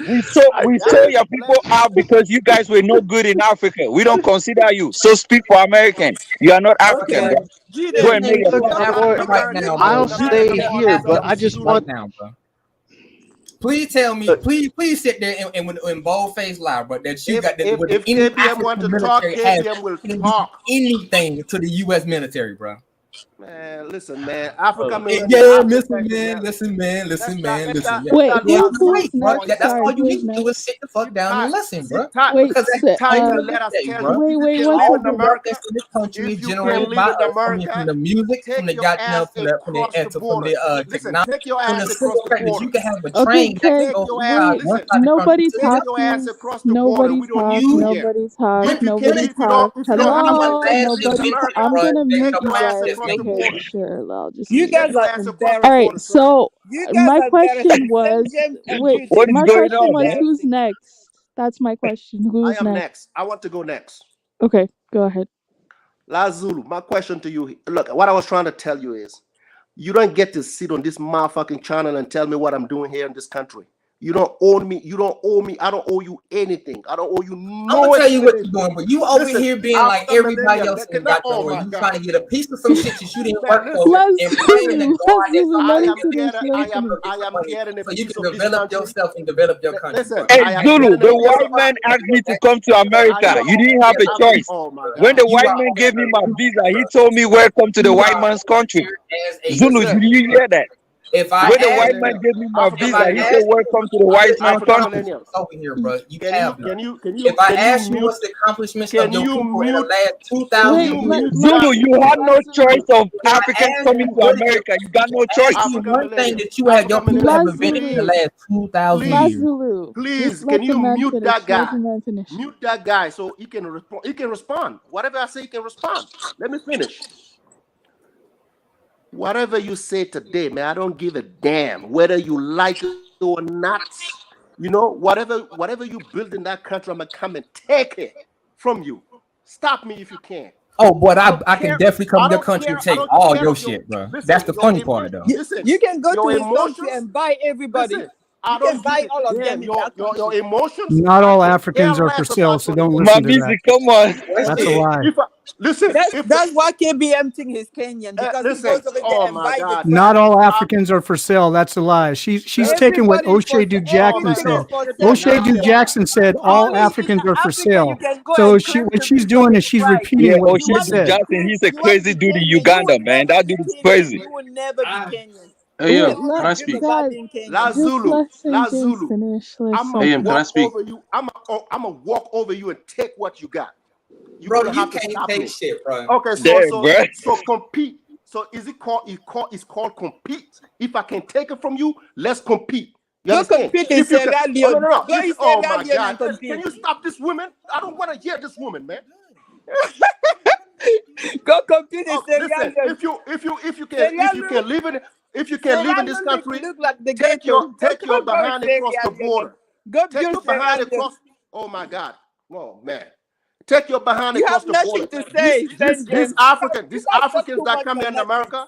S5: We saw your people out because you guys were no good in Africa. We don't consider you. So speak for American. You are not African, bro. Go and make
S8: I'll stay here, but I just want
S10: now, bro. Please tell me, please sit there and in bold-faced lie, but that you got that.
S6: If KBM want to talk, KBM will talk
S10: anything to the U.S. military, bro.
S6: Man, listen, man. Africa,
S10: listen, man.
S1: Wait,
S10: That's all you need to do is sit the fuck down and listen, bro.
S1: Wait,
S10: because
S1: let
S10: us tell you,
S1: wait,
S10: all
S1: one
S10: the Americans in this country is generated by us from the music, from the goddamn, from the technology, from the civil practice. You can have a train that goes
S1: nobody talks. Nobody talks. Hello, nobody. I'm gonna mute you guys. Okay, sure, I'll just.
S7: You guys are embarrassing.
S1: All right, so my question was, who's next? That's my question. Who's
S6: next? I want to go next.
S1: Okay, go ahead.
S6: La Zulu, my question to you. Look, what I was trying to tell you is, you don't get to sit on this motherfucking channel and tell me what I'm doing here in this country. You don't own me. You don't owe me. I don't owe you anything. I don't owe you no.
S10: I'm gonna tell you what you're doing, but you over here being like everybody else in that door. You trying to get a piece of some shit that you didn't work for.
S6: I am getting a
S10: so you can develop yourself and develop your country.
S5: Hey, Zulu, the white man asked me to come to America. You didn't have a choice. When the white man gave me my visa, he told me, "Welcome to the white man's country." Zulu, did you hear that? When the white man gave me my visa, he said, "Welcome to the white man's country."
S10: Over here, bro. If I ask you what's the accomplishments of your people in the last 2,000 years,
S5: Zulu, you had no choice of Africans coming to America. You got no choice.
S10: One thing that you had your people have invented in the last 2,000 years.
S6: Please, can you mute that guy? Mute that guy so he can respond. He can respond. Whatever I say, he can respond. Let me finish. Whatever you say today, man, I don't give a damn whether you like it or not. You know, whatever you build in that country, I'm gonna come and take it from you. Stop me if you can.
S10: Oh, but I can definitely come to your country and take all your shit, bro. That's the funny part, though.
S7: You can go to his country and buy everybody. You can buy all of them.
S6: Your emotions.
S9: Not all Africans are for sale, so don't listen to that.
S5: Come on.
S9: That's a lie.
S6: Listen,
S7: that's why KBM think he's Kenyan because he goes over there and buys it.
S9: Not all Africans are for sale. That's a lie. She's taking what O'Shea Duke Jackson said. O'Shea Duke Jackson said all Africans are for sale. So what she's doing is she's repeating what she said.
S5: Jackson, he's a crazy dude in Uganda, man. That dude is crazy.
S7: You will never be Kenyan.
S11: Hey, can I speak?
S6: La Zulu.
S11: Can I speak?
S6: I'm gonna walk over you and take what you got.
S10: Bro, you can't take shit, bro.
S6: Okay, so compete. So is it called? It's called compete. If I can take it from you, let's compete. You understand?
S7: Compete in Sierra Leone.
S6: Oh my God! Can you stop this woman? I don't want to hear this woman, man.
S7: Go compete in Sierra Leone.
S6: If you can live in. If you can live in this country, take your behind across the border. Take your behind across. Oh my God! Oh man! Take your behind
S7: You
S6: across
S7: have
S6: the
S7: nothing
S6: border.
S7: to say.
S6: These Africans that come here in America.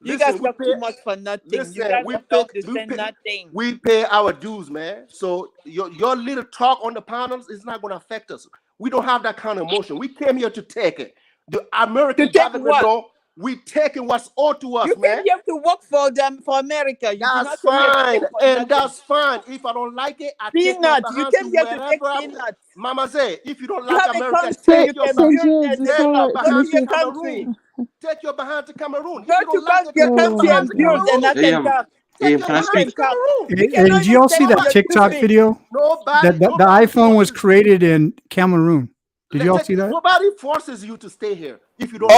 S7: You guys talk too much for nothing.
S6: Listen,
S7: You guys have not to say nothing.
S6: We pay our dues, man. So your little talk on the panels is not going to affect us. We don't have that kind of emotion. We came here to take it. The American government know we taking what's owed to us, man.
S7: You have to work for them, for America.
S6: That's fine, and that's fine. If I don't like it, I take my
S7: peanuts. You
S6: behind
S7: came
S6: to
S7: here to take
S6: wherever
S7: peanuts.
S6: Mama say, if you don't
S7: You
S6: like
S7: have a
S6: America,
S7: country.
S6: take
S7: You
S6: your
S7: can
S6: behind.
S7: build and
S6: Take your
S7: develop. Go to
S6: behind to
S7: your country.
S6: Cameroon. Take your behind to Cameroon.
S7: Go to your country and build, and I can talk.
S6: Take your behind to Cameroon.
S9: And did you all see that TikTok video? That the iPhone was created in Cameroon. Did you all see that?
S6: Nobody forces you to stay here. If you don't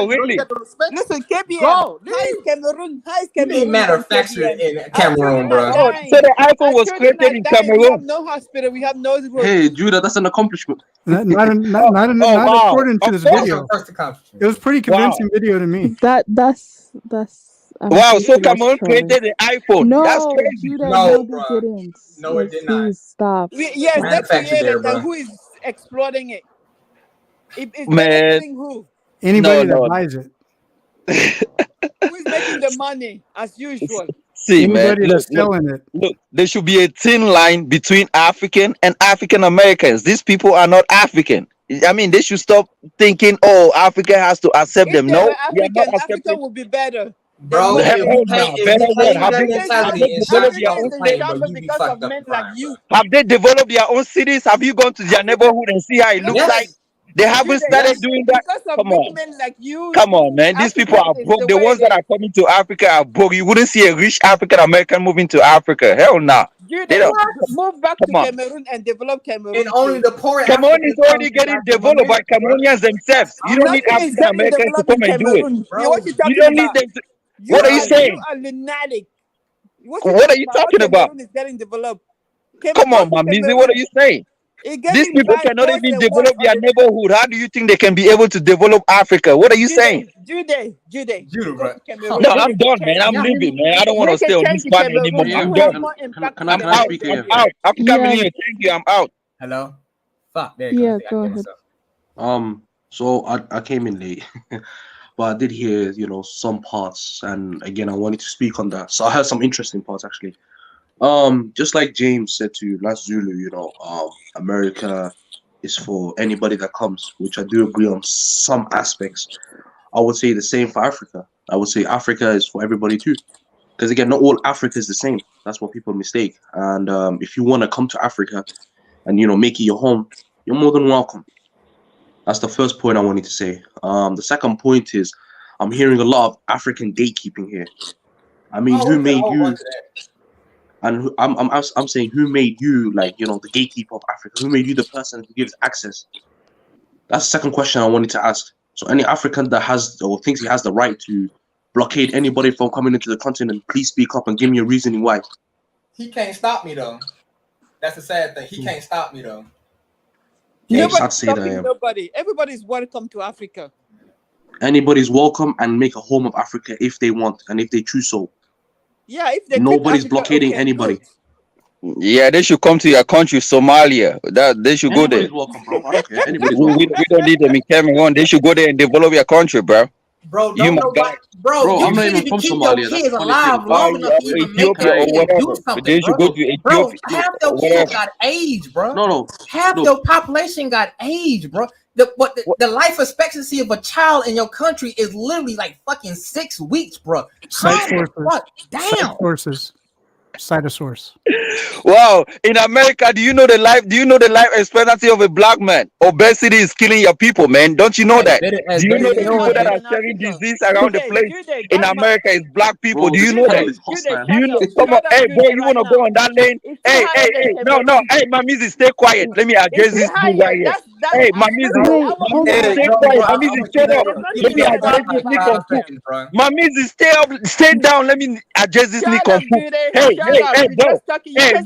S5: Really?
S7: Listen, KBM.
S6: Go,
S7: How is Cameroon? How is
S10: You
S7: Cameroon?
S10: ain't manufactured in Cameroon, bro.
S5: Oh, so the iPhone was created in
S7: We have
S5: Cameroon.
S7: no hospital. We have no road.
S12: Hey, Judah, that's an accomplishment.
S9: Not according to this video. It was pretty convincing video to me.
S11: That's
S5: Wow, so Cameroon created the iPhone.
S11: No,
S5: That's crazy.
S11: Judah,
S10: No,
S11: they
S10: bro.
S11: didn't.
S10: No, it did not.
S11: Please stop.
S7: Yes, they
S10: Manufactured
S7: created
S10: there,
S7: it.
S10: bro.
S7: And who is exploiting it? It's
S5: Man.
S7: benefiting who?
S9: Anybody
S5: No.
S9: that buys it.
S7: Who is making the money as usual?
S5: See, man,
S9: Anybody that's selling it.
S5: look, there should be a thin line between African and African Americans. These people are not African. I mean, they should stop thinking, oh, Africa has to accept
S7: If
S5: them.
S7: they
S5: No,
S7: were
S5: we are not
S7: African,
S5: accepting.
S7: Africa would be better.
S10: Bro,
S5: The hell,
S10: if
S5: no,
S10: you claim
S5: better what? Have
S10: that
S5: they
S10: mentality and
S5: developed
S10: shot
S5: their
S10: your
S5: own
S10: own
S5: state?
S10: claim, but you be
S7: because
S10: fucked
S7: of
S10: up
S7: men
S10: in
S7: like
S10: crime,
S7: you.
S5: Have they developed their own cities? Have you gone to their neighborhood and see how it looks like? They haven't started doing that.
S7: Because of
S5: Come
S7: big
S5: on.
S7: men like you.
S5: Come on, man. These people are
S7: Africa is
S5: broke.
S7: the
S5: The
S7: way
S5: ones that
S7: it
S5: are coming to Africa are broke. You wouldn't see a rich African American moving to Africa. Hell no.
S7: You
S5: They don't.
S7: move back to
S5: Come on.
S7: Cameroon and develop Cameroon.
S10: And only the poor
S5: Cameroon is
S10: Africans
S5: already
S10: come to
S5: getting
S10: Latin
S5: developed by
S10: America, bro.
S5: Cameroonians themselves. You don't need
S7: Nothing is
S5: African
S7: getting
S5: Americans to
S7: developed in
S5: come and do it.
S7: Cameroon.
S10: Bro,
S7: What you
S5: You
S7: talking
S5: don't need
S7: about?
S5: them to. What are you saying?
S7: You are lunatic.
S5: What are you talking about?
S7: Cameroon is getting developed.
S5: Come on, Mamizi. What are you saying? These people cannot even develop their neighborhood. How do you think they can be able to develop Africa? What are you saying?
S7: Jude,
S10: bro.
S5: No, I'm done, man. I'm leaving, man. I don't want to stay on this planet anymore. I'm done.
S12: Can I speak here?
S5: I'm out. Africa Million, thank you. I'm out.
S10: Hello? Fuck, there you go.
S11: Yeah,
S10: I think I
S11: go
S10: hear
S11: ahead.
S10: myself.
S12: So I came in late, but I did hear, some parts, and again, I wanted to speak on that. So I heard some interesting parts, actually. Just like James said to Last Zulu, America is for anybody that comes, which I do agree on some aspects. I would say the same for Africa. I would say Africa is for everybody too. Because again, not all Africa is the same. That's what people mistake. And if you want to come to Africa and, make it your home, you're more than welcome. That's the first point I wanted to say. The second point is I'm hearing a lot of African gatekeeping here. I mean, who made you? And I'm saying, who made you, the gatekeeper of Africa? Who made you the person who gives access? That's the second question I wanted to ask. So any African that has or thinks he has the right to blockade anybody from coming into the continent, please speak up and give me a reasoning why.
S10: He can't stop me, though. That's the sad thing. He can't stop me, though.
S7: Nobody's stopping nobody. Everybody's welcome to Africa.
S12: Anybody's welcome and make a home of Africa if they want and if they choose so.
S7: Yeah, if they
S12: nobody's blockading anybody.
S5: Yeah, they should come to your country, Somalia. They should go there.
S12: Welcome, bro. I don't care. Anybody's
S5: we don't need them in Cameroon. They should go there and develop your country, bro.
S10: Bro,
S5: you
S12: I'm not even from Somalia.
S10: Kids alive long enough to even make it and do something,
S5: they should go to Ethiopia.
S10: Bro, half your kids got AIDS, bro.
S12: No.
S10: Half your population got AIDS, bro. The life expectancy of a child in your country is literally like fucking 6 weeks, bro. Damn.
S9: Cytosource.
S5: Wow, in America, do you know the life expectancy of a black man? Obesity is killing your people, man. Don't you know that? Do you know the people that are sharing disease around the place in America is black people? Do you know that? Do you know? Come on, hey, bro, you want to go on that lane? Hey, no, hey, Mamizi, stay quiet. Let me address this dude right here. Hey, Mamizi, stay quiet. Mamizi, shut up. Let me address this Nick on foot. Mamizi, stay down. Let me address this Nick on foot. Hey, bro. Hey,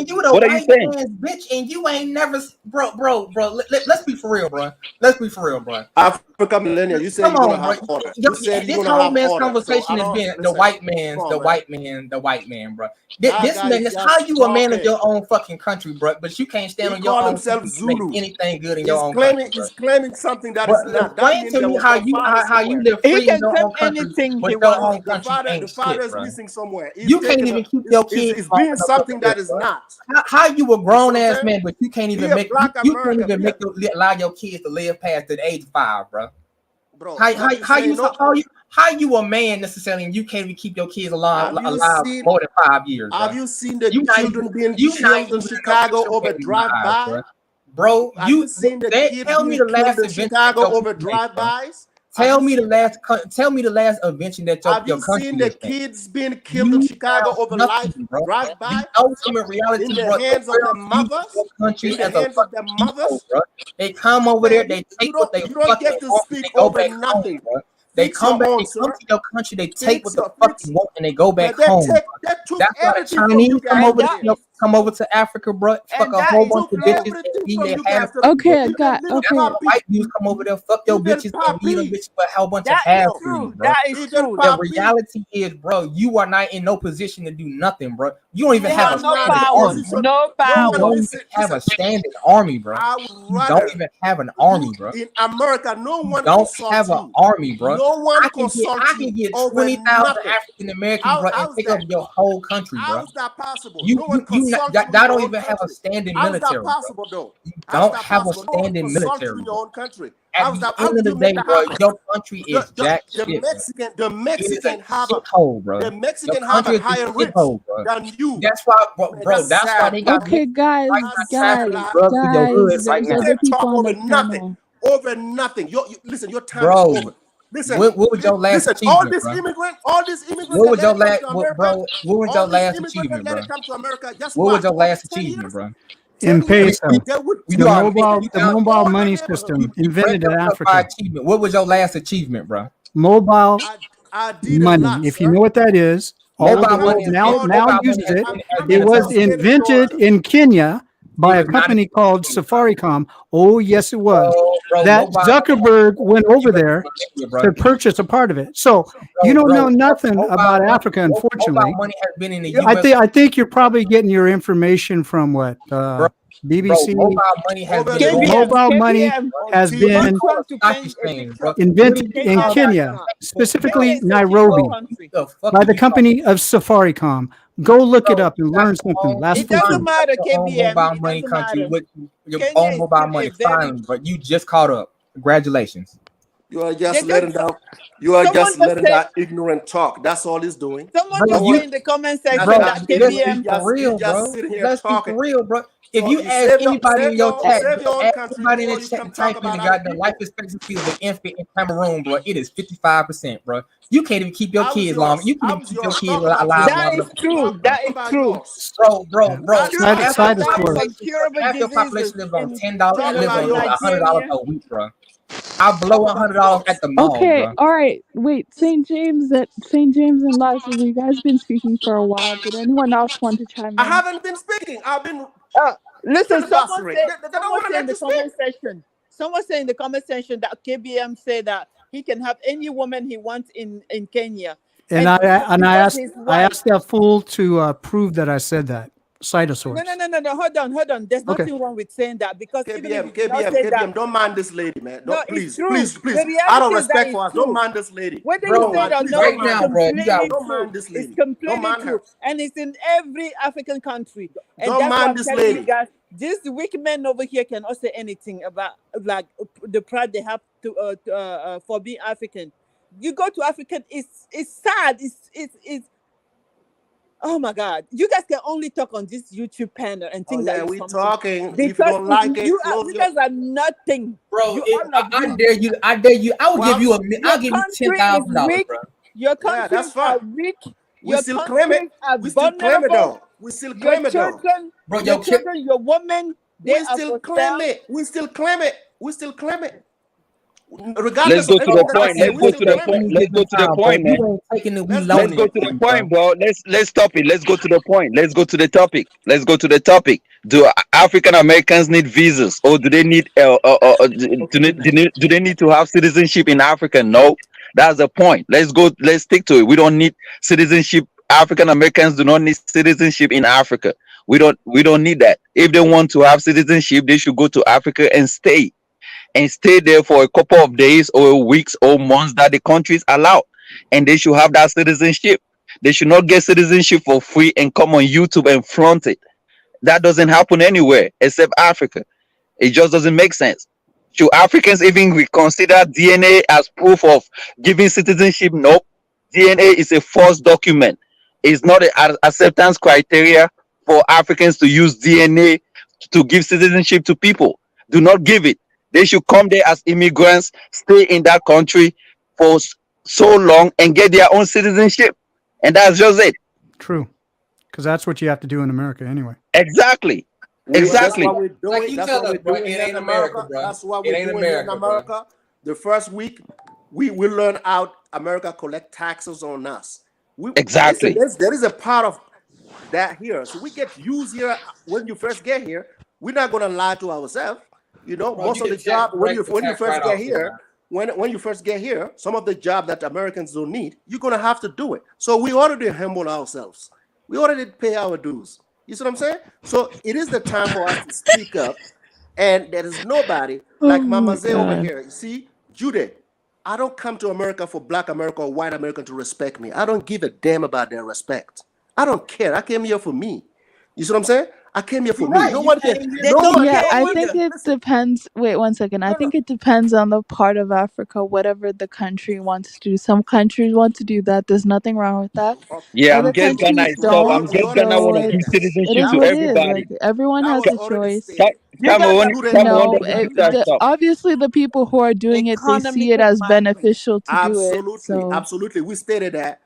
S10: and you the
S3: What are you
S10: white
S3: saying?
S10: man's bitch, and you ain't never, bro. Let's be for real, bro. Let's be for real, bro.
S6: Africa millennial, you said
S10: Come
S6: you're gonna
S10: on, bro.
S6: have order. You said you're
S10: This
S6: gonna
S10: whole
S6: have
S10: man's
S6: order. So
S10: conversation
S6: I
S10: has
S6: don't
S10: been the
S6: listen.
S10: white man's,
S6: Come on,
S10: the
S6: man.
S10: white man, the white man, bro.
S6: Y'all
S10: This man,
S6: guys,
S10: that's how you a man of
S6: okay.
S10: your own fucking country, bro. But you can't stand
S6: He
S10: on your
S6: called
S10: own
S6: himself
S10: feet to make
S6: Zulu.
S10: anything good in
S6: He's
S10: your own country, bro.
S6: claiming something that
S10: But
S6: is not. That
S10: explain
S6: means
S10: to
S6: there
S10: me
S6: was
S10: how
S6: a
S10: you
S6: father
S10: how you
S6: somewhere.
S10: live
S7: He
S10: free in
S7: can
S10: your
S7: claim
S10: own country,
S7: anything
S10: but
S7: he
S10: your
S7: wants.
S10: own country
S6: The
S10: ain't
S6: father
S10: shit,
S6: is
S10: bro.
S6: missing somewhere. He's
S10: You can't
S6: taking
S10: even keep your kids
S6: it's
S10: long
S6: being
S10: enough over
S6: something
S10: there,
S6: that is
S10: bro.
S6: not.
S10: How you a
S6: You see
S10: grown
S6: what I'm
S10: ass
S6: saying?
S10: man, but you can't
S6: Be
S10: even
S6: a
S10: make
S6: black
S10: you can't
S6: American.
S10: even allow your kids to live past the age of 5, bro.
S6: bro.
S10: How you a man necessarily, and you can't even keep your kids alive more than 5 years?
S6: Have you seen the children being killed in Chicago over drive-by?
S10: Bro,
S6: you seen the kids
S10: tell me
S6: being
S10: the last
S6: killed in Chicago over drive-bys?
S10: Tell me the last invention that your country.
S6: Have you seen the kids being killed in Chicago over life drive-by?
S10: Ultimate reality,
S6: in the hands of their mothers.
S10: Country
S6: in the hands of their mothers.
S10: They come over there. They take what they.
S6: You don't get to speak over nothing.
S10: They come back. They come to your country. They take what the fuck you want, and they go back home. That's why the Chinese come over to Africa, bro. Fuck a whole bunch of bitches.
S1: Okay, God. Okay.
S10: White dudes come over there, fuck your bitches, and be a bitch for a whole bunch of half breeds, bro.
S7: That is true.
S10: The reality is, bro, you are not in no position to do nothing, bro. You don't even have
S7: no power. No power.
S10: You don't even have a standing army, bro. You don't even have an army, bro.
S6: In America, no one
S10: don't have an army, bro.
S6: No one
S10: I can get 20,000 African Americans, bro, and take up your whole country, bro.
S6: How is that possible?
S10: That don't even have a standing military.
S6: How is that possible, though?
S10: You don't have a standing military
S6: in your own country.
S10: At the end of the day, bro, your country is jack shit.
S6: The Mexican have a higher risk than you.
S10: That's why, bro. That's why they got.
S1: Okay, guys. There's other people on the panel.
S6: Over nothing. Listen, your time
S10: bro.
S6: is over. Listen,
S10: what was your last achievement,
S6: all these immigrants.
S10: What was your last, bro? What was your last achievement, bro? What was your last achievement, bro?
S9: In peso, the mobile money system invented in Africa.
S10: What was your last achievement, bro?
S9: Mobile money. If you know what that is, all the world now uses it. It was invented in Kenya by a company called Safaricom. Oh, yes, it was. That Zuckerberg went over there to purchase a part of it. So you don't know nothing about Africa, unfortunately. I think you're probably getting your information from what? BBC. Mobile money has been invented in Kenya, specifically Nairobi, by the company of Safaricom. Go look it up and learn something.
S7: It doesn't matter, KBM.
S10: Mobile money country with your own mobile money, fine, but you just caught up. Congratulations.
S6: You are just letting down. You are just letting that ignorant talk. That's all he's doing.
S7: Someone just say in the comment section that KBM
S6: just sitting here talking.
S10: For real, bro. If you ask anybody in your chat, everybody in the chat typing in the goddamn life expectancy of an infant in Cameroon, bro, it is 55%, bro. You can't even keep your kids long. You can't even keep your kids alive.
S7: That is true. That is true.
S10: Bro.
S7: Half
S10: your population lives on $10, lives on $100 a week, bro. I blow $100 at the mall.
S1: Okay,
S10: bro.
S1: all right. Wait, St. James and Lazarus, you guys been speaking for a while. Did anyone else want to chime in?
S6: I haven't been speaking. I've been.
S7: Listen, someone say in the comment section. Someone say in the comment section that KBM said that he can have any woman he wants in Kenya.
S9: And I asked that fool to prove that I said that. Cite a source.
S7: No. Hold on. There's nothing wrong with saying that because
S6: KBM, don't mind this lady, man. Please. Out of respect for us, don't mind this lady.
S7: Whether you say it or not,
S10: right now, bro,
S6: don't mind this lady.
S7: It's completely true, and it's in every African country. And
S6: don't mind this lady.
S7: Guys, these weak men over here cannot say anything about like the pride they have to for being African. You go to African, it's sad. It's oh my God! You guys can only talk on this YouTube panel and think that
S6: we're talking.
S7: Because
S6: if you don't like it,
S7: you guys are nothing,
S10: bro. I dare you. I'll give you $10,000, bro.
S7: Your country are weak.
S6: We still claim it. We still claim it, though.
S7: Bro, your children, your women.
S6: We still claim it. We still claim it.
S5: Let's go to the point. Let's go to the point. Let's go to the point, man. Let's go to the point, bro. Let's stop it. Let's go to the point. Let's go to the topic. Let's go to the topic. Do African Americans need visas, or do they need do they need to have citizenship in Africa? No, that's the point. Let's go. Let's stick to it. We don't need citizenship. African Americans do not need citizenship in Africa. We don't need that. If they want to have citizenship, they should go to Africa and stay there for a couple of days or weeks or months that the countries allow, and they should have that citizenship. They should not get citizenship for free and come on YouTube and flaunt it. That doesn't happen anywhere except Africa. It just doesn't make sense. Should Africans even reconsider DNA as proof of giving citizenship? No. DNA is a false document. It's not an acceptance criteria for Africans to use DNA to give citizenship to people. Do not give it. They should come there as immigrants, stay in that country for so long and get their own citizenship. And that's just it.
S9: True. Because that's what you have to do in America anyway.
S5: Exactly. Exactly.
S6: That's what we're doing.
S10: Like you
S6: That's
S10: tell
S6: what
S10: us,
S6: we're
S10: bro,
S6: doing
S10: it
S6: here
S10: ain't
S6: in
S10: America,
S6: America.
S10: bro.
S6: That's what
S10: It
S6: we're
S10: ain't
S6: doing here in
S10: America, bro.
S6: America. The first week, we learn out America collect taxes on us.
S5: Exactly.
S6: There is a part of that here. So we get used here when you first get here. We're not gonna lie to ourselves. You know,
S10: Bro,
S6: most
S10: you
S6: of the
S10: get
S6: job
S10: tax
S6: when you
S10: tax
S6: first get
S10: write-offs,
S6: here, when you first get here, some of the job that Americans don't need, you're gonna have to do it. So we already humble ourselves. We already pay our dues. You see what I'm saying? So it is the time for us to speak up. And there is nobody like
S1: Oh
S6: Mama
S1: my
S6: Zay over
S1: God.
S6: here. You see, Judy, I don't come to America for Black America or white American to respect me. I don't give a damn about their respect. I don't care. I came here for me. You see what I'm saying? I came here for
S10: You're
S6: me.
S10: right.
S6: No
S10: You
S6: one can.
S10: came here
S7: They
S6: No
S10: for
S7: don't
S6: one.
S1: Yeah,
S7: care
S6: No
S1: I
S6: one.
S1: think
S7: either.
S1: it
S6: Listen.
S1: depends. Wait 1 second. I
S6: No, no.
S1: think it depends on the part of Africa, whatever the country wants to do. Some countries want to do that. There's nothing wrong with that.
S5: Yeah, I'm
S1: Other
S5: guess Ghana
S1: countries
S5: is tough. I'm
S1: don't.
S6: We
S5: guess
S6: already
S5: Ghana want to
S1: So
S5: give
S6: stated that.
S1: it
S5: citizenship
S1: is
S5: to
S6: That
S1: what it
S6: was
S1: is.
S5: everybody.
S1: Like everyone
S6: that
S1: has
S6: was
S1: a
S6: already
S1: choice.
S6: stated.
S7: You guys are
S6: Judy,
S1: No,
S5: Someone doesn't do that
S1: the,
S5: stuff.
S1: obviously the people who are doing it, they see it
S7: economical
S1: as
S7: migrants.
S1: beneficial to do it.
S6: absolutely,
S1: So
S6: absolutely. We stated that.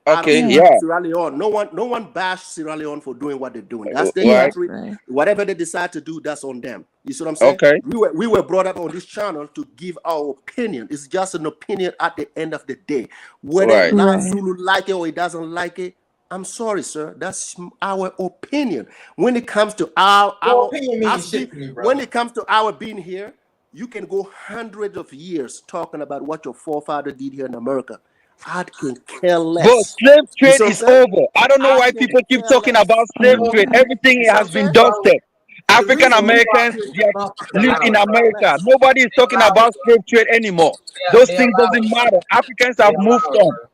S6: Out of
S5: Okay,
S1: yeah,
S5: yeah,
S6: Sierra Leone, no one bashed Sierra Leone for doing what they're doing. That's their
S1: yeah,
S5: right.
S6: country.
S1: right.
S6: Whatever they decide to do, that's on them. You see what I'm saying?
S5: Okay,
S6: We were brought up on this channel to give our opinion. It's just an opinion at the end of the day. Whether
S5: right.
S6: La
S1: Right.
S6: Zulu like it or he doesn't like it, I'm sorry, sir. That's our opinion. When it comes to
S10: Your opinion means
S6: us
S10: shit to me, bro.
S6: when it comes to our being here, you can go hundreds of years talking about what your forefather did here in America. I can care
S5: But
S6: less.
S5: slave
S6: You
S5: trade
S6: see what I'm
S5: is
S6: saying?
S5: over. I don't know
S6: I
S5: why
S6: can
S5: people keep
S6: care
S5: talking about
S6: less.
S1: Oh
S5: slave
S1: my
S5: trade.
S1: God.
S5: Everything
S6: You see what
S5: has
S6: I'm
S5: been
S6: saying?
S5: dusted.
S6: The
S5: African
S6: reason
S10: So you are
S5: Americans
S10: pissed
S5: just
S10: about the
S5: live in
S10: allowance, bro.
S5: America.
S6: less.
S5: Nobody is
S10: They
S5: talking
S10: allow
S5: about
S10: it, bro.
S5: slave trade anymore. Those
S10: They
S5: things
S10: allow
S5: doesn't
S10: it, bro.
S5: matter. Africans
S10: They
S5: have
S10: allow
S5: moved
S10: it,
S5: on.
S10: bro.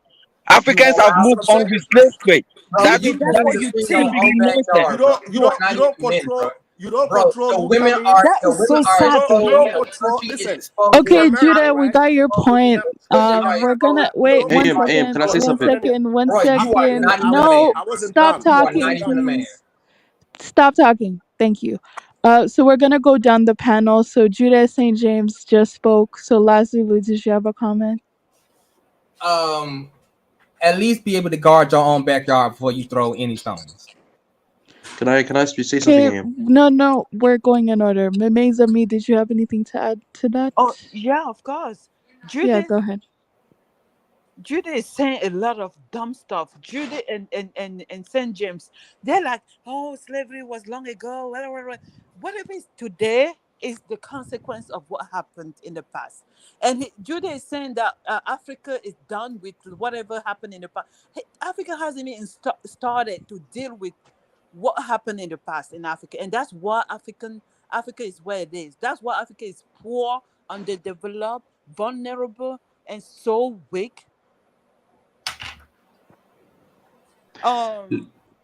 S10: They
S5: Africans have
S6: You see
S10: allow
S6: what
S5: moved
S6: I'm
S10: it.
S5: on
S6: saying?
S5: with slave trade.
S10: Bro,
S5: That's
S10: you
S7: That's
S10: can't
S7: what
S10: even
S7: you
S10: clean your
S7: think.
S10: own
S5: absolutely nonsense.
S10: backyard, bro. You are not even men, bro.
S6: You don't
S10: Bro,
S6: control
S10: the
S6: who
S10: women
S6: come in.
S10: are
S7: That
S10: the
S7: is
S10: women
S7: so
S10: are
S7: sad to
S6: You don't
S10: exposed. The
S7: hear.
S6: control.
S10: country is
S6: Listen,
S10: exposed.
S1: Okay,
S6: women are
S1: Judah, we
S6: right.
S1: got your point.
S10: Women are
S1: We're gonna
S10: exposed.
S1: wait
S6: No,
S12: AM, AM, can I say
S1: one
S12: something?
S1: second, one
S10: Bro, you are
S1: second.
S10: not even a man.
S1: No,
S6: I wasn't
S1: stop
S6: done.
S10: You are
S1: talking,
S10: not even a man.
S1: please. Stop talking. Thank you. So we're gonna go down the panel. So Judah St. James just spoke. So Lazulu, did you have a comment?
S10: At least be able to guard your own backyard before you throw any stones.
S12: Can I say something,
S1: Okay,
S12: AM?
S1: no, we're going in order. Memeza, me, did you have anything to add to that?
S7: Oh yeah, of course.
S1: Yeah,
S7: Judy
S1: go ahead.
S7: Judy is saying a lot of dumb stuff. Judy and St. James, they're like, oh, slavery was long ago. Whatever. What it means today is the consequence of what happened in the past. And Judy is saying that Africa is done with whatever happened in the past. Hey, Africa hasn't even started to deal with what happened in the past in Africa. And that's why Africa is where it is. That's why Africa is poor, underdeveloped, vulnerable, and so weak.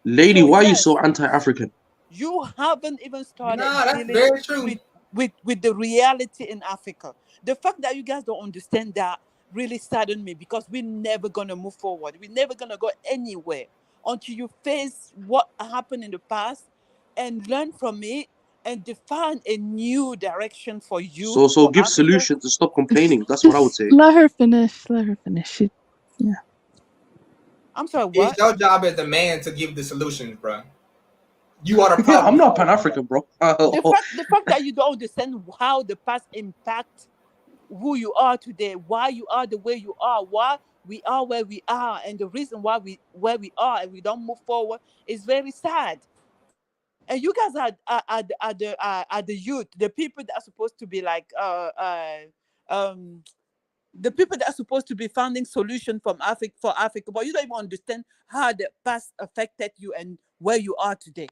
S12: Lady,
S7: So
S12: why are you so
S7: yes,
S12: anti-African?
S7: you haven't even started
S10: Nah, that's
S7: dealing
S10: very true.
S7: with the reality in Africa. The fact that you guys don't understand that really saddened me, because we're never gonna move forward. We're never gonna go anywhere until you face what happened in the past and learn from it and define a new direction for you,
S12: So
S7: for
S12: give
S7: Africa.
S12: solutions and stop complaining. That's what I would
S1: Just
S12: say.
S1: let her finish. Let her finish. Yeah.
S7: I'm sorry,
S10: It's
S7: what?
S10: your job as a man to give the solutions, bro. You are the
S12: Yeah, I'm
S10: problem
S12: not
S10: solver.
S12: Pan-African, bro.
S7: The fact that you don't understand how the past impact who you are today, why you are the way you are, why we are where we are, and the reason why we where we are and we don't move forward is very sad. And you guys are the youth, the people that are supposed to be like the people that are supposed to be finding solution from Africa for Africa, but you don't even understand how the past affected you and where you are today.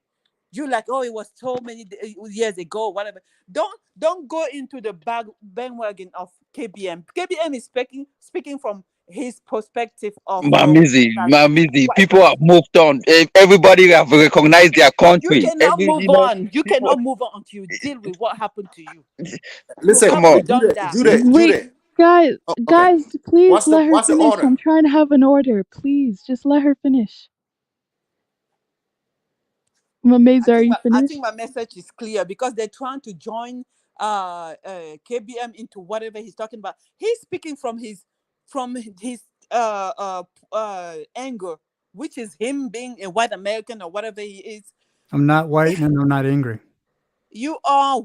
S7: You're like, oh, it was so many years ago, whatever. Don't go into the bandwagon of KBM. KBM is speaking from his perspective of
S5: Mamizi, people have moved on. Everybody have recognized their
S7: You
S5: country.
S7: cannot move
S5: You know,
S7: on. You
S5: people,
S7: cannot move on until you deal with what happened to you.
S6: Listen,
S5: come on.
S7: Done that.
S1: Wait, guys,
S6: Oh, okay.
S1: guys, please let her
S6: what's the
S1: finish.
S6: order?
S1: I'm trying to have an order. Please, just let her finish. Mameza, are you
S7: I
S1: finished?
S7: think my message is clear because they're trying to join KBM into whatever he's talking about. He's speaking from his anger, which is him being a white American or whatever he is.
S9: I'm not white and I'm not angry.
S7: You are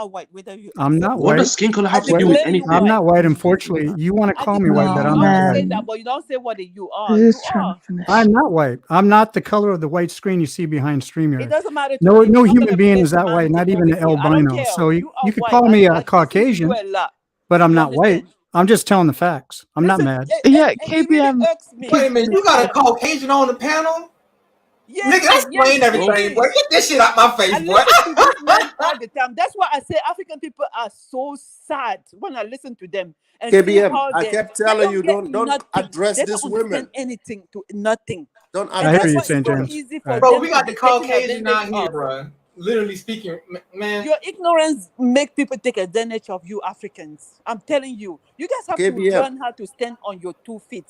S7: white, whether you.
S9: I'm not
S12: What
S9: white.
S12: does skin color have to do with anything?
S9: I'm not white, unfortunately. You want to call me white, but I'm not
S7: Say
S9: white.
S7: that, but you don't say what you are.
S1: Just
S7: You
S1: trying
S7: are.
S1: to finish.
S9: I'm not white. I'm not the color of the white screen you see behind StreamYard.
S7: It doesn't matter.
S9: No,
S7: to me.
S9: no
S7: We're not
S9: human
S7: gonna
S9: being
S7: play
S9: is that white, not
S7: semantic
S9: even
S7: over
S9: an
S7: here. I don't
S9: albino.
S7: care.
S9: So
S7: You are
S9: you could
S7: white.
S9: call me a
S7: I listen to
S9: Caucasian,
S7: you a lot.
S9: but I'm
S7: You
S9: not white.
S7: understand?
S9: I'm just telling the facts. I'm not mad.
S1: Yeah,
S7: And it really
S1: KBM.
S7: irks me.
S10: Wait a minute, you got a Caucasian on the panel?
S7: Yes,
S10: Nigga, explain everything, boy. Get this shit out my face,
S7: I
S10: boy.
S7: listen to this man all the time. That's why I say African people are so sad when I listen to them and see
S6: KBM,
S7: how
S6: I
S7: they
S6: kept
S7: they
S6: telling
S7: don't
S6: you,
S7: get
S6: don't
S7: nothing.
S6: address
S7: They
S6: this
S7: don't understand
S6: women.
S7: anything to nothing.
S6: Don't
S9: I
S7: And
S9: hear
S7: that's
S9: you,
S7: why it's
S9: St.
S7: so
S9: James.
S7: easy for
S10: Bro,
S7: them
S10: we
S7: to
S10: got
S7: be
S10: the
S7: taken
S10: Caucasian out
S7: advantage
S10: here,
S7: of.
S10: bro. Literally speaking, man.
S7: Your ignorance make people take advantage of you Africans. I'm telling you. You guys have to
S6: KBM.
S7: learn how to stand on your 2 feet.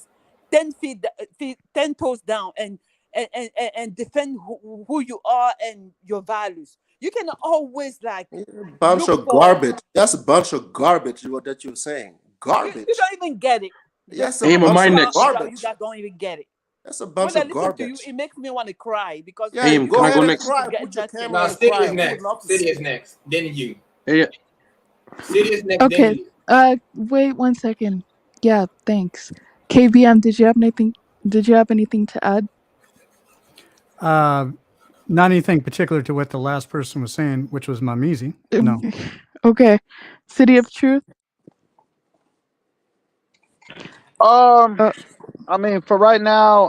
S7: 10 feet, 10 toes down and defend who you are and your values. You can always
S6: Bunch
S7: look
S6: of
S7: for
S6: garbage. That's a bunch of garbage that you're saying.
S7: you
S6: Garbage.
S7: don't even get it.
S6: Yes,
S12: Hey,
S6: a bunch
S12: mine
S6: of
S12: next.
S7: You
S6: garbage.
S7: guys don't even get it.
S6: That's a bunch
S7: When I
S6: of
S7: listen to you,
S6: garbage.
S7: it makes me want to cry because
S6: Yeah,
S12: Hey,
S6: go
S12: can I go
S6: ahead and
S12: next?
S6: cry.
S7: get
S6: Put your
S7: nothing.
S6: camera
S10: Now,
S6: and
S10: City
S6: cry.
S10: is
S6: We would
S10: next.
S6: love to
S10: City
S6: see
S10: is
S6: it.
S10: next. Then you.
S12: Hey,
S10: City is next. Then
S1: Okay.
S10: you.
S1: Wait 1 second. Yeah, thanks. KBM, did you have anything? Did you have anything to add?
S9: Not anything particular to what the last person was saying, which was Mamizi. No.
S1: Okay. City of Truth.
S4: I mean, for right now,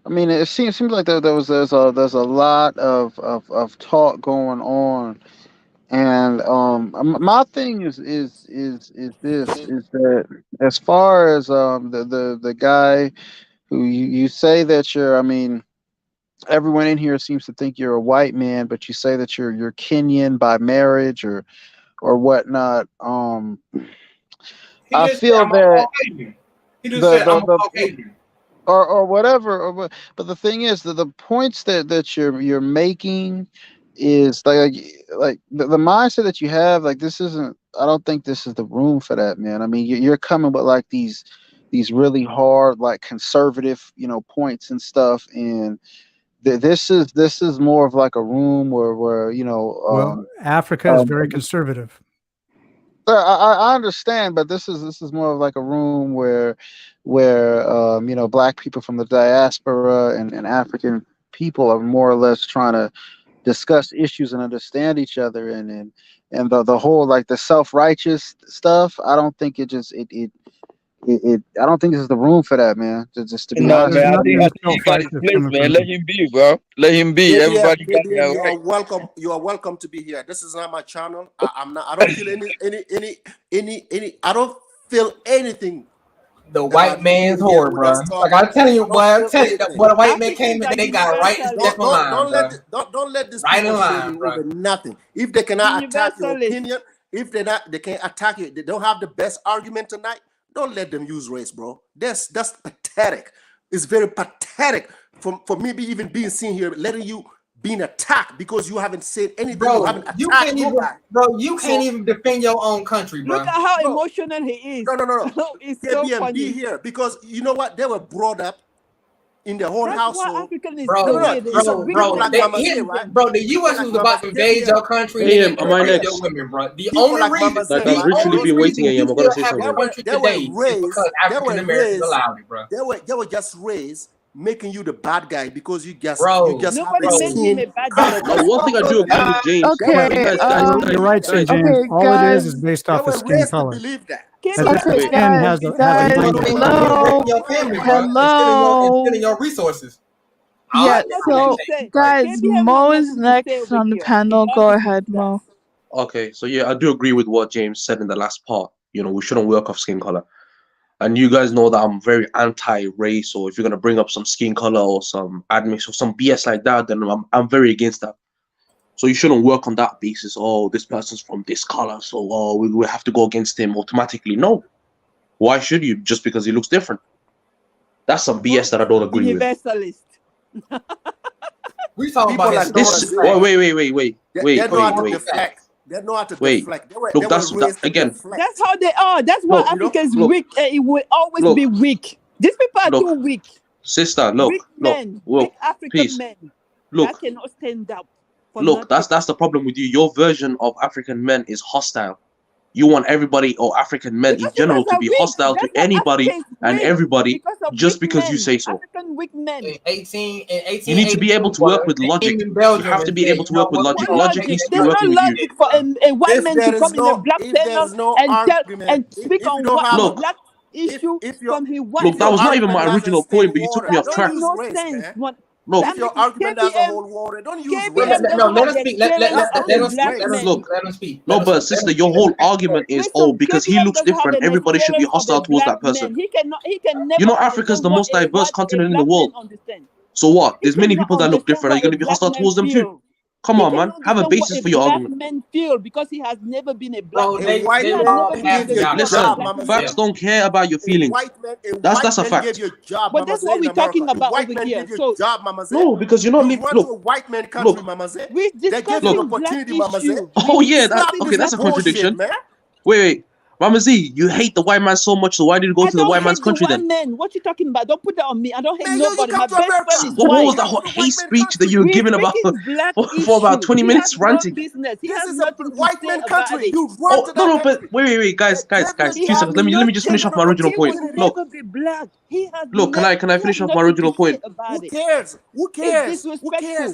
S4: I mean, it seems like there's a lot of talk going on, and my thing is that as far as the guy who you say that you're, I mean, everyone in here seems to think you're a white man, but you say that you're Kenyan by marriage or whatnot.
S10: He
S4: I
S10: just said
S4: feel
S10: I'm a
S4: that
S10: Caucasian. He just said I'm a Caucasian.
S4: or whatever. But the thing is that the points that you're making is like the mindset that you have. Like this isn't. I don't think this is the room for that, man. I mean, you're coming with like these really hard, like conservative, points and stuff, and this is more of like a room where
S9: Well, Africa is very conservative.
S4: I understand, but this is more of like a room where black people from the diaspora and African people are more or less trying to discuss issues and understand each other and the whole like the self-righteous stuff. I don't think I don't think this is the room for that, man. Just to be
S5: No,
S4: honest.
S5: man, I think he got his place, man. Let him be, bro. Let him be. Everybody got their
S6: you are
S5: right.
S6: welcome. You are welcome to be here. This is not my channel. I'm not. I don't feel any. I don't feel anything.
S10: The white man's whore, bro. Like I'm telling you, boy. I'm telling you, when a white man came in, they got right in step in line, bro.
S6: Don't let this
S10: Right
S6: people
S10: in
S6: shame
S10: line,
S6: you
S10: bro.
S6: over nothing. If they cannot attack your
S7: Universalist.
S6: opinion, if they can't attack you, they don't have the best argument tonight. Don't let them use race, bro. That's pathetic. It's very pathetic for me even being seen here, letting you being attacked because you haven't said anything.
S10: Bro,
S6: you haven't
S10: you
S6: attacked
S10: can't even,
S6: nobody.
S10: bro. You can't even defend your own country, bro.
S7: Look at how emotional he is.
S6: No.
S7: It's so
S6: KBM,
S7: funny.
S6: be here because you know what? They were brought up in their own
S7: That's
S6: household.
S7: why African is
S10: Bro,
S7: the way it is.
S6: People like Mama Z, right?
S10: bro, the U.S. was about to invade your country
S12: Hey,
S10: and
S12: am I
S10: rape
S12: next?
S10: your women, bro. The
S6: People
S10: only
S6: like
S10: reason,
S6: Mama Z,
S12: Like
S10: the
S12: I've literally
S10: only
S12: been waiting,
S10: reason
S12: and
S10: you
S12: I'm gonna
S10: still
S12: say
S10: have a
S12: something.
S10: country today is because African Americans allowed it, bro.
S6: They were just raised making you the bad guy because you just
S7: Nobody
S6: have a
S7: made him a
S6: skin
S7: bad
S6: color.
S7: guy.
S12: One thing I do agree with James.
S1: Okay.
S9: You're right, St. James. All it is based off of skin color.
S6: Believe that.
S9: But the
S1: Okay,
S9: skin has a
S1: guys,
S9: language.
S1: hello,
S10: Your family, bro, and
S1: hello.
S10: stealing your resources.
S1: Yeah, so guys,
S7: KBM
S1: Mo
S7: has
S1: is
S7: nothing to say
S1: next
S7: over
S1: on the
S7: here.
S1: panel. Go ahead, Mo.
S12: Okay, so yeah, I do agree with what James said in the last part. You know, we shouldn't work off skin color. and you guys know that I'm very anti-race, or if you're gonna bring up some skin color or some admix or some BS like that, then I'm very against that. So you shouldn't work on that basis. Oh, this person's from this color, so we have to go against him automatically. No. Why should you? Just because he looks different. That's some BS that I don't agree with.
S7: Universalist.
S10: We talking
S6: People
S10: about
S6: that know
S10: this.
S6: how to
S12: Wait.
S6: They know how to deflect. They know how to deflect. They
S12: Look,
S6: were
S12: that's
S6: raised to
S12: again.
S6: deflect.
S7: That's how they are. That's why Africans weak. It will always be weak. These people are too weak.
S12: Sister,
S7: Weak men, weak African
S12: please.
S7: men.
S12: Look,
S7: that cannot stand up.
S12: Look, that's the problem with you. Your version of African men is hostile. You want everybody or African men in general to be hostile to anybody and everybody just because you say so.
S7: African weak men.
S10: 18,
S12: you need to be able to work with logic. You have to be able to work with logic. Logic needs to be working with you.
S7: For a white man to come in a black panel and speak on what black issue from his white.
S12: Look, that was not even my original point, but you took me off track.
S7: No sense.
S12: Look,
S6: if your argument has a whole water, don't use race.
S10: No, let us speak. Let him speak.
S12: No, but sister, your whole argument is, because he looks different, everybody should be hostile towards that person.
S7: He can never.
S12: You know, Africa's the most diverse continent in the world. So what? There's many people that look different. Are you going to be hostile towards them too? Come on, man. Have a basis for your argument.
S7: Men feel because he has never been a black
S12: man. Listen, facts don't care about your feelings. That's a fact.
S7: But that's what we're talking about over here. So
S12: no, because you're not living. Look,
S6: white man country, Mama Z.
S7: We're discussing
S6: opportunity, Mama Z.
S12: Oh yeah, okay, that's a contradiction. Wait. Mama Z, you hate the white man so much, so why did you go to the white man's country then?
S7: Man, what you talking about? Don't put that on me. I don't hate nobody. My best friend is
S12: what was that hot hate speech that you were giving about for about 20 minutes ranting?
S7: He
S6: this
S7: has
S6: is a white man country. You
S12: run to no, but wait, guys, 2 seconds. Let me just finish off my original point. Look, can I finish off my original point?
S6: Who cares? Who cares?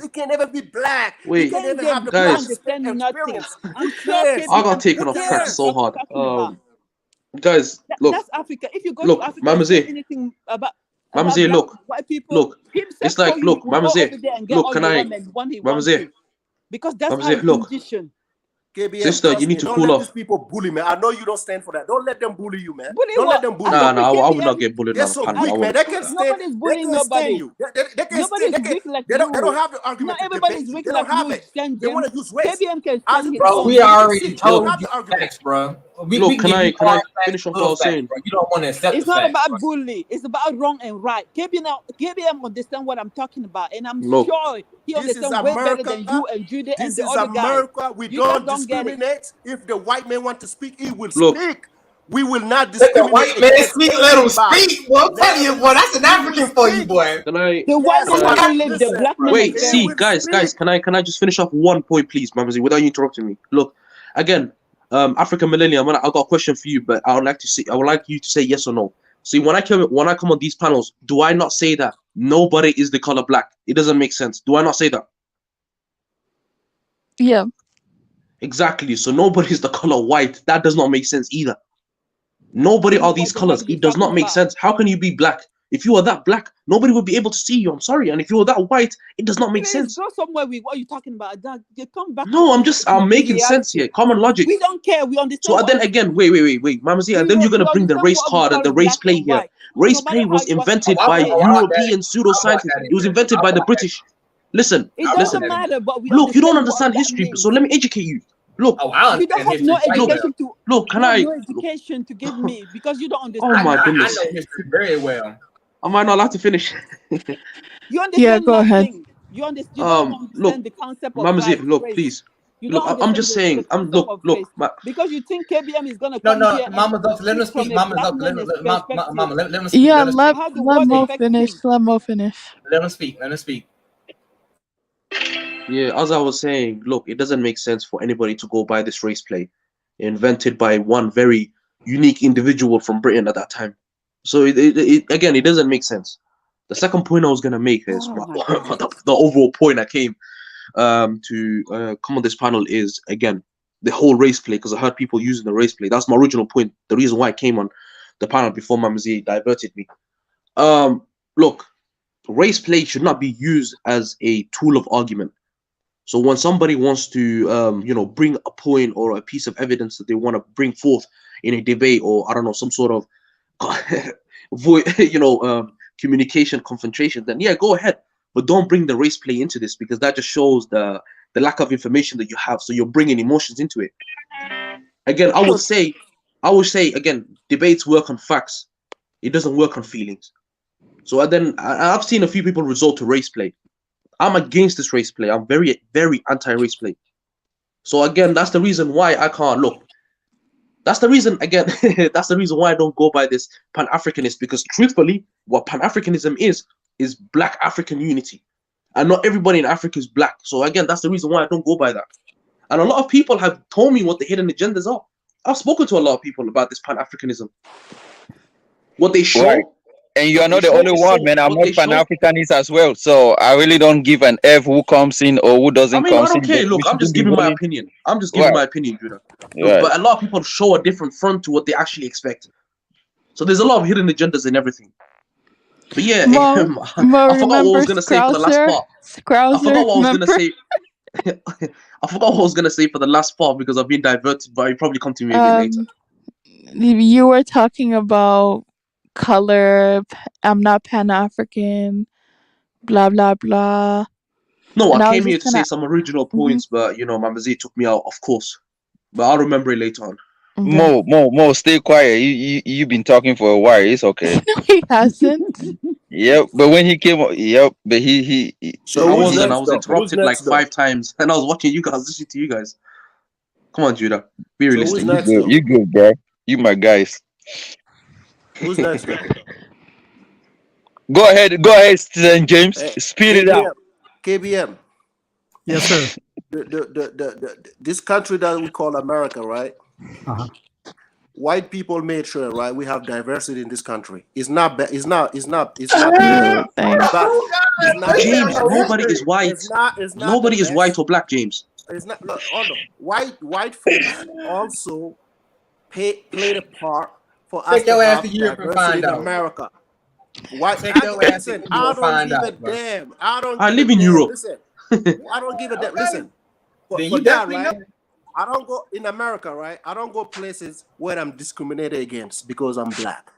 S6: It can never be black.
S12: Wait, guys, I got taken off track so hard. Guys, look.
S7: That's Africa. If you go
S12: to
S7: Africa,
S12: Mama Z,
S7: anything about
S12: Mama Z, look, it's like, look, Mama Z, look, can I, Mama Z,
S7: because that's
S12: Mama Z,
S7: our condition.
S6: KBM,
S12: sister, you need to cool off.
S6: These people bully, man. I know you don't stand for that. Don't let them bully you, man.
S7: Bully
S6: don't
S7: what?
S6: let them bully
S12: you.
S6: I
S12: would not get bullied.
S6: They're so weak, man. They can stand.
S7: Nobody's bullying nobody.
S6: They can stand. They don't have the argument.
S7: Not everybody's weak like you.
S6: They want to use race.
S7: KBM can stand.
S10: Bro, we already told you facts, bro.
S12: Look, can I finish what I was saying?
S10: You don't want to accept
S7: it's not about bully. It's about wrong and right. KBM understand what I'm talking about, and I'm sure he understands way better than you and Judy and the other guys.
S6: This is America. We don't discriminate. If the white man wants to speak, he will speak. We will not discriminate.
S10: Let the white man speak. Let him speak. Well, I'm telling you, boy, that's an African for you, boy.
S7: The white man live the black man.
S12: Wait, see, guys, can I just finish off one point, please, Mama Z, without you interrupting me? Look, again. African Millennium, I've got a question for you, but I would like you to say yes or no. See, when I come on these panels, do I not say that nobody is the color black? It doesn't make sense. Do I not say that?
S1: Yeah.
S12: Exactly. So nobody is the color white. That does not make sense either. Nobody are these colors. It does not make sense. How can you be black? If you are that black, nobody will be able to see you. I'm sorry. And if you are that white, it does not make sense.
S7: Go somewhere with what are you talking about? You come back.
S12: No, I'm making sense here. Common logic.
S7: We don't care. We understand.
S12: So then again, wait, Mama Z, and then you're gonna bring the race card and the race play here. Race play was invented by European pseudoscientists. It was invented by the British. Listen.
S7: Matter, but
S12: look, you don't understand history, so let me educate you. Look,
S7: you don't have no education to.
S12: Look, can
S7: I? No education to give me because you don't understand.
S12: Oh my goodness.
S10: I know history very well.
S12: Am I not allowed to finish?
S7: You understand?
S1: Yeah, go ahead.
S7: You understand? You don't understand the concept of
S12: Mama Z, look, please. Look, I'm just saying. Look.
S7: Because you think KBM is gonna come
S10: here.
S7: No,
S10: Mama, let him speak. Mama, let him speak.
S1: Yeah, let Mo finish. Let Mo finish.
S10: Let him speak. Let him speak.
S12: Yeah, as I was saying, look, it doesn't make sense for anybody to go by this race play, invented by one very unique individual from Britain at that time. So it doesn't make sense. The second point I was gonna make is the overall point I came to come on this panel is again the whole race play, because I heard people using the race play. That's my original point. The reason why I came on the panel before Mama Z diverted me. Look, race play should not be used as a tool of argument. So when somebody wants to bring a point or a piece of evidence that they want to bring forth in a debate, or I don't know, some sort of communication confrontation, then yeah, go ahead. But don't bring the race play into this, because that just shows the lack of information that you have. So you're bringing emotions into it. Again, I would say again, debates work on facts. It doesn't work on feelings. So then I've seen a few people resort to race play. I'm against this race play. I'm very, very anti-race play. So again, that's the reason why I can't look. That's the reason, again, that's the reason why I don't go by this Pan-Africanist, because truthfully, what Pan-Africanism is Black African unity. And not everybody in Africa is Black. So again, that's the reason why I don't go by that. And a lot of people have told me what the hidden agendas are. I've spoken to a lot of people about this Pan-Africanism. What they show.
S5: Right. And you are not the only one, man. I'm not Pan-Africanist as well. So I really don't give an F who comes in or who doesn't come in.
S12: I don't care. Look, I'm just giving my opinion. I'm just giving my opinion, Judah.
S5: Right.
S12: But a lot of people show a different front to what they actually expect. So there's a lot of hidden agendas in everything. But yeah, I forgot what I was going to say for the last part. I forgot what I was going to say. I forgot what I was going to say for the last part because I've been diverted, but you probably come to me a bit later.
S1: You were talking about color, I'm not Pan-African, blah, blah, blah.
S12: No, I came here to say some original points, but, you know, Mama Z took me out, of course. But I'll remember it later on.
S5: Okay. Mo, stay quiet. You've been talking for a while. It's okay.
S1: He hasn't.
S5: Yep, but when he came, but he
S12: so I was interrupted like 5 times, and I was watching you guys, listening to you guys. Come on, Judah, be realistic.
S5: You good, bro? You my guys.
S8: Who's next?
S5: Go ahead, St. James. Speed it out.
S8: KBM.
S9: Yes, sir.
S8: This country that we call America, right?
S9: Uh-huh.
S8: White people made sure, right? We have diversity in this country. It's not bad. It's not. James,
S12: nobody is white. Nobody is white or black, James.
S8: It's not. Look, hold on. White folks also played a part for us to have diversity in America. Listen, I don't give a damn.
S12: I live in Europe.
S8: Listen, I don't give a damn. Listen, for that, right? I don't go in America, right? I don't go places where I'm discriminated against because I'm black.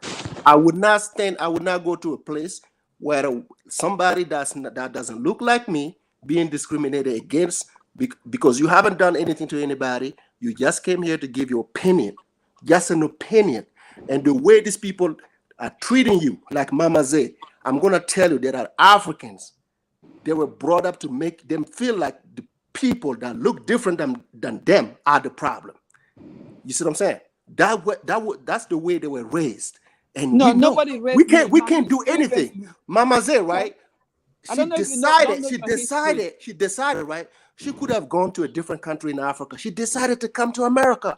S8: I would not go to a place where somebody that doesn't look like me being discriminated against because you haven't done anything to anybody. You just came here to give your opinion, just an opinion. And the way these people are treating you, like Mama Zay, I'm going to tell you that are Africans. They were brought up to make them feel like the people that look different than them are the problem. You see what I'm saying? That's the way they were raised. And
S7: nobody raised
S8: we can't do anything. Mama Zay, right? She decided, right? She could have gone to a different country in Africa. She decided to come to America.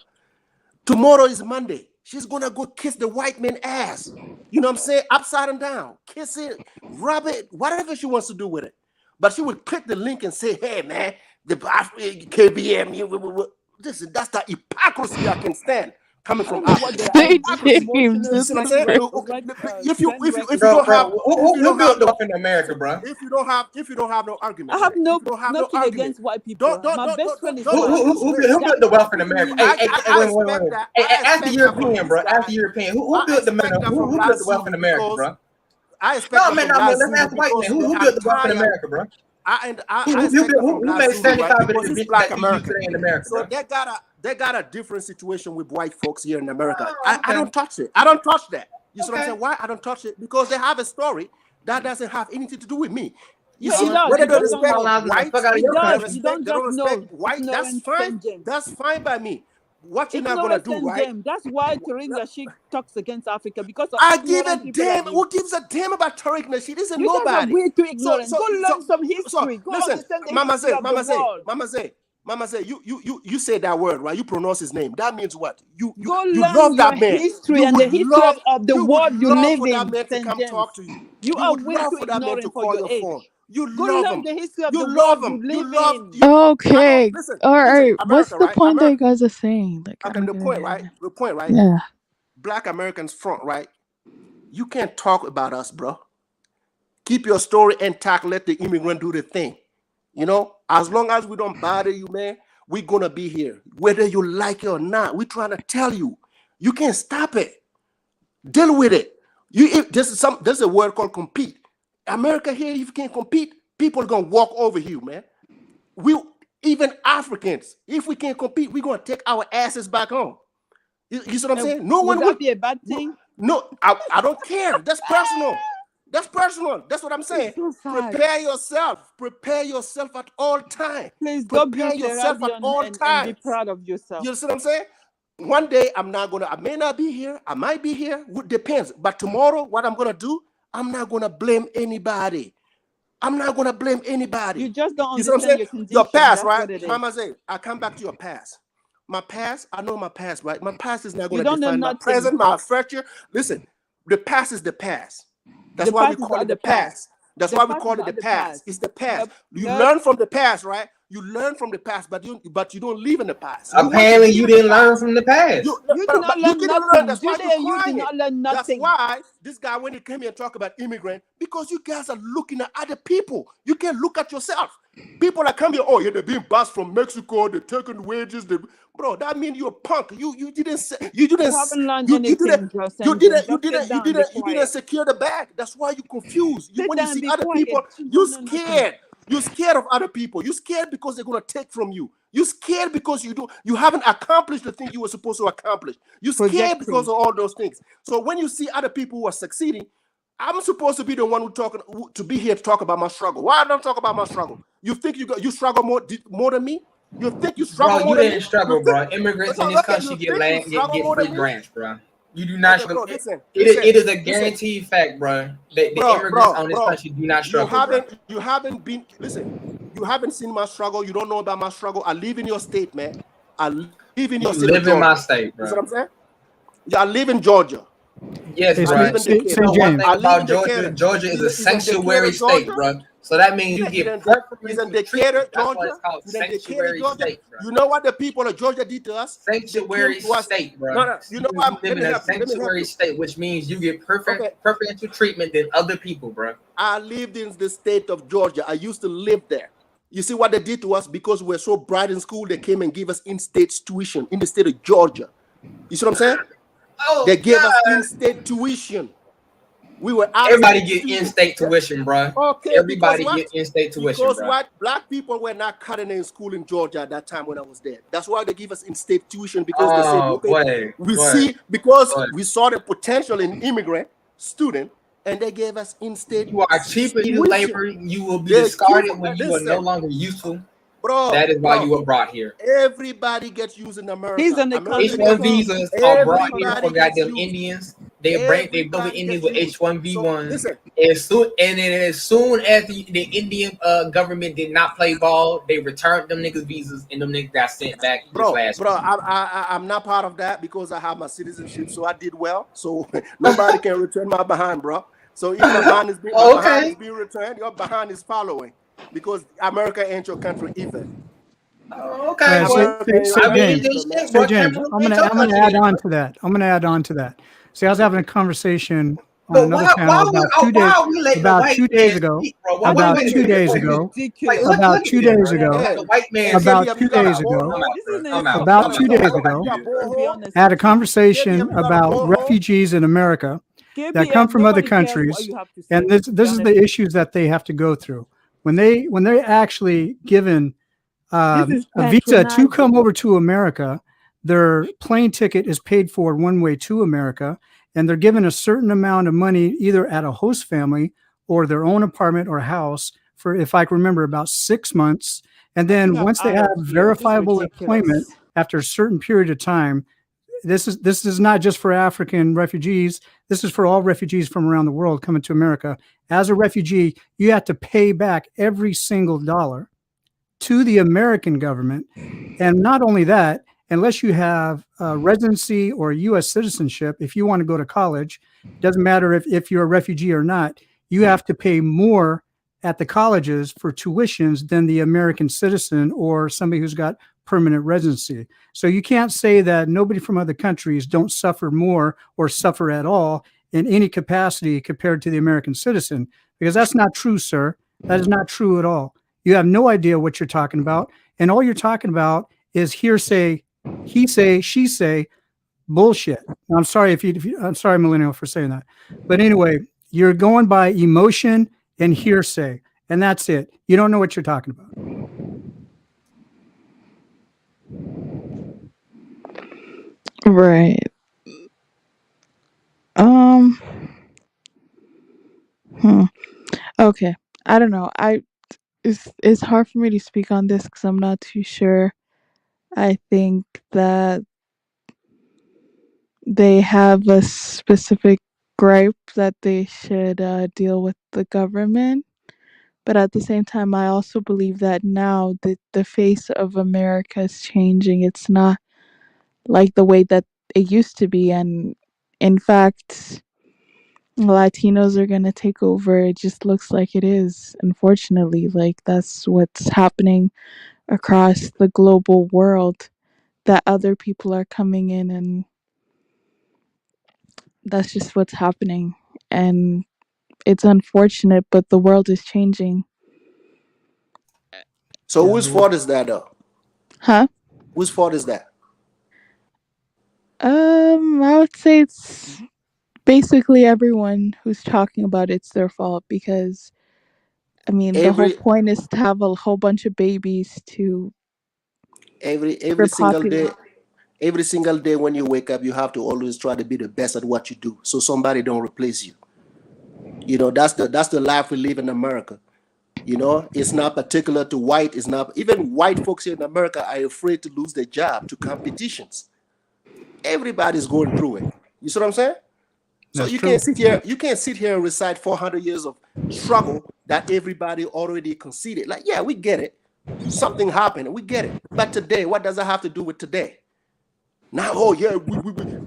S8: Tomorrow is Monday. She's gonna go kiss the white man's ass. You know what I'm saying? Upside and down. Kiss it, rub it, whatever she wants to do with it. But she would click the link and say, hey man, the KBM, listen, that's the hypocrisy I can stand coming from Africa. If you don't have
S10: who built the wealth in America, bro?
S8: If you don't have no argument,
S7: I have nothing against white people. My best friend is
S10: who built the wealth in America? Ask the European, bro. Ask the European. Who built the wealth in America, bro?
S8: I expect
S10: no, let's ask white man. Who built the wealth in America, bro? Who made 75% of Black America in America?
S8: So they got a different situation with white folks here in America. I don't touch it. I don't touch that. You see what I'm saying? Why I don't touch it? Because they have a story that doesn't have anything to do with me. You see, whether they respect white, that's fine. That's fine by me. What you're not gonna do, right?
S7: That's why Tariq Nasheed talks against Africa because of
S8: I give a damn. Who gives a damn about Tariq Nasheed? Isn't nobody.
S7: You guys are way too ignorant. Go learn some history. Go
S8: listen, Mama say, you say that word, right? You pronounce his name. That means what? You love that man.
S7: History and the history of the world you live in.
S8: That man to come talk to you.
S7: You are way too ignorant for your age.
S8: You love him.
S7: The history of
S8: you
S7: the
S8: love
S7: world
S8: him.
S7: You
S8: love
S7: in.
S1: Okay. All right.
S8: America,
S1: what's the
S8: right?
S1: point that you guys are saying? Like,
S8: the point, right?
S1: Yeah.
S8: Black Americans front, right? You can't talk about us, bro. Keep your story intact. Let the immigrant do the thing. You know, as long as we don't bother you, man, we're gonna be here, whether you like it or not. We're trying to tell you, you can't stop it.
S6: Deal with it. This is a word called compete. America here, if you can't compete, people are gonna walk over you, man. Even Africans, if we can't compete, we're gonna take our asses back home. You see what I'm saying? No one would
S7: be a bad thing.
S6: No, I don't care. That's personal. That's personal. That's what I'm saying. Prepare yourself. Prepare yourself at all times.
S7: Please go
S6: prepare
S7: build
S6: yourself at all
S7: and
S6: times.
S7: be proud of yourself.
S6: You see what I'm saying? One day I may not be here. I might be here. It depends. But tomorrow, what I'm gonna do, I'm not gonna blame anybody. I'm not gonna blame anybody.
S7: You just don't
S6: You see what I'm
S7: understand
S6: saying?
S7: your
S6: Your past,
S7: condition.
S6: right? Mama say, I come back to your past. My past, I know my past, right? My past is not going
S7: You
S6: to
S7: don't know
S6: define my
S7: nothing.
S6: present, my future. Listen, the past is the past. That's why we call it the past. That's why we call it the past. It's the past. You learn from the past, right? You learn from the past, but you don't live in the past.
S2: Apparently, you didn't learn from the past.
S6: You
S7: did not learn nothing.
S6: That's why you're crying.
S7: Did not learn nothing.
S6: That's why this guy, when he came here and talk about immigrant, because you guys are looking at other people. You can't look at yourself. People are coming here, oh yeah, they're being bused from Mexico, they're taking wages. Bro, that means you're a punk. You didn't secure the bag. That's why you're confused. When you see other people, you're scared. You're scared of other people. You're scared because they're gonna take from you. You're scared because you haven't accomplished the thing you were supposed to accomplish. You're scared because of all those things. So when you see other people who are succeeding, I'm supposed to be the one to be here to talk about my struggle. Why don't I talk about my struggle? You think you struggle more than me? You think you struggle more than me?
S2: You didn't struggle, bro. Immigrants in this country get free grants, bro. You do not struggle. It is a guaranteed fact, bro. The immigrants on this country do not struggle.
S6: You haven't been. Listen, you haven't seen my struggle. You don't know about my struggle. I live in your state, man. I live in your state.
S2: You live in my state, bro.
S6: You know what I'm saying? Yeah, I live in Georgia.
S2: Yes, bro. One thing about Georgia, Georgia is a sanctuary state, bro. So that means you get
S6: Decatur, Georgia. You know what the people of Georgia did to us?
S2: Sanctuary state, bro.
S6: No, you know what?
S2: You live in a sanctuary state, which means you get preferential treatment than other people, bro.
S6: I lived in the state of Georgia. I used to live there. You see what they did to us? Because we're so bright in school, they came and gave us in-state tuition in the state of Georgia. You see what I'm saying?
S2: Oh,
S6: they gave us in-state tuition. We were
S2: everybody get in-state tuition, bro.
S6: Okay,
S2: everybody get in-state tuition,
S6: because
S2: bro.
S6: What black people were not cutting in school in Georgia at that time when I was there. That's why they give us in-state tuition, because they said, okay, we saw the potential in immigrant student, and they gave us in-state.
S2: You are cheaper in labor. You will be discarded when you are no longer useful.
S6: Bro,
S2: that is why you were brought here.
S6: Everybody gets used in America.
S2: H1 visas are brought here for goddamn Indians. They build the Indians with H1V1s. As soon as the Indian government did not play ball, they returned them niggas visas and them niggas got sent back.
S6: I'm not part of that because I have my citizenship, so I did well. So nobody can return my behind, bro. So if my behind is being returned, your behind is following. Because America ain't your country either.
S9: Okay. So James, I'm gonna add on to that. I'm gonna add on to that. See, I was having a conversation on another panel about 2 days ago. About 2 days ago. About 2 days ago. I had a conversation about refugees in America that come from other countries, and this is the issues that they have to go through. When they're actually given a visa to come over to America, their plane ticket is paid for one way to America, and they're given a certain amount of money either at a host family or their own apartment or house for, if I can remember, about 6 months. And then once they have verifiable employment after a certain period of time, this is not just for African refugees. This is for all refugees from around the world coming to America. As a refugee, you have to pay back every single dollar to the American government. And not only that, unless you have a residency or U.S. citizenship, if you want to go to college, doesn't matter if you're a refugee or not, you have to pay more at the colleges for tuitions than the American citizen or somebody who's got permanent residency. So you can't say that nobody from other countries don't suffer more or suffer at all in any capacity compared to the American citizen, because that's not true, sir. That is not true at all. You have no idea what you're talking about. And all you're talking about is hearsay, he say, she say, bullshit. I'm sorry if you I'm sorry, Millennial, for saying that. But anyway, you're going by emotion and hearsay, and that's it. You don't know what you're talking about.
S1: Right. Um. Okay. I don't know. It's hard for me to speak on this because I'm not too sure. I think that they have a specific gripe that they should deal with the government. But at the same time, I also believe that now the face of America is changing. It's not like the way that it used to be. And in fact, Latinos are going to take over. It just looks like it is, unfortunately. Like, that's what's happening across the global world, that other people are coming in, and that's just what's happening. And it's unfortunate, but the world is changing.
S6: So whose fault is that, though?
S1: Huh?
S6: Whose fault is that?
S1: I would say it's basically everyone who's talking about it's their fault, because I mean the whole point is to have a whole bunch of babies to
S6: every
S1: repopulate.
S6: single day when you wake up, you have to always try to be the best at what you do, so somebody don't replace you. You know, that's the life we live in America. You know, it's not particular to white. It's not even white folks here in America are afraid to lose their job to competitions. Everybody's going through it. You see what I'm saying? So you can't sit here and recite 400 years of struggle that everybody already conceded. Like, yeah, we get it. Something happened. We get it. But today, what does that have to do with today? Now, oh yeah, we.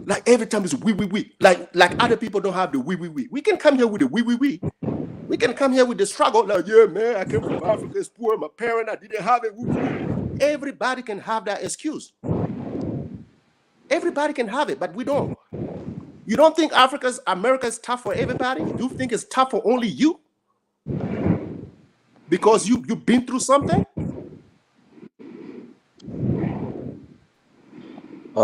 S6: Like every time it's we. Like other people don't have the we. We can come here with the we. We can come here with the struggle. Like, yeah, man, I came from Africa, it's poor. My parent, I didn't have it. Everybody can have that excuse. Everybody can have it, but we don't. You don't think America is tough for everybody? You think it's tough for only you? Because you've been through something?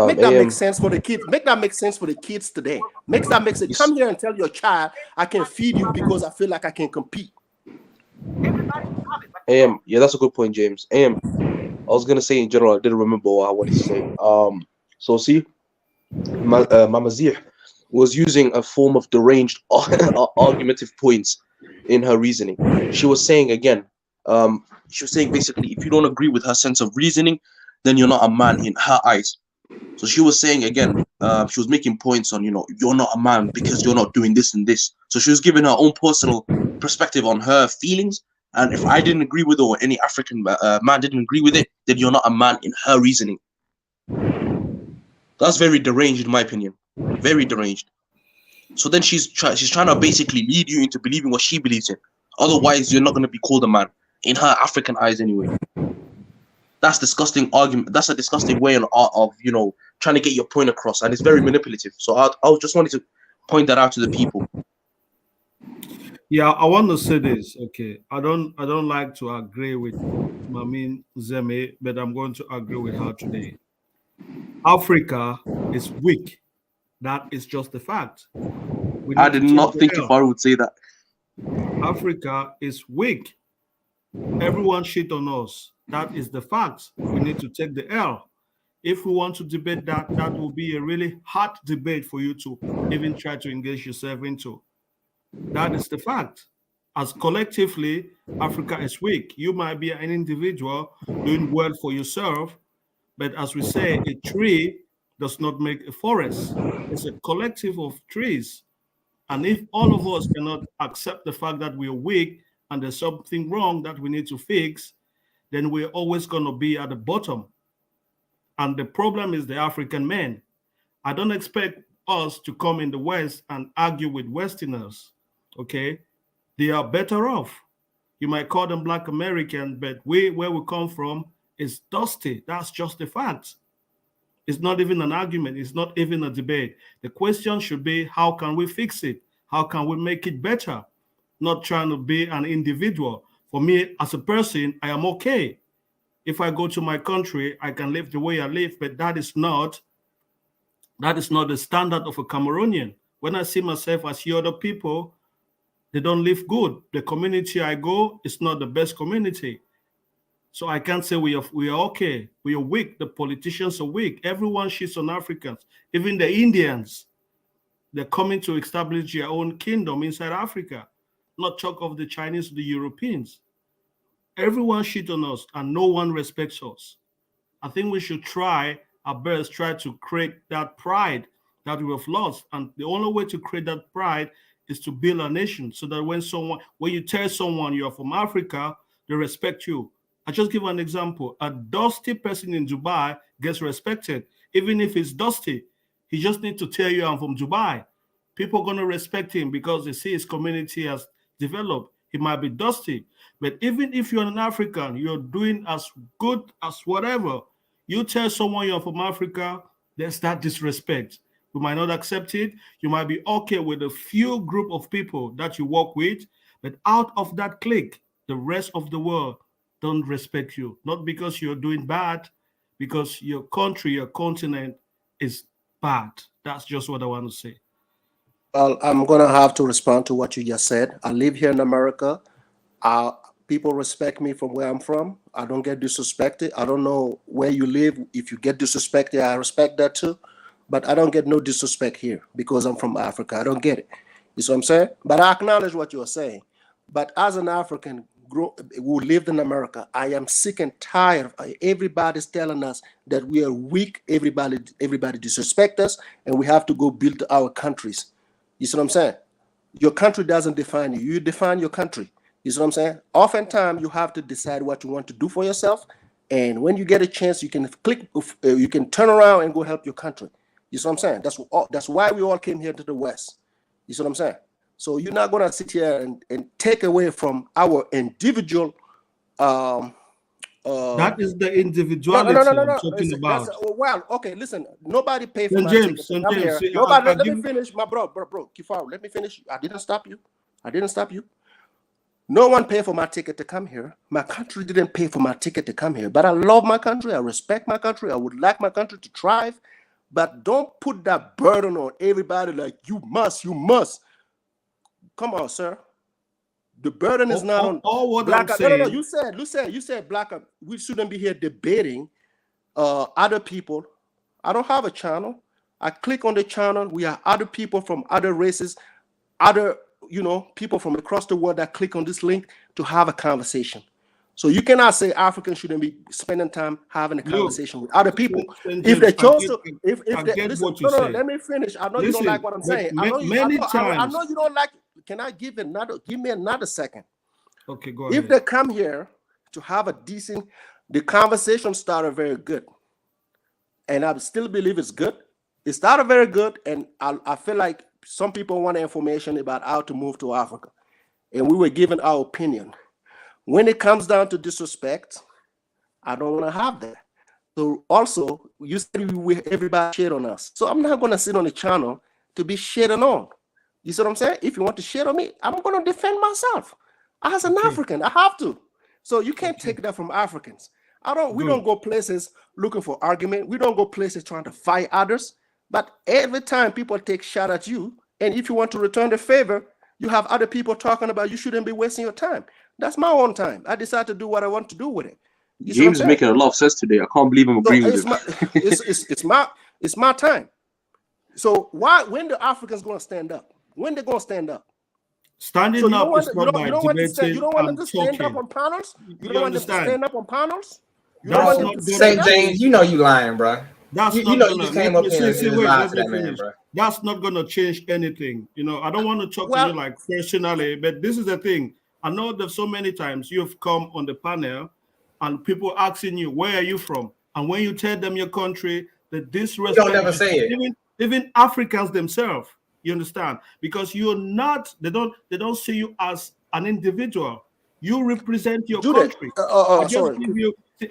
S6: Make that make sense for the kids. Make that make sense for the kids today. Make that make sense. Come here and tell your child, I can feed you because I feel like I can compete.
S12: Yeah, that's a good point, James. I was gonna say in general, I didn't remember what I wanted to say. So see, Mama Zia was using a form of deranged argumentative points in her reasoning. She was saying again, she was saying basically, if you don't agree with her sense of reasoning, then you're not a man in her eyes. So she was saying again, she was making points on, you're not a man because you're not doing this and this. So she was giving her own personal perspective on her feelings. And if I didn't agree with it, or any African man didn't agree with it, then you're not a man in her reasoning. That's very deranged, in my opinion. Very deranged. So then she's trying to basically lead you into believing what she believes in. Otherwise, you're not going to be called a man in her African eyes anyway. That's disgusting argument. That's a disgusting way of trying to get your point across, and it's very manipulative. So I just wanted to point that out to the people.
S13: Yeah, I want to say this. Okay, I don't like to agree with Mamin Zeme, but I'm going to agree with her today. Africa is weak. That is just a fact.
S12: I did not think Ifar would say that.
S13: Africa is weak. Everyone shit on us. That is the fact. We need to take the L. If we want to debate that, that will be a really hard debate for you to even try to engage yourself into. That is the fact. As collectively, Africa is weak. You might be an individual doing well for yourself, but as we say, a tree does not make a forest. It's a collective of trees. And if all of us cannot accept the fact that we're weak and there's something wrong that we need to fix, then we're always going to be at the bottom. And the problem is the African men. I don't expect us to come in the West and argue with Westerners, okay? They are better off. You might call them Black American, but where we come from is dusty. That's just the fact. It's not even an argument. It's not even a debate. The question should be, how can we fix it? How can we make it better? Not trying to be an individual. For me, as a person, I am okay. If I go to my country, I can live the way I live, but that is not That is not the standard of a Cameroonian. When I see myself, I see other people, they don't live good. The community I go is not the best community. So I can't say we are okay. We are weak. The politicians are weak. Everyone shits on Africans. Even the Indians, they're coming to establish their own kingdom inside Africa. Not talk of the Chinese, the Europeans. Everyone shits on us and no one respects us. I think we should try our best, try to create that pride that we have lost. And the only way to create that pride is to build a nation so that when you tell someone you're from Africa, they respect you. I just give an example. A dusty person in Dubai gets respected, even if it's dusty. He just needs to tell you I'm from Dubai. People are going to respect him because they see his community has developed. He might be dusty, but even if you're an African, you're doing as good as whatever. You tell someone you're from Africa, there's that disrespect. You might not accept it. You might be okay with a few group of people that you work with, but out of that clique, the rest of the world don't respect you. Not because you're doing bad, because your country, your continent is bad. That's just what I want to say.
S6: Well, I'm going to have to respond to what you just said. I live here in America. People respect me from where I'm from. I don't get disrespected. I don't know where you live. If you get disrespected, I respect that too. But I don't get no disrespect here because I'm from Africa. I don't get it. You see what I'm saying? But I acknowledge what you're saying. But as an African who lived in America, I am sick and tired of everybody's telling us that we are weak. Everybody disrespect us, and we have to go build our countries. You see what I'm saying? Your country doesn't define you. You define your country. You see what I'm saying? Oftentimes, you have to decide what you want to do for yourself. And when you get a chance, you can you can turn around and go help your country. You see what I'm saying? That's why we all came here to the West. You see what I'm saying? So you're not going to sit here and take away from our individual.
S13: That is the individuality I'm talking about.
S6: Well, okay, listen. Nobody paid for my ticket to come here. Nobody. Let me finish, my bro. Kifar, let me finish. I didn't stop you. No one paid for my ticket to come here. My country didn't pay for my ticket to come here. But I love my country. I respect my country. I would like my country to thrive. But don't put that burden on everybody like you must. Come on, sir. The burden is not on black. No. You said black. We shouldn't be here debating other people. I don't have a channel. I click on the channel. We have other people from other races, other people from across the world that click on this link to have a conversation. So you cannot say Africans shouldn't be spending time having a conversation with other people. If they chose to, let me finish. I know you don't like what I'm saying. I know you don't like. Can I give me another second?
S13: Okay, go ahead.
S6: If they come here to have a decent, the conversation started very good, and I still believe it's good. It started very good, and I feel like some people want information about how to move to Africa, and we were given our opinion. When it comes down to disrespect, I don't want to have that. So also, you said everybody shit on us. So I'm not going to sit on the channel to be shitting on. You see what I'm saying? If you want to shit on me, I'm going to defend myself. As an African, I have to. So you can't take that from Africans. We don't go places looking for argument. We don't go places trying to fight others. But every time people take shot at you, and if you want to return the favor, you have other people talking about you shouldn't be wasting your time. That's my own time. I decide to do what I want to do with it.
S12: James is making a lot of sense today. I can't believe I'm agreeing with him.
S6: It's my time. So when the Africans going to stand up? When they going to stand up?
S13: Standing up is not by debating.
S6: You don't want them to stand up on panels? You don't want them to stand up on panels?
S10: St. James, you know you lying, bro.
S13: That's
S10: you know you came up here and lied to that man, bro.
S13: That's not going to change anything. I don't want to talk to you like personally, but this is the thing. I know that so many times you've come on the panel and people asking you, where are you from? And when you tell them your country, that disrespect.
S10: You don't never say it.
S13: Even Africans themselves, you understand? Because you're not, they don't see you as an individual. You represent your country.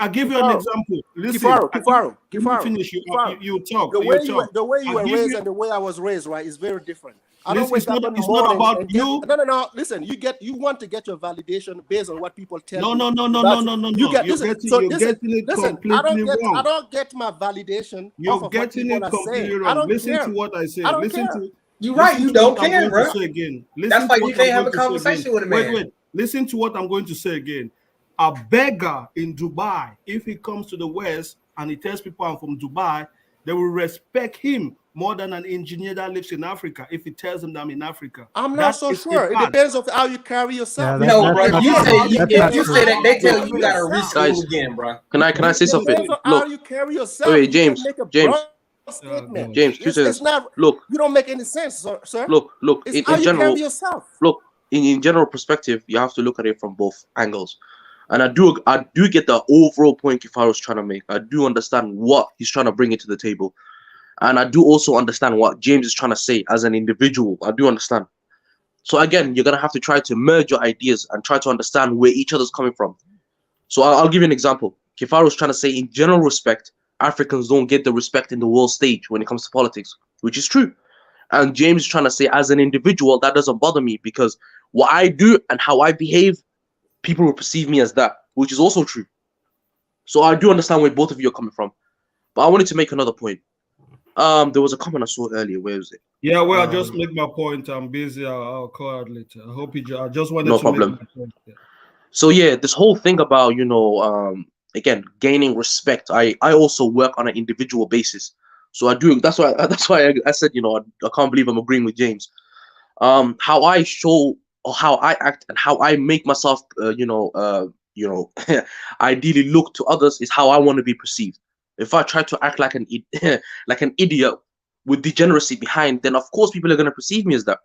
S13: I'll give you an example. Listen,
S6: Kifaru,
S13: finish. You talk.
S6: The way you were raised
S13: you...
S6: and the way I was raised, right, is very different. I
S13: Listen,
S6: don't wake up in the
S13: it's
S6: morning
S13: not about
S6: and
S13: you.
S6: No. Listen, you want to get your validation based on what people tell you.
S13: No.
S6: You're getting it
S13: completely wrong.
S6: I don't get my validation.
S13: You're getting it completely wrong. Listen to what I say.
S10: You're right. You don't care, bro.
S13: That's
S10: why you can't have a conversation with a man.
S13: Wait. Listen to what I'm going to say again. A beggar in Dubai, if he comes to the West and he tells people I'm from Dubai, they will respect him more than an engineer that lives in Africa if he tells them that I'm in Africa.
S6: I'm not so sure. It depends on how you carry yourself.
S10: Yeah, no, bro. You say that they tell you gotta reschool again, bro.
S12: Can I say something?
S6: Look, how you carry yourself.
S12: Wait, James.
S6: Statement.
S12: James,
S6: it's not.
S12: Look,
S6: you don't make any sense, sir.
S12: Look.
S6: It's
S12: in
S6: how you
S12: general,
S6: carry yourself.
S12: Look, in general perspective, you have to look at it from both angles. And I do get the overall point Kifaru's trying to make. I do understand what he's trying to bring into the table. And I do also understand what James is trying to say as an individual. I do understand. So again, you're going to have to try to merge your ideas and try to understand where each other's coming from. So I'll give you an example. Kifaru's trying to say, in general respect, Africans don't get the respect in the world stage when it comes to politics, which is true. And James is trying to say, as an individual, that doesn't bother me because what I do and how I behave, people will perceive me as that, which is also true. So I do understand where both of you are coming from. But I wanted to make another point. There was a comment I saw earlier. Where was it?
S13: Yeah, well, just make my point. I'm busy. I'll call out later. I hope you. I just wanted
S12: no
S13: to
S12: problem.
S13: Make my point. Yeah.
S12: So yeah, this whole thing about again gaining respect. I also work on an individual basis. So I do. That's why I said I can't believe I'm agreeing with James. How I show or how I act and how I make myself ideally look to others is how I want to be perceived. If I try to act like an idiot with degeneracy behind, then of course people are going to perceive me as that.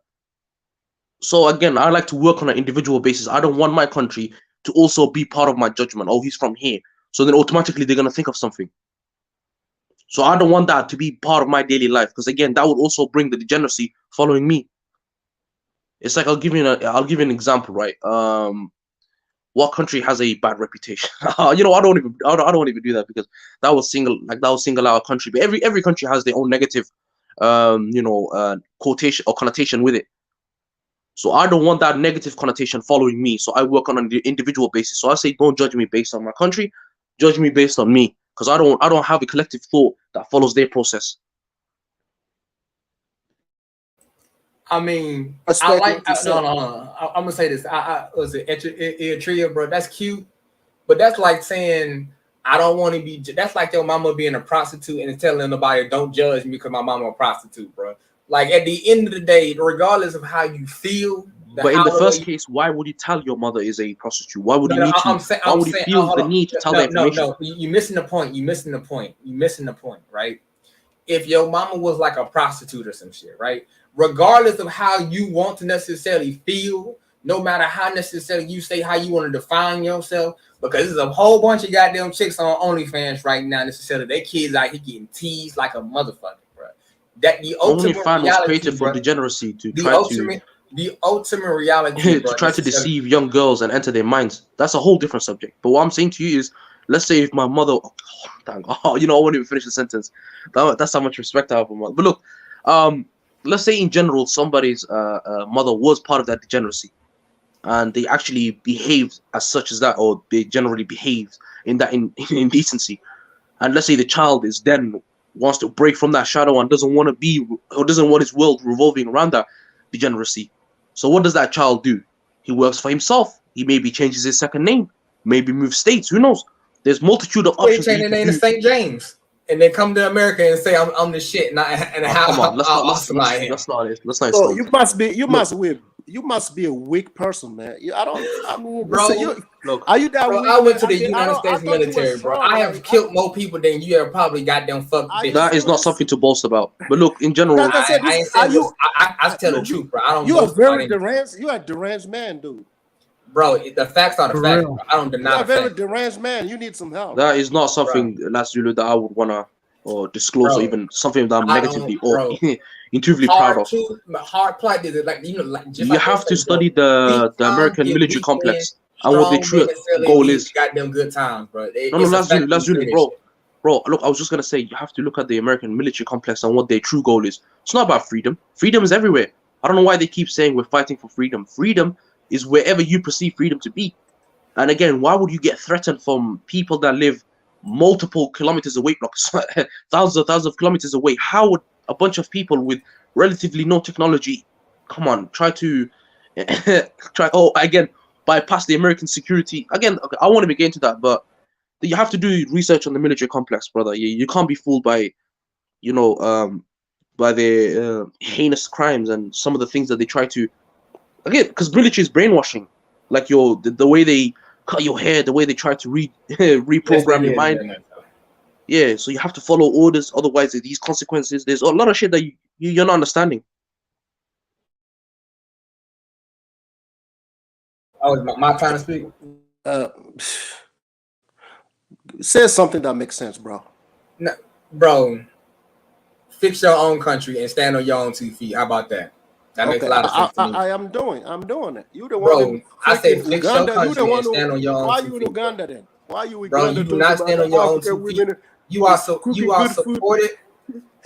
S12: So again, I like to work on an individual basis. I don't want my country to also be part of my judgment. Oh, he's from here. So then automatically they're going to think of something. So I don't want that to be part of my daily life because again, that would also bring the degeneracy following me. It's like I'll give you an example, right? What country has a bad reputation? I don't even do that because that will single out a country. But every country has their own negative, quotation or connotation with it. So I don't want that negative connotation following me. So I work on an individual basis. So I say, don't judge me based on my country, judge me based on me, because I don't have a collective thought that follows their process.
S10: I mean, I'm gonna say this. I was it Eritrea, bro. That's cute, but that's like saying I don't want to be. That's like your mama being a prostitute and telling nobody don't judge me because my mama a prostitute, bro. Like at the end of the day, regardless of how you feel.
S12: But in the first case, why would you tell your mother is a prostitute? Why would you need to? Why would you feel the need to tell that information?
S10: No, you're missing the point. You're missing the point, right? If your mama was like a prostitute or some shit, right? Regardless of how you want to necessarily feel, no matter how necessarily you say how you want to define yourself, because there's a whole bunch of goddamn chicks on OnlyFans right now, necessarily their kids out here getting teased like a motherfucker, bro. That the ultimate
S12: OnlyFans was created for degeneracy to try
S10: the ultimate reality
S12: to try to deceive young girls and enter their minds. That's a whole different subject. But what I'm saying to you is, let's say if my mother, I won't even finish the sentence. That's how much respect I have for my mother. But look, let's say in general, somebody's mother was part of that degeneracy, and they actually behaved as such as that, or they generally behaved in that indecency. And let's say the child is then wants to break from that shadow and doesn't want his world revolving around that degeneracy. So what does that child do? He works for himself. He maybe changes his second name, maybe moves states. Who knows? There's multitude of options.
S10: Change their name to St. James, and then come to America and say I'm the shit.
S12: Let's not.
S6: So you must be a weak person, man.
S10: Bro,
S6: are you that?
S10: Bro, I went to the United States military, bro. I have killed more people than you have probably goddamn fucked.
S12: That is not something to boast about. But look, in general,
S10: I tell the truth, bro. I don't.
S6: You are very deranged. You are a deranged man, dude.
S10: Bro, the facts are the facts. Bro. I don't deny.
S6: You're a very deranged man. You need some help.
S12: That is not something that's Zulu that I would wanna or disclose, or even something that I'm negatively or intuitively proud of.
S10: Hard plight is like
S12: you have to study the American military complex. and what the
S10: Strong
S12: true
S10: men necessarily
S12: goal
S10: means
S12: is.
S10: you got them good times, bro.
S12: No, that's really, bro. Look, I was just gonna say you have to look at the American military complex and what their true goal is. It's not about freedom. Freedom is everywhere. I don't know why they keep saying we're fighting for freedom. Freedom is wherever you perceive freedom to be. And again, why would you get threatened from people that live multiple kilometers away, thousands of kilometers away? How would a bunch of people with relatively no technology, come on, try to bypass the American security? Again, okay, I want to get into that, but you have to do research on the military complex, brother. You can't be fooled by, by the heinous crimes and some of the things that they try to, again, because military is brainwashing, like the way they cut your hair, the way they try to reprogram your mind. Yeah, so you have to follow orders, otherwise these consequences. There's a lot of shit that you're not understanding.
S10: Oh, my time to speak.
S6: Say something that makes sense, bro.
S10: No, bro, fix your own country and stand on your own 2 feet. How about that? That makes a lot of sense to me.
S6: I'm doing it. You the
S10: bro,
S6: one.
S10: I say fix
S6: Uganda,
S10: your
S6: you the
S10: country
S6: one
S10: and stand on your own.
S6: Why
S10: 2
S6: you in
S10: feet,
S6: Uganda then? Why you in
S10: bro?
S6: Uganda?
S10: You do not stand on your own 2 feet. You are supported.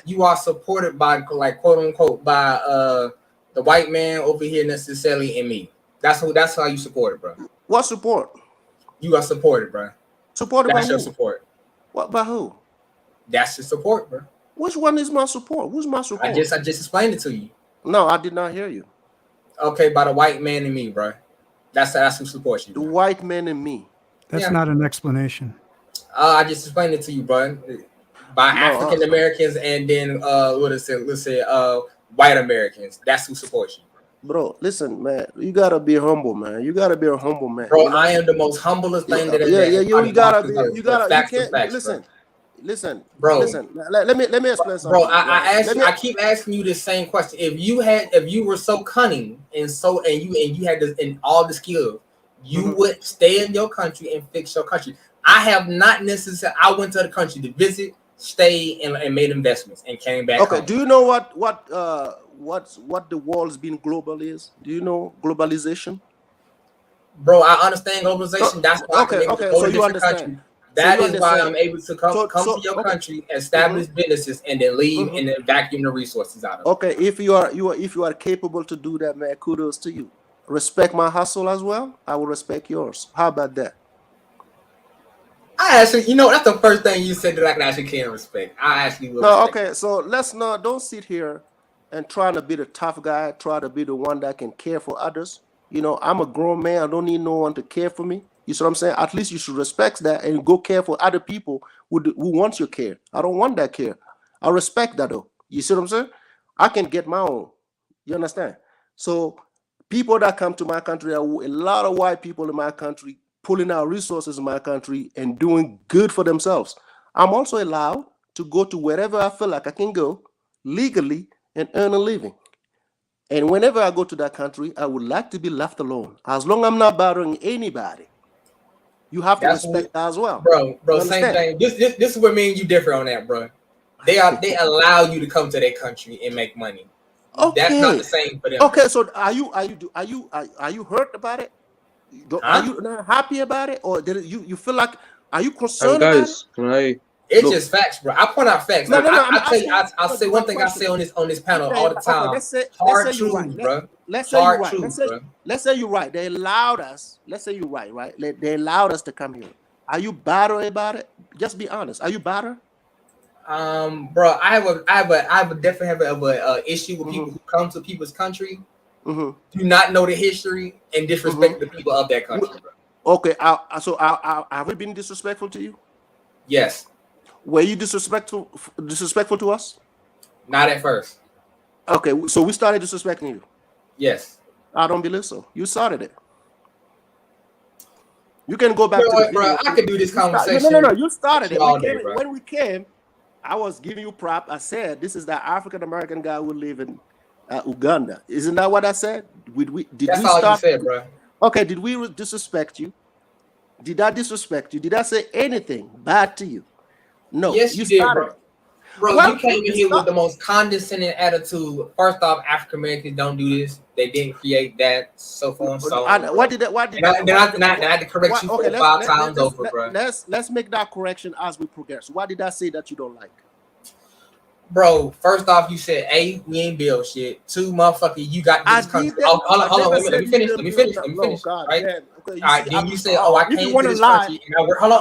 S10: You are supported by, like, quote unquote, by the white man over here necessarily and me. That's how you support it, bro.
S6: What support?
S10: You are supported, bro.
S6: Supported
S10: That's
S6: by
S10: your
S6: who?
S10: support.
S6: What by who?
S10: That's your support, bro.
S6: Which one is my support? Who's my support?
S10: I just explained it to you.
S6: No, I did not hear you.
S10: Okay, by the white man and me, bro. That's who supports you.
S6: The white man and me.
S9: That's not an explanation.
S10: I just explained it to you, bro. By African Americans and then let's say white Americans. That's who supports you.
S6: Bro, listen, man. You gotta be humble, man. You gotta be a humble man.
S10: Bro, I am the most humblest thing that
S6: you gotta be. You can't
S10: listen.
S6: Listen,
S10: bro.
S6: Listen. Let me explain something.
S10: Bro, I keep asking you the same question. If you were so cunning and you had this and all the skills, you would stay in your country and fix your country. I have not necessarily. I went to the country to visit, stay, and made investments and came back.
S6: Okay.
S10: Home.
S6: Do you know what the world's been global is? Do you know globalization?
S10: Bro, I understand globalization. That's why I can able to go to different countries. That is why I'm able to come to your country, establish businesses, and then leave and then vacuum the resources out of it.
S6: Okay, if you are capable to do that, man, kudos to you. Respect my hustle as well. I will respect yours. How about that?
S10: I actually, that's the first thing you said that I can respect. I actually will.
S6: No, okay, so don't sit here and try to be the tough guy, try to be the one that can care for others. I'm a grown man. I don't need no one to care for me. You see what I'm saying? At least you should respect that and go care for other people who want your care. I don't want that care. I respect that though. You see what I'm saying? I can get my own. You understand? So people that come to my country, a lot of white people in my country, pulling out resources in my country and doing good for themselves. I'm also allowed to go to wherever I feel like I can go legally and earn a living. And whenever I go to that country, I would like to be left alone. As long as I'm not bothering anybody. You have to respect that as well.
S10: Bro, same thing. This is what me and you differ on that, bro. They allow you to come to their country and make money. Okay. That's not the same for them.
S6: Okay, so are you hurt about it? Are you not happy about it? Or did you feel like, are you concerned about it?
S10: It's just facts, bro. I point out facts. I'll say one thing I say on this panel all the time. Hard truth, bro.
S6: Let's say you're right. They allowed us. Let's say you're right? They allowed us to come here. Are you bothered about it? Just be honest. Are you bothered?
S10: Bro, I would definitely have a issue with people who come to people's country, do not know the history and disrespect the people of that country, bro.
S6: Okay. So have we been disrespectful to you?
S10: Yes.
S6: Were you disrespectful to us?
S10: Not at first.
S6: Okay, so we started disrespecting you.
S10: Yes.
S6: I don't believe so. You started it. You can go back to the
S10: bro. I could do this conversation.
S6: No. You started it.
S10: When
S6: we came, I was giving you prop. I said this is the African American guy who live in Uganda. Isn't that what I said?
S10: That's all you said, bro.
S6: Okay. Did we disrespect you? Did I disrespect you? Did I say anything bad to you? No.
S10: Yes, you did, bro. Bro,
S6: Well,
S10: you came in
S6: it's
S10: here with
S6: not.
S10: the most condescending attitude. First off, African Americans don't do this. They didn't create that. So forth and so on.
S6: And what did that? What did
S10: And
S6: that? What did
S10: I had to correct you
S6: okay,
S10: 4 or 5 times over, bro.
S6: let's make that correction as we progress. What did I say that you don't like?
S10: Bro, first off, you said A, we ain't build shit. 2, motherfucker, you got this country. Hold on, let me finish.
S6: God,
S10: right?
S6: damn. Okay,
S10: All right, then you say, oh, I came to this country. Hold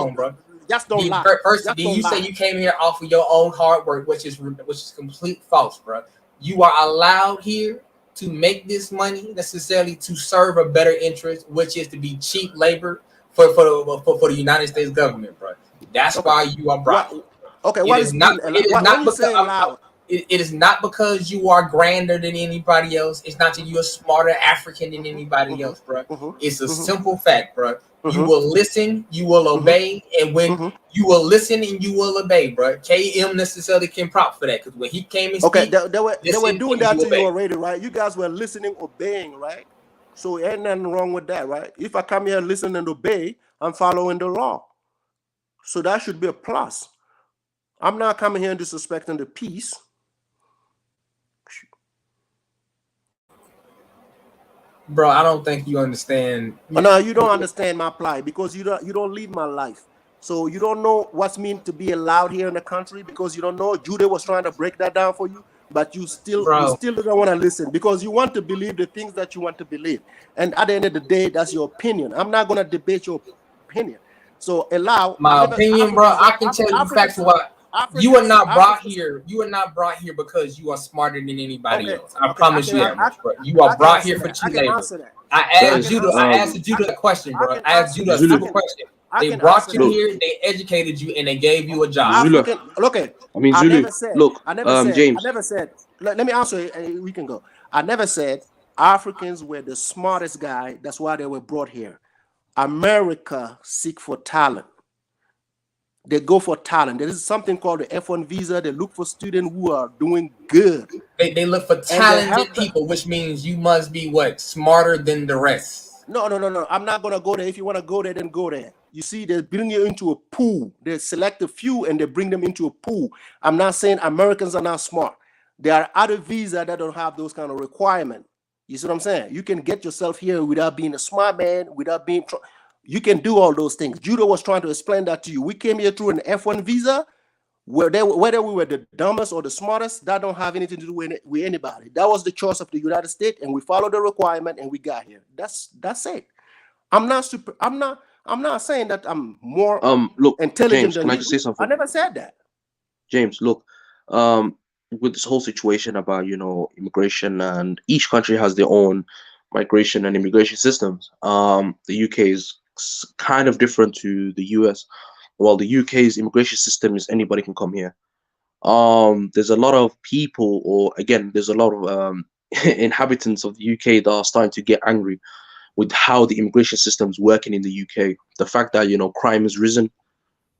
S10: on, bro.
S6: Just don't lie.
S10: First, then you say you came here off of your own hard work, which is complete false, bro. You are allowed here to make this money necessarily to serve a better interest, which is to be cheap labor for the United States government, bro. That's why you are brought.
S6: Okay,
S10: it is not because you are grander than anybody else. It's not that you're a smarter African than anybody else, bro. It's a simple fact, bro. You will listen, you will obey, and when you will listen and you will obey, bro. KM necessarily can prop for that because when he came and
S6: okay, they were doing that to you already, right? You guys were listening, obeying, right? So ain't nothing wrong with that, right? If I come here, listen and obey, I'm following the law. So that should be a plus. I'm not coming here and disrespecting the peace.
S10: Bro, I don't think you understand.
S6: No, you don't understand my plight because you don't live my life. So you don't know what's meant to be allowed here in the country because you don't know. Judah was trying to break that down for you, but you still don't want to listen because you want to believe the things that you want to believe. And at the end of the day, that's your opinion. I'm not going to debate your opinion. So allow
S10: my opinion, bro. I can tell you facts what you are not brought here. You are not brought here because you are smarter than anybody else. I promise you that much, bro. You are brought here for cheap labor. I asked Judah a question, bro. I asked Judah a simple question. They brought you here, they educated you, and they gave you a job.
S6: Okay.
S12: I mean, Zulu. James.
S6: I never said. Let me answer it. We can go. I never said Africans were the smartest guy. That's why they were brought here. America seek for talent. They go for talent. There is something called the F1 visa. They look for students who are doing good.
S10: They look for talented people, which means you must be what? Smarter than the rest.
S6: No. I'm not gonna go there. If you want to go there, then go there. You see, they bring you into a pool. They select a few and they bring them into a pool. I'm not saying Americans are not smart. There are other visas that don't have those kind of requirements. You see what I'm saying? You can get yourself here without being a smart man, without being. You can do all those things. Judah was trying to explain that to you. We came here through an F1 visa, whether we were the dumbest or the smartest, that don't have anything to do with anybody. That was the choice of the United States, and we followed the requirement, and we got here. That's it. I'm not saying that I'm more intelligent
S12: James,
S6: than
S12: can
S6: you.
S12: I just say something?
S6: I never said that.
S12: James, look, with this whole situation about immigration, and each country has their own migration and immigration systems. The UK is kind of different to the US. While the UK's immigration system is anybody can come here. There's a lot of people, or again, there's a lot of inhabitants of the UK that are starting to get angry with how the immigration system is working in the UK. The fact that crime has risen.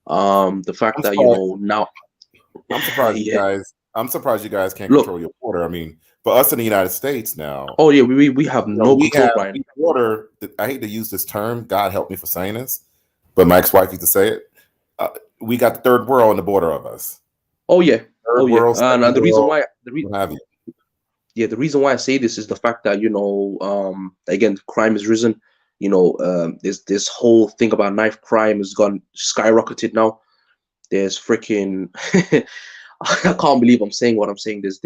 S12: The fact that now.
S14: I'm surprised you guys. I'm surprised you guys can't control your border. I mean, for us in the United States now.
S12: Oh yeah, we have no control, Brian.
S14: Border. I hate to use this term. God help me for saying this, but my ex-wife used to say it. We got the third world on the border of us.
S12: Oh yeah,
S14: world,
S12: and the reason why the reason why I say this is the fact that again, crime has risen. There's this whole thing about knife crime has gone skyrocketed now. There's freaking I can't believe I'm saying what I'm saying. There's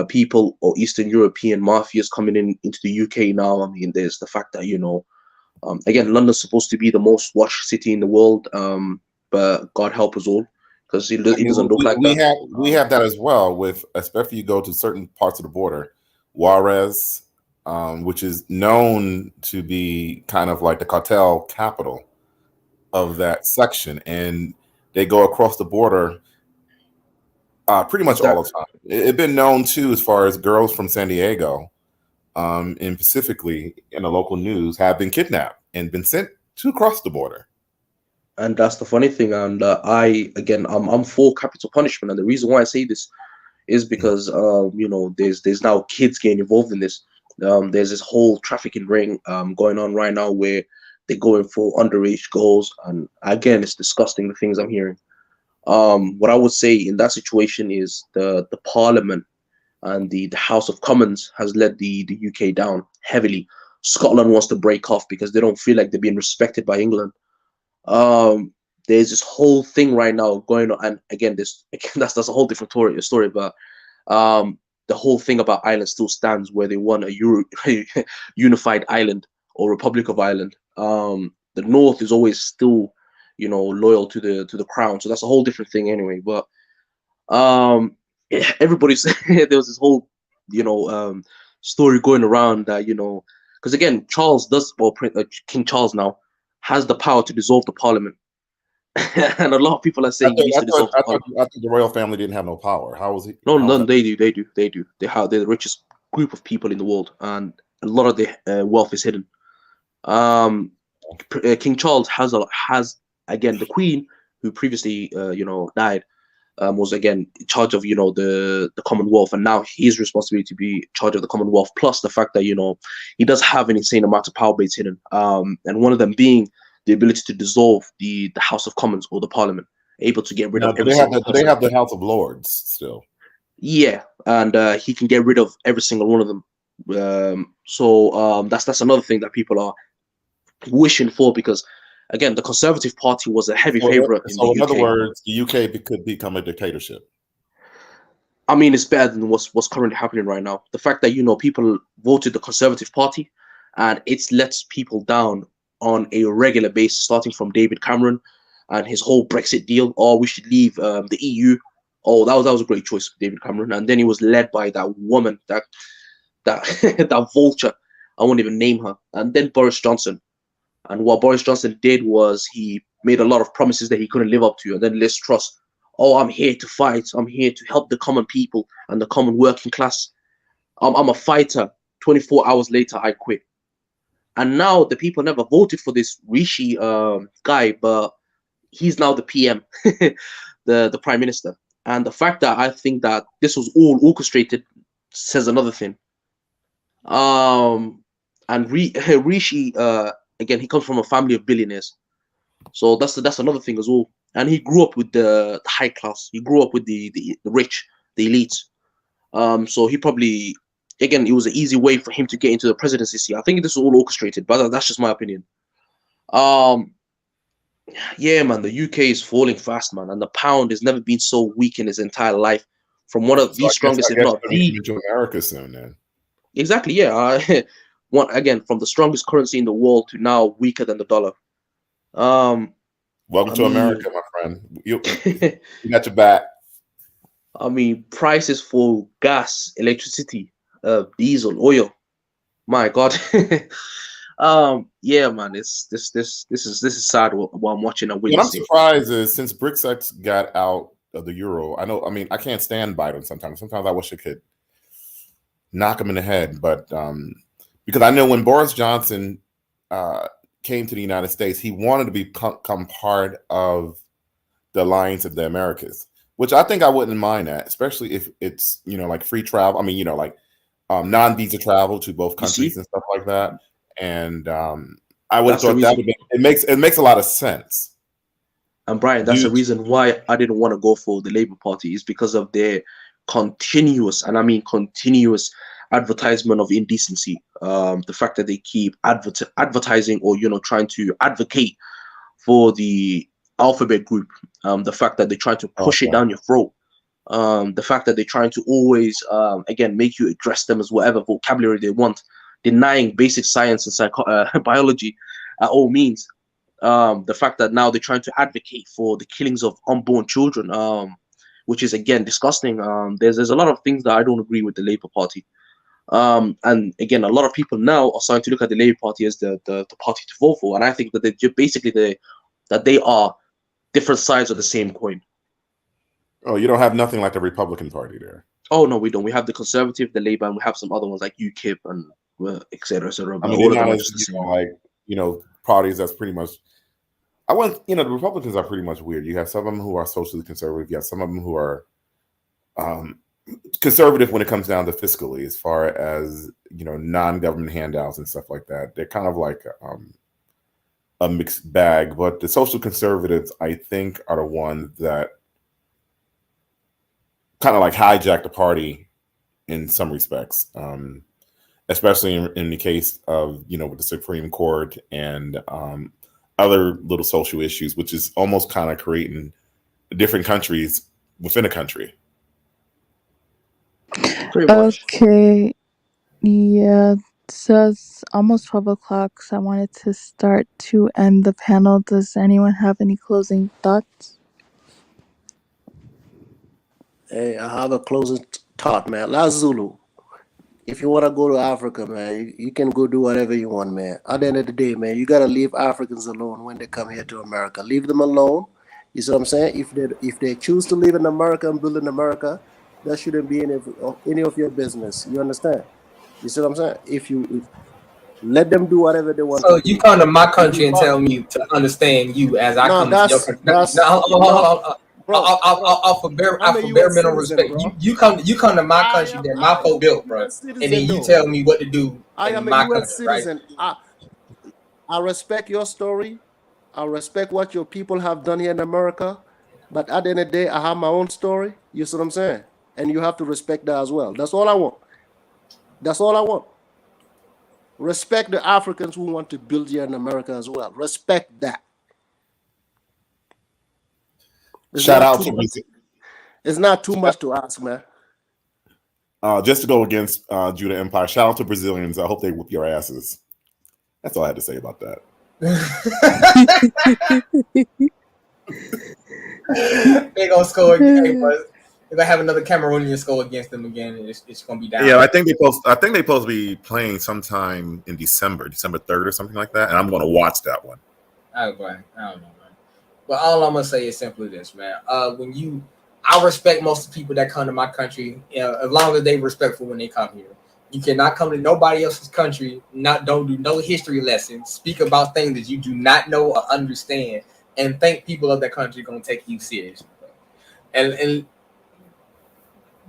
S12: people or Eastern European mafias coming into the UK now. I mean, there's the fact that again, London's supposed to be the most watched city in the world, but God help us all, because it doesn't look like that.
S14: We have that as well, with especially you go to certain parts of the border, Juarez, which is known to be kind of like the cartel capital of that section, and they go across the border pretty much all the time. It's been known too, as far as girls from San Diego, and specifically in the local news, have been kidnapped and been sent to cross the border.
S12: And that's the funny thing. And I'm for capital punishment. And the reason why I say this is because there's now kids getting involved in this. There's this whole trafficking ring going on right now where they're going for underage girls, and again, it's disgusting, the things I'm hearing. What I would say in that situation is the Parliament and the House of Commons has let the UK down heavily. Scotland wants to break off because they don't feel like they're being respected by England. There's this whole thing right now going on, and again, that's a whole different story. But the whole thing about Ireland still stands, where they want a unified Ireland or Republic of Ireland. The North is always still, loyal to the crown, so that's a whole different thing anyway. But everybody's there was this whole story going around that because again, King Charles now has the power to dissolve the Parliament. And a lot of people are saying he needs to dissolve the Parliament.
S14: I thought the royal family didn't have no power. How was he?
S12: No, they do. They're the richest group of people in the world, and a lot of their wealth is hidden. King Charles has again the Queen, who previously died, was again in charge of the Commonwealth, and now his responsibility to be in charge of the Commonwealth. Plus the fact that he does have an insane amount of power base hidden, and one of them being the ability to dissolve the House of Commons or the Parliament, able to get rid of every single person.
S14: They have the House of Lords still.
S12: Yeah, and he can get rid of every single one of them. So that's another thing that people are wishing for, because again, the Conservative Party was a heavy favorite in the UK.
S14: In other words, the UK could become a dictatorship.
S12: I mean, it's better than what's currently happening right now. The fact that people voted the Conservative Party, and it's lets people down on a regular basis, starting from David Cameron and his whole Brexit deal. Oh, we should leave the EU. Oh, that was a great choice, David Cameron. And then he was led by that woman, that that vulture. I won't even name her. And then Boris Johnson. And what Boris Johnson did was he made a lot of promises that he couldn't live up to. And then Liz Truss, oh, I'm here to fight. I'm here to help the common people and the common working class. I'm a fighter. 24 hours later, I quit. And now the people never voted for this Rishi guy, but he's now the PM, the Prime Minister. And the fact that I think that this was all orchestrated says another thing. And Rishi, again, he comes from a family of billionaires. So that's another thing as well. And he grew up with the high class. He grew up with the rich, the elites. So he probably, again, it was an easy way for him to get into the presidency. See, I think this was all orchestrated, but that's just my opinion. Yeah, man, the UK is falling fast, man, and the pound has never been so weak in its entire life. From one of the strongest, if not the
S14: America soon, man.
S12: Exactly, yeah. Again, from the strongest currency in the world to now weaker than the dollar.
S14: Welcome to America, my friend. You got your back.
S12: I mean, prices for gas, electricity, diesel, oil. My God. Yeah, man, this is sad what I'm watching and witnessing.
S14: What I'm surprised is since Brexit got out of the euro, I can't stand Biden sometimes. Sometimes I wish I could knock him in the head, but because I know when Boris Johnson came to the United States, he wanted to become part of the Alliance of the Americas, which I think I wouldn't mind that, especially if it's like free travel. I mean, like non-visa travel to both countries and stuff like that. And I would have thought that it makes a lot of sense.
S12: And Brian, that's the reason why I didn't want to go for the Labour Party, is because of their continuous, and I mean continuous, advertisement of indecency. The fact that they keep advertising or trying to advocate for the alphabet group. The fact that they try to push it down your throat. The fact that they're trying to always again make you address them as whatever vocabulary they want, denying basic science and biology at all means. The fact that now they're trying to advocate for the killings of unborn children, which is again disgusting. There's a lot of things that I don't agree with the Labour Party. And again, a lot of people now are starting to look at the Labour Party as the party to vote for, and I think that they are different sides of the same coin.
S14: Oh, you don't have nothing like the Republican Party there.
S12: Oh no, we don't. We have the Conservative, the Labour, and we have some other ones like UKIP and etc. etc.
S14: I mean, they're not just parties that's pretty much. The Republicans are pretty much weird. You have some of them who are socially conservative. You have some of them who are conservative when it comes down to fiscally, as far as non-government handouts and stuff like that. They're kind of like a mixed bag. But the social conservatives, I think, are the ones that kind of like hijacked the party in some respects, especially in the case of, with the Supreme Court and other little social issues, which is almost kind of creating different countries within a country.
S1: Okay. Yeah. So it's almost 12 o'clock, so I wanted to start to end the panel. Does anyone have any closing thoughts?
S6: Hey, I have a closing thought, man. Last Zulu. If you want to go to Africa, man, you can go do whatever you want, man. At the end of the day, man, you got to leave Africans alone when they come here to America. Leave them alone. You see what I'm saying? If they choose to live in America and build in America, that shouldn't be any of your business. You understand? You see what I'm saying? If let them do whatever they want.
S10: So you come to my country and tell me to understand you as I come to your country. Off of bare minimum respect. You come to my country that my folk built, bro, and then you tell me what to do.
S6: I am a U.S. citizen. Right? I respect your story. I respect what your people have done here in America. But at the end of the day, I have my own story. You see what I'm saying? And you have to respect that as well. That's all I want. That's all I want. Respect the Africans who want to build here in America as well. Respect that.
S14: Shout out to
S6: Brazil. It's not too much to ask, man.
S14: Just to go against Judah Empire, shout out to Brazilians. I hope they whoop your asses. That's all I had to say about that.
S10: They gonna score again, but if I have another Cameroonian score against them again, it's gonna be down.
S14: Yeah, I think they supposed to be playing sometime in December 3rd or something like that, and I'm gonna watch that one.
S10: I don't know, man. But all I'm gonna say is simply this, man. I respect most of the people that come to my country, as long as they respectful when they come here. You cannot come to nobody else's country, don't do no history lessons, speak about things that you do not know or understand, and think people of that country gonna take you seriously, bro. And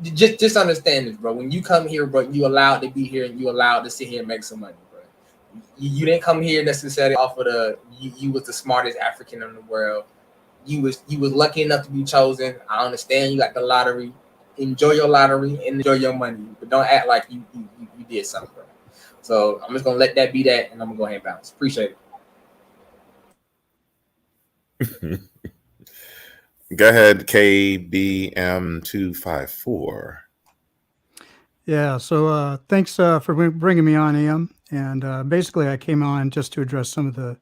S10: just understand this, bro. When you come here, bro, you allowed to be here and you allowed to sit here and make some money, bro. You didn't come here necessarily off of you was the smartest African in the world. You was lucky enough to be chosen. I understand you got the lottery. Enjoy your lottery and enjoy your money, but don't act like you did something, bro. So I'm just gonna let that be that, and I'm gonna go ahead and bounce. Appreciate
S14: it. Go ahead, KBM254.
S9: Yeah, so thanks for bringing me on, Am. And basically, I came on just to address some of the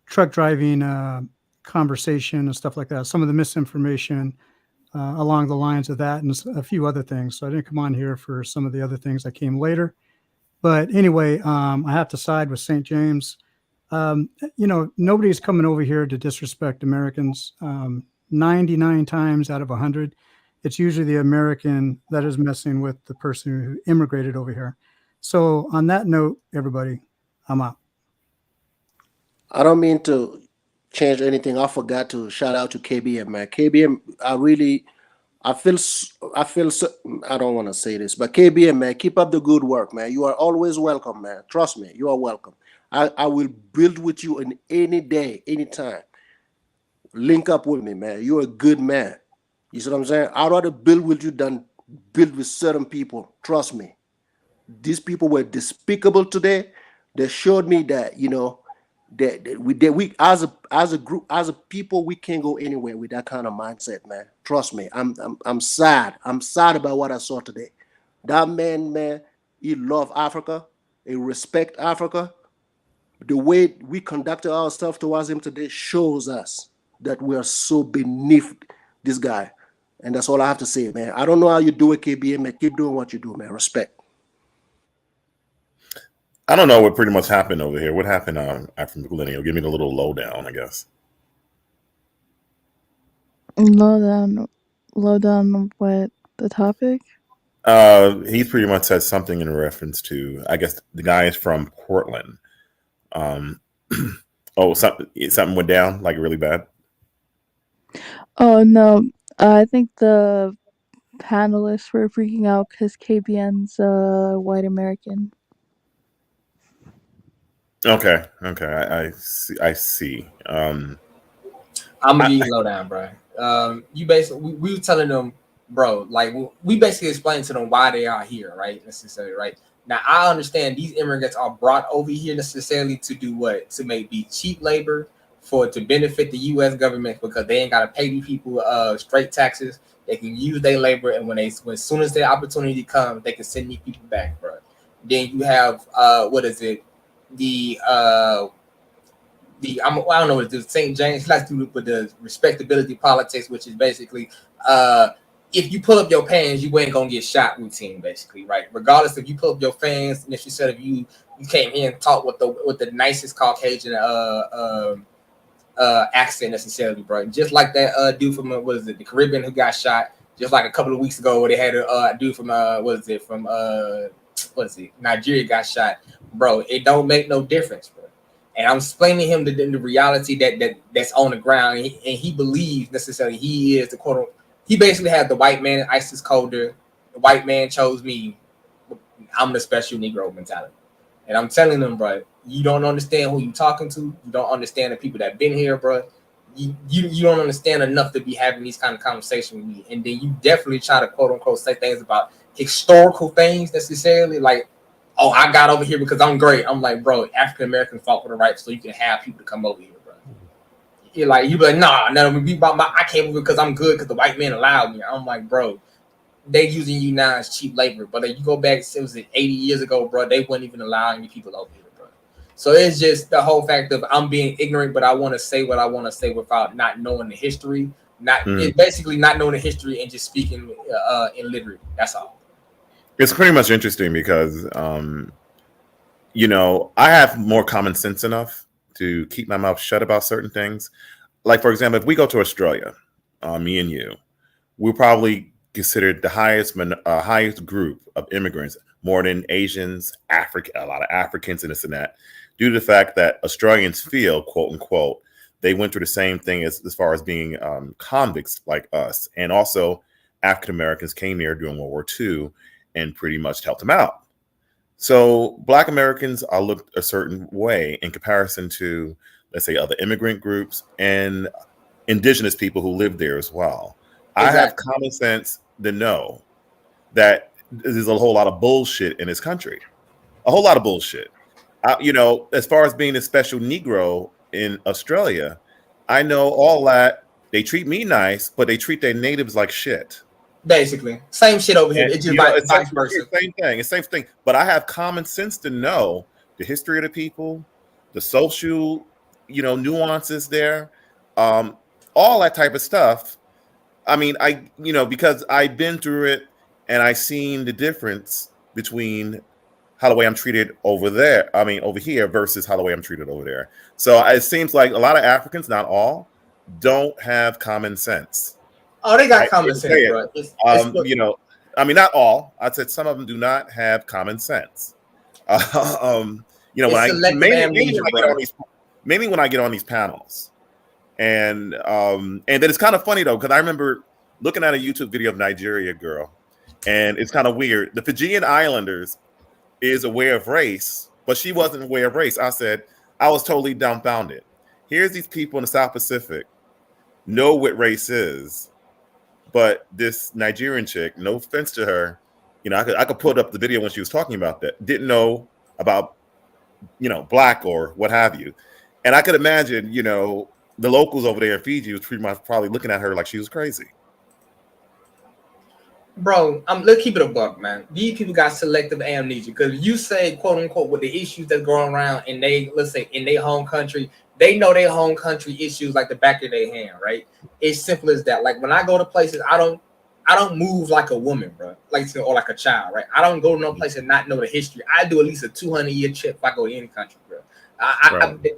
S9: truck driving conversation and stuff like that, some of the misinformation along the lines of that, and a few other things. So I didn't come on here for some of the other things that came later. But anyway, I have to side with St. James. Nobody's coming over here to disrespect Americans. 99 times out of 100, it's usually the American that is messing with the person who immigrated over here. So on that note, everybody, I'm out.
S6: I don't mean to change anything. I forgot to shout out to KBM, man. KBM, I feel so, I don't want to say this, but KBM, man, keep up the good work, man. You are always welcome, man. Trust me, you are welcome. I will build with you in any day, anytime. Link up with me, man. You're a good man. You see what I'm saying? I'd rather build with you than build with certain people. Trust me. These people were despicable today. They showed me that, that we as a group, as a people, we can't go anywhere with that kind of mindset, man. Trust me. I'm sad. I'm sad about what I saw today. That man, he loved Africa. He respect Africa. The way we conducted ourselves towards him today shows us that we are so beneath this guy. And that's all I have to say, man. I don't know how you do it, KBM, man. Keep doing what you do, man. Respect.
S14: I don't know what pretty much happened over here. What happened after Millennial? Give me the little lowdown, I guess.
S1: Lowdown what the topic?
S14: He pretty much said something in reference to, I guess the guy is from Portland. Something went down like really bad.
S1: Oh no, I think the panelists were freaking out because KBN's white American.
S14: Okay, I see.
S10: I'm gonna give you low down, bro. You basically we were telling them bro, like we basically explained to them why they are here, right? Necessarily, right? Now I understand these immigrants are brought over here necessarily to do what? To be cheap labor to benefit the U.S. government because they ain't gotta pay these people straight taxes. They can use their labor, and when soon as their opportunity comes, they can send these people back, bro. Then you have what is it? I don't know what it is. St. James likes to do with the respectability politics, which is basically if you pull up your pants, you ain't gonna get shot routine, basically, right? Regardless if you pull up your pants, and if you said if you came here and talked with the nicest Caucasian accent necessarily, bro. Just like that dude from the Caribbean who got shot. Just like a couple of weeks ago, where they had a dude from Nigeria got shot, bro. It don't make no difference, bro. And I'm explaining him the reality that's on the ground, and he believes necessarily he is the quote. He basically had the white man ISIS colder. The white man chose me. I'm the special Negro mentality. And I'm telling them, bro, you don't understand who you talking to. You don't understand the people that been here, bro. You don't understand enough to be having these kind of conversations with me. And then you definitely try to quote unquote say things about historical things necessarily, like, oh, I got over here because I'm great. I'm like, bro, African Americans fought for the right so you can have people to come over here, bro. You're like, you be like, nah, I came over because I'm good because the white man allowed me. I'm like, bro, they using you now as cheap labor. But if you go back, it was 80 years ago, bro, they weren't even allowing you people over here, bro. So it's just the whole fact of I'm being ignorant, but I want to say what I want to say without not knowing the history. It's basically not knowing the history and just speaking illiterate. That's all.
S14: It's pretty much interesting because, I have more common sense enough to keep my mouth shut about certain things. Like, for example, if we go to Australia, me and you, we're probably considered the highest group of immigrants, more than Asians, a lot of Africans and this and that, due to the fact that Australians feel, quote unquote, they went through the same thing as far as being convicts like us. And also African Americans came here during World War II and pretty much helped them out. So Black Americans are looked a certain way in comparison to, let's say, other immigrant groups and indigenous people who live there as well. Exactly. I have common sense to know that there's a whole lot of bullshit in this country. A whole lot of bullshit. As far as being a special Negro in Australia, I know all that. They treat me nice, but they treat their natives like shit.
S10: Basically, same shit over here. It's just vice versa.
S14: Same thing. It's same thing. But I have common sense to know the history of the people, the social, nuances there, all that type of stuff. I mean, because I've been through it and I've seen the difference between how the way I'm treated over here versus how the way I'm treated over there. So it seems like a lot of Africans, not all, don't have common sense.
S10: Oh, they got common sense, bro.
S14: Not all. I said some of them do not have common sense. Mainly when I get on these panels, and then it's kind of funny though because I remember looking at a YouTube video of Nigeria girl, and it's kind of weird. The Fijian Islanders is aware of race, but she wasn't aware of race. I was totally dumbfounded. Here's these people in the South Pacific know what race is. But this Nigerian chick, no offense to her, I could put up the video when she was talking about that, didn't know about, Black or what have you. And I could imagine, the locals over there in Fiji was pretty much probably looking at her like she was crazy.
S10: Bro, let's keep it a buck, man. These people got selective amnesia because you say, quote unquote, with the issues that's going around in their home country, they know their home country issues like the back of their hand, right? It's simple as that. Like when I go to places, I don't move like a woman, bro, or like a child, right? I don't go to no place and not know the history. I do at least a 200-year trip if I go to any country, bro.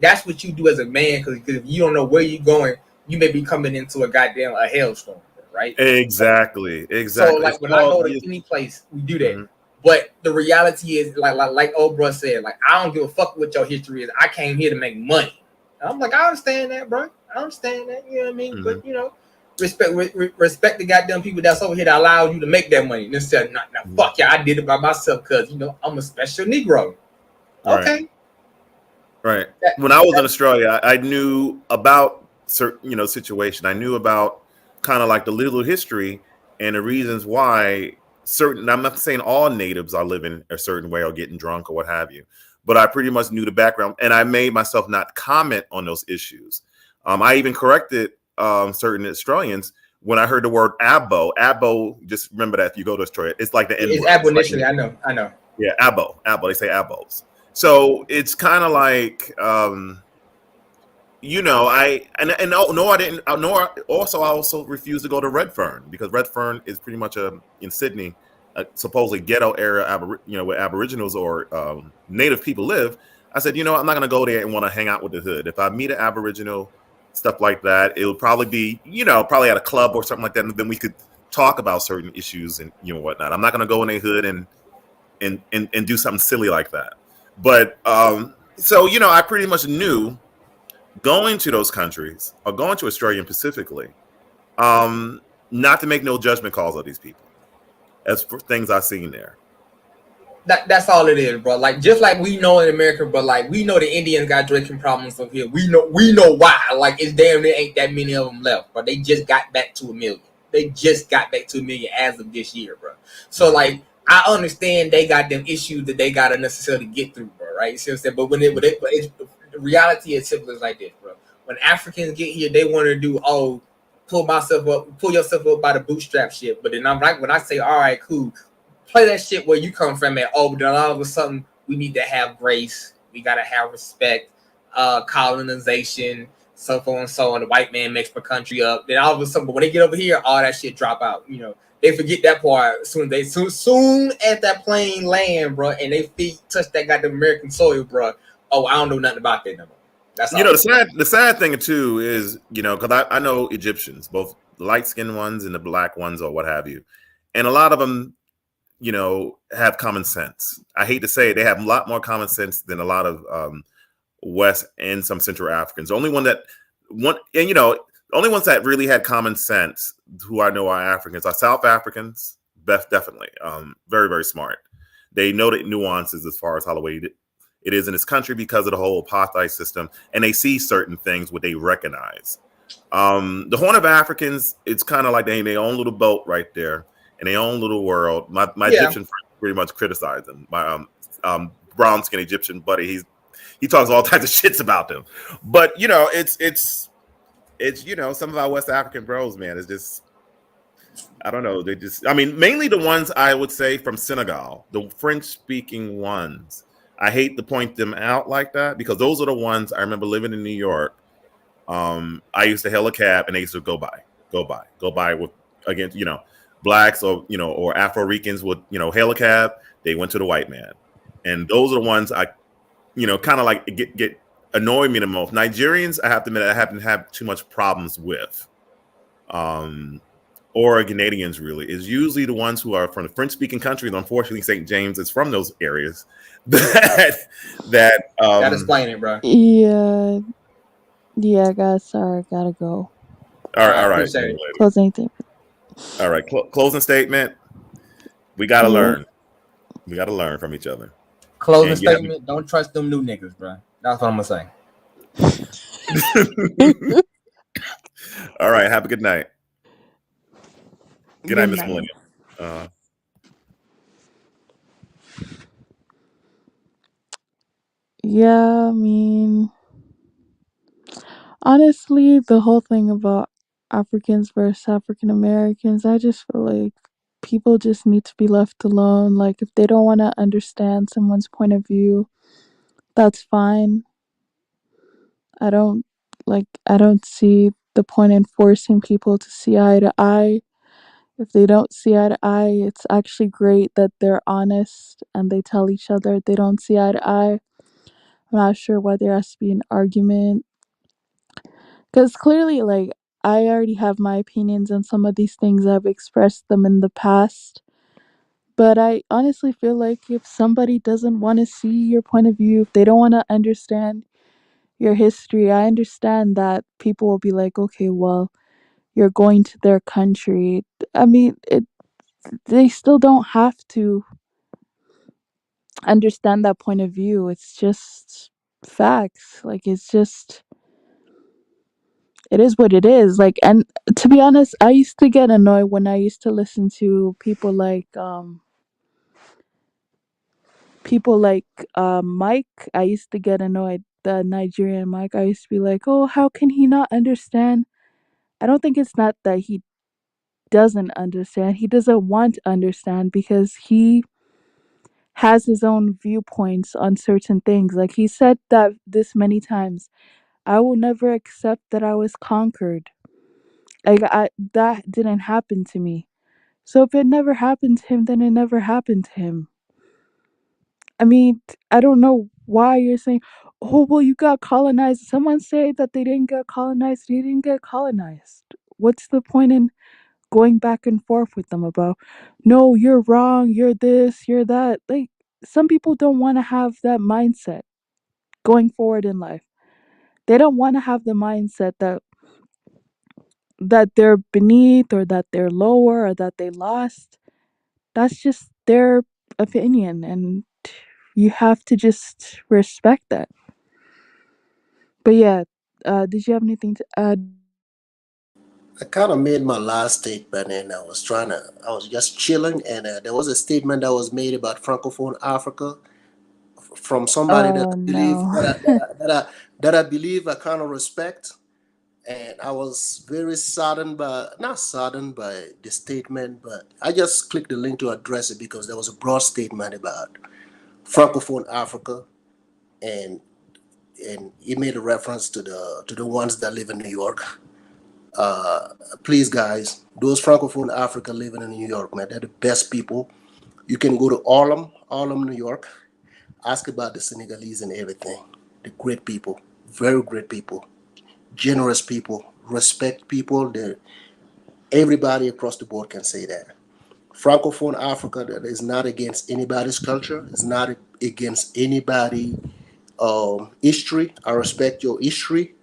S10: That's what you do as a man, because if you don't know where you're going, you may be coming into a hailstorm, right?
S14: Exactly.
S10: So like when I go to any place, we do that. Mm-hmm. But the reality is, like old bro said, like I don't give a fuck what your history is. I came here to make money. And I'm like, I understand that, bro. I understand that. You know what I mean? Mm-hmm. But respect the goddamn people that's over here that allow you to make that money. Instead, fuck yeah, I did it by myself because I'm a special Negro. Okay.
S14: Right. When I was in Australia, I knew about certain situation. I knew about kind of like the little history, and the reasons why certain, I'm not saying all natives are living a certain way or getting drunk or what have you, but I pretty much knew the background, and I made myself not comment on those issues. I even corrected certain Australians when I heard the word abo. Abo, just remember that if you go to Australia, it's like the N
S10: It's
S14: word.
S10: abo initially. I know.
S14: Yeah, abo. They say abos. So it's kind of like, you know, I didn't. I also refused to go to Redfern because Redfern is pretty much in Sydney, supposedly ghetto area, where Aboriginals or Native people live. I said, I'm not gonna go there and want to hang out with the hood. If I meet an Aboriginal, stuff like that, it would probably be, probably at a club or something like that, and then we could talk about certain issues and whatnot. I'm not gonna go in a hood and do something silly like that. But so I pretty much knew going to those countries or going to Australia specifically, not to make no judgment calls on these people. As for things I've seen there.
S10: That's all it is, bro. Like just like we know in America, but like we know the Indians got drinking problems up here. We know why. Like it's damn there ain't that many of them left, but they just got back to 1 million. They just got back to 1 million as of this year, bro. So like I understand they got them issues that they gotta necessarily get through, bro. Right? You see what I'm saying? But the reality is simple as like this, bro. When Africans get here, they want to do pull yourself up by the bootstrap shit. But then I'm like, when I say, all right, cool, play that shit where you come from at, but then all of a sudden we need to have grace, we gotta have respect, colonization, so forth and so on. The white man makes the country up. Then all of a sudden, but when they get over here, all that shit drop out. They forget that part soon as that plane land, bro, and they feet touch that goddamn American soil, bro. Oh, I don't know nothing about that no more. That's all.
S14: The sad thing too is, because I know Egyptians, both the light-skinned ones and the black ones or what have you, and a lot of them, have common sense. I hate to say it, they have a lot more common sense than a lot of West and some Central Africans. The only ones that really had common sense, who I know are Africans, are South Africans. Definitely, very, very smart. They know the nuances as far as how the way it is in this country because of the whole apartheid system, and they see certain things what they recognize. The Horn of Africans, it's kind of like they in their own little boat right there, in their own little world. My Egyptian friend pretty much criticized them. My brown skinned Egyptian buddy, he talks all types of shits about them. But it's some of our West African bros, man, it's just, I don't know. Mainly the ones I would say from Senegal, the French speaking ones. I hate to point them out like that because those are the ones I remember living in New York. I used to hail a cab and they used to go by with, again, blacks or Afro-Ricans would, hail a cab. They went to the white man. And those are the ones I, kind of like get annoy me the most. Nigerians, I have to admit, I haven't had too much problems with. Or Canadians, really, is usually the ones who are from the French-speaking countries. Unfortunately, St. James is from those areas. That
S10: Gotta explain it, bro.
S11: Yeah, guys. Sorry, gotta go.
S14: All right.
S11: Closing statement.
S14: All right, closing statement. We gotta learn. We gotta learn from each other.
S10: Closing statement. Don't trust them new niggas, bro. That's what I'm gonna
S14: say. All right. Have a good night. Good night, Miss Millennium.
S11: Yeah, honestly, the whole thing about Africans versus African Americans, I just feel like people just need to be left alone. Like, if they don't want to understand someone's point of view, that's fine. I don't see the point in forcing people to see eye to eye. If they don't see eye to eye, it's actually great that they're honest and they tell each other they don't see eye to eye. I'm not sure why there has to be an argument. Because clearly, like, I already have my opinions on some of these things. I've expressed them in the past. But I honestly feel like if somebody doesn't want to see your point of view, if they don't want to understand your history, I understand that people will be like, okay, well, you're going to their country. They still don't have to understand that point of view. It's just facts. Like, it's it is what it is. Like, and to be honest, I used to get annoyed when I used to listen to people like Mike. I used to get annoyed. The Nigerian Mike. I used to be like, oh, how can he not understand? I don't think it's not that he doesn't understand. He doesn't want to understand because he has his own viewpoints on certain things. Like he said that this many times. I will never accept that I was conquered. Like that didn't happen to me. So if it never happened to him, then it never happened to him. I mean, I don't know why you're saying, "Oh, well, you got colonized." Someone say that they didn't get colonized. They didn't get colonized. What's the point in going back and forth with them about, no, you're wrong, you're this, you're that? Like, some people don't want to have that mindset going forward in life. They don't want to have the mindset that they're beneath or that they're lower or that they lost. That's just their opinion, and you have to just respect that. But yeah, did you have anything to add?
S6: I kind of made my last statement, and I was just chilling, and there was a statement that was made about Francophone Africa from somebody that
S11: Oh
S6: I believe
S11: no.
S6: that I believe I kind of respect, and I was very saddened by not saddened by the statement, but I just clicked the link to address it because there was a broad statement about Francophone Africa, and it made a reference to the ones that live in New York. Please, guys, those Francophone Africa living in New York, man, they're the best people. You can go to Harlem, New York, ask about the Senegalese and everything. The great people, very great people, generous people, respect people. Everybody across the board can say that. Francophone Africa, that is not against anybody's culture. It's not against anybody' history. I respect your history.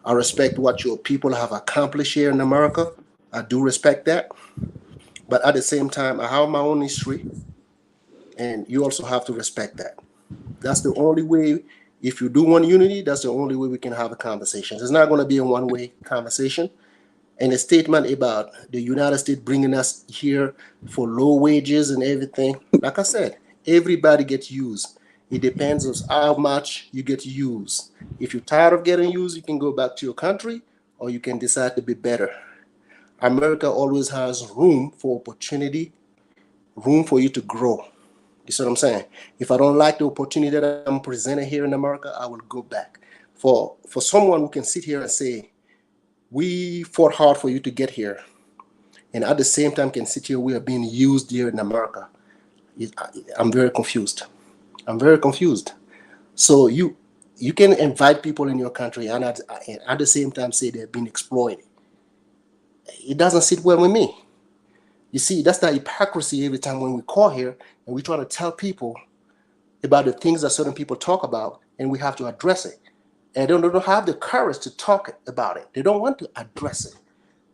S6: I respect what your people have accomplished here in America. I do respect that. But at the same time, I have my own history, and you also have to respect that. That's the only way. If you do want unity, that's the only way we can have a conversation. It's not going to be a one-way conversation. And a statement about the United States bringing us here for low wages and everything, like I said, everybody gets used. It depends on how much you get used. If you're tired of getting used, you can go back to your country, or you can decide to be better. America always has room for opportunity, room for you to grow. You see what I'm saying? If I don't like the opportunity that I'm presented here in America, I will go back. For someone who can sit here and say, we fought hard for you to get here, and at the same time can sit here, we are being used here in America, I'm very confused. I'm very confused. So you can invite people in your country and at the same time say they're being exploited. It doesn't sit well with me. You see, that's the hypocrisy every time when we call here and we try to tell people about the things that certain people talk about, and we have to address it. And they don't have the courage to talk about it. They don't want to address it.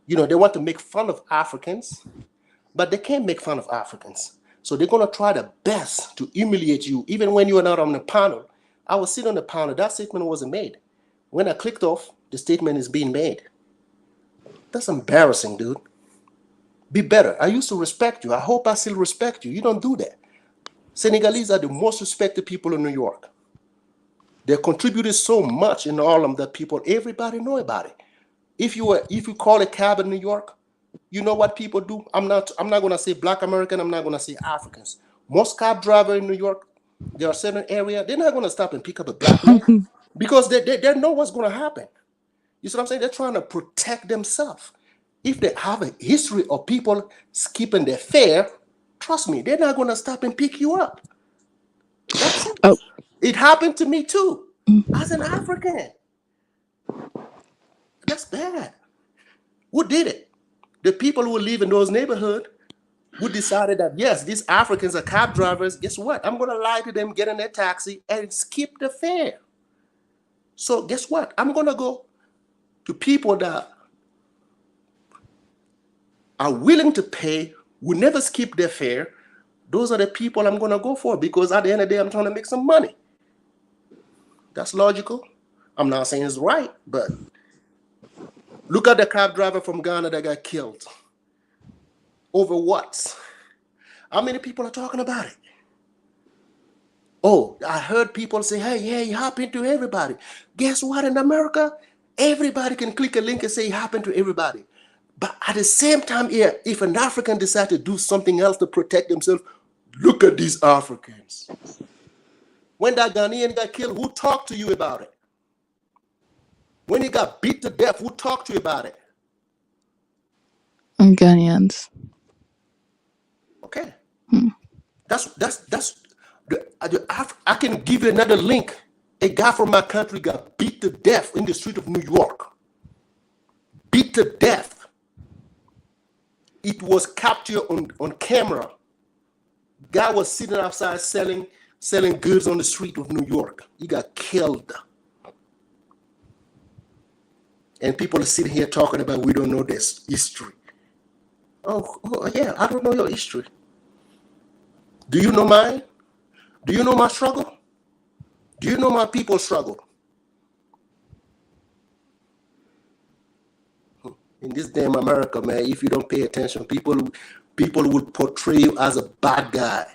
S6: You know, they want to make fun of Africans, but they can't make fun of Africans. So they're going to try their best to humiliate you, even when you are not on the panel. I was sitting on the panel. That statement wasn't made. When I clicked off, the statement is being made. That's embarrassing, dude. Be better. I used to respect you. I hope I still respect you. You don't do that. Senegalese are the most respected people in New York. They contributed so much in Harlem that everybody know about it. If you call a cab in New York, you know what people do? I'm not gonna say Black American, I'm not gonna say Africans. Most cab driver in New York, there are certain area, they're not gonna stop and pick up a black man because they know what's gonna happen. You see what I'm saying? They're trying to protect themselves. If they have a history of people skipping their fare, trust me, they're not gonna stop and pick you up. That's it.
S11: Oh.
S6: It happened to me too, as an African. That's bad. Who did it? The people who live in those neighborhoods who decided that, yes, these Africans are cab drivers. Guess what? I'm going to lie to them, get in their taxi, and skip the fare. So guess what? I'm going to go to people that are willing to pay, will never skip their fare. Those are the people I'm going to go for because at the end of the day, I'm trying to make some money. That's logical. I'm not saying it's right, but Look at the cab driver from Ghana that got killed. Over what? How many people are talking about it? Oh, I heard people say, hey, yeah, it happened to everybody. Guess what? In America, everybody can click a link and say it happened to everybody. But at the same time, yeah, if an African decides to do something else to protect themselves, look at these Africans. When that Ghanaian got killed, who talked to you about it? When he got beat to death, who talked to you about it?
S11: Ghanaians.
S6: Okay. I can give you another link. A guy from my country got beat to death in the street of New York. Beat to death. It was captured on camera. Guy was sitting outside selling goods on the street of New York. He got killed. And people are sitting here talking about we don't know this history. Oh yeah, I don't know your history. Do you know mine? Do you know my struggle? Do you know my people's struggle? In this damn America, man, if you don't pay attention, people will portray you as a bad guy.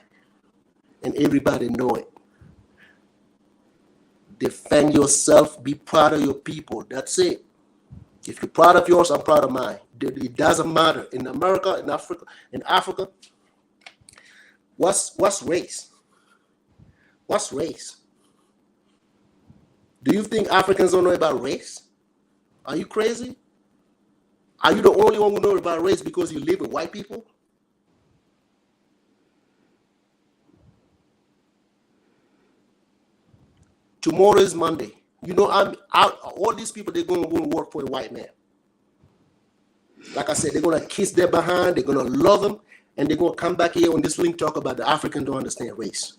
S6: And everybody know it. Defend yourself. Be proud of your people. That's it. If you're proud of yours, I'm proud of mine. It doesn't matter. In America, in Africa, what's race? What's race? Do you think Africans don't know about race? Are you crazy? Are you the only one who knows about race because you live with white people? Tomorrow is Monday. You know, all these people, they're going to work for the white man. Like I said, they're going to kiss their behind, they're going to love them, and they're going to come back here on this link talk about the African don't understand race.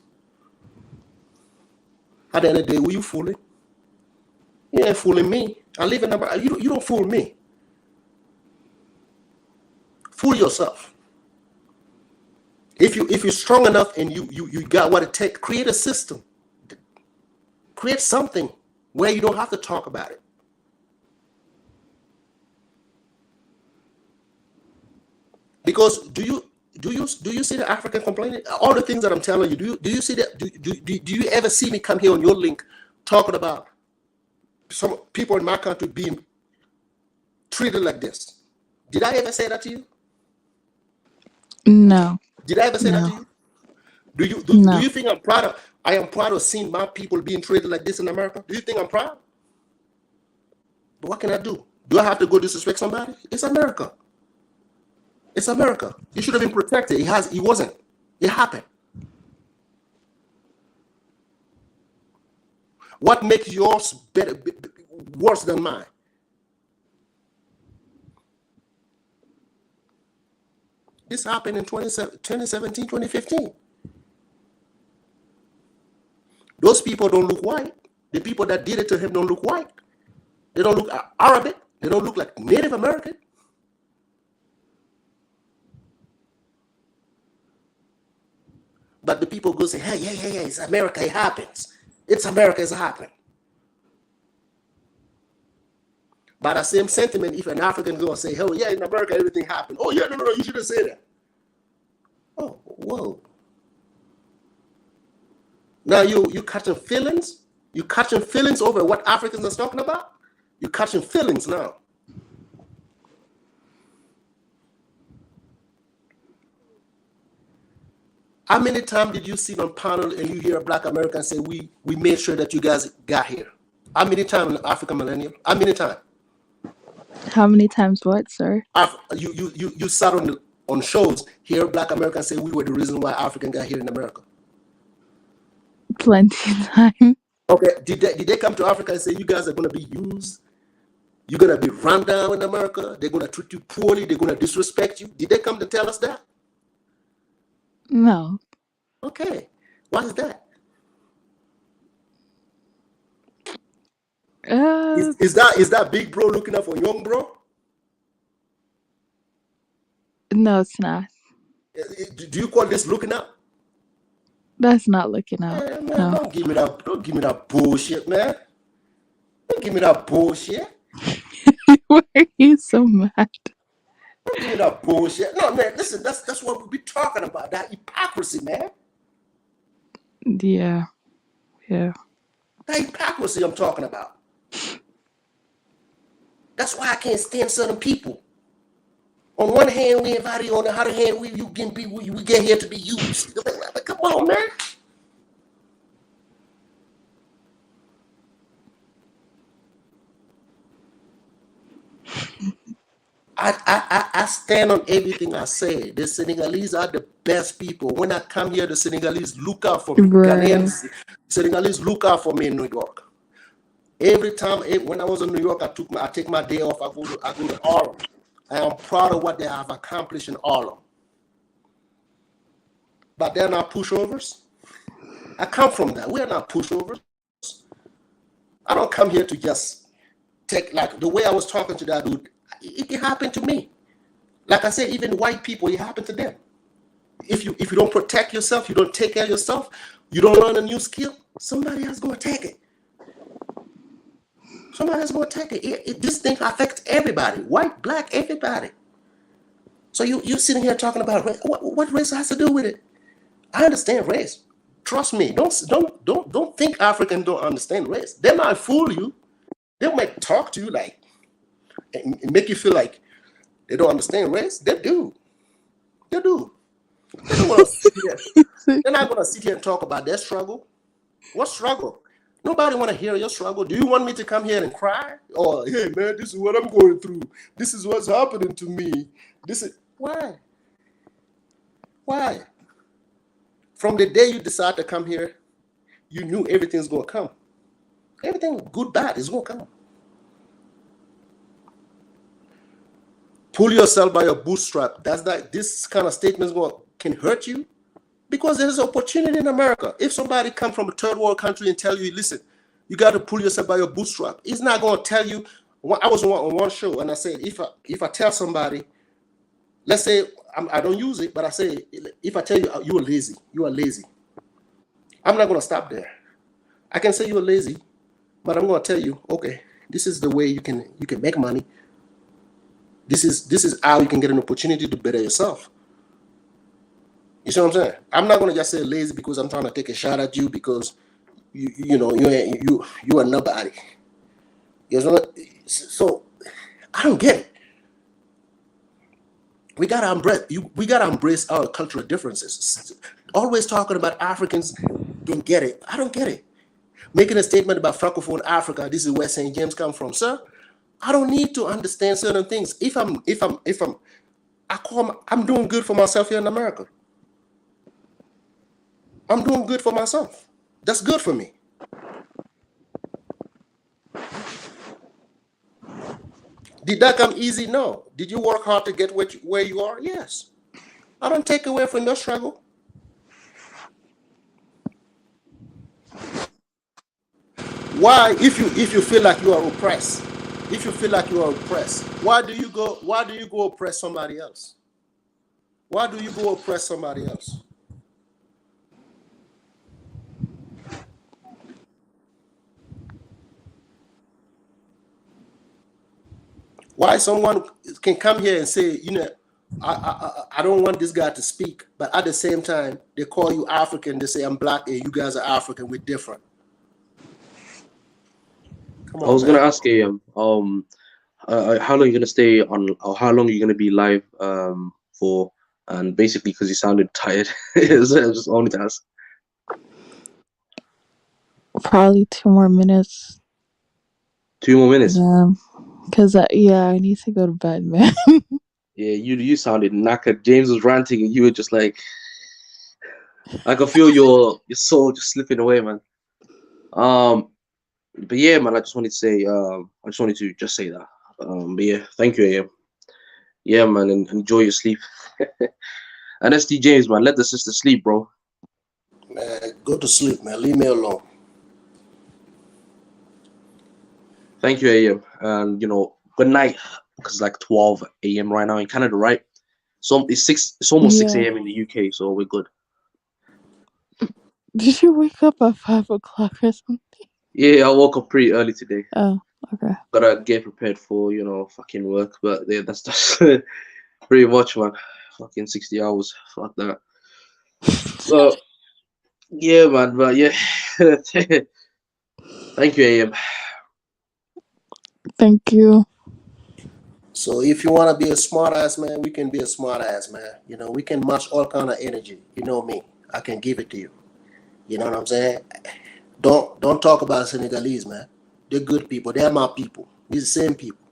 S6: At the end of the day, who you fooling? You ain't fooling me. I live in America. You don't fool me. Fool yourself. If you're strong enough and you got what it takes, create a system. Create something where you don't have to talk about it. Because do you see the African complaining? All the things that I'm telling you, do you see that? Do you ever see me come here on your link talking about some people in my country being treated like this? Did I ever say that to you?
S11: No.
S6: Did I ever say that to you? Do you think I am proud of seeing my people being treated like this in America? Do you think I'm proud? But what can I do? Do I have to go disrespect somebody? It's America. It's America. You should have been protected. He wasn't. It happened. What makes yours worse than mine? This happened in 2017, 2015. Those people don't look white. The people that did it to him don't look white. They don't look Arabic. They don't look like Native American. But the people go say, hey, it's America, it happens. It's America, it's happening. By the same sentiment, if an African go and say, oh yeah, in America everything happened. Oh yeah, no, you shouldn't say that. Oh, whoa. Now you catching feelings? You catching feelings over what Africans are talking about? You catching feelings now. How many times did you sit on panel and you hear a Black American say, we made sure that you guys got here? How many times in African millennium? How many times?
S11: How many times what, sir?
S6: You sat on shows, hear Black Americans say we were the reason why African got here in America.
S11: Plenty of time.
S6: Okay, did they come to Africa and say you guys are going to be used? You're going to be run down in America? They're going to treat you poorly? They're going to disrespect you? Did they come to tell us that?
S11: No.
S6: Okay, why is that? Is that big bro looking out for young bro?
S11: No, it's not.
S6: Do you call this looking out?
S11: That's not looking out.
S6: Man,
S11: no.
S6: Don't give me that bullshit, man. Don't give me that bullshit.
S11: Why are you so mad?
S6: Don't give me that bullshit. No, man, listen, that's what we be talking about. That hypocrisy, man.
S11: Yeah. Yeah.
S6: That hypocrisy I'm talking about. That's why I can't stand certain people. On one hand, we invite you. On the other hand, we get here to be used. Come on, man. I stand on everything I say. The Senegalese are the best people. When I come here, the Senegalese look out for me.
S11: Right.
S6: Ghanaians, Senegalese look out for me in New York. Every time, when I was in New York, I take my day off. I go to Harlem. I am proud of what they have accomplished in Harlem. But they're not pushovers. I come from that. We are not pushovers. I don't come here to just take, like the way I was talking to that dude, it happened to me. Like I said, even white people, it happened to them. If you don't protect yourself, you don't take care of yourself, you don't learn a new skill, somebody else is going to take it. Somebody else is going to take it. This thing affects everybody, white, black, everybody. So you're sitting here talking about race. What race has to do with it? I understand race. Trust me. Don't think Africans don't understand race. They might fool you. They might talk to you like and make you feel like they don't understand race. They do. They do. They don't want to sit here. They're not going to sit here and talk about their struggle. What struggle? Nobody want to hear your struggle. Do you want me to come here and cry? Or, hey, man, this is what I'm going through. This is what's happening to me. This is why? Why? From the day you decide to come here, you knew everything's going to come. Everything good, bad is going to come. Pull yourself by your bootstrap. This kind of statement can hurt you because there's opportunity in America. If somebody comes from a third world country and tell you, listen, you got to pull yourself by your bootstrap, he's not going to tell you. I was on one show and I said, if I tell somebody, let's say I don't use it, but I say, if I tell you you are lazy, I'm not going to stop there. I can say you're lazy, but I'm going to tell you, okay, this is the way you can make money. This is how you can get an opportunity to better yourself. You see what I'm saying? I'm not going to just say lazy because I'm trying to take a shot at you because you are nobody. You know? So I don't get it. We gotta embrace our cultural differences. Always talking about Africans don't get it. I don't get it. Making a statement about Francophone Africa, this is where St. James come from, sir. I don't need to understand certain things. I'm doing good for myself here in America. I'm doing good for myself. That's good for me. Did that come easy? No. Did you work hard to get where you are? Yes. I don't take away from your struggle. Why, if you feel like you are oppressed, why do you go oppress somebody else? Why do you go oppress somebody else? Why someone can come here and say, I don't want this guy to speak, but at the same time, they call you African, they say I'm black, and you guys are African, we're different.
S12: I was gonna ask you, how long are you gonna stay on, or how long are you gonna be live for? And basically, because you sounded tired, so I just wanted to ask.
S11: Probably 2 more minutes.
S12: 2 more minutes.
S11: Yeah, because I need to go to bed, man.
S12: Yeah, you sounded knackered. James was ranting, and you were just like, I could feel your soul just slipping away, man. But yeah, man, I just wanted to say, say that. But yeah, thank you, AM. Yeah, man, and enjoy your sleep. And SD James, man, let the sister sleep, bro.
S6: Man, go to sleep, man. Leave me alone.
S12: Thank you, AM. And good night. Because it's like 12 AM right now in Canada, right? So it's almost 6 AM in the UK, so we're good.
S11: Did you wake up at 5 o'clock or something?
S12: Yeah, I woke up pretty early today.
S11: Oh, Okay.
S12: Gotta get prepared for fucking work. But yeah, that's pretty much, man. Fucking 60 hours. Fuck that. So yeah, man. But yeah, thank you, AM.
S11: Thank you.
S6: So if you want to be a smart ass man, we can be a smart ass man. We can match all kind of energy. You know me. I can give it to you. You know what I'm saying? Don't talk about Senegalese, man. They're good people. They're my people. These the same people.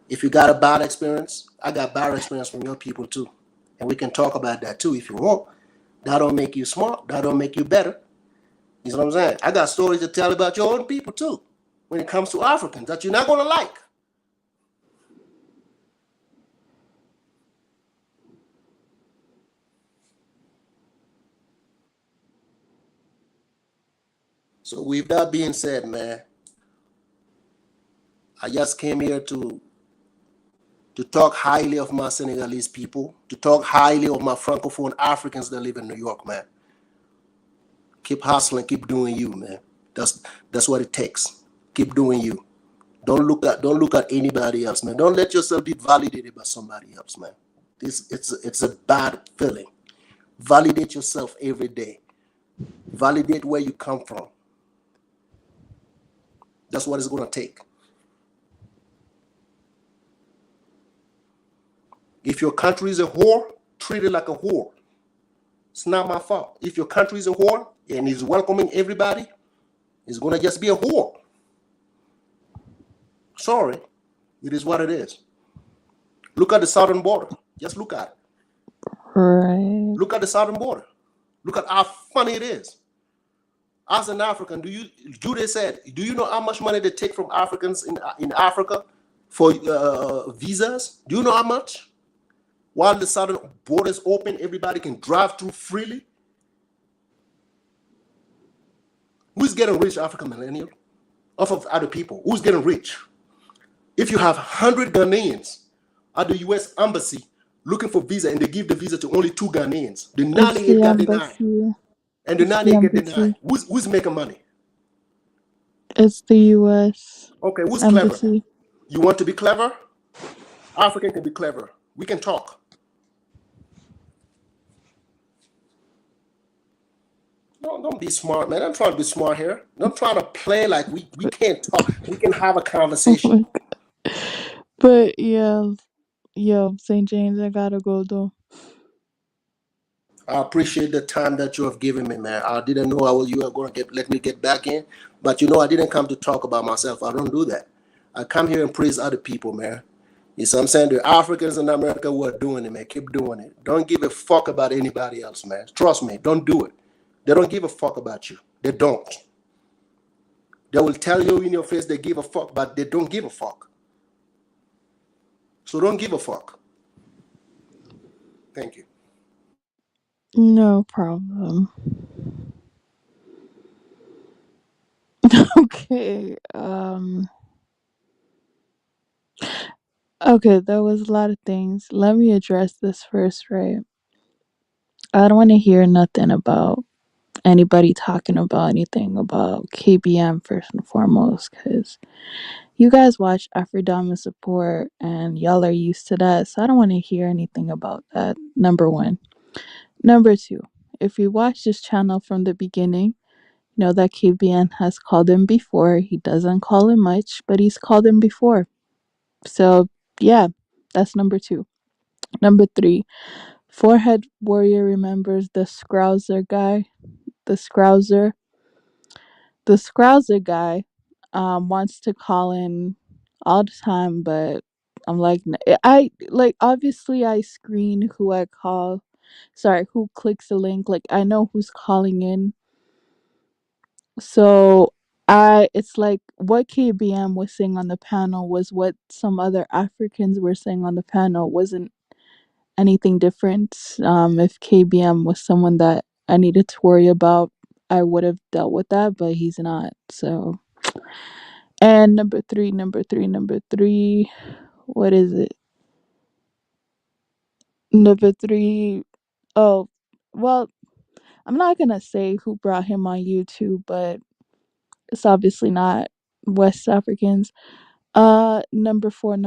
S6: If you got a bad experience, I got bad experience from your people too. And we can talk about that too if you want. That don't make you smart. That don't make you better. You know what I'm saying? I got stories to tell about your own people too when it comes to Africans that you're not going to like. So with that being said, man, I just came here to talk highly of my Senegalese people, to talk highly of my Francophone Africans that live in New York, man. Keep hustling, keep doing you, man. That's what it takes. Keep doing you. Don't look at anybody else, man. Don't let yourself be validated by somebody else, man. It's a bad feeling. Validate yourself every day. Validate where you come from. That's what it's gonna take. If your country is a whore, treat it like a whore. It's not my fault. If your country is a whore and is welcoming everybody, it's gonna just be a whore. Sorry, it is what it is. Look at the southern border. Just look at it.
S11: Right.
S6: Look at the southern border. Look at how funny it is. As an African, they said, do you know how much money they take from Africans in Africa for visas? Do you know how much? While the southern border is open, everybody can drive through freely. Who's getting rich, African millennial? Off of other people. Who's getting rich? If you have 100 Ghanaians at the U.S. embassy looking for visa and they give the visa to only 2 Ghanaians, the 98 got denied. And the 98 get denied. Who's making money?
S11: It's the U.S.
S6: Okay, who's
S11: embassy.
S6: clever? You want to be clever? African can be clever. We can talk. Don't be smart, man. I'm trying to be smart here. I'm trying to play like we can't talk. We can have a conversation.
S11: But yeah, St. James, I gotta go though.
S6: I appreciate the time that you have given me, man. I didn't know you were going to let me get back in. But I didn't come to talk about myself. I don't do that. I come here and praise other people, man. You see what I'm saying? The Africans in America who are doing it, man. Keep doing it. Don't give a fuck about anybody else, man. Trust me. Don't do it. They don't give a fuck about you. They don't. They will tell you in your face they give a fuck, but they don't give a fuck. So don't give a fuck. Thank you.
S11: No problem. Okay. Okay, there was a lot of things. Let me address this first, right? I don't want to hear nothing about anybody talking about anything about KBM first and foremost, because you guys watch Afrodama support and y'all are used to that. So I don't want to hear anything about that. Number one. Number two, if you watch this channel from the beginning, you know that KBN has called him before. He doesn't call him much, but he's called him before. So yeah, that's number two. Number three, Forehead Warrior remembers the Scrouser guy. The Scrouser. The Scrouser guy wants to call in all the time, but I'm like, I like, obviously I screen who I call. Sorry, who clicks the link. Like, I know who's calling in. So it's like what KBM was saying on the panel was what some other Africans were saying on the panel. Wasn't anything different. If KBM was someone that I needed to worry about, I would have dealt with that, but he's not. So, and number three, what is it? Number three, oh, well, I'm not gonna say who brought him on YouTube, but it's obviously not West Africans. Number four.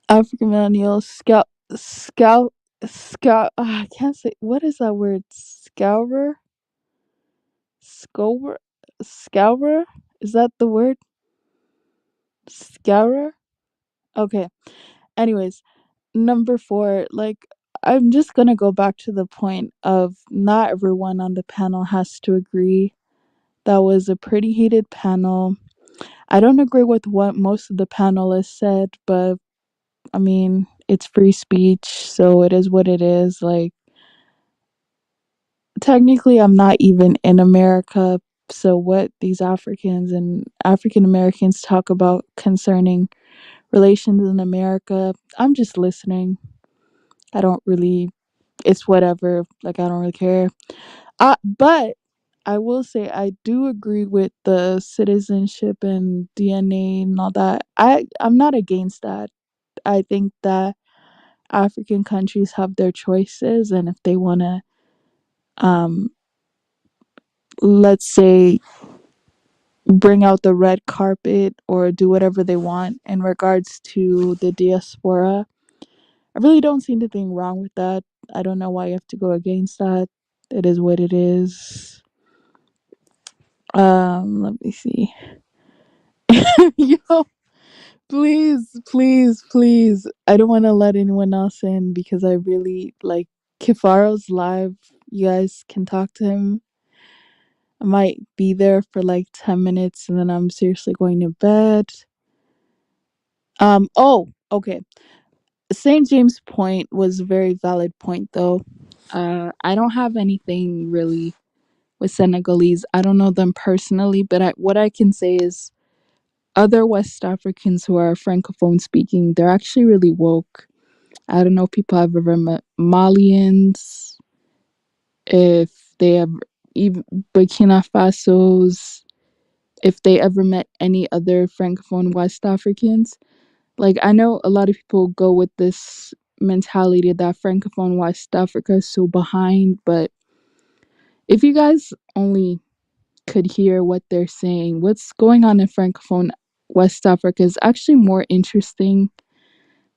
S11: African millennials. Scout. I can't say. What is that word? Scourer? Scourer? Scourer? Is that the word? Scourer? Okay. Anyways, number four, like, I'm just gonna go back to the point of not everyone on the panel has to agree. That was a pretty heated panel. I don't agree with what most of the panelists said, but I mean, it's free speech, so it is what it is. Like, technically, I'm not even in America, so what these Africans and African Americans talk about concerning relations in America, I'm just listening. I don't really, it's whatever. Like, I don't really care. But I will say I do agree with the citizenship and DNA and all that. I'm not against that. I think that African countries have their choices, and if they want to, um, let's say, bring out the red carpet or do whatever they want in regards to the diaspora, I really don't see anything wrong with that. I don't know why you have to go against that. It is what it is. Let me see. Yo, please. I don't want to let anyone else in because I really like Kifaro's live. You guys can talk to him. I might be there for like 10 minutes and then I'm seriously going to bed. Oh, okay. St. James' point was a very valid point though. I don't have anything really with Senegalese. I don't know them personally, but what I can say is other West Africans who are francophone speaking, they're actually really woke. I don't know if people have ever met Malians, if they have even Burkina Faso's, if they ever met any other francophone West Africans. Like, I know a lot of people go with this mentality that francophone West Africa is so behind, but if you guys only could hear what they're saying, what's going on in francophone West Africa is actually more interesting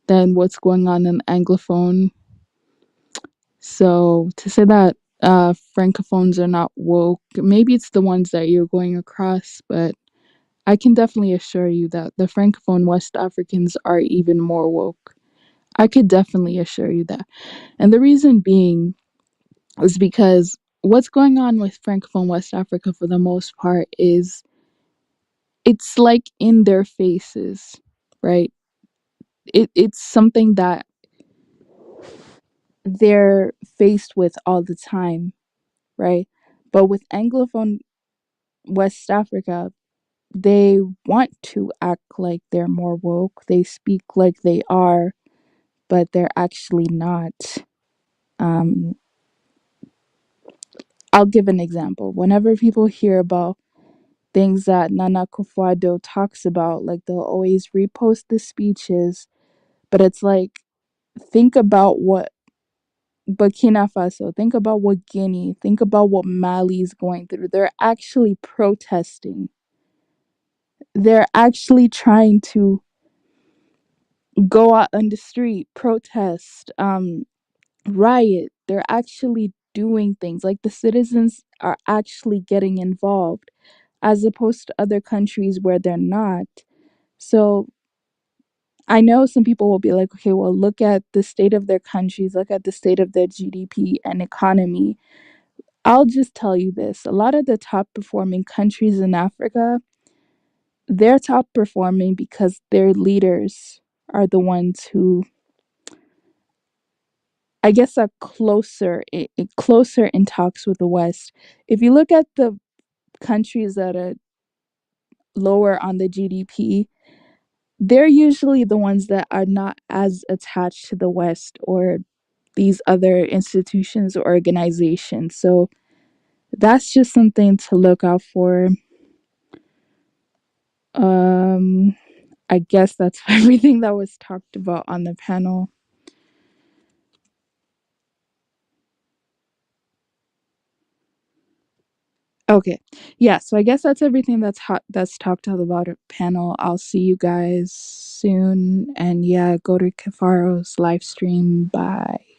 S11: than what's going on in anglophone. So to say that francophones are not woke, maybe it's the ones that you're going across, but I can definitely assure you that the francophone West Africans are even more woke. I could definitely assure you that. And the reason being is because what's going on with francophone West Africa for the most part is it's like in their faces, right? It's something that they're faced with all the time, right? But with Anglophone West Africa, they want to act like they're more woke. They speak like they are, but they're actually not. Um, I'll give an example. Whenever people hear about things that Nana Akufo-Addo talks about, like they'll always repost the speeches, but it's like, think about what Burkina Faso, think about what Guinea, think about what Mali is going through. They're actually protesting. They're actually trying to go out on the street, protest, riot. They're actually doing things. Like, the citizens are actually getting involved as opposed to other countries where they're not. So I know some people will be like, okay, well, look at the state of their countries, look at the state of their GDP and economy. I'll just tell you this. A lot of the top performing countries in Africa, they're top performing because their leaders are the ones who, I guess, are closer in talks with the West. If you look at the countries that are lower on the GDP, they're usually the ones that are not as attached to the West or these other institutions or organizations. So that's just something to look out for. I guess that's everything that was talked about on the panel. Okay. Yeah, so I guess that's everything that's talked about at panel. I'll see you guys soon. And yeah, go to Kafaro's live stream. Bye.